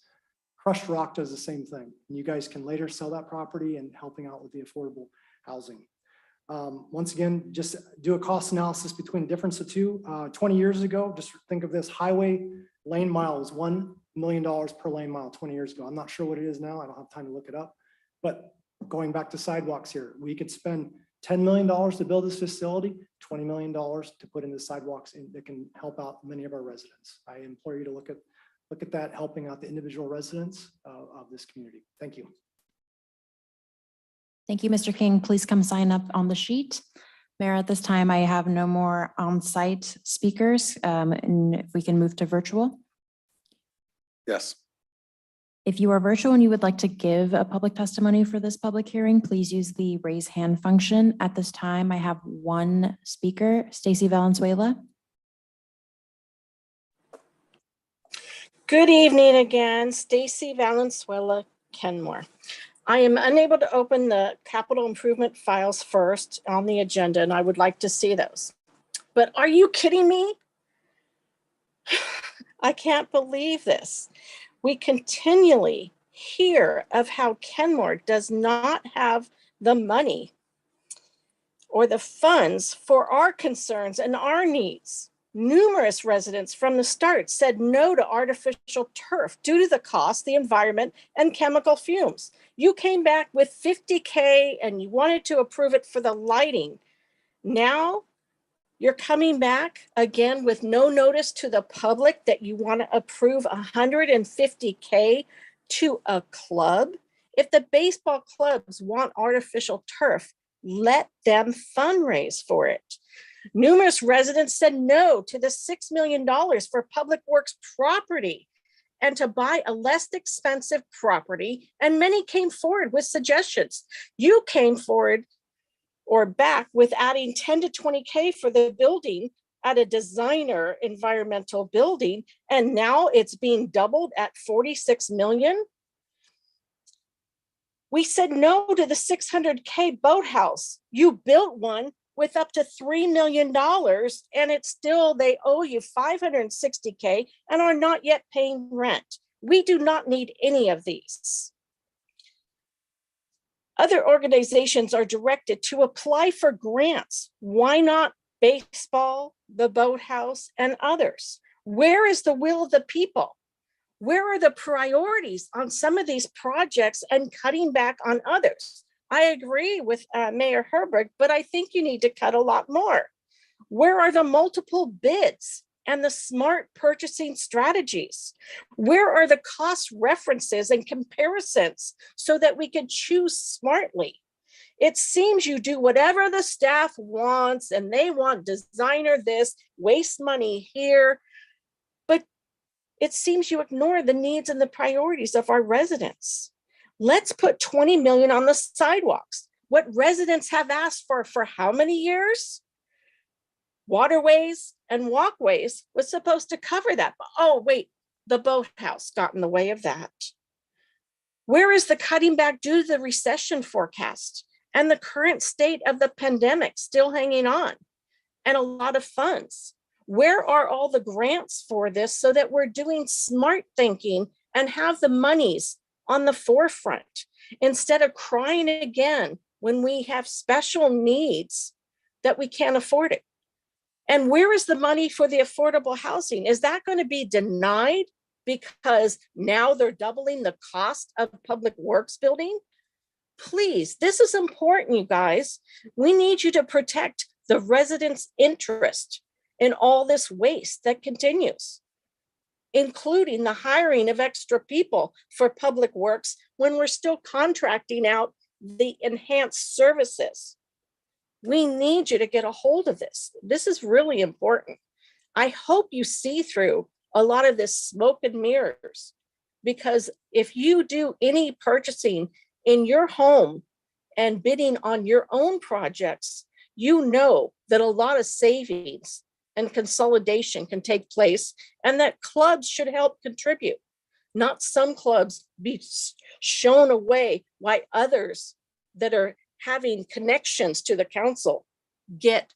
[SPEAKER 15] Crushed rock does the same thing. And you guys can later sell that property and helping out with the affordable housing. Once again, just do a cost analysis between the difference of two. 20 years ago, just think of this, highway lane mile was $1 million per lane mile 20 years ago. I'm not sure what it is now. I don't have time to look it up. But going back to sidewalks here, we could spend $10 million to build this facility, $20 million to put in the sidewalks that can help out many of our residents. I implore you to look at that, helping out the individual residents of this community. Thank you.
[SPEAKER 2] Thank you, Mr. King. Please come sign up on the sheet. Mayor, at this time, I have no more on-site speakers. And if we can move to virtual.
[SPEAKER 1] Yes.
[SPEAKER 2] If you are virtual and you would like to give a public testimony for this public hearing, please use the raise hand function. At this time, I have one speaker, Stacy Valenzuela.
[SPEAKER 16] Good evening again, Stacy Valenzuela, Kenmore. I am unable to open the capital improvement files first on the agenda, and I would like to see those. But are you kidding me? I can't believe this. We continually hear of how Kenmore does not have the money or the funds for our concerns and our needs. Numerous residents from the start said no to artificial turf due to the cost, the environment, and chemical fumes. You came back with $50K and you wanted to approve it for the lighting. Now you're coming back again with no notice to the public that you want to approve $150K to a club. If the baseball clubs want artificial turf, let them fundraise for it. Numerous residents said no to the $6 million for public works property and to buy a less expensive property, and many came forward with suggestions. You came forward or back with adding 10 to 20K for the building at a designer environmental building, and now it's being doubled at 46 million. We said no to the 600K boathouse. You built one with up to $3 million, and it's still, they owe you $560K and are not yet paying rent. We do not need any of these. Other organizations are directed to apply for grants. Why not baseball, the boathouse, and others? Where is the will of the people? Where are the priorities on some of these projects and cutting back on others? I agree with Mayor Herberg, but I think you need to cut a lot more. Where are the multiple bids and the smart purchasing strategies? Where are the cost references and comparisons so that we can choose smartly? It seems you do whatever the staff wants and they want designer this, waste money here, but it seems you ignore the needs and the priorities of our residents. Let's put 20 million on the sidewalks. what residents have asked for how many years? Waterways and walkways was supposed to cover that. But oh, wait, the boathouse got in the way of that. Where is the cutting back due to the recession forecast and the current state of the pandemic still hanging on and a lot of funds? Where are all the grants for this so that we're doing smart thinking and have the monies on the forefront instead of crying again when we have special needs that we can't afford it? And where is the money for the affordable housing? Is that going to be denied because now they're doubling the cost of public works building? Please, this is important, you guys. We need you to protect the residents' interest in all this waste that continues, including the hiring of extra people for public works when we're still contracting out the enhanced services. We need you to get a hold of this. This is really important. I hope you see through a lot of this smoke and mirrors, because if you do any purchasing in your home and bidding on your own projects, you know that a lot of savings and consolidation can take place and that clubs should help contribute, not some clubs be shown away while others that are having connections to the council get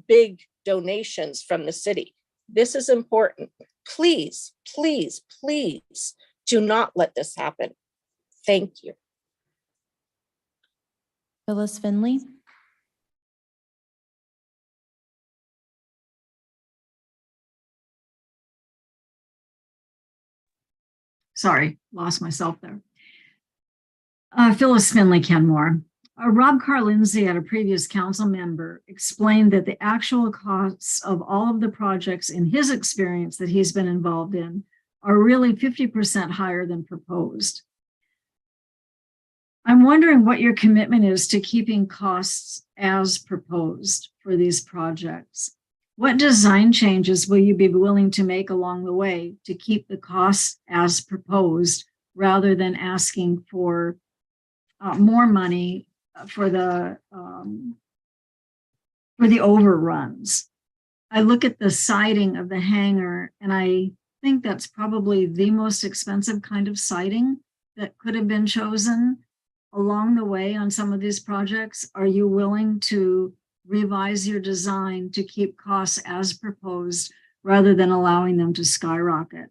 [SPEAKER 16] big donations from the city. This is important. Please, please, please do not let this happen. Thank you.
[SPEAKER 2] Phyllis Finley.
[SPEAKER 17] Sorry, lost myself there. Phyllis Finley Kenmore. Rob Carlindsey, at a previous council member, explained that the actual costs of all of the projects in his experience that he's been involved in are really 50% higher than proposed. I'm wondering what your commitment is to keeping costs as proposed for these projects. What design changes will you be willing to make along the way to keep the costs as proposed rather than asking for more money for the overruns? I look at the siding of the hangar and I think that's probably the most expensive kind of siding that could have been chosen along the way on some of these projects. Are you willing to revise your design to keep costs as proposed rather than allowing them to skyrocket?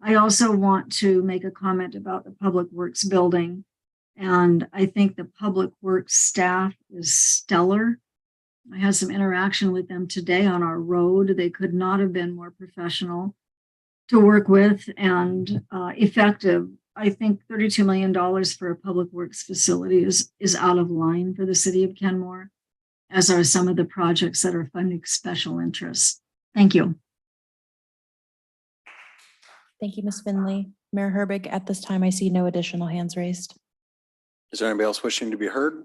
[SPEAKER 17] I also want to make a comment about the Public Works building. And I think the Public Works staff is stellar. I had some interaction with them today on our road. They could not have been more professional to work with and effective. I think $32 million for a public works facility is out of line for the city of Kenmore, as are some of the projects that are funding special interests. Thank you.
[SPEAKER 2] Thank you, Ms. Finley. Mayor Herbig, at this time, I see no additional hands raised.
[SPEAKER 1] Is there anybody else wishing to be heard?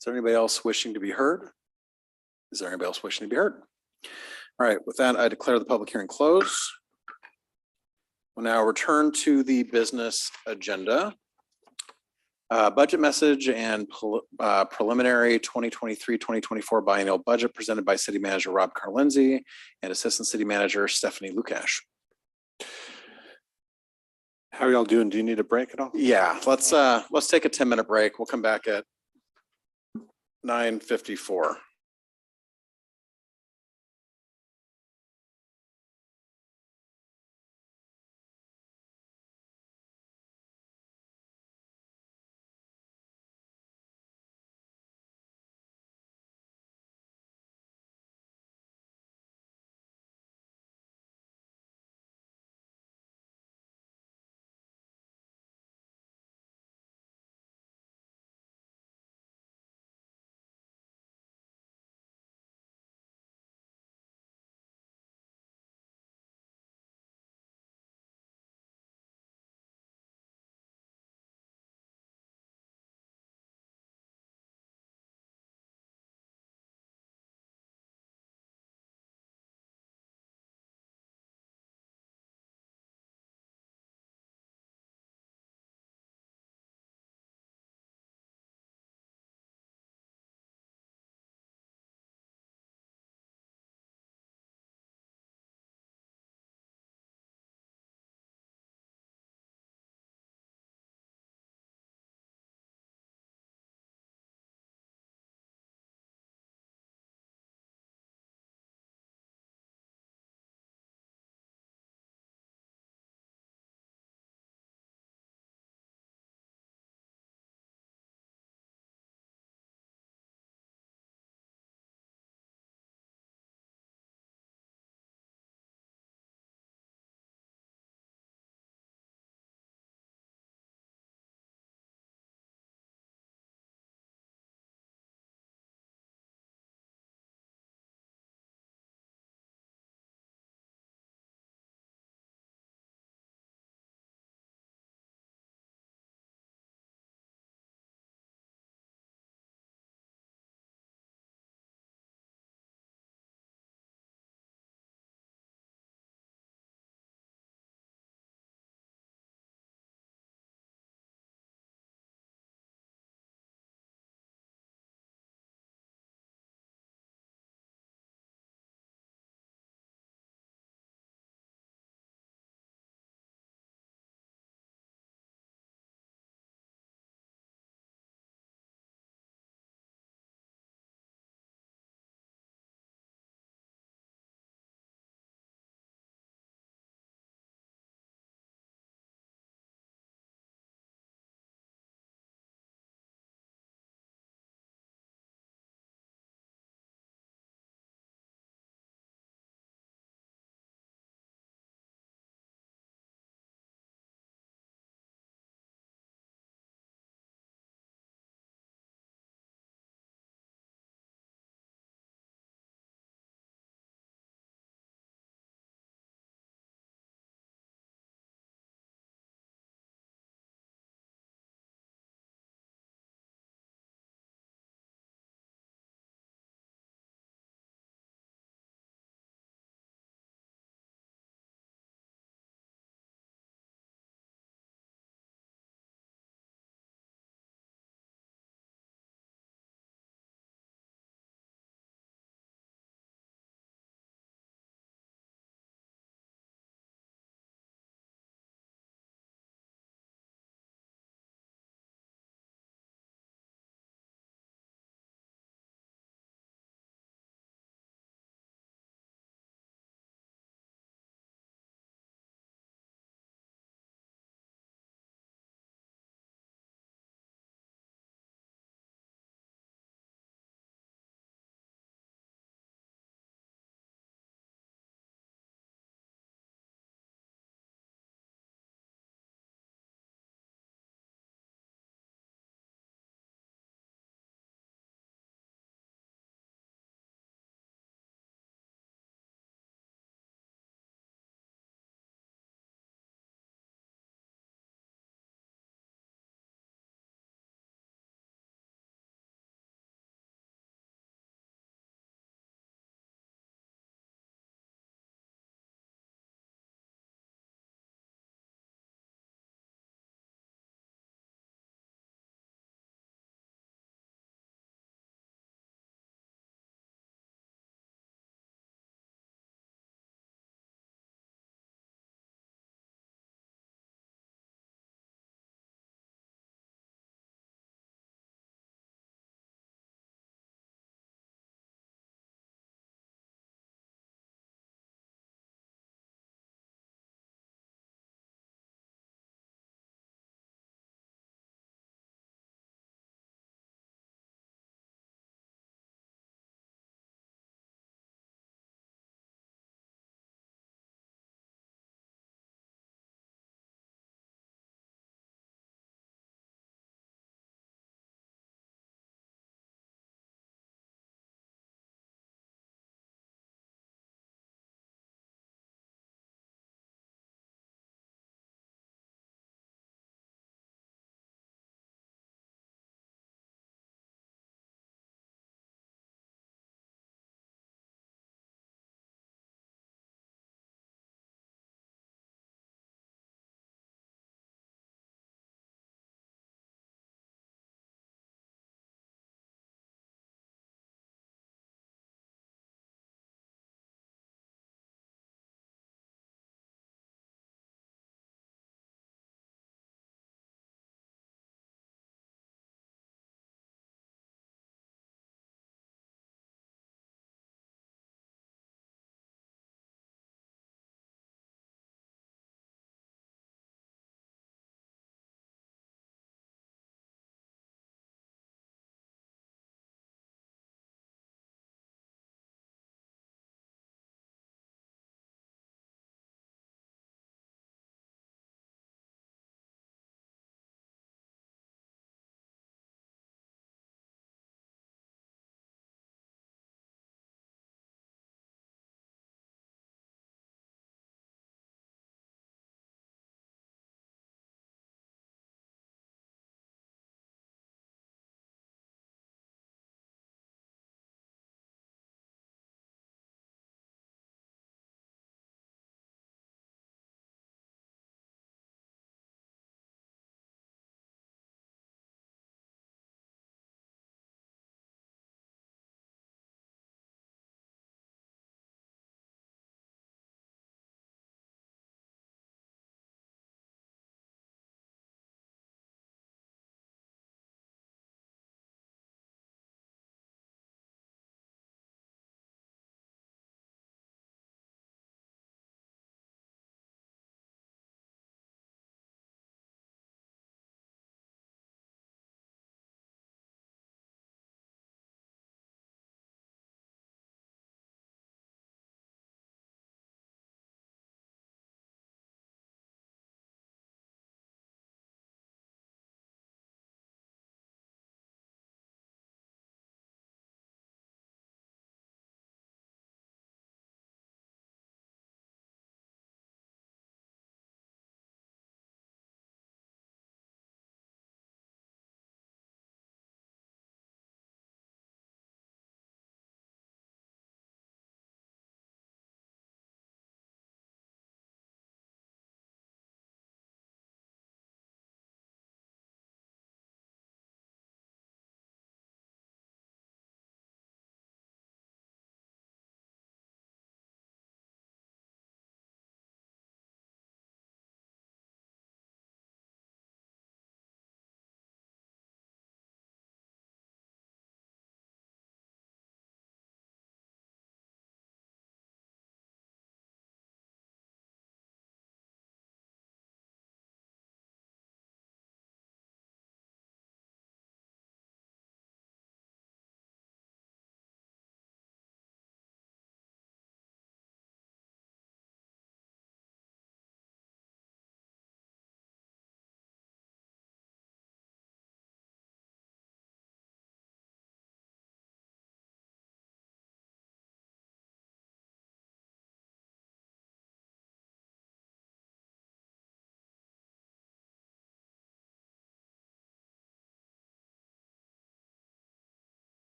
[SPEAKER 1] Is there anybody else wishing to be heard? Is there anybody else wishing to be heard? All right, with that, I declare the public hearing closed. We'll now return to the business agenda. Budget message and preliminary 2023-2024 biennial budget presented by City Manager Rob Carlindsey and Assistant City Manager Stephanie Lukash.
[SPEAKER 11] How are y'all doing? Do you need a break at all?
[SPEAKER 1] Yeah, let's take a 10-minute break. We'll come back at 9:54.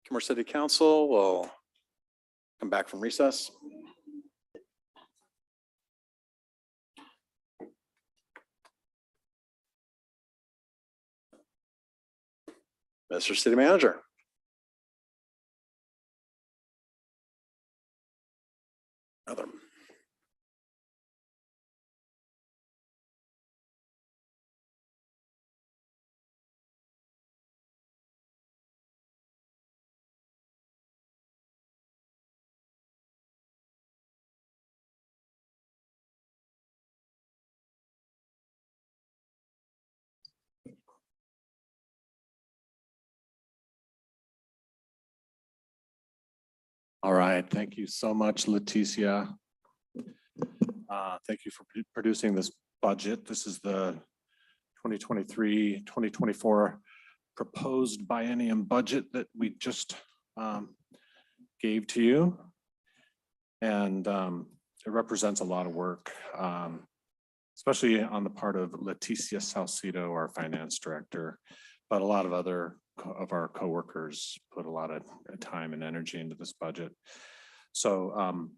[SPEAKER 1] Kenmore City Council will come back from recess. Mr. City Manager. Another.
[SPEAKER 11] All right, thank you so much, Leticia. Thank you for producing this budget. This is the 2023-2024 proposed biennium budget that we just gave to you. And it represents a lot of work, especially on the part of Leticia Salcido, our finance director, but a lot of other of our coworkers put a lot of time and energy into this budget. So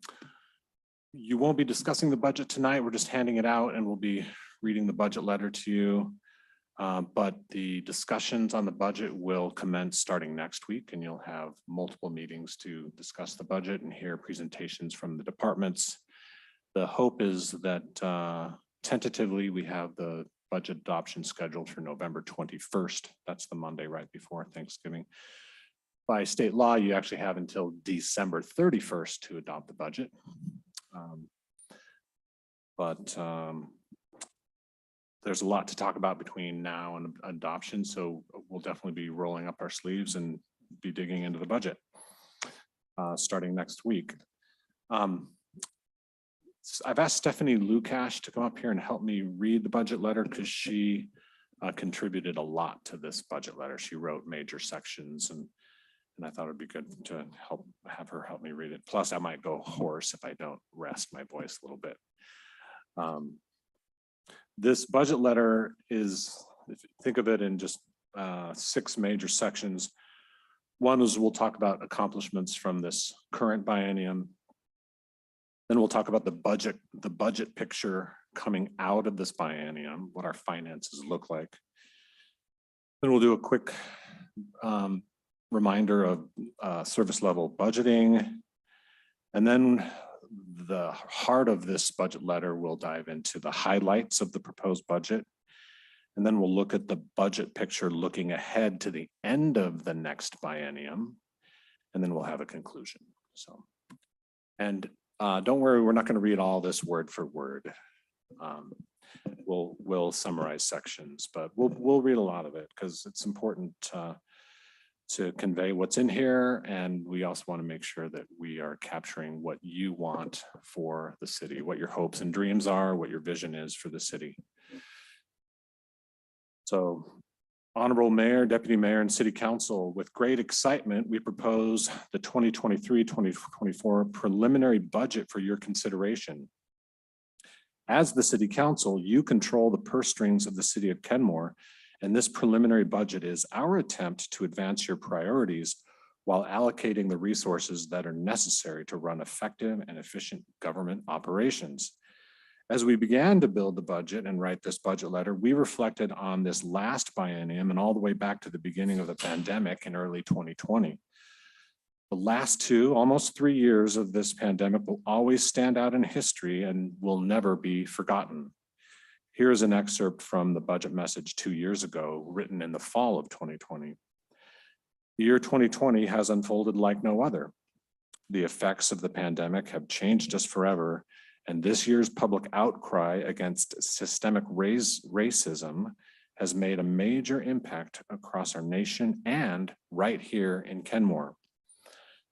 [SPEAKER 11] you won't be discussing the budget tonight. We're just handing it out and we'll be reading the budget letter to you. But the discussions on the budget will commence starting next week, and you'll have multiple meetings to discuss the budget and hear presentations from the departments. The hope is that tentatively we have the budget adoption scheduled for November 21st. That's the Monday right before Thanksgiving. By state law, you actually have until December 31st to adopt the budget. There's a lot to talk about between now and adoption, so we'll definitely be rolling up our sleeves and be digging into the budget starting next week. I've asked Stephanie Lukash to come up here and help me read the budget letter because she contributed a lot to this budget letter. She wrote major sections, and I thought it'd be good to have her help me read it. Plus, I might go hoarse if I don't rest my voice a little bit. This budget letter is, if you think of it in just 6 major sections. One is we'll talk about accomplishments from this current biennium. Then we'll talk about the budget picture coming out of this biennium, what our finances look like. Then we'll do a quick reminder of service level budgeting. And then the heart of this budget letter will dive into the highlights of the proposed budget. And then we'll look at the budget picture looking ahead to the end of the next biennium. And then we'll have a conclusion. So, and don't worry, we're not going to read all this word for word. We'll summarize sections, but we'll read a lot of it because it's important to convey what's in here, and we also want to make sure that we are capturing what you want for the city, what your hopes and dreams are, what your vision is for the city. So, Honorable Mayor, Deputy Mayor, and City Council, with great excitement, we propose the 2023-2024 preliminary budget for your consideration. As the City Council, you control the purse strings of the City of Kenmore, and this preliminary budget is our attempt to advance your priorities while allocating the resources that are necessary to run effective and efficient government operations. As we began to build the budget and write this budget letter, we reflected on this last biennium and all the way back to the beginning of the pandemic in early 2020. The last 2, almost 3 years of this pandemic will always stand out in history and will never be forgotten. Here's an excerpt from the budget message 2 years ago, written in the fall of 2020. The year 2020 has unfolded like no other. The effects of the pandemic have changed us forever, and this year's public outcry against systemic racism has made a major impact across our nation and right here in Kenmore.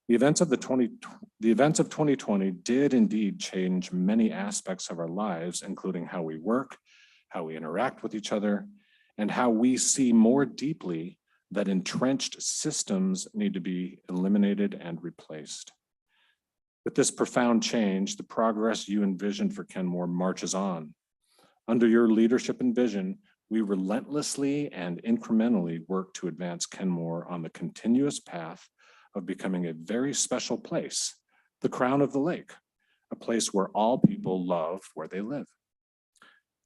[SPEAKER 11] The events of 2020 did indeed change many aspects of our lives, including how we work, how we interact with each other, and how we see more deeply that entrenched systems need to be eliminated and replaced. With this profound change, the progress you envisioned for Kenmore marches on. Under your leadership and vision, we relentlessly and incrementally work to advance Kenmore on the continuous path of becoming a very special place, the crown of the lake, a place where all people love where they live.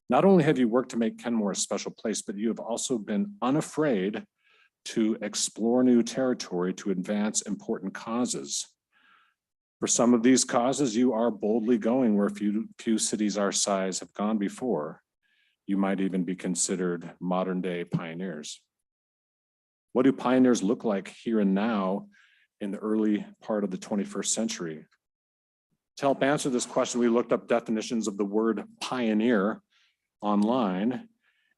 [SPEAKER 11] Not only have you worked to make Kenmore a special place, but you have also been unafraid to explore new territory to advance important causes. For some of these causes, you are boldly going where few cities our size have gone before. You might even be considered modern-day pioneers. What do pioneers look like here and now in the early part of the 21st century? To help answer this question, we looked up definitions of the word pioneer online,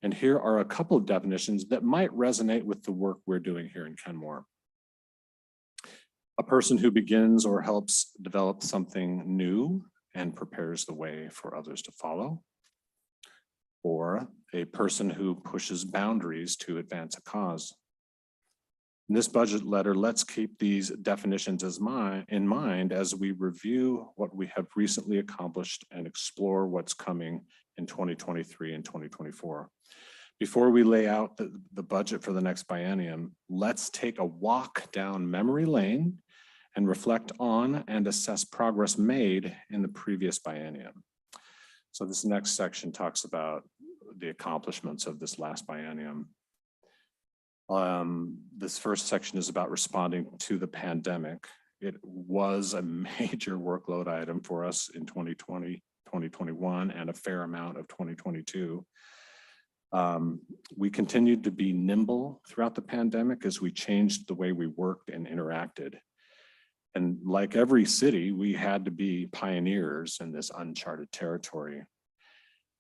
[SPEAKER 11] and here are a couple of definitions that might resonate with the work we're doing here in Kenmore. A person who begins or helps develop something new and prepares the way for others to follow. Or a person who pushes boundaries to advance a cause. In this budget letter, let's keep these definitions in mind as we review what we have recently accomplished and explore what's coming in 2023 and 2024. Before we lay out the budget for the next biennium, let's take a walk down memory lane and reflect on and assess progress made in the previous biennium. So this next section talks about the accomplishments of this last biennium. This first section is about responding to the pandemic. It was a major workload item for us in 2020, 2021, and a fair amount of 2022. We continued to be nimble throughout the pandemic as we changed the way we worked and interacted. And like every city, we had to be pioneers in this uncharted territory.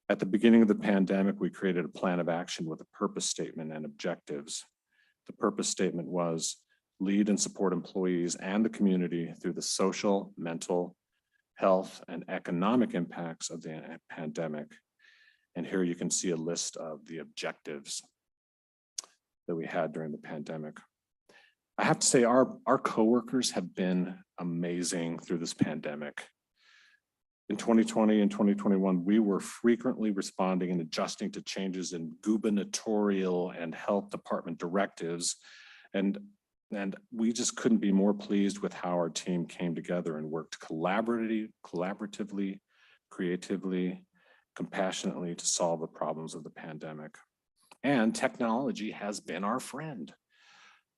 [SPEAKER 11] At the beginning of the pandemic, we created a plan of action with a purpose statement and objectives. The purpose statement was lead and support employees and the community through the social, mental, health, and economic impacts of the pandemic. And here you can see a list of the objectives that we had during the pandemic. I have to say our coworkers have been amazing through this pandemic. In 2020 and 2021, we were frequently responding and adjusting to changes in gubernatorial and health department directives. And we just couldn't be more pleased with how our team came together and worked collaboratively, creatively, compassionately to solve the problems of the pandemic. And technology has been our friend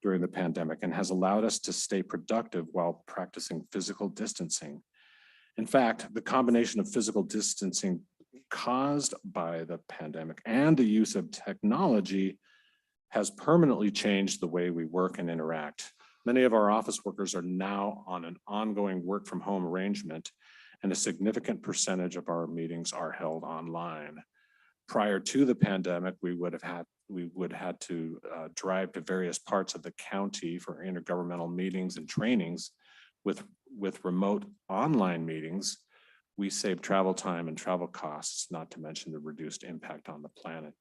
[SPEAKER 11] during the pandemic and has allowed us to stay productive while practicing physical distancing. In fact, the combination of physical distancing caused by the pandemic and the use of technology has permanently changed the way we work and interact. Many of our office workers are now on an ongoing work from home arrangement, and a significant percentage of our meetings are held online. Prior to the pandemic, we would have had to drive to various parts of the county for intergovernmental meetings and trainings. With remote online meetings, we save travel time and travel costs, not to mention the reduced impact on the planet.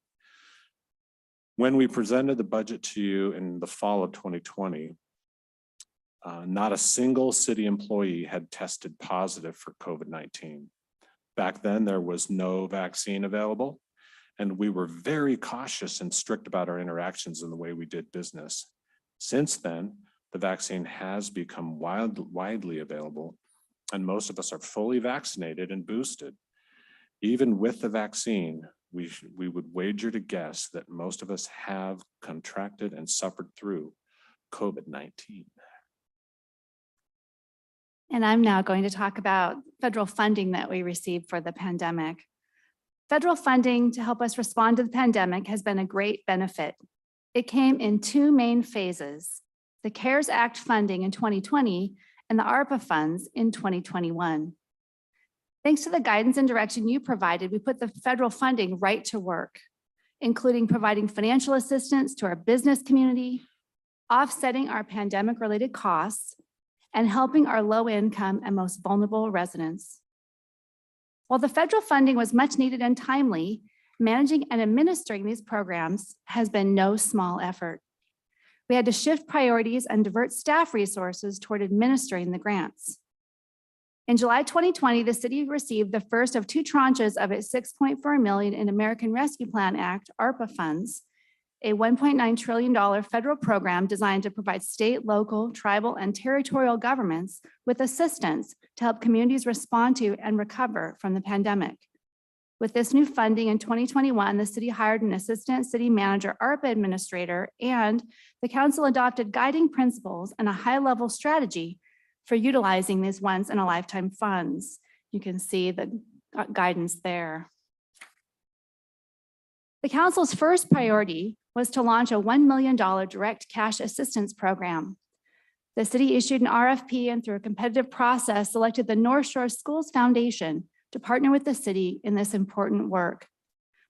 [SPEAKER 11] When we presented the budget to you in the fall of 2020, not a single city employee had tested positive for COVID-19. Back then, there was no vaccine available, and we were very cautious and strict about our interactions and the way we did business. Since then, the vaccine has become widely available, and most of us are fully vaccinated and boosted. Even with the vaccine, we would wager to guess that most of us have contracted and suffered through COVID-19.
[SPEAKER 18] And I'm now going to talk about federal funding that we received for the pandemic. Federal funding to help us respond to the pandemic has been a great benefit. It came in two main phases: the CARES Act funding in 2020 and the ARPA funds in 2021. Thanks to the guidance and direction you provided, we put the federal funding right to work, including providing financial assistance to our business community, offsetting our pandemic-related costs, and helping our low-income and most vulnerable residents. While the federal funding was much needed and timely, managing and administering these programs has been no small effort. We had to shift priorities and divert staff resources toward administering the grants. In July 2020, the city received the first of two tranches of its $6.4 million in American Rescue Plan Act, ARPA funds. a $1.9 trillion federal program designed to provide state, local, tribal, and territorial governments with assistance to help communities respond to and recover from the pandemic. With this new funding in 2021, the city hired an assistant city manager, ARPA administrator, and the council adopted guiding principles and a high-level strategy for utilizing these once-in-a-lifetime funds. You can see the guidance there. The council's first priority was to launch a $1 million direct cash assistance program. The city issued an RFP and through a competitive process selected the North Shore Schools Foundation to partner with the city in this important work.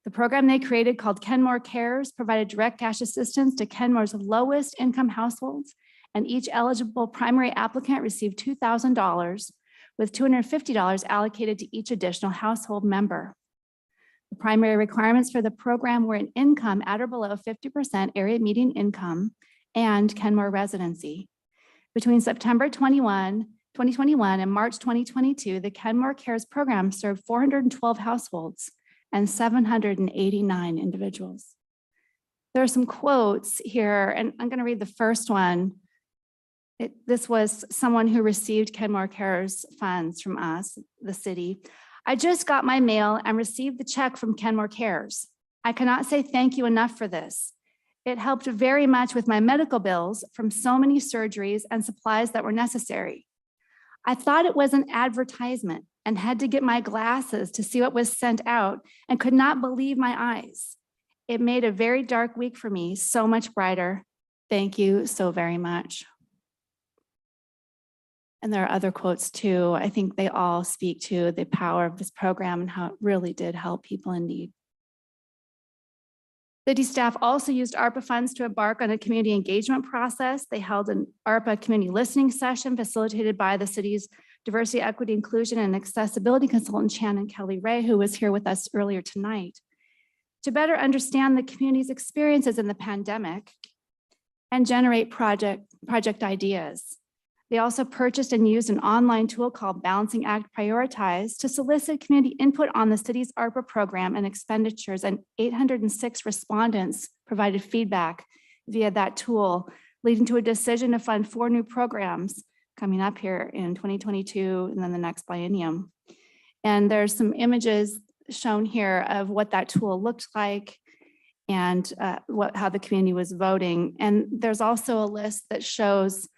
[SPEAKER 18] The program they created, called Kenmore Cares, provided direct cash assistance to Kenmore's lowest income households, and each eligible primary applicant received $2,000 with $250 allocated to each additional household member. The primary requirements for the program were an income at or below 50% area median income and Kenmore residency. Between September 2021 and March 2022, the Kenmore Cares program served 412 households and 789 individuals. There are some quotes here, and I'm going to read the first one. This was someone who received Kenmore Cares funds from us, the city. I just got my mail and received the check from Kenmore Cares. I cannot say thank you enough for this. It helped very much with my medical bills from so many surgeries and supplies that were necessary. I thought it was an advertisement and had to get my glasses to see what was sent out and could not believe my eyes. It made a very dark week for me so much brighter. Thank you so very much. And there are other quotes too. I think they all speak to the power of this program and how it really did help people in need. City staff also used ARPA funds to embark on a community engagement process. They held an ARPA community listening session facilitated by the city's diversity, equity, inclusion, and accessibility consultant, Shannon Kelly Ray, who was here with us earlier tonight, to better understand the community's experiences in the pandemic and generate project ideas. They also purchased and used an online tool called Balancing Act Prioritize to solicit community input on the city's ARPA program and expenditures, and 806 respondents provided feedback via that tool, leading to a decision to fund 4 new programs coming up here in 2022 and then the next biennium. And there's some images shown here of what that tool looked like and how the community was voting. And there's also a list that shows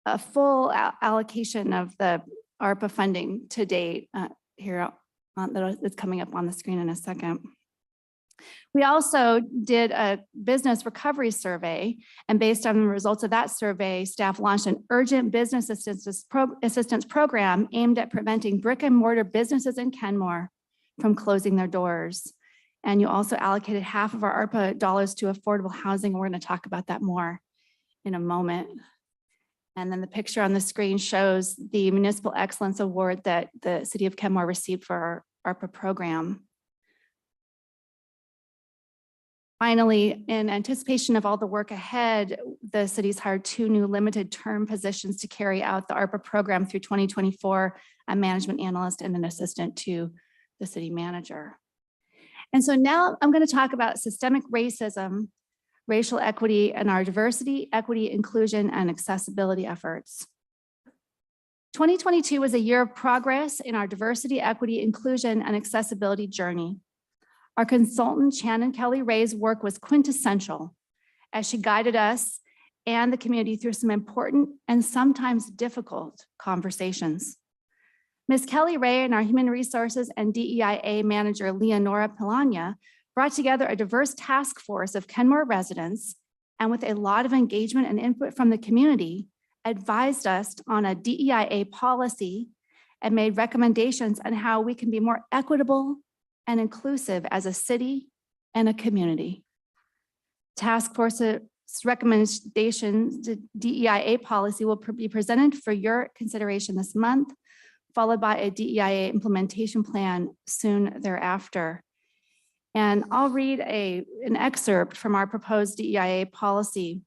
[SPEAKER 18] a full allocation of the ARPA funding to date here that's coming up on the screen in a second. We also did a business recovery survey, and based on the results of that survey, staff launched an urgent business assistance program aimed at preventing brick and mortar businesses in Kenmore from closing their doors. And you also allocated half of our ARPA dollars to affordable housing. We're going to talk about that more in a moment. And then the picture on the screen shows the Municipal Excellence Award that the City of Kenmore received for our ARPA program. Finally, in anticipation of all the work ahead, the city's hired 2 new limited term positions to carry out the ARPA program through 2024, a management analyst and an assistant to the city manager. And so now I'm going to talk about systemic racism, racial equity, and our diversity, equity, inclusion, and accessibility efforts. 2022 was a year of progress in our diversity, equity, inclusion, and accessibility journey. Our consultant, Shannon Kelly Ray's work was quintessential as she guided us and the community through some important and sometimes difficult conversations. Ms. Kelly Ray and our Human Resources and DEIA Manager, Leonora Pilania, brought together a diverse task force of Kenmore residents, and with a lot of engagement and input from the community, advised us on a DEIA policy and made recommendations on how we can be more equitable and inclusive as a city and a community. Task Force's recommendations to DEIA policy will be presented for your consideration this month, followed by a DEIA implementation plan soon thereafter. And I'll read an excerpt from our proposed DEIA policy.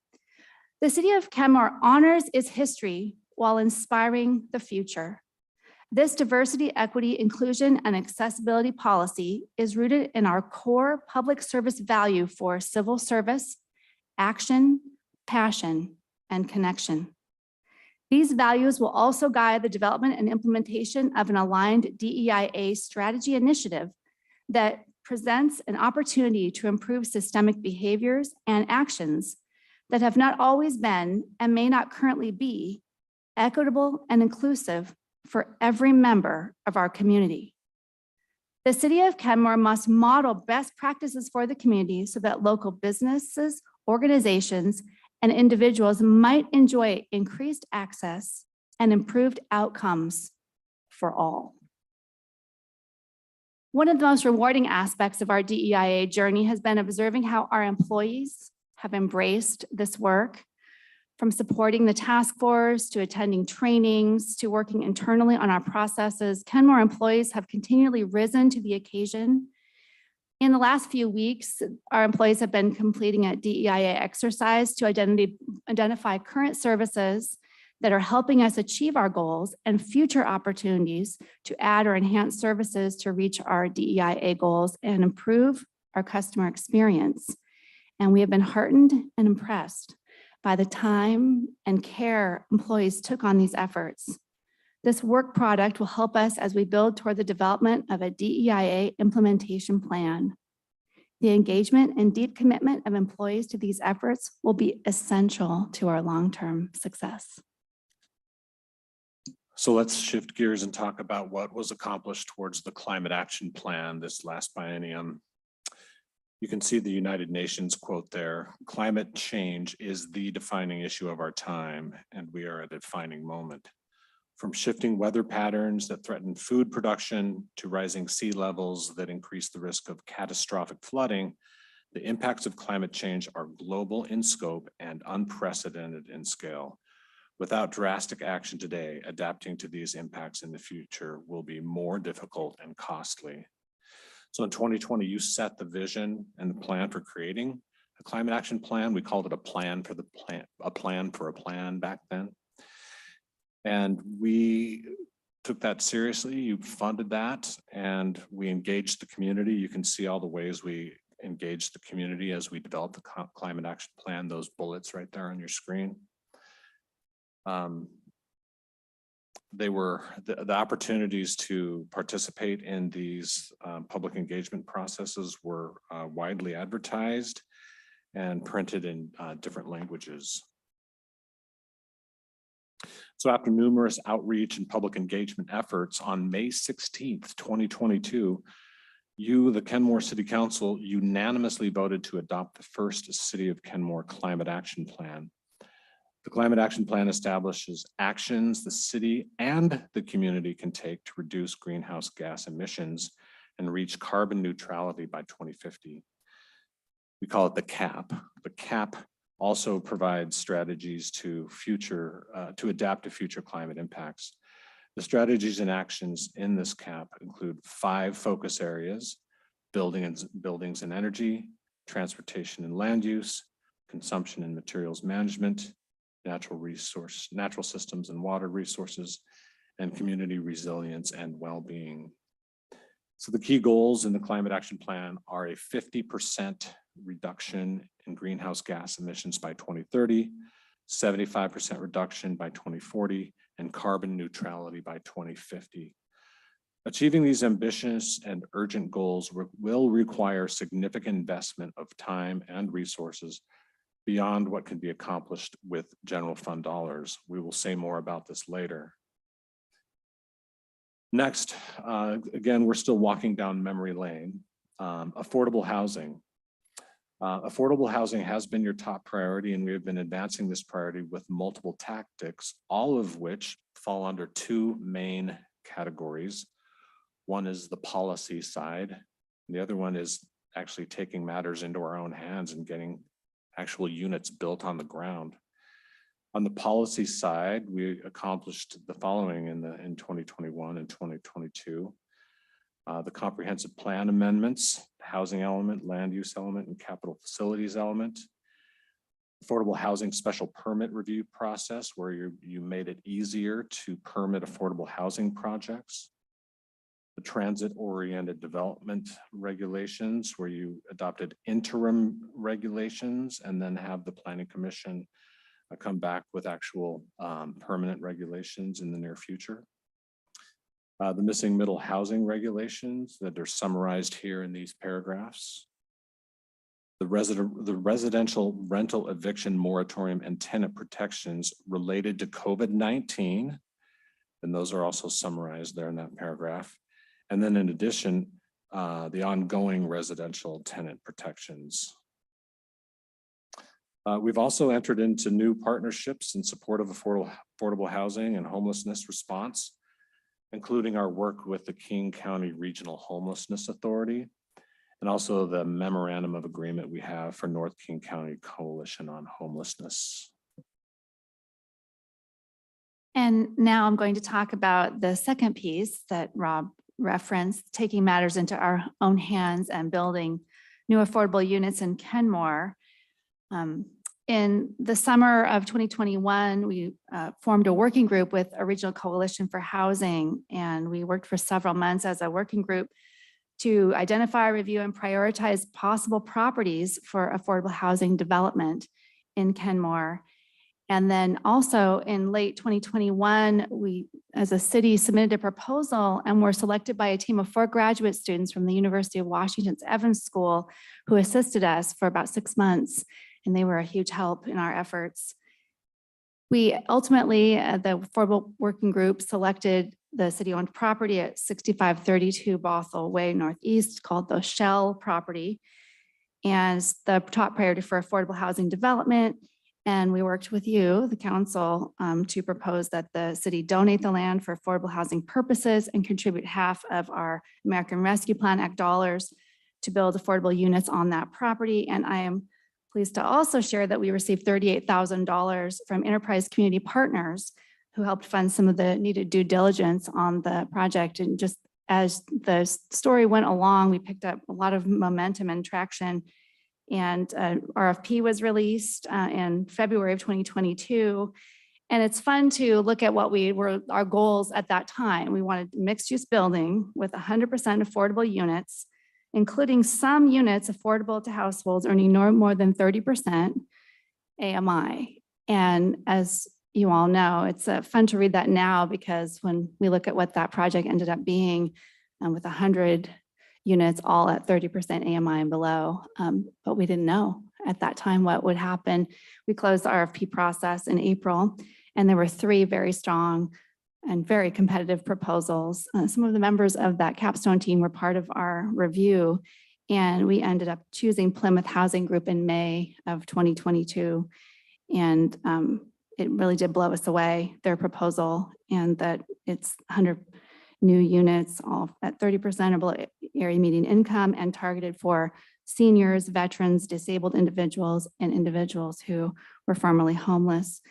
[SPEAKER 18] The City of Kenmore honors its history while inspiring the future. This diversity, equity, inclusion, and accessibility policy is rooted in our core public service value for civil service, action, passion, and connection. These values will also guide the development and implementation of an aligned DEIA strategy initiative that presents an opportunity to improve systemic behaviors and actions that have not always been and may not currently be equitable and inclusive for every member of our community. The City of Kenmore must model best practices for the community so that local businesses, organizations, and individuals might enjoy increased access and improved outcomes for all. One of the most rewarding aspects of our DEIA journey has been observing how our employees have embraced this work, from supporting the task force to attending trainings to working internally on our processes. Kenmore employees have continually risen to the occasion. In the last few weeks, our employees have been completing a DEIA exercise to identify current services that are helping us achieve our goals and future opportunities to add or enhance services to reach our DEIA goals and improve our customer experience. And we have been heartened and impressed by the time and care employees took on these efforts. This work product will help us as we build toward the development of a DEIA implementation plan. The engagement and deep commitment of employees to these efforts will be essential to our long-term success.
[SPEAKER 11] So let's shift gears and talk about what was accomplished towards the climate action plan this last biennium. You can see the United Nations quote there: "Climate change is the defining issue of our time, and we are at a defining moment." From shifting weather patterns that threaten food production to rising sea levels that increase the risk of catastrophic flooding, the impacts of climate change are global in scope and unprecedented in scale. Without drastic action today, adapting to these impacts in the future will be more difficult and costly. So in 2020, you set the vision and the plan for creating a climate action plan. We called it a plan for the plan, a plan for a plan back then. And we took that seriously. You funded that, and we engaged the community. You can see all the ways we engaged the community as we developed the climate action plan, those bullets right there on your screen. They were the opportunities to participate in these public engagement processes were widely advertised and printed in different languages. So after numerous outreach and public engagement efforts, on May 16th, 2022, you, the Kenmore City Council, unanimously voted to adopt the first City of Kenmore Climate Action Plan. The Climate Action Plan establishes actions the city and the community can take to reduce greenhouse gas emissions and reach carbon neutrality by 2050. We call it the CAP. The CAP also provides strategies to adapt to future climate impacts. The strategies and actions in this CAP include 5 focus areas: buildings and energy, transportation and land use, consumption and materials management, natural systems and water resources, and community resilience and well-being. So the key goals in the Climate Action Plan are a 50% reduction in greenhouse gas emissions by 2030, 75% reduction by 2040, and carbon neutrality by 2050. Achieving these ambitious and urgent goals will require significant investment of time and resources beyond what can be accomplished with general fund dollars. We will say more about this later. Next, again, we're still walking down memory lane. Affordable housing. Affordable housing has been your top priority, and we have been advancing this priority with multiple tactics, all of which fall under 2 main categories. One is the policy side, and the other one is actually taking matters into our own hands and getting actual units built on the ground. On the policy side, we accomplished the following in 2021 and 2022. The comprehensive plan amendments, housing element, land use element, and capital facilities element. affordable housing special permit review process where you made it easier to permit affordable housing projects. The transit-oriented development regulations where you adopted interim regulations and then have the Planning Commission come back with actual permanent regulations in the near future. The missing middle housing regulations that are summarized here in these paragraphs. The residential rental eviction moratorium and tenant protections related to COVID-19. And those are also summarized there in that paragraph. And then in addition, the ongoing residential tenant protections. We've also entered into new partnerships in support of affordable housing and homelessness response, including our work with the King County Regional Homelessness Authority, and also the memorandum of agreement we have for North King County Coalition on Homelessness.
[SPEAKER 18] And now I'm going to talk about the second piece that Rob referenced, taking matters into our own hands and building new affordable units in Kenmore. In the summer of 2021, we formed a working group with a regional coalition for housing, and we worked for several months as a working group to identify, review, and prioritize possible properties for affordable housing development in Kenmore. And then also in late 2021, we, as a city, submitted a proposal and were selected by a team of 4 graduate students from the University of Washington's Evans School who assisted us for about 6 months. And they were a huge help in our efforts. We ultimately, the affordable working group selected the city-owned property at 6532 Bothell Way Northeast called the Shell property as the top priority for affordable housing development. And we worked with you, the council, to propose that the city donate the land for affordable housing purposes and contribute half of our American Rescue Plan Act dollars to build affordable units on that property. And I am pleased to also share that we received $38,000 from Enterprise Community Partners who helped fund some of the needed due diligence on the project. And just as the story went along, we picked up a lot of momentum and traction. And RFP was released in February of 2022. And it's fun to look at what our goals at that time. We wanted mixed use building with 100% affordable units, including some units affordable to households earning no more than 30% AMI. And as you all know, it's fun to read that now because when we look at what that project ended up being with 100 units all at 30% AMI and below, but we didn't know at that time what would happen. We closed the RFP process in April, and there were 3 very strong and very competitive proposals. Some of the members of that capstone team were part of our review, and we ended up choosing Plymouth Housing Group in May of 2022. And it really did blow us away, their proposal, and that it's 100 new units, all at 30% of area median income and targeted for seniors, veterans, disabled individuals, and individuals who were formerly homeless.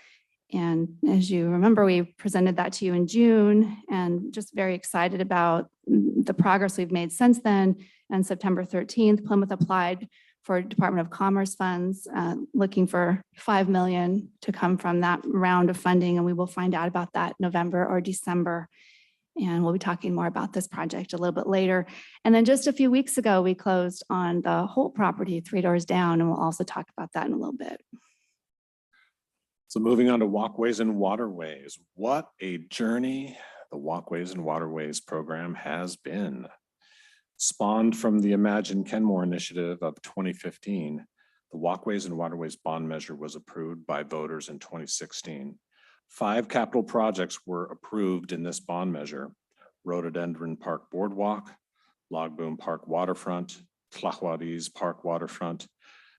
[SPEAKER 18] And as you remember, we presented that to you in June and just very excited about the progress we've made since then. And September 13th, Plymouth applied for Department of Commerce funds, looking for $5 million to come from that round of funding. And we will find out about that November or December. And we'll be talking more about this project a little bit later. And then just a few weeks ago, we closed on the Holt property 3 doors down, and we'll also talk about that in a little bit.
[SPEAKER 11] So moving on to walkways and waterways. What a journey the Walkways and Waterways program has been. Spawned from the Imagine Kenmore initiative of 2015, the Walkways and Waterways bond measure was approved by voters in 2016. 5 capital projects were approved in this bond measure: Rhododendron Park Boardwalk, Log Boom Park Waterfront, Tlahuaris Park Waterfront,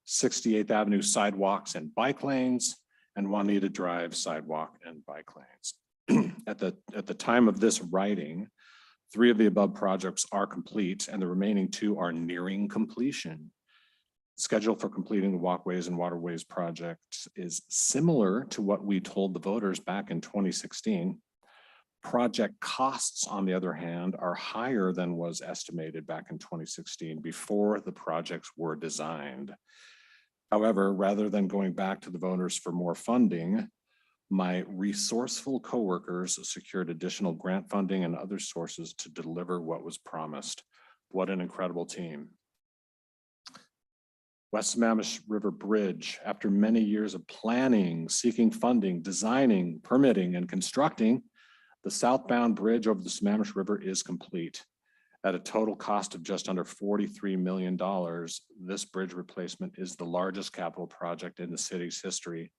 [SPEAKER 11] 68th Avenue sidewalks and bike lanes, and Juanita Drive sidewalk and bike lanes. At the time of this writing, 3 of the above projects are complete and the remaining 2 are nearing completion. Schedule for completing the Walkways and Waterways project is similar to what we told the voters back in 2016. Project costs, on the other hand, are higher than was estimated back in 2016 before the projects were designed. However, rather than going back to the voters for more funding, my resourceful coworkers secured additional grant funding and other sources to deliver what was promised. What an incredible team. West Sammamish River Bridge, after many years of planning, seeking funding, designing, permitting, and constructing, the southbound bridge over the Sammamish River is complete. At a total cost of just under $43 million, this bridge replacement is the largest capital project in the city's history.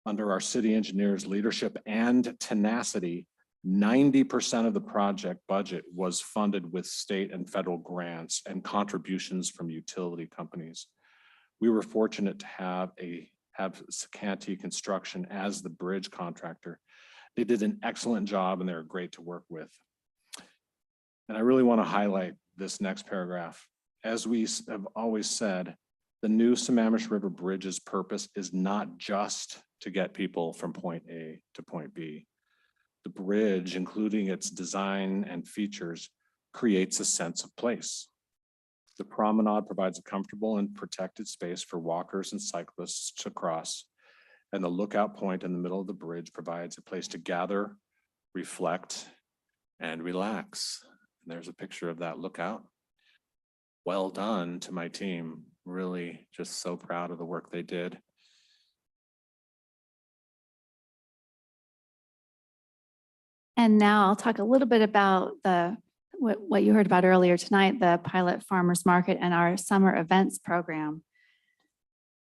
[SPEAKER 11] Under our city engineer's leadership and tenacity, 90% of the project budget was funded with state and federal grants and contributions from utility companies. We were fortunate to have Sacanti Construction as the bridge contractor. They did an excellent job and they were great to work with. And I really want to highlight this next paragraph. As we have always said, the new Sammamish River Bridge's purpose is not just to get people from point A to point B. The bridge, including its design and features, creates a sense of place. The promenade provides a comfortable and protected space for walkers and cyclists to cross, and the lookout point in the middle of the bridge provides a place to gather, reflect, and relax. And there's a picture of that lookout. Well done to my team. Really just so proud of the work they did.
[SPEAKER 18] And now I'll talk a little bit about what you heard about earlier tonight, the pilot farmers market and our summer events program.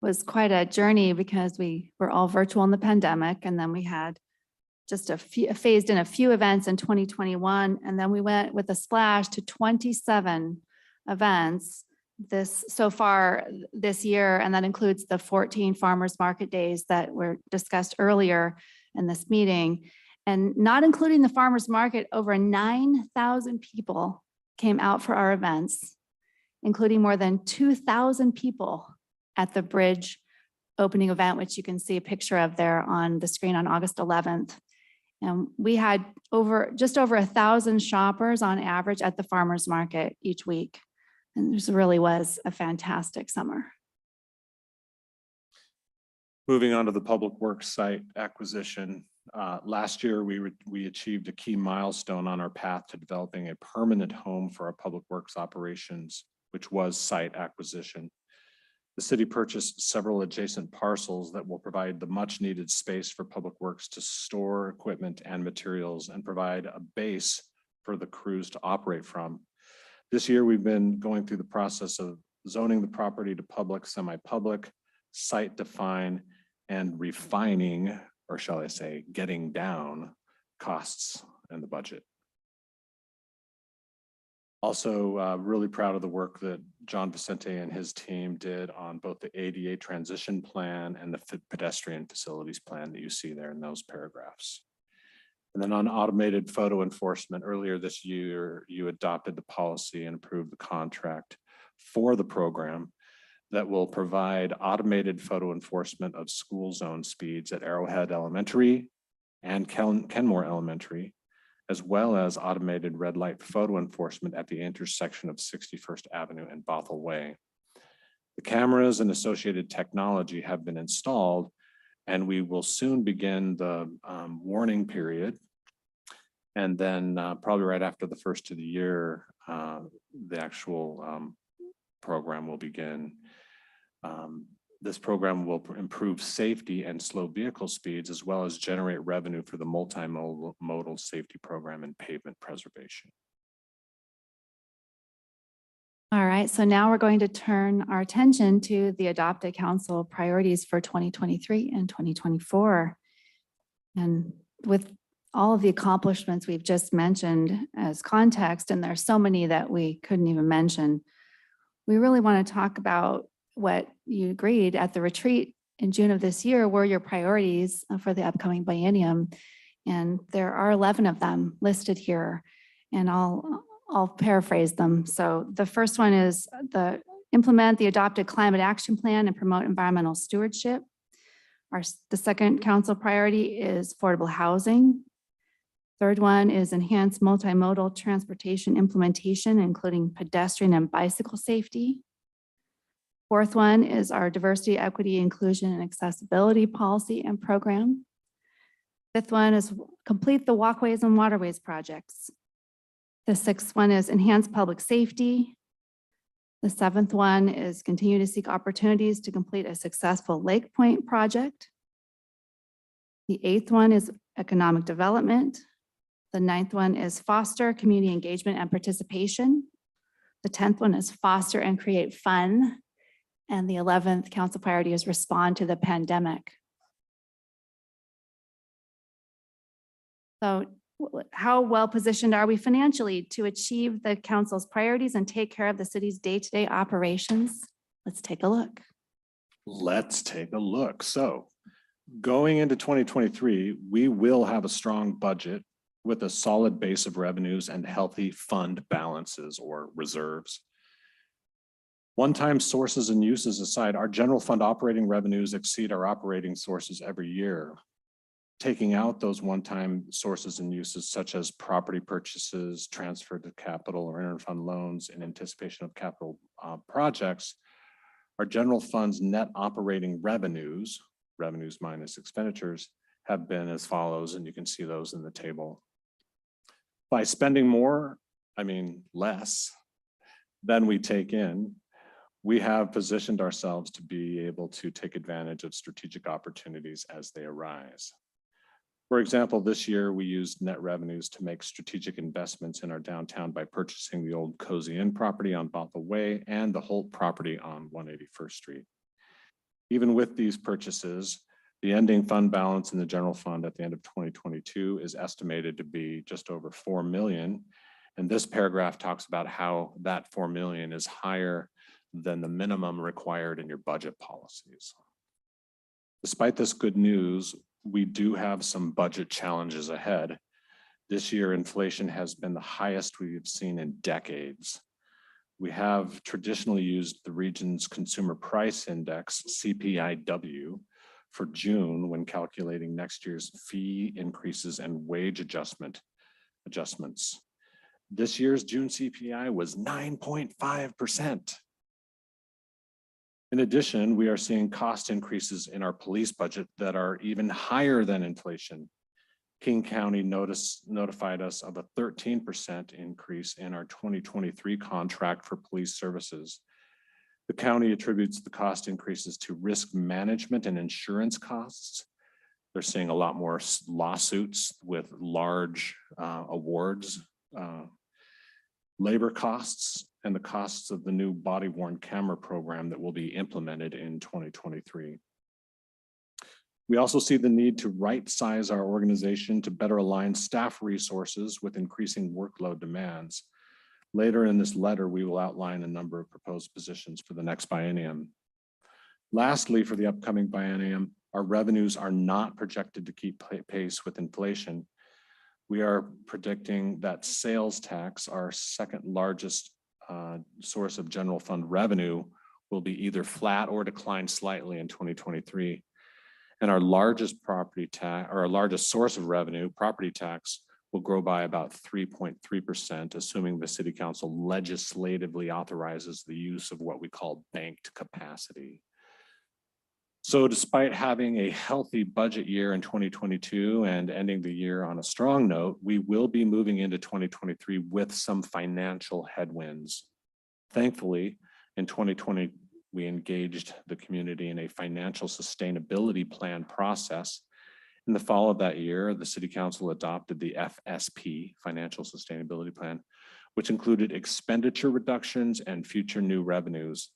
[SPEAKER 18] It was quite a journey because we were all virtual in the pandemic, and then we had just phased in a few events in 2021, and then we went with a splash to 27 events so far this year, and that includes the 14 farmers market days that were discussed earlier in this meeting. And not including the farmers market, over 9,000 people came out for our events, including more than 2,000 people at the bridge opening event, which you can see a picture of there on the screen on August 11th. And we had just over 1,000 shoppers on average at the farmers market each week. And this really was a fantastic summer.
[SPEAKER 11] Moving on to the public works site acquisition. Last year, we achieved a key milestone on our path to developing a permanent home for our public works operations, which was site acquisition. The city purchased several adjacent parcels that will provide the much needed space for public works to store equipment and materials and provide a base for the crews to operate from. This year, we've been going through the process of zoning the property to public, semi-public, site define, and refining, or shall I say, getting down costs and the budget. Also, really proud of the work that John Vicente and his team did on both the ADA transition plan and the pedestrian facilities plan that you see there in those paragraphs. And then on automated photo enforcement, earlier this year, you adopted the policy and approved the contract for the program that will provide automated photo enforcement of school zone speeds at Arrowhead Elementary and Kenmore Elementary, as well as automated red light photo enforcement at the intersection of 61st Avenue and Bothell Way. The cameras and associated technology have been installed, and we will soon begin the warning period. And then probably right after the first of the year, the actual program will begin. This program will improve safety and slow vehicle speeds, as well as generate revenue for the multimodal safety program and pavement preservation.
[SPEAKER 18] All right, so now we're going to turn our attention to the adopted council priorities for 2023 and 2024. And with all of the accomplishments we've just mentioned as context, and there's so many that we couldn't even mention, we really want to talk about what you agreed at the retreat in June of this year were your priorities for the upcoming biennium. And there are 11 of them listed here, and I'll paraphrase them. So the first one is implement the adopted climate action plan and promote environmental stewardship. The second council priority is affordable housing. Third one is enhance multimodal transportation implementation, including pedestrian and bicycle safety. Fourth one is our diversity, equity, inclusion, and accessibility policy and program. Fifth one is complete the walkways and waterways projects. The sixth one is enhance public safety. The seventh one is continue to seek opportunities to complete a successful Lake Point project. The eighth one is economic development. The ninth one is foster community engagement and participation. The 10th one is foster and create fun. And the 11th council priority is respond to the pandemic. So how well positioned are we financially to achieve the council's priorities and take care of the city's day-to-day operations? Let's take a look.
[SPEAKER 11] Let's take a look. So going into 2023, we will have a strong budget with a solid base of revenues and healthy fund balances or reserves. One-time sources and uses aside, our general fund operating revenues exceed our operating sources every year. Taking out those one-time sources and uses such as property purchases, transfer to capital or interfund loans in anticipation of capital projects, our general fund's net operating revenues minus expenditures, have been as follows, and you can see those in the table. By spending more, I mean less, than we take in, we have positioned ourselves to be able to take advantage of strategic opportunities as they arise. For example, this year we used net revenues to make strategic investments in our downtown by purchasing the old Cozy Inn property on Bothell Way and the Holt property on 181st Street. Even with these purchases, the ending fund balance in the general fund at the end of 2022 is estimated to be just over 4 million. And this paragraph talks about how that 4 million is higher than the minimum required in your budget policies. Despite this good news, we do have some budget challenges ahead. This year, inflation has been the highest we've seen in decades. We have traditionally used the region's consumer price index, CPIW, for June when calculating next year's fee increases and wage adjustments. This year's June CPI was 9.5%. In addition, we are seeing cost increases in our police budget that are even higher than inflation. King County notified us of a 13% increase in our 2023 contract for police services. The county attributes the cost increases to risk management and insurance costs. They're seeing a lot more lawsuits with large awards, labor costs, and the costs of the new body-worn camera program that will be implemented in 2023. We also see the need to right-size our organization to better align staff resources with increasing workload demands. Later in this letter, we will outline a number of proposed positions for the next biennium. Lastly, for the upcoming biennium, our revenues are not projected to keep pace with inflation. We are predicting that sales tax, our second largest source of general fund revenue, will be either flat or decline slightly in 2023. And our largest property tax, or our largest source of revenue, property tax, will grow by about 3.3%, assuming the City Council legislatively authorizes the use of what we call banked capacity. So despite having a healthy budget year in 2022 and ending the year on a strong note, we will be moving into 2023 with some financial headwinds. Thankfully, in 2020, we engaged the community in a financial sustainability plan process. In the fall of that year, the City Council adopted the FSP, Financial Sustainability Plan, which included expenditure reductions and future new revenues.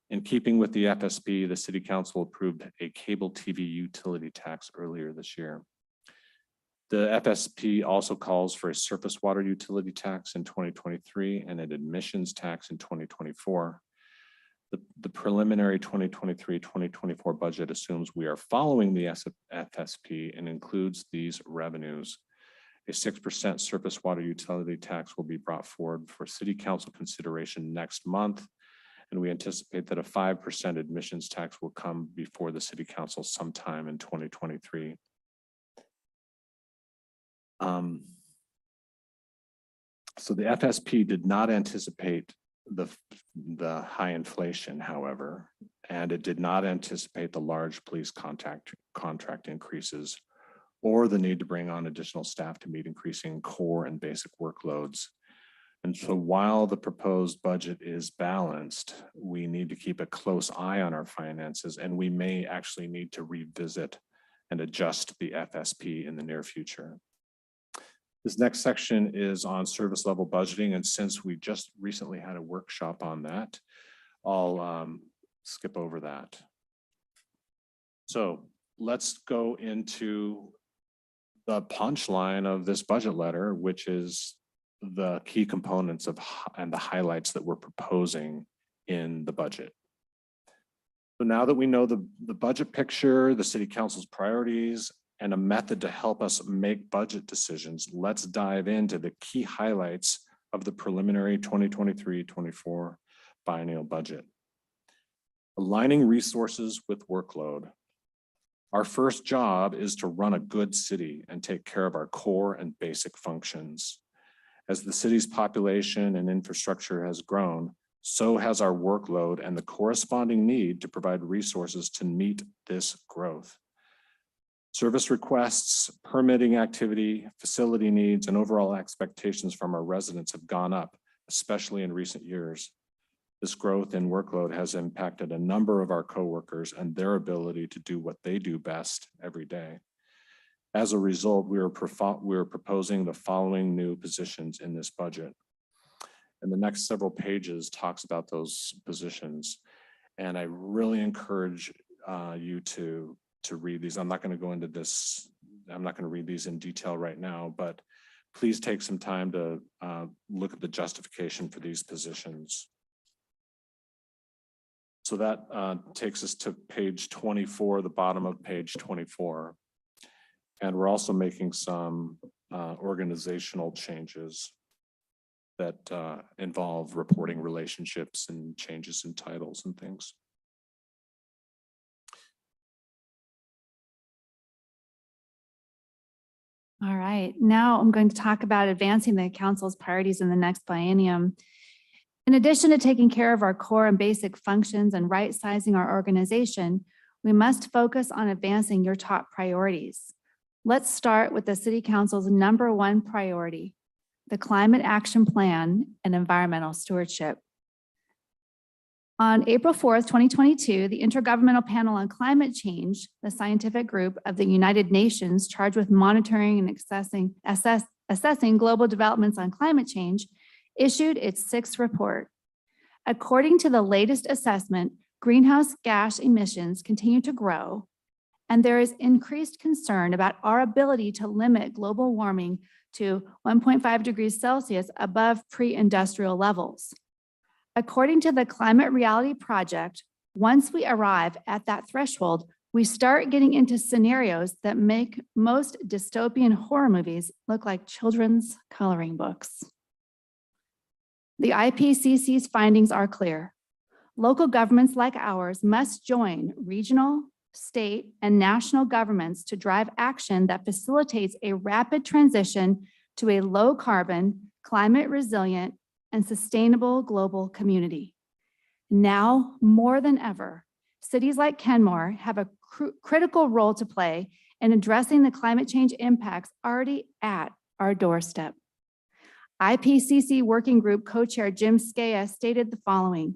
[SPEAKER 11] In keeping with the FSP, the City Council approved a cable TV utility tax earlier this year. The FSP also calls for a surface water utility tax in 2023 and an admissions tax in 2024. The preliminary 2023-2024 budget assumes we are following the FSP and includes these revenues. A 6% surface water utility tax will be brought forward for City Council consideration next month, and we anticipate that a 5% admissions tax will come before the City Council sometime in 2023. So the FSP did not anticipate the high inflation, however, and it did not anticipate the large police contract increases or the need to bring on additional staff to meet increasing core and basic workloads. And so while the proposed budget is balanced, we need to keep a close eye on our finances, and we may actually need to revisit and adjust the FSP in the near future. This next section is on service level budgeting, and since we just recently had a workshop on that, I'll skip over that. So let's go into the punchline of this budget letter, which is the key components of and the highlights that we're proposing in the budget. So now that we know the budget picture, the city council's priorities, and a method to help us make budget decisions, let's dive into the key highlights of the preliminary 2023-24 biennial budget. Aligning resources with workload. Our first job is to run a good city and take care of our core and basic functions. As the city's population and infrastructure has grown, so has our workload and the corresponding need to provide resources to meet this growth. Service requests, permitting activity, facility needs, and overall expectations from our residents have gone up, especially in recent years. This growth in workload has impacted a number of our coworkers and their ability to do what they do best every day. As a result, we are proposing the following new positions in this budget. And the next several pages talks about those positions. And I really encourage you to read these. I'm not going to go into this. I'm not going to read these in detail right now, but please take some time to look at the justification for these positions. So that takes us to page 24, the bottom of page 24. And we're also making some organizational changes that involve reporting relationships and changes in titles and things.
[SPEAKER 18] All right, now I'm going to talk about advancing the council's priorities in the next biennium. In addition to taking care of our core and basic functions and right-sizing our organization, we must focus on advancing your top priorities. Let's start with the City Council's #1 priority, the Climate Action Plan and Environmental Stewardship. On April 4th, 2022, the Intergovernmental Panel on Climate Change, the scientific group of the United Nations charged with monitoring and assessing global developments on climate change, issued its 6th report. According to the latest assessment, greenhouse gas emissions continue to grow, and there is increased concern about our ability to limit global warming to 1.5 degrees Celsius above pre-industrial levels. According to the Climate Reality Project, once we arrive at that threshold, we start getting into scenarios that make most dystopian horror movies look like children's coloring books. The IPCC's findings are clear. Local governments like ours must join regional, state, and national governments to drive action that facilitates a rapid transition to a low carbon, climate resilient, and sustainable global community. Now, more than ever, cities like Kenmore have a critical role to play in addressing the climate change impacts already at our doorstep. IPCC Working Group Co-Chair Jim Skea stated the following: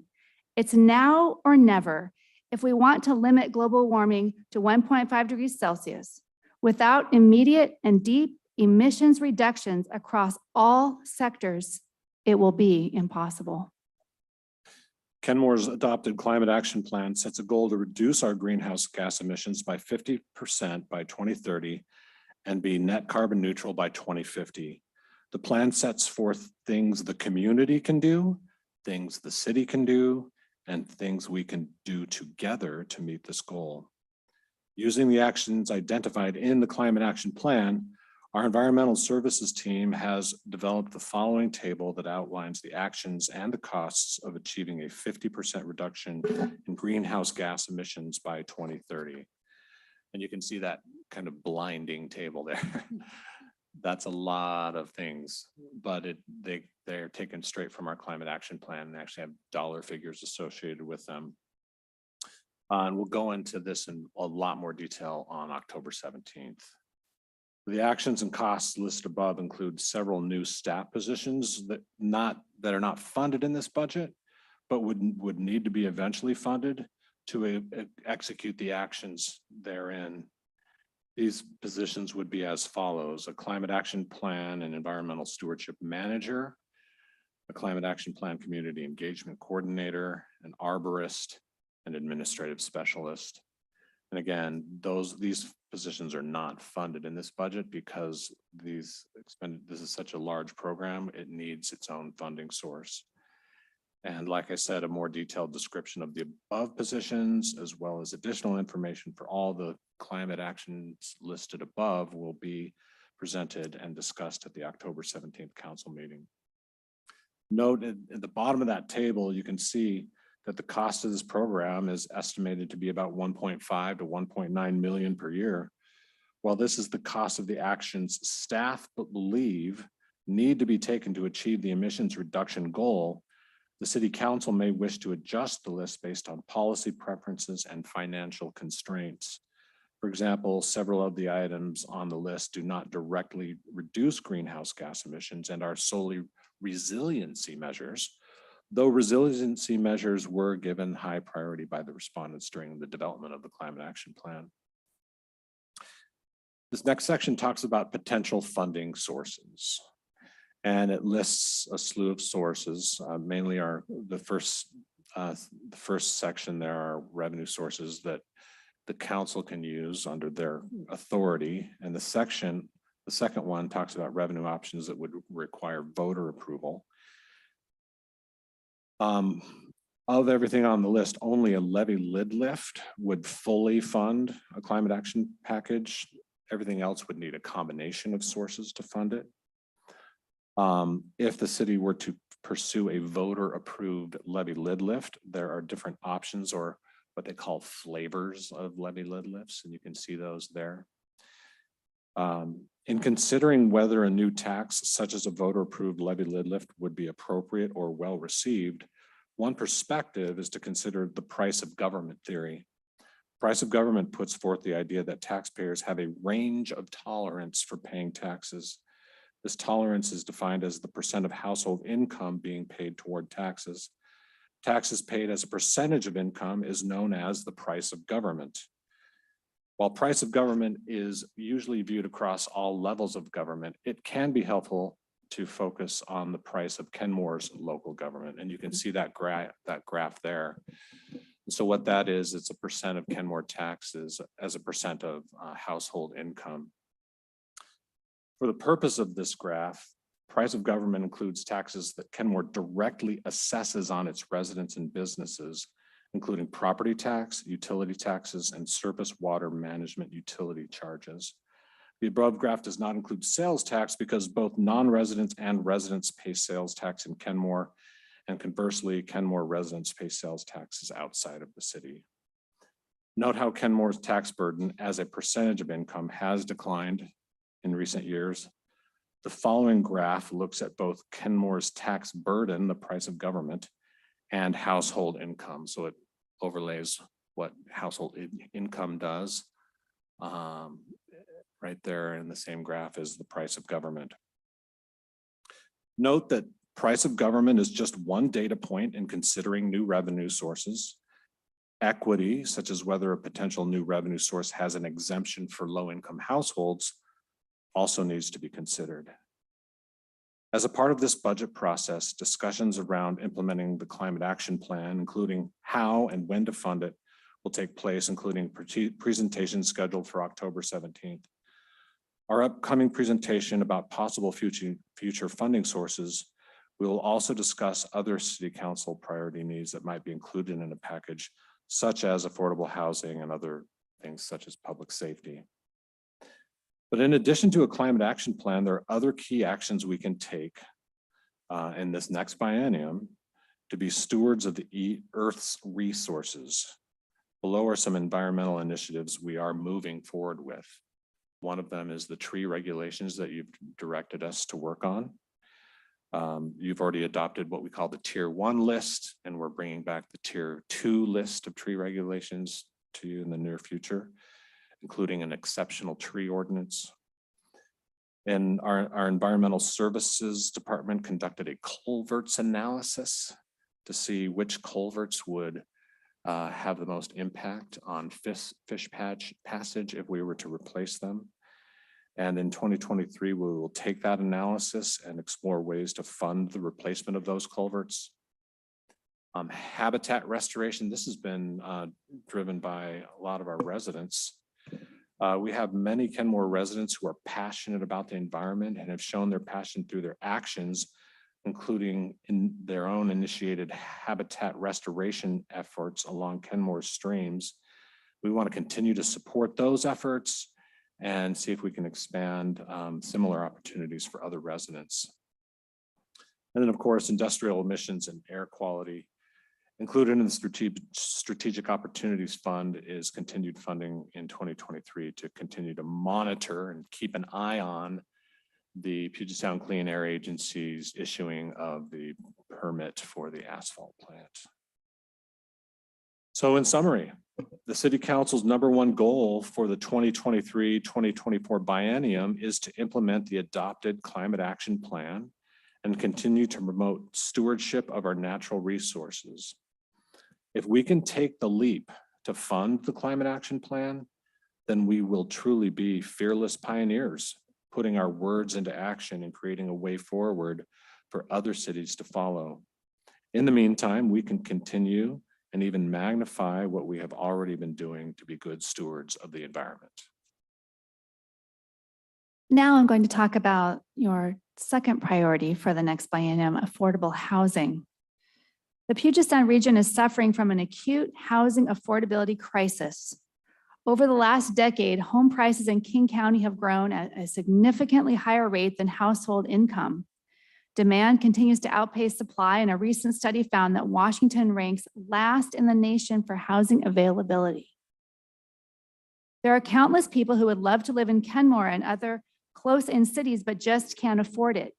[SPEAKER 18] "It's now or never if we want to limit global warming to 1.5 degrees Celsius. Without immediate and deep emissions reductions across all sectors, it will be impossible."
[SPEAKER 11] Kenmore's adopted climate action plan sets a goal to reduce our greenhouse gas emissions by 50% by 2030 and be net carbon neutral by 2050. The plan sets forth things the community can do, things the city can do, and things we can do together to meet this goal. Using the actions identified in the climate action plan, our environmental services team has developed the following table that outlines the actions and the costs of achieving a 50% reduction in greenhouse gas emissions by 2030. And you can see that kind of blinding table there. That's a lot of things, but they're taken straight from our climate action plan. They actually have dollar figures associated with them. And we'll go into this in a lot more detail on October 17th. The actions and costs listed above include several new staff positions that are not funded in this budget, but would need to be eventually funded to execute the actions therein. These positions would be as follows: a climate action plan and environmental stewardship manager, a climate action plan community engagement coordinator, an arborist, an administrative specialist. And again, these positions are not funded in this budget because this is such a large program, it needs its own funding source. And like I said, a more detailed description of the above positions, as well as additional information for all the climate actions listed above, will be presented and discussed at the October 17th council meeting. Note at the bottom of that table, you can see that the cost of this program is estimated to be about 1.5 to 1.9 million per year. While this is the cost of the actions staff believe need to be taken to achieve the emissions reduction goal, the city council may wish to adjust the list based on policy preferences and financial constraints. For example, several of the items on the list do not directly reduce greenhouse gas emissions and are solely resiliency measures, though resiliency measures were given high priority by the respondents during the development of the climate action plan. This next section talks about potential funding sources, and it lists a slew of sources. Mainly the first section there are revenue sources that the council can use under their authority, and the second one talks about revenue options that would require voter approval. Of everything on the list, only a levy lid lift would fully fund a climate action package. Everything else would need a combination of sources to fund it. If the city were to pursue a voter approved levy lid lift, there are different options, or what they call flavors of levy lid lifts, and you can see those there. In considering whether a new tax such as a voter approved levy lid lift would be appropriate or well received, one perspective is to consider the price of government theory. Price of government puts forth the idea that taxpayers have a range of tolerance for paying taxes. This tolerance is defined as the percent of household income being paid toward taxes. Taxes paid as a percentage of income is known as the price of government. While price of government is usually viewed across all levels of government, it can be helpful to focus on the price of Kenmore's local government. And you can see that graph there. So what that is, it's a percent of Kenmore taxes as a percent of household income. For the purpose of this graph, price of government includes taxes that Kenmore directly assesses on its residents and businesses, including property tax, utility taxes, and surface water management utility charges. The above graph does not include sales tax because both non-residents and residents pay sales tax in Kenmore, and conversely, Kenmore residents pay sales taxes outside of the city. Note how Kenmore's tax burden as a percentage of income has declined in recent years. The following graph looks at both Kenmore's tax burden, the price of government, and household income. So it overlays what household income does. Right there in the same graph is the price of government. Note that price of government is just one data point in considering new revenue sources. Equity, such as whether a potential new revenue source has an exemption for low-income households, also needs to be considered. As a part of this budget process, discussions around implementing the climate action plan, including how and when to fund it, will take place, including presentations scheduled for October 17th. Our upcoming presentation about possible future funding sources, we will also discuss other city council priority needs that might be included in a package, such as affordable housing and other things such as public safety. But in addition to a climate action plan, there are other key actions we can take in this next biennium to be stewards of the Earth's resources. Below are some environmental initiatives we are moving forward with. One of them is the tree regulations that you've directed us to work on. You've already adopted what we call the Tier 1 list, and we're bringing back the Tier 2 list of tree regulations to you in the near future, including an exceptional tree ordinance. And our environmental services department conducted a culverts analysis to see which culverts would have the most impact on fish passage if we were to replace them. And in 2023, we will take that analysis and explore ways to fund the replacement of those culverts. Habitat restoration, this has been driven by a lot of our residents. We have many Kenmore residents who are passionate about the environment and have shown their passion through their actions, including in their own initiated habitat restoration efforts along Kenmore streams. We want to continue to support those efforts and see if we can expand similar opportunities for other residents. And then, of course, industrial emissions and air quality. Included in the Strategic Opportunities Fund is continued funding in 2023 to continue to monitor and keep an eye on the Puget Sound Clean Air Agency's issuing of the permit for the asphalt plant. So in summary, the City Council's #1 goal for the 2023-2024 biennium is to implement the adopted Climate Action Plan and continue to promote stewardship of our natural resources. If we can take the leap to fund the Climate Action Plan, then we will truly be fearless pioneers, putting our words into action and creating a way forward for other cities to follow. In the meantime, we can continue and even magnify what we have already been doing to be good stewards of the environment.
[SPEAKER 18] Now I'm going to talk about your second priority for the next biennium, affordable housing. The Puget Sound region is suffering from an acute housing affordability crisis. Over the last decade, home prices in King County have grown at a significantly higher rate than household income. Demand continues to outpace supply, and a recent study found that Washington ranks last in the nation for housing availability. There are countless people who would love to live in Kenmore and other close-in cities, but just can't afford it.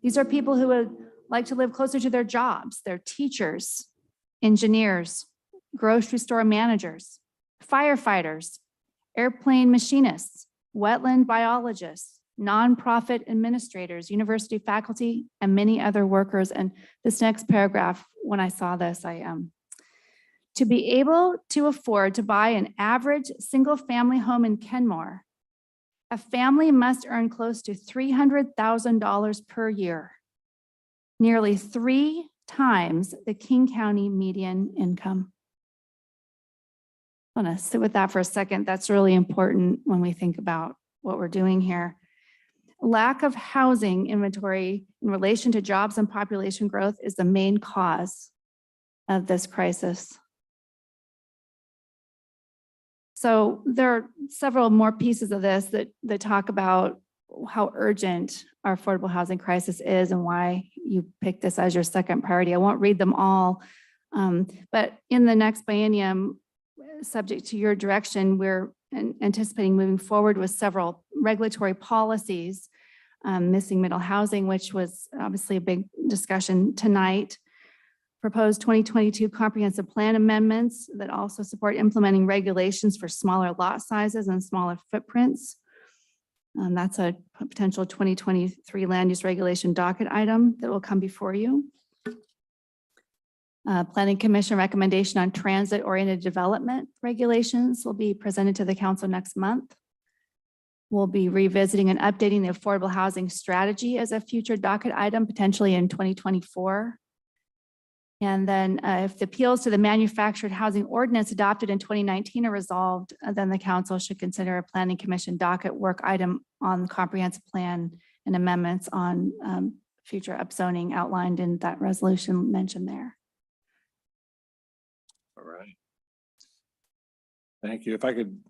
[SPEAKER 18] These are people who would like to live closer to their jobs. They're teachers, engineers, grocery store managers, firefighters, airplane machinists, wetland biologists, nonprofit administrators, university faculty, and many other workers. And this next paragraph, when I saw this, to be able to afford to buy an average single-family home in Kenmore, a family must earn close to $300,000 per year, nearly 3 times the King County median income. I want to sit with that for a second. That's really important when we think about what we're doing here. Lack of housing inventory in relation to jobs and population growth is the main cause of this crisis. So there are several more pieces of this that talk about how urgent our affordable housing crisis is and why you picked this as your second priority. I won't read them all, but in the next biennium, subject to your direction, we're anticipating moving forward with several regulatory policies, missing middle housing, which was obviously a big discussion tonight, proposed 2022 comprehensive plan amendments that also support implementing regulations for smaller lot sizes and smaller footprints. That's a potential 2023 land use regulation docket item that will come before you. Planning Commission recommendation on transit-oriented development regulations will be presented to the council next month. We'll be revisiting and updating the affordable housing strategy as a future docket item, potentially in 2024. And then if the appeals to the manufactured housing ordinance adopted in 2019 are resolved, then the council should consider a Planning Commission docket work item on the comprehensive plan and amendments on future upzoning outlined in that resolution mentioned there.
[SPEAKER 11] All right. Thank you. If I could,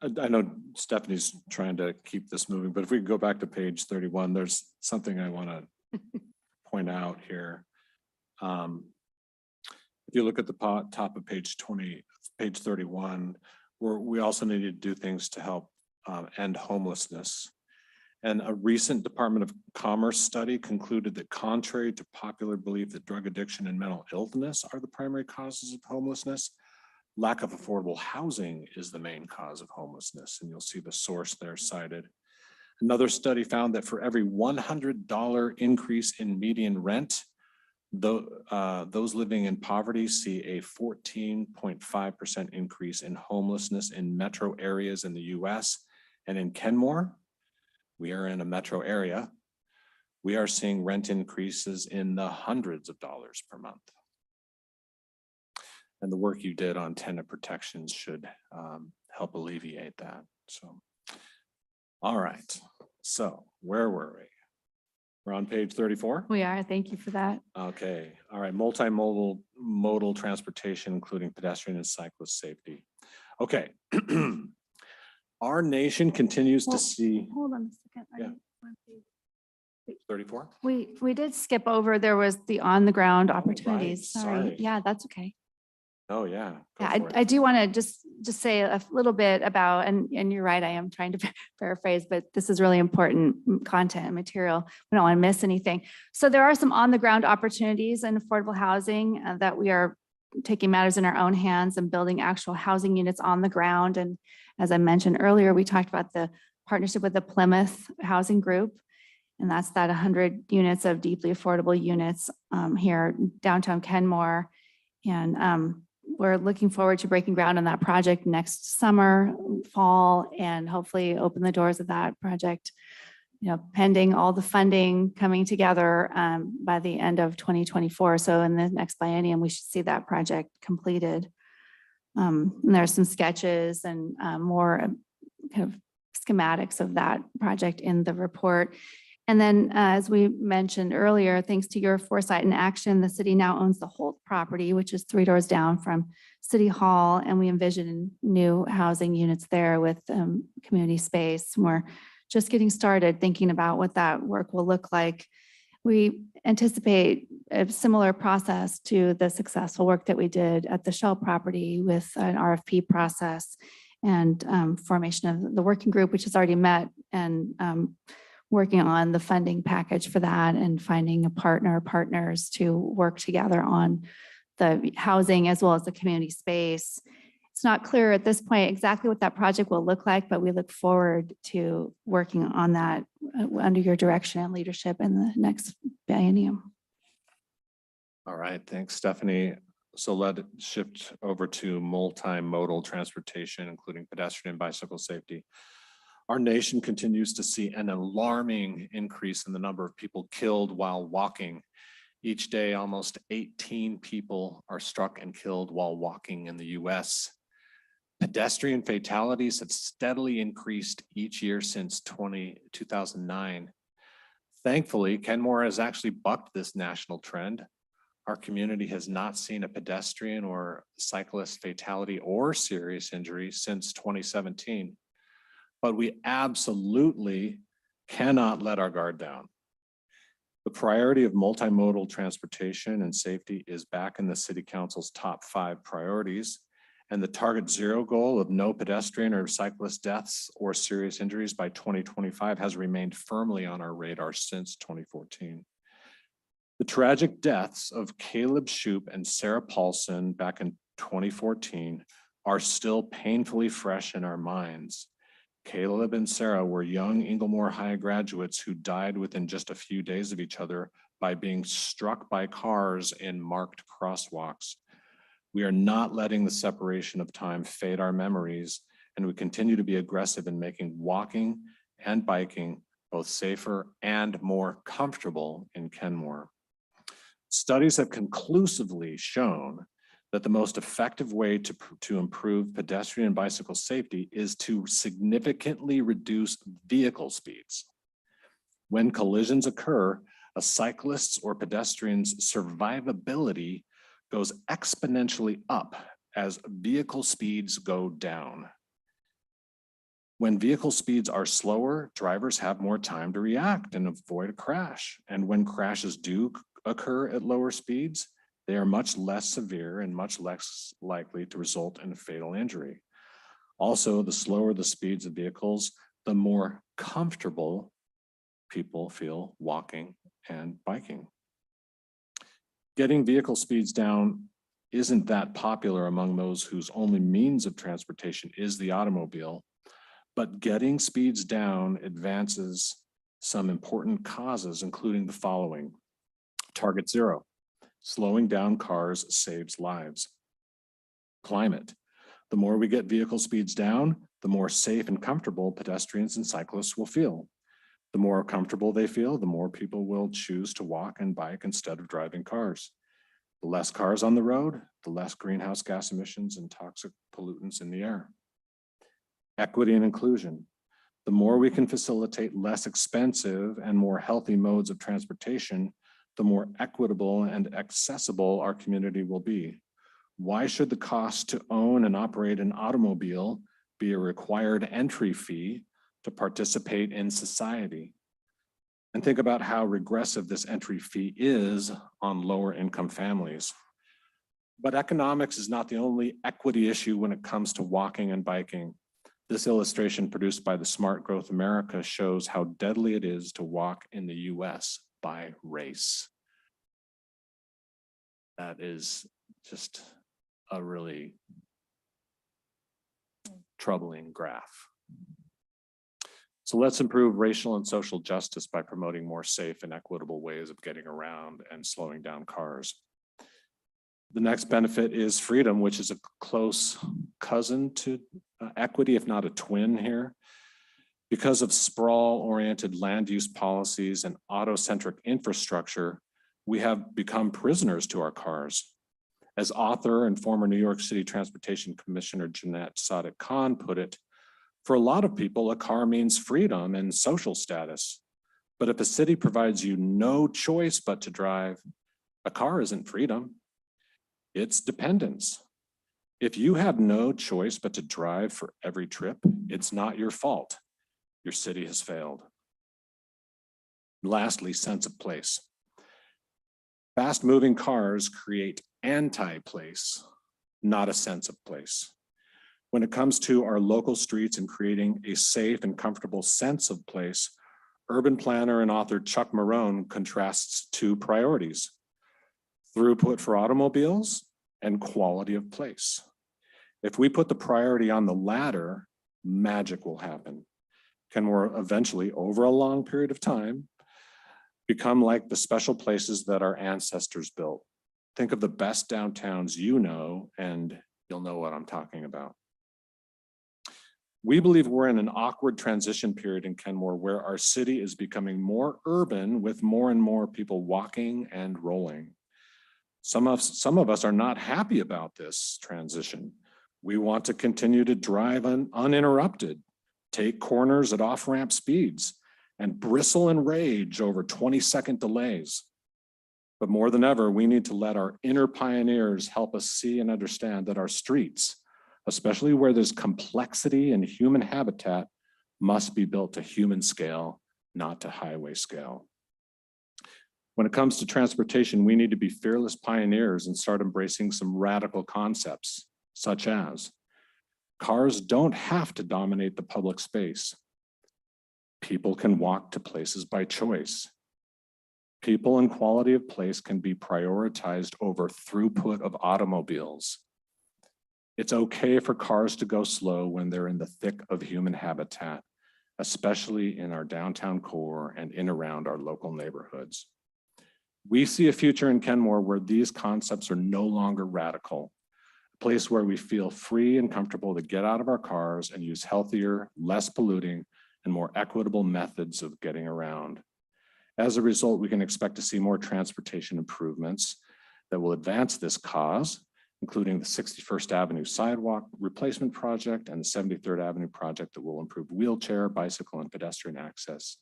[SPEAKER 11] I know Stephanie's trying to keep this moving, but if we could go back to page 31, there's something I want to point out here. If you look at the top of page 31, we also need to do things to help end homelessness. And a recent Department of Commerce study concluded that contrary to popular belief that drug addiction and mental illness are the primary causes of homelessness, lack of affordable housing is the main cause of homelessness. And you'll see the source there cited. Another study found that for every $100 increase in median rent, those living in poverty see a 14.5% increase in homelessness in metro areas in the US. And in Kenmore, we are in a metro area, we are seeing rent increases in the hundreds of dollars per month. And the work you did on tenant protections should help alleviate that. So, all right, so where were we? We're on page 34?
[SPEAKER 18] We are. Thank you for that.
[SPEAKER 11] Okay, all right, multimodal transportation, including pedestrian and cyclist safety. Okay. Our nation continues to see.
[SPEAKER 18] Hold on a second.
[SPEAKER 11] Yeah. 34?
[SPEAKER 18] We did skip over, there was the on the ground opportunities.
[SPEAKER 11] sorry.
[SPEAKER 18] Yeah, that's okay.
[SPEAKER 11] Oh, yeah. Go
[SPEAKER 18] Yeah,
[SPEAKER 11] for it.
[SPEAKER 18] I do want to just say a little bit about, and you're right, I am trying to paraphrase, but this is really important content and material. We don't want to miss anything. So there are some on the ground opportunities in affordable housing that we are taking matters in our own hands and building actual housing units on the ground. And as I mentioned earlier, we talked about the partnership with the Plymouth Housing Group. And that's that 100 units of deeply affordable units here downtown Kenmore. And we're looking forward to breaking ground on that project next summer, fall, and hopefully open the doors of that project, pending all the funding coming together by the end of 2024. So in the next biennium, we should see that project completed. And there are some sketches and more kind of schematics of that project in the report. And then, as we mentioned earlier, thanks to your foresight and action, the city now owns the Holt property, which is 3 doors down from City Hall, and we envision new housing units there with community space. We're just getting started thinking about what that work will look like. We anticipate a similar process to the successful work that we did at the Shell property with an RFP process and formation of the working group, which has already met, and working on the funding package for that and finding a partners to work together on the housing as well as the community space. It's not clear at this point exactly what that project will look like, but we look forward to working on that under your direction and leadership in the next biennium.
[SPEAKER 11] All right, thanks, Stephanie. So let's shift over to multimodal transportation, including pedestrian and bicycle safety. Our nation continues to see an alarming increase in the number of people killed while walking. Each day, almost 18 people are struck and killed while walking in the US. Pedestrian fatalities have steadily increased each year since 2009. Thankfully, Kenmore has actually bucked this national trend. Our community has not seen a pedestrian or cyclist fatality or serious injury since 2017. But we absolutely cannot let our guard down. The priority of multimodal transportation and safety is back in the City Council's top 5 priorities, and the Target Zero goal of no pedestrian or cyclist deaths or serious injuries by 2025 has remained firmly on our radar since 2014. The tragic deaths of Caleb Shoup and Sarah Paulson back in 2014 are still painfully fresh in our minds. Caleb and Sarah were young Inglemoor High graduates who died within just a few days of each other by being struck by cars in marked crosswalks. We are not letting the separation of time fade our memories, and we continue to be aggressive in making walking and biking both safer and more comfortable in Kenmore. Studies have conclusively shown that the most effective way to improve pedestrian and bicycle safety is to significantly reduce vehicle speeds. When collisions occur, a cyclist's or pedestrian's survivability goes exponentially up as vehicle speeds go down. When vehicle speeds are slower, drivers have more time to react and avoid a crash. And when crashes do occur at lower speeds, they are much less severe and much less likely to result in a fatal injury. Also, the slower the speeds of vehicles, the more comfortable people feel walking and biking. Getting vehicle speeds down isn't that popular among those whose only means of transportation is the automobile, but getting speeds down advances some important causes, including the following. Target zero, slowing down cars saves lives. Climate, the more we get vehicle speeds down, the more safe and comfortable pedestrians and cyclists will feel. The more comfortable they feel, the more people will choose to walk and bike instead of driving cars. The less cars on the road, the less greenhouse gas emissions and toxic pollutants in the air. Equity and inclusion. The more we can facilitate less expensive and more healthy modes of transportation, the more equitable and accessible our community will be. Why should the cost to own and operate an automobile be a required entry fee to participate in society? And think about how regressive this entry fee is on lower income families. But economics is not the only equity issue when it comes to walking and biking. This illustration produced by the Smart Growth America shows how deadly it is to walk in the US by race. That is just a really troubling graph. So let's improve racial and social justice by promoting more safe and equitable ways of getting around and slowing down cars. The next benefit is freedom, which is a close cousin to equity, if not a twin here. Because of sprawl-oriented land use policies and auto-centric infrastructure, we have become prisoners to our cars. As author and former New York City Transportation Commissioner Jeanette Sadiq-Khan put it, for a lot of people, a car means freedom and social status. But if a city provides you no choice but to drive, a car isn't freedom, it's dependence. If you have no choice but to drive for every trip, it's not your fault. Your city has failed. Lastly, sense of place. Fast-moving cars create anti-place, not a sense of place. When it comes to our local streets and creating a safe and comfortable sense of place, urban planner and author Chuck Marone contrasts two priorities: throughput for automobiles and quality of place. If we put the priority on the latter, magic will happen. Kenmore eventually, over a long period of time, become like the special places that our ancestors built. Think of the best downtowns you know, and you'll know what I'm talking about. We believe we're in an awkward transition period in Kenmore where our city is becoming more urban with more and more people walking and rolling. Some of us are not happy about this transition. We want to continue to drive uninterrupted, take corners at off-ramp speeds, and bristle in rage over 20-second delays. But more than ever, we need to let our inner pioneers help us see and understand that our streets, especially where there's complexity and human habitat, must be built to human scale, not to highway scale. When it comes to transportation, we need to be fearless pioneers and start embracing some radical concepts, such as cars don't have to dominate the public space. People can walk to places by choice. People and quality of place can be prioritized over throughput of automobiles. It's okay for cars to go slow when they're in the thick of human habitat, especially in our downtown core and in around our local neighborhoods. We see a future in Kenmore where these concepts are no longer radical, a place where we feel free and comfortable to get out of our cars and use healthier, less polluting, and more equitable methods of getting around. As a result, we can expect to see more transportation improvements that will advance this cause, including the 61st Avenue sidewalk replacement project and the 73rd Avenue project that will improve wheelchair, bicycle, and pedestrian access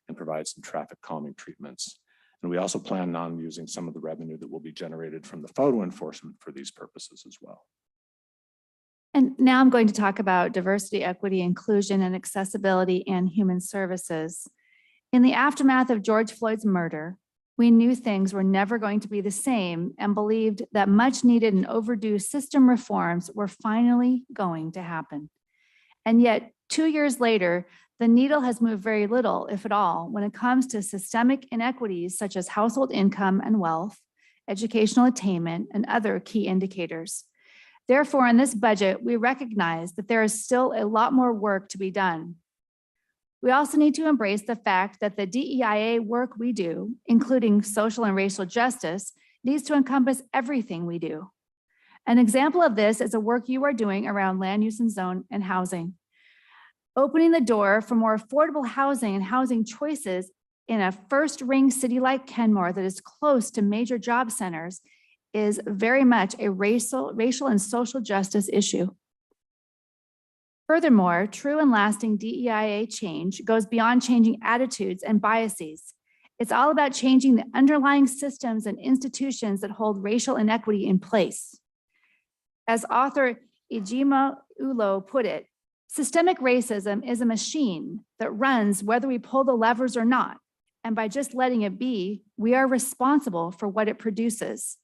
[SPEAKER 11] and provide some traffic calming treatments. And we also plan on using some of the revenue that will be generated from the photo enforcement for these purposes as well.
[SPEAKER 18] And now I'm going to talk about diversity, equity, inclusion, and accessibility and human services. In the aftermath of George Floyd's murder, we knew things were never going to be the same and believed that much needed and overdue system reforms were finally going to happen. And yet 2 years later, the needle has moved very little, if at all, when it comes to systemic inequities such as household income and wealth, educational attainment, and other key indicators. Therefore, in this budget, we recognize that there is still a lot more work to be done. We also need to embrace the fact that the DEIA work we do, including social and racial justice, needs to encompass everything we do. An example of this is the work you are doing around land use and zone and housing. Opening the door for more affordable housing and housing choices in a first-ring city like Kenmore that is close to major job centers is very much a racial and social justice issue. Furthermore, true and lasting DEIA change goes beyond changing attitudes and biases. It's all about changing the underlying systems and institutions that hold racial inequity in place. As author Ijima Ulo put it, systemic racism is a machine that runs whether we pull the levers or not. And by just letting it be, we are responsible for what it produces.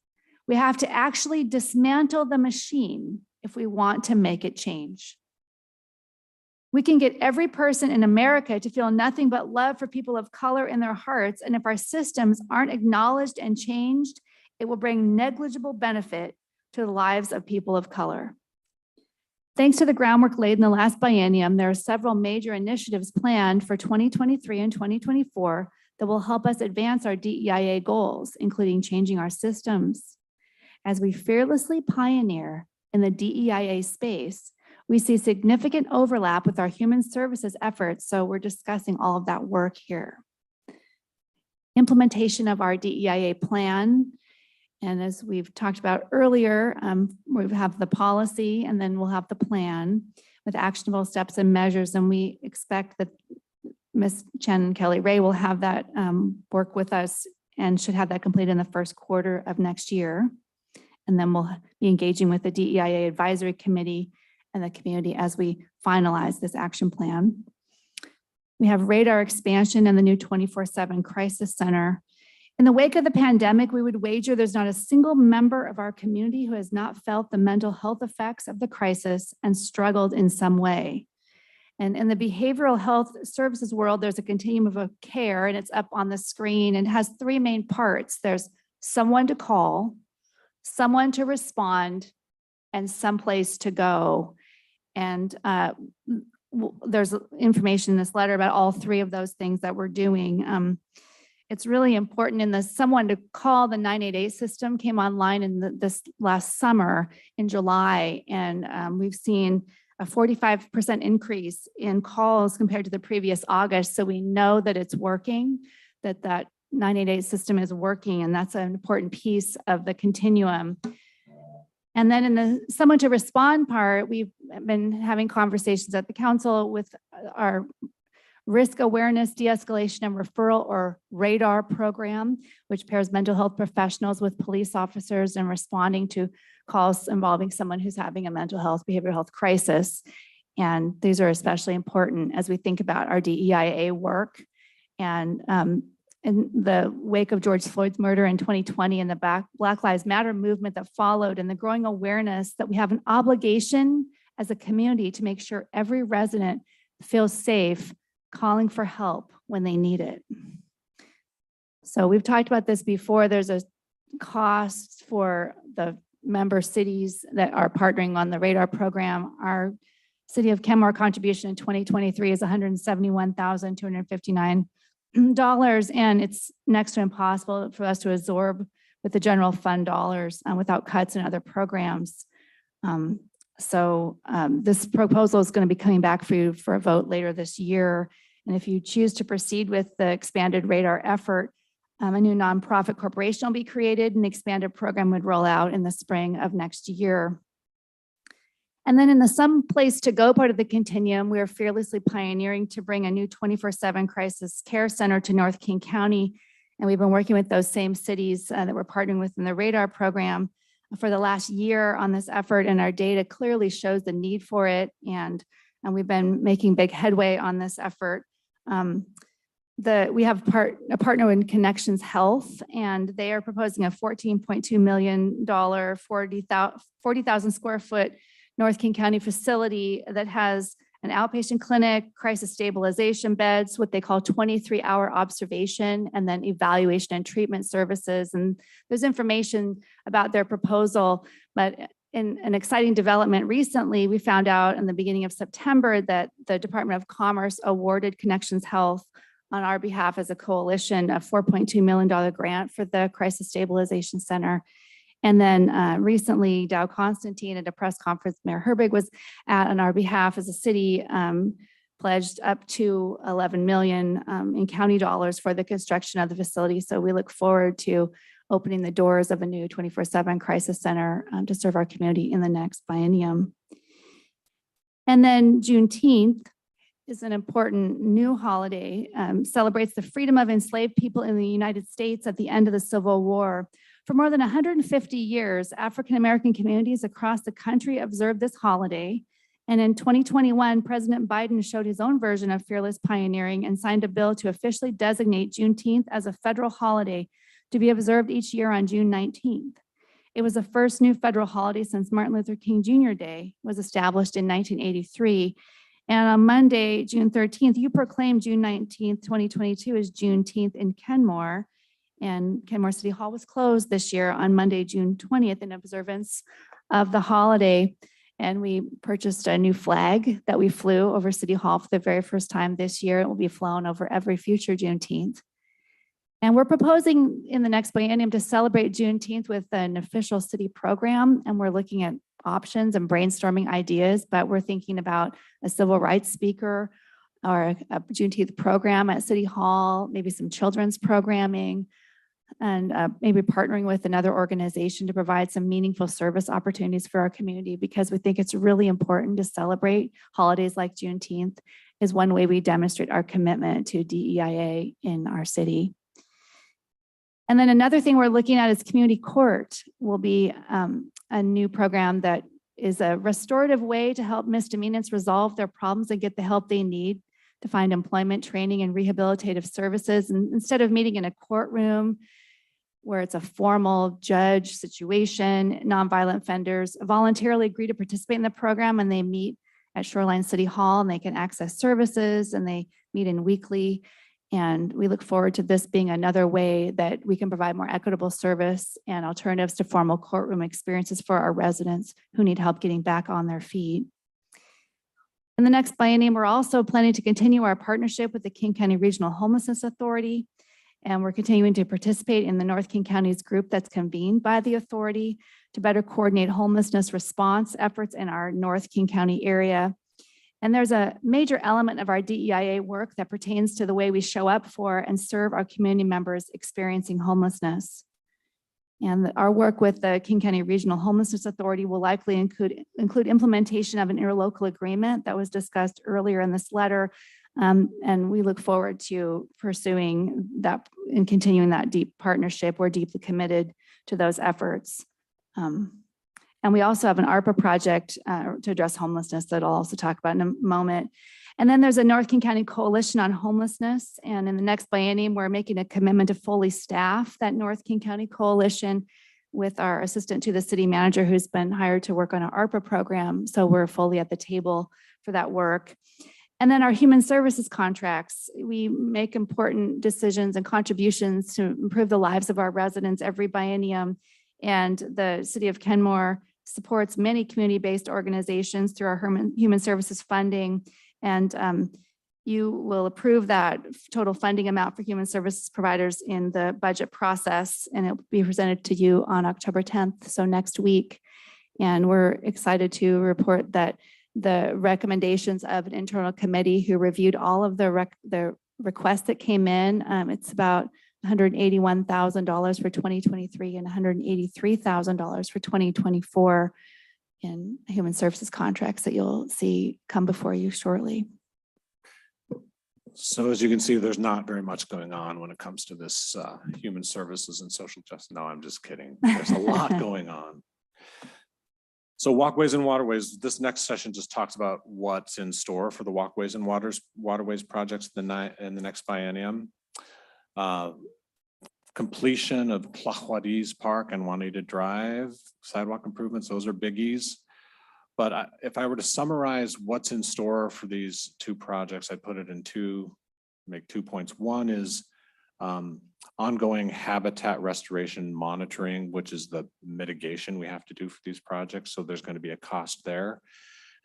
[SPEAKER 18] We have to actually dismantle the machine if we want to make it change. We can get every person in America to feel nothing but love for people of color in their hearts. And if our systems aren't acknowledged and changed, it will bring negligible benefit to the lives of people of color. Thanks to the groundwork laid in the last biennium, there are several major initiatives planned for 2023 and 2024 that will help us advance our DEIA goals, including changing our systems. As we fearlessly pioneer in the DEIA space, we see significant overlap with our human services efforts, so we're discussing all of that work here. Implementation of our DEIA plan. And as we've talked about earlier, we have the policy and then we'll have the plan with actionable steps and measures. And we expect that Ms. Chen Kelly Ray will have that work with us and should have that completed in the first quarter of next year. And then we'll be engaging with the DEIA Advisory Committee and the community as we finalize this action plan. We have radar expansion and the new 24/7 crisis center. In the wake of the pandemic, we would wager there's not a single member of our community who has not felt the mental health effects of the crisis and struggled in some way. And in the behavioral health services world, there's a continuum of care, and it's up on the screen, and it has three main parts. There's someone to call, someone to respond, and someplace to go. And there's information in this letter about all three of those things that we're doing. It's really important in the someone to call. The 988 system came online in this last summer in July, and we've seen a 45% increase in calls compared to the previous August. So we know that it's working, that 988 system is working, and that's an important piece of the continuum. And then in the someone to respond part, we've been having conversations at the council with our risk awareness, de-escalation and referral, or RADAR program, which pairs mental health professionals with police officers and responding to calls involving someone who's having a mental health, behavioral health crisis. And these are especially important as we think about our DEIA work. And in the wake of George Floyd's murder in 2020 and the Black Lives Matter movement that followed, and the growing awareness that we have an obligation as a community to make sure every resident feels safe calling for help when they need it. So we've talked about this before. There's a cost for the member cities that are partnering on the RADAR program. Our City of Kenmore contribution in 2023 is $171,259, and it's next to impossible for us to absorb with the general fund dollars without cuts in other programs. This proposal is going to be coming back for you for a vote later this year. And if you choose to proceed with the expanded RADAR effort, a new nonprofit corporation will be created, and the expanded program would roll out in the spring of next year. And then in the someplace to go part of the continuum, we are fearlessly pioneering to bring a new 24/7 crisis care center to North King County. And we've been working with those same cities that we're partnering with in the RADAR program for the last year on this effort, and our data clearly shows the need for it. And we've been making big headway on this effort. We have a partner in Connections Health, and they are proposing a $14.2 million, 40,000 square foot North King County facility that has an outpatient clinic, crisis stabilization beds, what they call 23-hour observation, and then evaluation and treatment services. And there's information about their proposal, but in an exciting development recently, we found out in the beginning of September that the Department of Commerce awarded Connections Health on our behalf as a coalition a $4.2 million grant for the Crisis Stabilization Center. And then recently, Dow Constantine at a press conference Mayor Herbig was at on our behalf as a city pledged up to 11 million in county dollars for the construction of the facility. So we look forward to opening the doors of a new 24/7 crisis center to serve our community in the next biennium. And then Juneteenth is an important new holiday, celebrates the freedom of enslaved people in the United States at the end of the Civil War. For more than 150 years, African-American communities across the country observed this holiday. And in 2021, President Biden showed his own version of fearless pioneering and signed a bill to officially designate Juneteenth as a federal holiday to be observed each year on June 19th. It was the first new federal holiday since Martin Luther King Jr. Day was established in 1983. And on Monday, June 13th, you proclaimed June 19th, 2022 as Juneteenth in Kenmore. And Kenmore City Hall was closed this year on Monday, June 20th in observance of the holiday. And we purchased a new flag that we flew over City Hall for the very first time this year. It will be flown over every future Juneteenth. And we're proposing in the next biennium to celebrate Juneteenth with an official city program. And we're looking at options and brainstorming ideas, but we're thinking about a civil rights speaker or a Juneteenth program at City Hall, maybe some children's programming, and maybe partnering with another organization to provide some meaningful service opportunities for our community, because we think it's really important to celebrate holidays like Juneteenth is one way we demonstrate our commitment to DEIA in our city. And then another thing we're looking at is community court will be a new program that is a restorative way to help misdemeanants resolve their problems and get the help they need to find employment, training, and rehabilitative services. And instead of meeting in a courtroom where it's a formal judge situation, nonviolent offenders voluntarily agree to participate in the program, and they meet at Shoreline City Hall, and they can access services, and they meet in weekly. And we look forward to this being another way that we can provide more equitable service and alternatives to formal courtroom experiences for our residents who need help getting back on their feet. In the next biennium, we're also planning to continue our partnership with the King County Regional Homelessness Authority. And we're continuing to participate in the North King County's group that's convened by the authority to better coordinate homelessness response efforts in our North King County area. And there's a major element of our DEIA work that pertains to the way we show up for and serve our community members experiencing homelessness. And our work with the King County Regional Homelessness Authority will likely include implementation of an interlocal agreement that was discussed earlier in this letter. And we look forward to pursuing that and continuing that deep partnership. We're deeply committed to those efforts. And we also have an ARPA project to address homelessness that I'll also talk about in a moment. And then there's a North King County Coalition on Homelessness. And in the next biennium, we're making a commitment to fully staff that North King County Coalition with our assistant to the city manager who's been hired to work on our ARPA program. So we're fully at the table for that work. And then our human services contracts, we make important decisions and contributions to improve the lives of our residents every biennium. And the city of Kenmore supports many community-based organizations through our human services funding. And you will approve that total funding amount for human services providers in the budget process, and it will be presented to you on October 10th, so next week. And we're excited to report that the recommendations of an internal committee who reviewed all of the requests that came in, it's about $181,000 for 2023 and $183,000 for 2024 in human services contracts that you'll see come before you shortly.
[SPEAKER 11] So as you can see, there's not very much going on when it comes to this human services and social justice. No, I'm just kidding. There's a lot going on. So walkways and waterways, this next session just talks about what's in store for the walkways and waterways projects in the next biennium. Completion of Plahuadis Park and Juanita Drive, sidewalk improvements, those are biggies. But if I were to summarize what's in store for these two projects, I'd put it in make 2 points. One is ongoing habitat restoration monitoring, which is the mitigation we have to do for these projects. So there's going to be a cost there.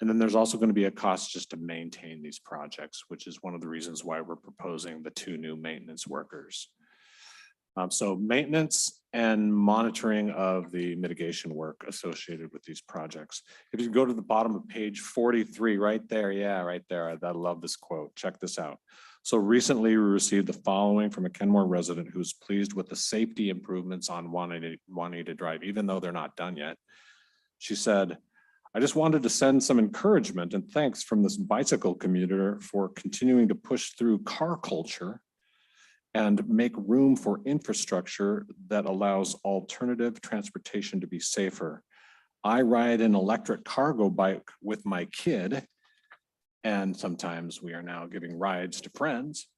[SPEAKER 11] And then there's also going to be a cost just to maintain these projects, which is one of the reasons why we're proposing the 2 new maintenance workers. So maintenance and monitoring of the mitigation work associated with these projects. If you go to the bottom of page 43, right there, yeah, right there. I love this quote. Check this out. So recently we received the following from a Kenmore resident who's pleased with the safety improvements on Juanita Drive, even though they're not done yet. She said, I just wanted to send some encouragement and thanks from this bicycle commuter for continuing to push through car culture and make room for infrastructure that allows alternative transportation to be safer. I ride an electric cargo bike with my kid, and sometimes we are now giving rides to friends.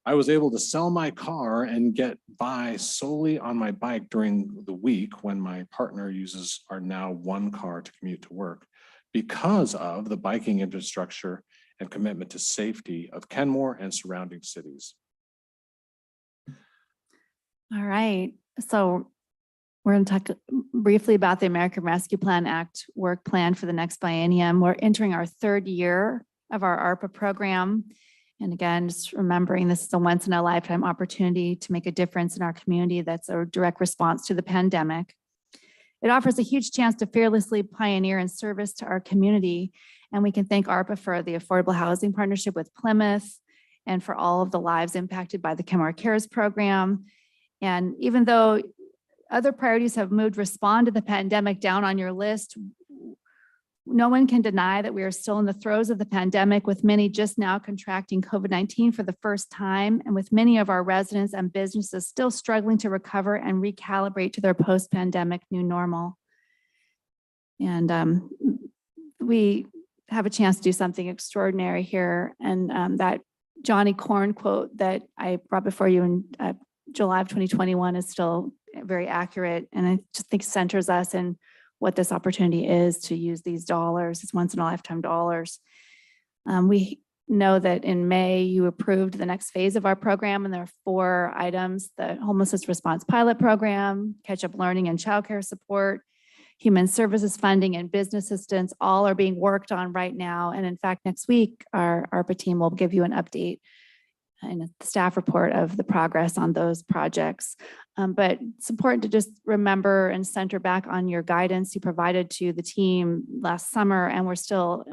[SPEAKER 11] I was able to sell my car and get by solely on my bike during the week when my partner uses our now 1 car to commute to work because of the biking infrastructure and commitment to safety of Kenmore and surrounding cities.
[SPEAKER 18] All right, so we're going to talk briefly about the American Rescue Plan Act work plan for the next biennium. We're entering our 3rd year of our ARPA program. And again, just remembering this is a once in a lifetime opportunity to make a difference in our community that's a direct response to the pandemic. It offers a huge chance to fearlessly pioneer in service to our community. And we can thank ARPA for the Affordable Housing Partnership with Plymouth and for all of the lives impacted by the Kenmore Cares program. And even though other priorities have moved respond to the pandemic down on your list, no one can deny that we are still in the throes of the pandemic, with many just now contracting COVID-19 for the first time, and with many of our residents and businesses still struggling to recover and recalibrate to their post-pandemic new normal. And we have a chance to do something extraordinary here. And that Johnny Corn quote that I brought before you in July of 2021 is still very accurate. And I just think centers us in what this opportunity is to use these dollars, it's once in a lifetime dollars. We know that in May, you approved the next phase of our program, and there are 4 items: the homelessness response pilot program, catch-up learning and childcare support, human services funding, and business assistance. All are being worked on right now. And in fact, next week, our ARPA team will give you an update and a staff report of the progress on those projects. But it's important to just remember and center back on your guidance you provided to the team last summer. And we're still,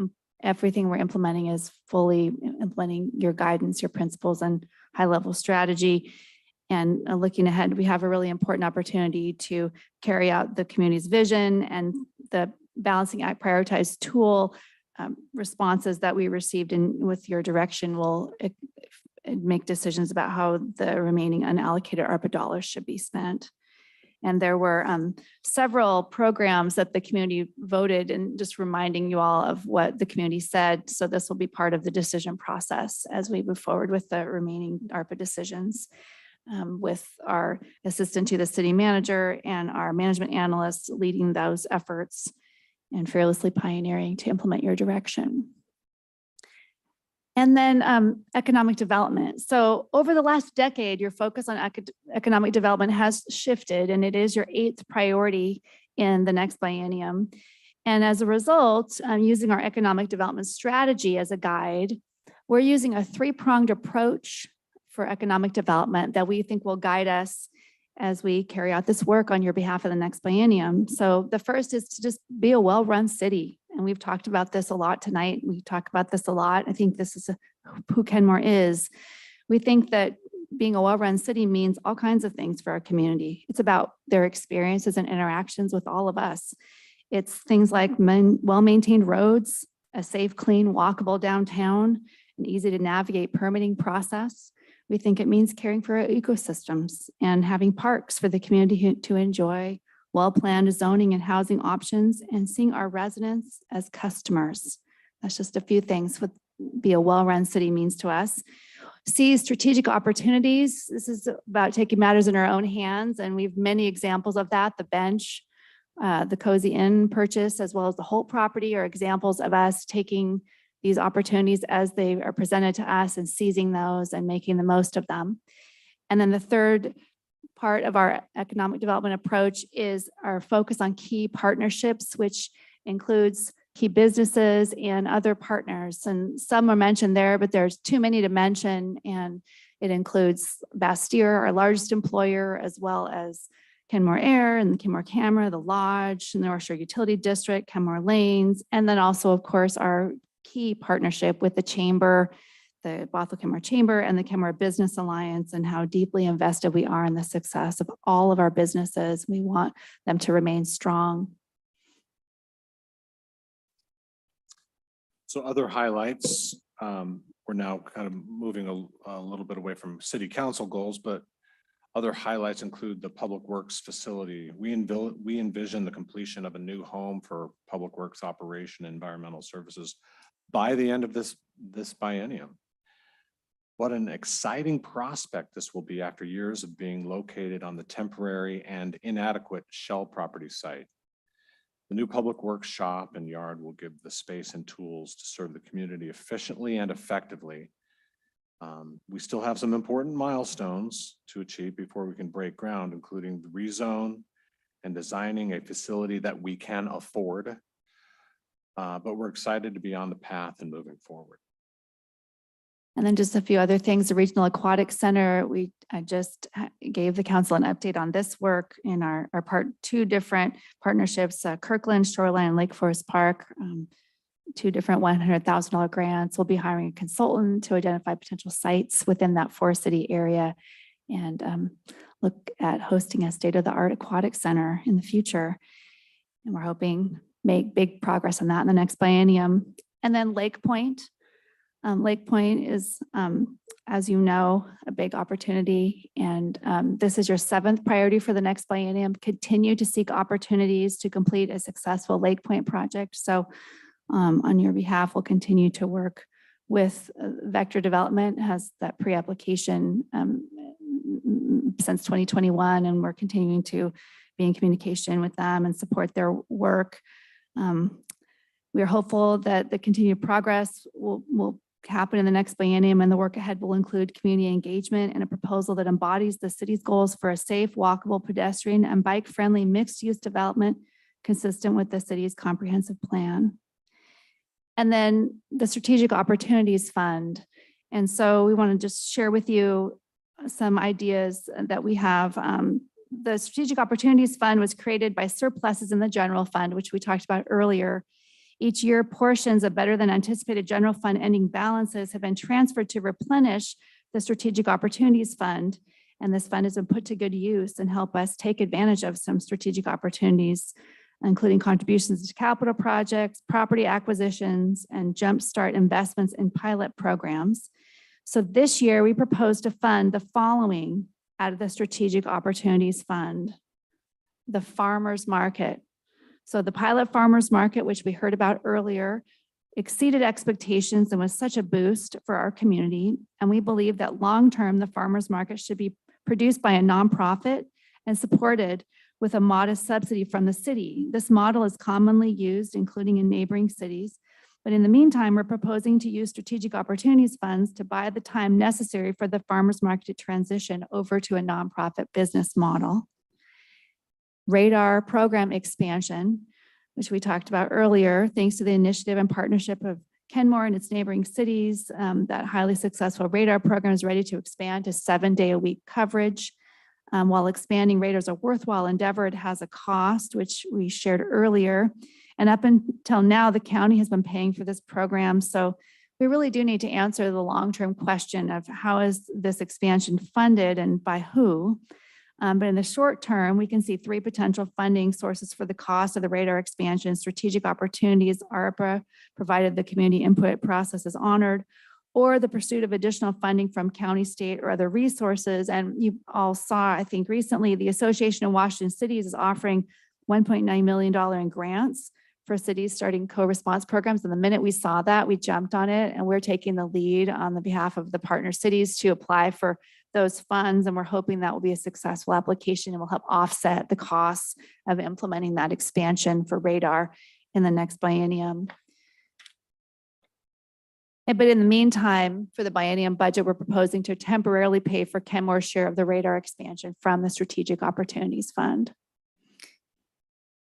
[SPEAKER 18] everything we're implementing is fully implementing your guidance, your principles, and high-level strategy. And looking ahead, we have a really important opportunity to carry out the community's vision, and the Balancing Act prioritized tool responses that we received with your direction will make decisions about how the remaining unallocated ARPA dollars should be spent. And there were several programs that the community voted, and just reminding you all of what the community said. So this will be part of the decision process as we move forward with the remaining ARPA decisions, with our assistant to the city manager and our management analysts leading those efforts and fearlessly pioneering to implement your direction. And then economic development. So over the last decade, your focus on economic development has shifted, and it is your 8th priority in the next biennium. And as a result, using our economic development strategy as a guide, we're using a 3-pronged approach for economic development that we think will guide us as we carry out this work on your behalf of the next biennium. So the first is to just be a well-run city. And we've talked about this a lot tonight. We talk about this a lot. I think this is who Kenmore is. We think that being a well-run city means all kinds of things for our community. It's about their experiences and interactions with all of us. It's things like well-maintained roads, a safe, clean, walkable downtown, an easy to navigate permitting process. We think it means caring for our ecosystems and having parks for the community to enjoy, well-planned zoning and housing options, and seeing our residents as customers. That's just a few things what be a well-run city means to us. See strategic opportunities. This is about taking matters in our own hands, and we have many examples of that. The bench, The Cozy Inn purchase, as well as the Holt property, are examples of us taking these opportunities as they are presented to us and seizing those and making the most of them. And then the third part of our economic development approach is our focus on key partnerships, which includes key businesses and other partners. And some are mentioned there, but there's too many to mention. And it includes Bastyr, our largest employer, as well as Kenmore Air and the Kenmore Camera, the Lodge, and the North Shore Utility District, Kenmore Lanes, and then also, of course, our key partnership with the Chamber, the Bothell Kenmore Chamber and the Kenmore Business Alliance, and how deeply invested we are in the success of all of our businesses. We want them to remain strong.
[SPEAKER 11] So other highlights, we're now kind of moving a little bit away from city council goals, but other highlights include the Public Works facility. We envision the completion of a new home for Public Works operation and environmental services by the end of this biennium. What an exciting prospect this will be after years of being located on the temporary and inadequate shell property site. The new Public Works shop and yard will give the space and tools to serve the community efficiently and effectively. We still have some important milestones to achieve before we can break ground, including the rezone and designing a facility that we can afford. But we're excited to be on the path and moving forward.
[SPEAKER 18] And then just a few other things. The Regional Aquatic Center, I just gave the council an update on this work in our two different partnerships, Kirkland, Shoreline, and Lake Forest Park, two different $100,000 grants. We'll be hiring a consultant to identify potential sites within that four-city area and look at hosting a state-of-the-art aquatic center in the future. And we're hoping make big progress on that in the next biennium. And then Lake Point. Lake Point is, as you know, a big opportunity. And this is your 7th priority for the next biennium. Continue to seek opportunities to complete a successful Lake Point project. So on your behalf, we'll continue to work with Vector Development, has that pre-application since 2021, and we're continuing to be in communication with them and support their work. We are hopeful that the continued progress will happen in the next biennium, and the work ahead will include community engagement and a proposal that embodies the city's goals for a safe, walkable, pedestrian, and bike-friendly mixed-use development consistent with the city's comprehensive plan. And then the Strategic Opportunities Fund. And so we want to just share with you some ideas that we have. The Strategic Opportunities Fund was created by surpluses in the general fund, which we talked about earlier. Each year, portions of better than anticipated general fund ending balances have been transferred to replenish the Strategic Opportunities Fund. And this fund has been put to good use and help us take advantage of some strategic opportunities, including contributions to capital projects, property acquisitions, and jumpstart investments in pilot programs. So this year, we propose to fund the following out of the Strategic Opportunities Fund: the farmers market. So the pilot farmers market, which we heard about earlier, exceeded expectations and was such a boost for our community. And we believe that long-term, the farmers market should be produced by a nonprofit and supported with a modest subsidy from the city. This model is commonly used, including in neighboring cities. But in the meantime, we're proposing to use Strategic Opportunities funds to buy the time necessary for the farmers market to transition over to a nonprofit business model. Radar program expansion, which we talked about earlier, thanks to the initiative and partnership of Kenmore and its neighboring cities, that highly successful radar program is ready to expand to 7-day-a-week coverage. While expanding radar is a worthwhile endeavor, it has a cost, which we shared earlier. And up until now, the county has been paying for this program. So we really do need to answer the long-term question of how is this expansion funded and by who? But in the short term, we can see 3 potential funding sources for the cost of the radar expansion: strategic opportunities, ARPA, provided the community input process is honored, or the pursuit of additional funding from county, state, or other resources. And you all saw, I think recently, the Association of Washington Cities is offering $1.9 million in grants for cities starting co-response programs. And the minute we saw that, we jumped on it, and we're taking the lead on the behalf of the partner cities to apply for those funds, and we're hoping that will be a successful application and will help offset the costs of implementing that expansion for radar in the next biennium. But in the meantime, for the biennium budget, we're proposing to temporarily pay for Kenmore's share of the radar expansion from the Strategic Opportunities Fund.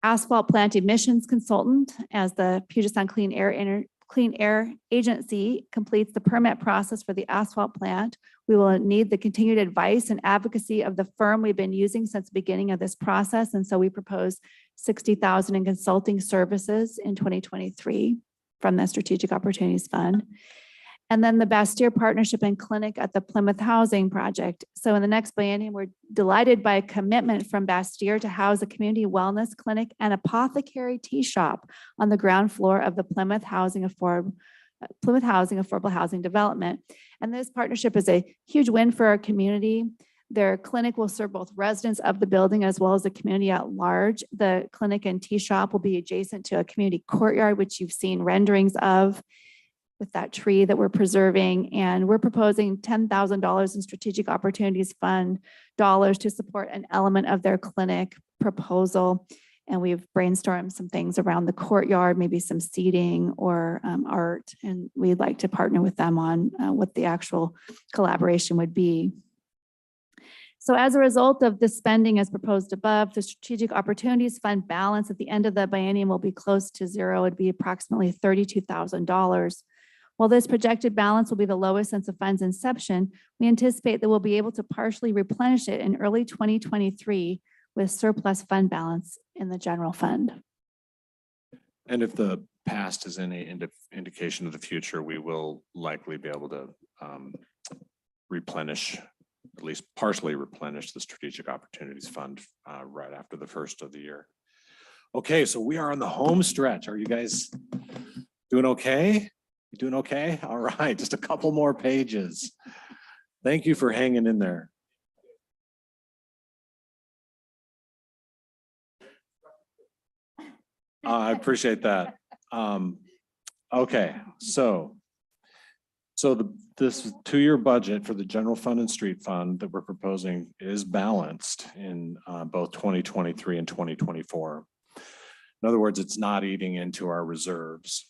[SPEAKER 18] Asphalt plant emissions consultant, as the Puget Sound Clean Air Agency completes the permit process for the asphalt plant, we will need the continued advice and advocacy of the firm we've been using since the beginning of this process. And so we propose $60,000 in consulting services in 2023 from the Strategic Opportunities Fund. And then the Bastyr Partnership and Clinic at the Plymouth Housing Project. So in the next biennium, we're delighted by a commitment from Bastyr to house a community wellness clinic and apothecary tea shop on the ground floor of the Plymouth Housing Affordable Housing Development. And this partnership is a huge win for our community. Their clinic will serve both residents of the building as well as the community at large. The clinic and tea shop will be adjacent to a community courtyard, which you've seen renderings of with that tree that we're preserving. And we're proposing $10,000 in Strategic Opportunities Fund dollars to support an element of their clinic proposal. And we've brainstormed some things around the courtyard, maybe some seating or art. And we'd like to partner with them on what the actual collaboration would be. So as a result of the spending as proposed above, the Strategic Opportunities Fund balance at the end of the biennium will be close to zero. It'd be approximately $32,000. While this projected balance will be the lowest since the fund's inception, we anticipate that we'll be able to partially replenish it in early 2023 with surplus fund balance in the general fund.
[SPEAKER 11] And if the past is any indication of the future, we will likely be able to replenish, at least partially replenish the Strategic Opportunities Fund right after the first of the year. Okay, so we are on the home stretch. Are you guys doing okay? You doing okay? All right, just a couple more pages. Thank you for hanging in there. I appreciate that. Okay, so this 2-year budget for the general fund and street fund that we're proposing is balanced in both 2023 and 2024. In other words, it's not eating into our reserves.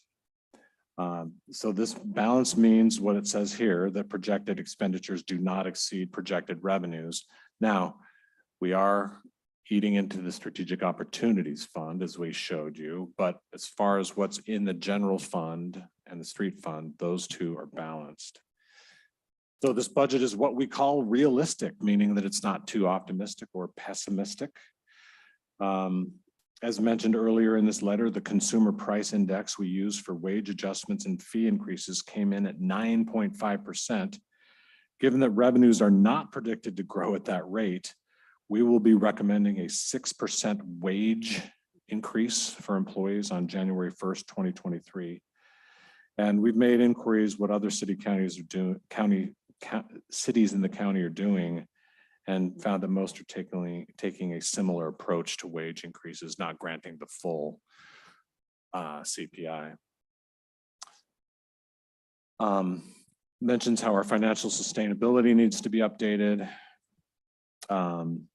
[SPEAKER 11] So this balance means what it says here, that projected expenditures do not exceed projected revenues. Now, we are eating into the Strategic Opportunities Fund, as we showed you, but as far as what's in the general fund and the street fund, those two are balanced. So this budget is what we call realistic, meaning that it's not too optimistic or pessimistic. As mentioned earlier in this letter, the consumer price index we use for wage adjustments and fee increases came in at 9.5%. Given that revenues are not predicted to grow at that rate, we will be recommending a 6% wage increase for employees on January 1st, 2023. And we've made inquiries what other cities in the county are doing, and found that most are taking a similar approach to wage increases, not granting the full CPI. Mentions how our financial sustainability needs to be updated. And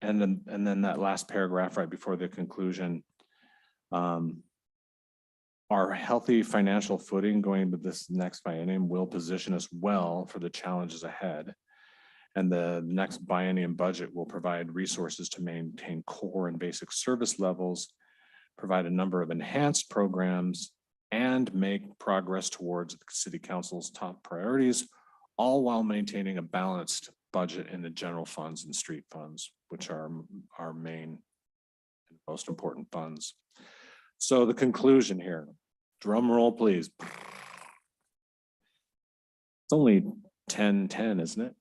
[SPEAKER 11] then that last paragraph right before the conclusion, our healthy financial footing going into this next biennium will position us well for the challenges ahead. And the next biennium budget will provide resources to maintain core and basic service levels, provide a number of enhanced programs, and make progress towards the City Council's top priorities, all while maintaining a balanced budget in the general funds and street funds, which are our main and most important funds. So the conclusion here, drum roll, please. It's only 10:10, isn't it?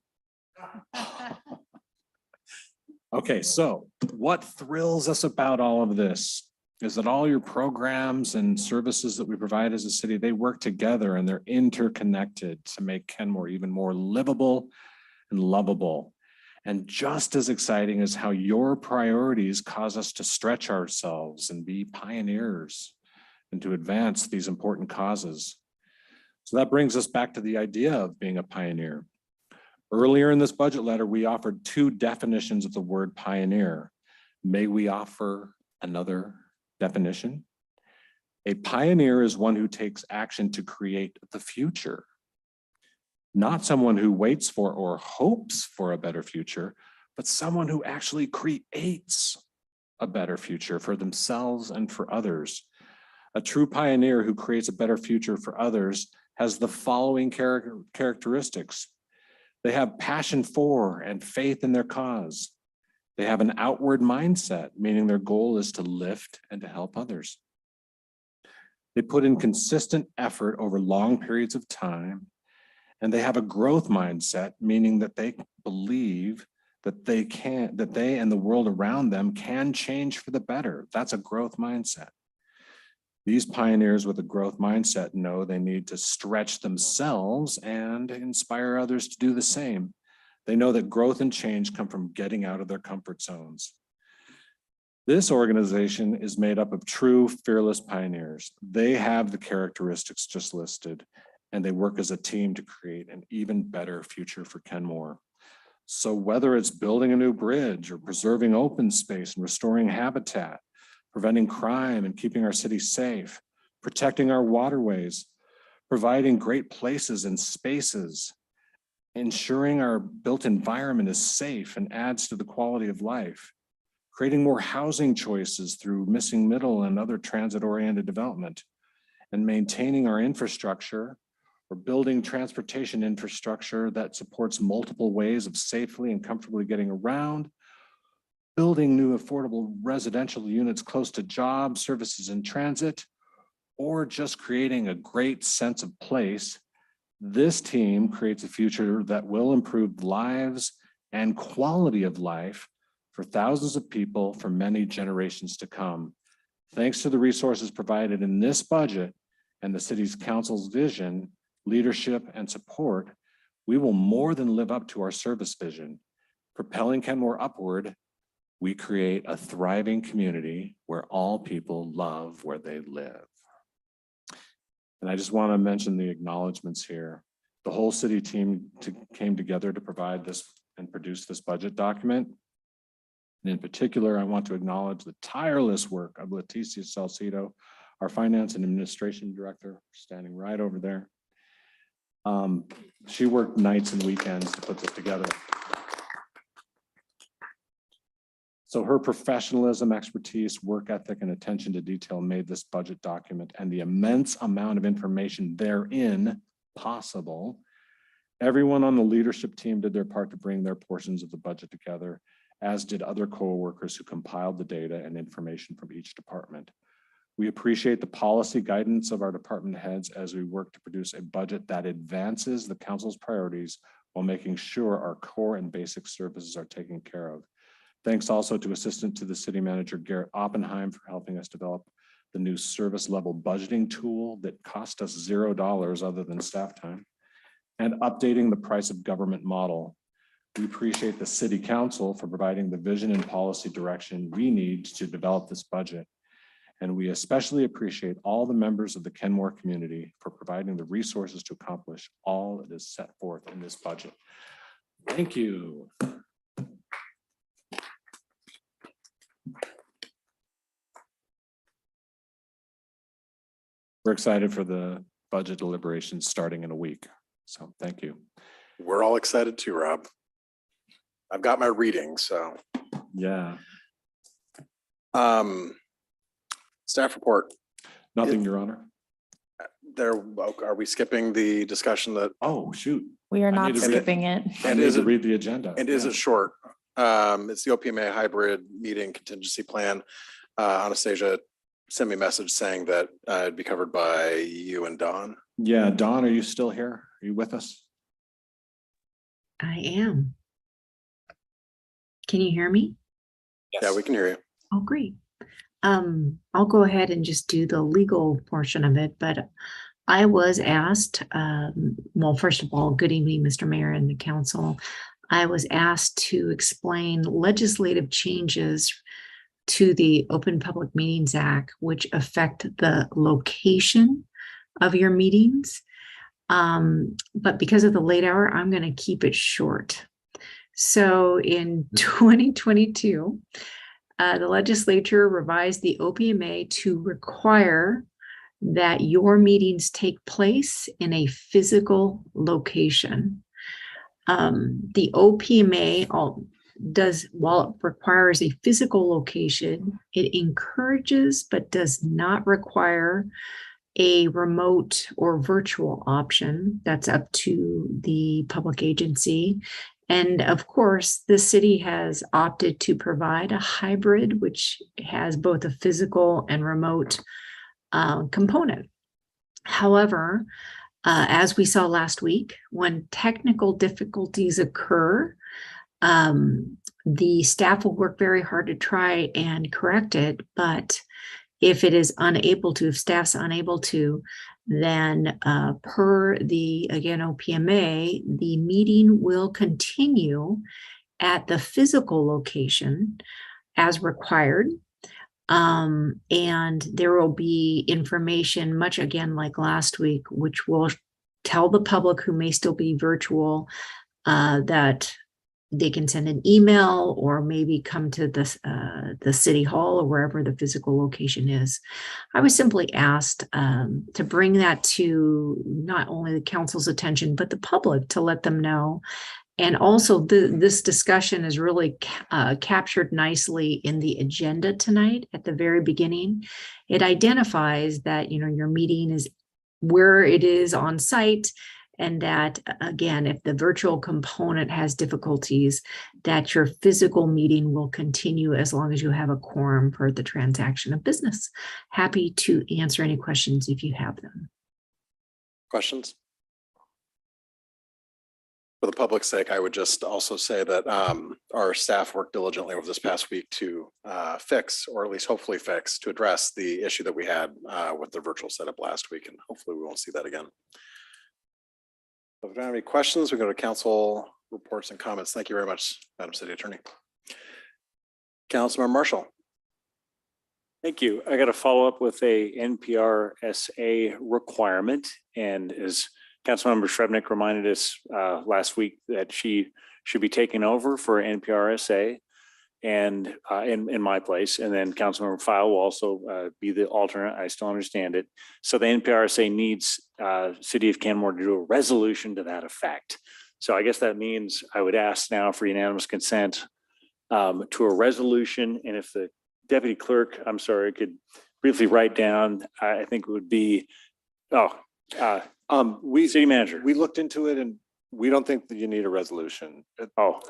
[SPEAKER 11] Okay, so what thrills us about all of this is that all your programs and services that we provide as a city, they work together and they're interconnected to make Kenmore even more livable and lovable. And just as exciting is how your priorities cause us to stretch ourselves and be pioneers and to advance these important causes. So that brings us back to the idea of being a pioneer. Earlier in this budget letter, we offered 2 definitions of the word pioneer. May we offer another definition? A pioneer is one who takes action to create the future, not someone who waits for or hopes for a better future, but someone who actually creates a better future for themselves and for others. A true pioneer who creates a better future for others has the following characteristics. They have passion for and faith in their cause. They have an outward mindset, meaning their goal is to lift and to help others. They put in consistent effort over long periods of time, and they have a growth mindset, meaning that they believe that they and the world around them can change for the better. That's a growth mindset. These pioneers with a growth mindset know they need to stretch themselves and inspire others to do the same. They know that growth and change come from getting out of their comfort zones. This organization is made up of true fearless pioneers. They have the characteristics just listed, and they work as a team to create an even better future for Kenmore. So whether it's building a new bridge or preserving open space and restoring habitat, preventing crime and keeping our city safe, protecting our waterways, providing great places and spaces, ensuring our built environment is safe and adds to the quality of life, creating more housing choices through missing middle and other transit-oriented development, and maintaining our infrastructure or building transportation infrastructure that supports multiple ways of safely and comfortably getting around, building new affordable residential units close to jobs, services, and transit, or just creating a great sense of place. This team creates a future that will improve lives and quality of life for thousands of people for many generations to come. Thanks to the resources provided in this budget and the city's council's vision, leadership, and support, we will more than live up to our service vision. Propelling Kenmore upward, we create a thriving community where all people love where they live. And I just want to mention the acknowledgements here. The whole city team came together to provide this and produce this budget document. And in particular, I want to acknowledge the tireless work of Leticia Salcido, our Finance and Administration Director, standing right over there. She worked nights and weekends to put this together. So her professionalism, expertise, work ethic, and attention to detail made this budget document and the immense amount of information therein possible. Everyone on the leadership team did their part to bring their portions of the budget together, as did other co-workers who compiled the data and information from each department. We appreciate the policy guidance of our department heads as we work to produce a budget that advances the council's priorities while making sure our core and basic services are taken care of. Thanks also to Assistant to the City Manager, Garrett Oppenheim, for helping us develop the new service level budgeting tool that cost us $0 other than staff time, and updating the price of government model. We appreciate the City Council for providing the vision and policy direction we need to develop this budget. And we especially appreciate all the members of the Kenmore community for providing the resources to accomplish all that is set forth in this budget. Thank you. We're excited for the budget deliberations starting in a week. So thank you.
[SPEAKER 1] We're all excited too, Rob. I've got my reading, so.
[SPEAKER 11] Yeah.
[SPEAKER 1] Staff report.
[SPEAKER 11] Nothing, Your Honor.
[SPEAKER 1] Are we skipping the discussion that?
[SPEAKER 11] Oh, shoot.
[SPEAKER 2] We are not skipping it.
[SPEAKER 11] I need to read the agenda.
[SPEAKER 1] And is it short? It's the OPMA hybrid meeting contingency plan. Anastasia sent me a message saying that it'd be covered by you and Dawn.
[SPEAKER 11] Yeah, Dawn, are you still here? Are you with us?
[SPEAKER 9] I am. Can you hear me?
[SPEAKER 1] Yes. Yeah, we can hear you.
[SPEAKER 9] Oh, great. I'll go ahead and just do the legal portion of it, but I was asked, well, first of all, good evening, Mr. Mayor and the council. I was asked to explain legislative changes to the Open Public Meetings Act, which affect the location of your meetings. But because of the late hour, I'm going to keep it short. So in 2022, the legislature revised the OPMA to require that your meetings take place in a physical location. The OPMA while it requires a physical location, it encourages but does not require a remote or virtual option. That's up to the public agency. And of course, the city has opted to provide a hybrid, which has both a physical and remote component. However, as we saw last week, when technical difficulties occur, the staff will work very hard to try and correct it. But if it is unable to, if staff's unable to, then per the, again, OPMA, the meeting will continue at the physical location as required. And there will be information, much again like last week, which will tell the public who may still be virtual that they can send an email or maybe come to the city hall or wherever the physical location is. I was simply asked to bring that to not only the council's attention, but the public, to let them know. And also this discussion is really captured nicely in the agenda tonight at the very beginning. It identifies that, you know, your meeting is where it is on site, and that, again, if the virtual component has difficulties, that your physical meeting will continue as long as you have a quorum for the transaction of business. Happy to answer any questions if you have them.
[SPEAKER 1] Questions? For the public's sake, I would just also say that our staff worked diligently over this past week to fix, or at least hopefully fix, to address the issue that we had with the virtual setup last week, and hopefully we won't see that again. If we don't have any questions, we go to council reports and comments. Thank you very much, Madam City Attorney. Councilmember Marshall.
[SPEAKER 4] Thank you. I got to follow up with a NPRSA requirement, and as Councilmember Srebnick reminded us last week that she should be taking over for NPRSA and in my place, and then Councilmember File will also be the alternate. I still understand it. So the NPRSA needs City of Canmore to do a resolution to that effect. So I guess that means I would ask now for unanimous consent to a resolution, and if the deputy clerk, I'm sorry, could briefly write down, I think it would be, city manager.
[SPEAKER 11] We looked into it and we don't think that you need a resolution.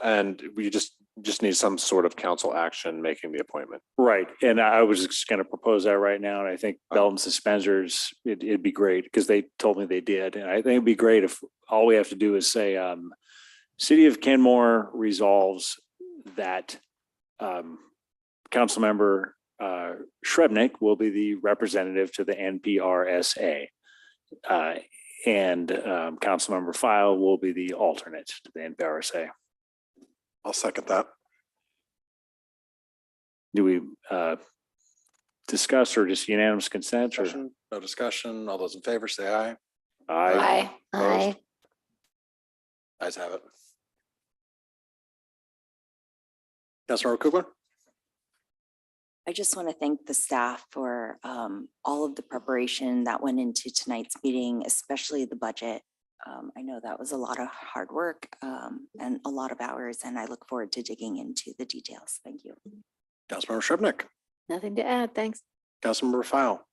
[SPEAKER 11] And we just need some sort of council action making the appointment.
[SPEAKER 4] Right. And I was just going to propose that right now. And I think belt and suspenders, it'd be great because they told me they did. And I think it'd be great if all we have to do is say, City of Canmore resolves that Councilmember Srebnick will be the representative to the NPRSA. And Councilmember File will be the alternate to the NPRSA.
[SPEAKER 1] I'll second that.
[SPEAKER 4] Do we discuss or just unanimous consent?
[SPEAKER 1] Discussion? No discussion. All those in favor say aye.
[SPEAKER 4] Aye.
[SPEAKER 5] Aye.
[SPEAKER 1] Ayes have it. Councilmember Kugler.
[SPEAKER 7] I just want to thank the staff for all of the preparation that went into tonight's meeting, especially the budget. I know that was a lot of hard work and a lot of hours, and I look forward to digging into the details. Thank you.
[SPEAKER 1] Councilmember Srebnick.
[SPEAKER 6] Nothing to add. Thanks.
[SPEAKER 1] Councilmember File.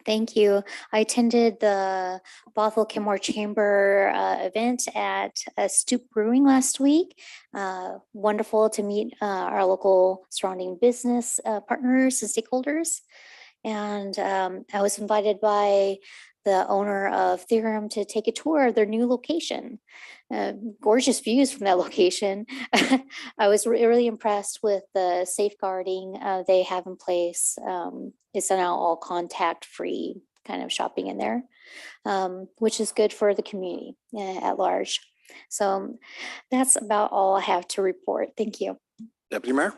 [SPEAKER 5] Thank you. I attended the Bothell Kenmore Chamber event at Stoop Brewing last week. Wonderful to meet our local surrounding business partners and stakeholders. And I was invited by the owner of Theorem to take a tour of their new location. Gorgeous views from that location. I was really impressed with the safeguarding they have in place. It's now all contact-free kind of shopping in there, which is good for the community at large. So that's about all I have to report. Thank you.
[SPEAKER 1] Deputy Mayor.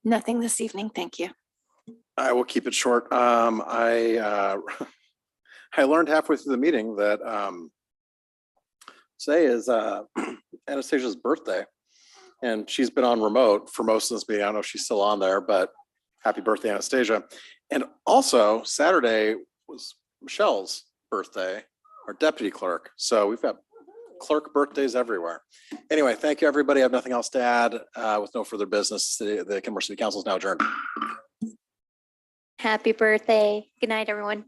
[SPEAKER 8] Nothing this evening, thank you.
[SPEAKER 1] I will keep it short. I I learned halfway through the meeting that today is Anastasia's birthday. And she's been on remote for most of this meeting. I don't know if she's still on there, but happy birthday, Anastasia. And also Saturday was Michelle's birthday, our deputy clerk. So we've got clerk birthdays everywhere. Anyway, thank you, everybody. I have nothing else to add. With no further business, the Kenmore City Council is now adjourned.
[SPEAKER 5] Happy birthday. Good night, everyone.